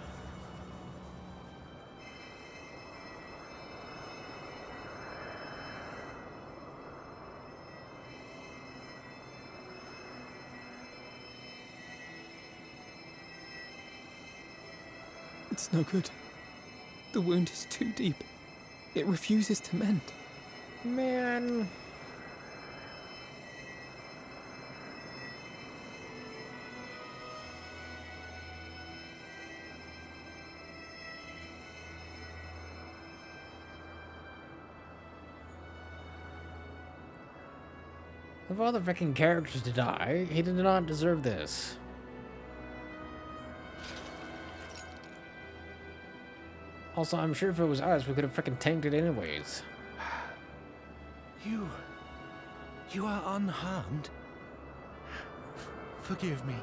It's no good. The wound is too deep. It refuses to mend. Man. Of all the freaking characters to die, he did not deserve this. Also, I'm sure if it was us, we could have freaking tanked it anyways. You are unharmed? Forgive me.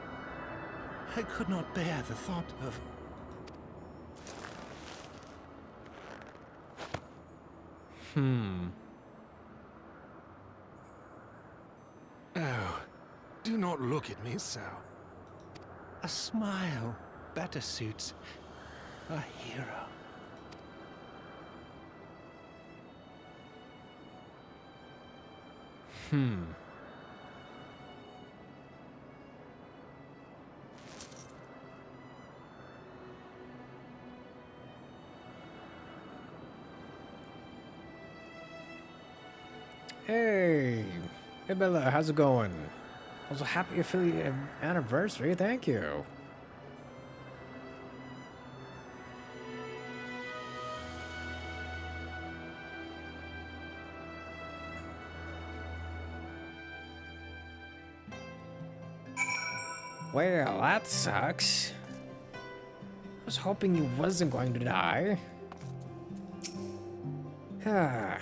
I could not bear the thought of... Oh, do not look at me so. A smile better suits a hero. Hey, hey Bella, how's it going? Also, happy affiliate anniversary, thank you. Well, that sucks. I was hoping you wasn't going to die. Ah,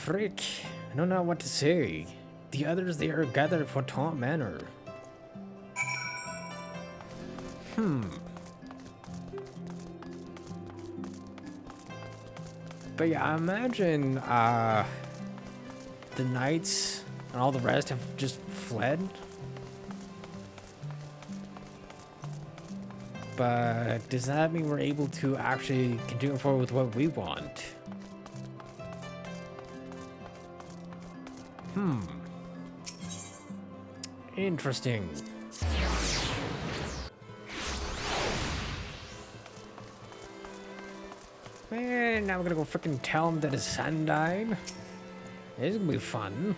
freak. I don't know what to say. The others, they are gathered for Taunt Manor. But yeah, I imagine, the knights and all the rest have just fled. But does that mean we're able to actually continue forward with what we want? Interesting. Man, now we're gonna go freaking tell him that his son died. This is gonna be fun.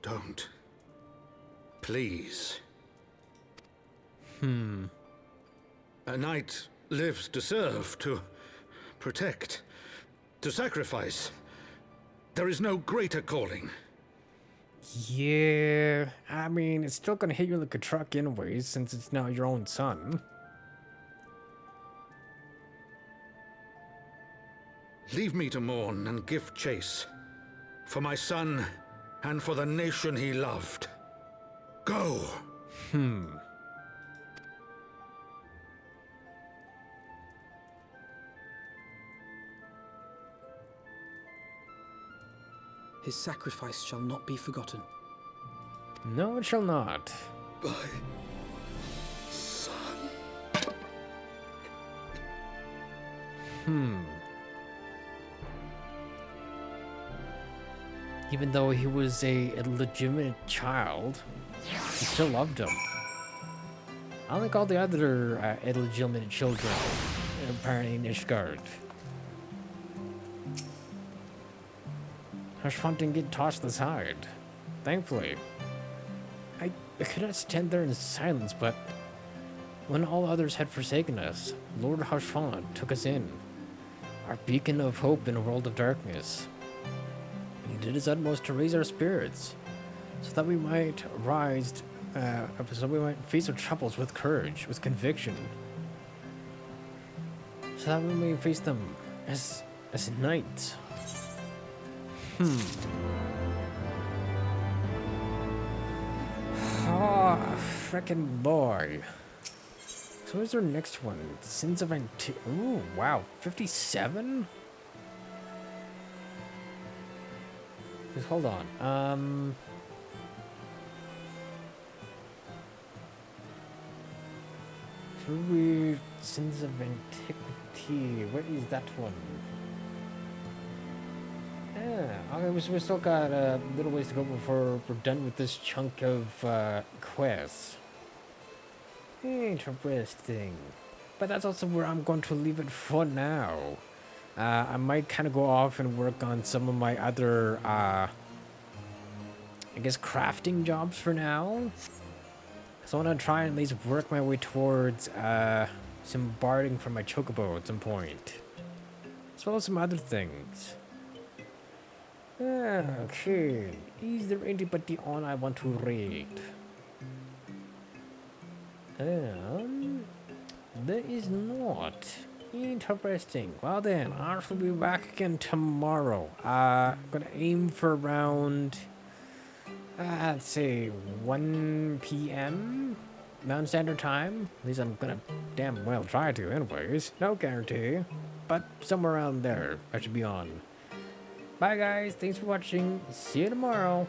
Don't. Please. A knight lives to serve, to protect, to sacrifice. There is no greater calling. Yeah, I mean, it's still gonna hit you like a truck anyways, since it's now your own son. Leave me to mourn and give chase. For my son, and for the nation he loved. Go! His sacrifice shall not be forgotten. No, it shall not. My son. Even though he was a illegitimate child, he still loved him. Unlike all the other illegitimate children, apparently in Ishgard. Hraesvelgr didn't get tossed aside, thankfully. I could not stand there in silence, but when all others had forsaken us, Lord Hraesvelgr took us in, our beacon of hope in a world of darkness. He did his utmost to raise our spirits, so that we might face our troubles with courage, with conviction, so that we may face them as knights. Oh, frickin' boy. So where's our next one? Sins of Antiquity. Ooh, wow, 57? Just hold on. Should we Sins of Antiquity? Where is that one? Yeah, okay, we still got a little ways to go before we're done with this chunk of quests. Interesting. But that's also where I'm going to leave it for now. I might kind of go off and work on some of my other, I guess, crafting jobs for now. So I want to try and at least work my way towards some barding for my chocobo at some point. As well as some other things. Okay, is there anybody on I want to raid? There is not. Interesting. Well then, I shall be back again tomorrow. I'm gonna aim for around, let's say 1 p.m. Mountain Standard Time. At least I'm gonna damn well try to anyways. No guarantee. But somewhere around there, I should be on. Bye guys, thanks for watching. See you tomorrow.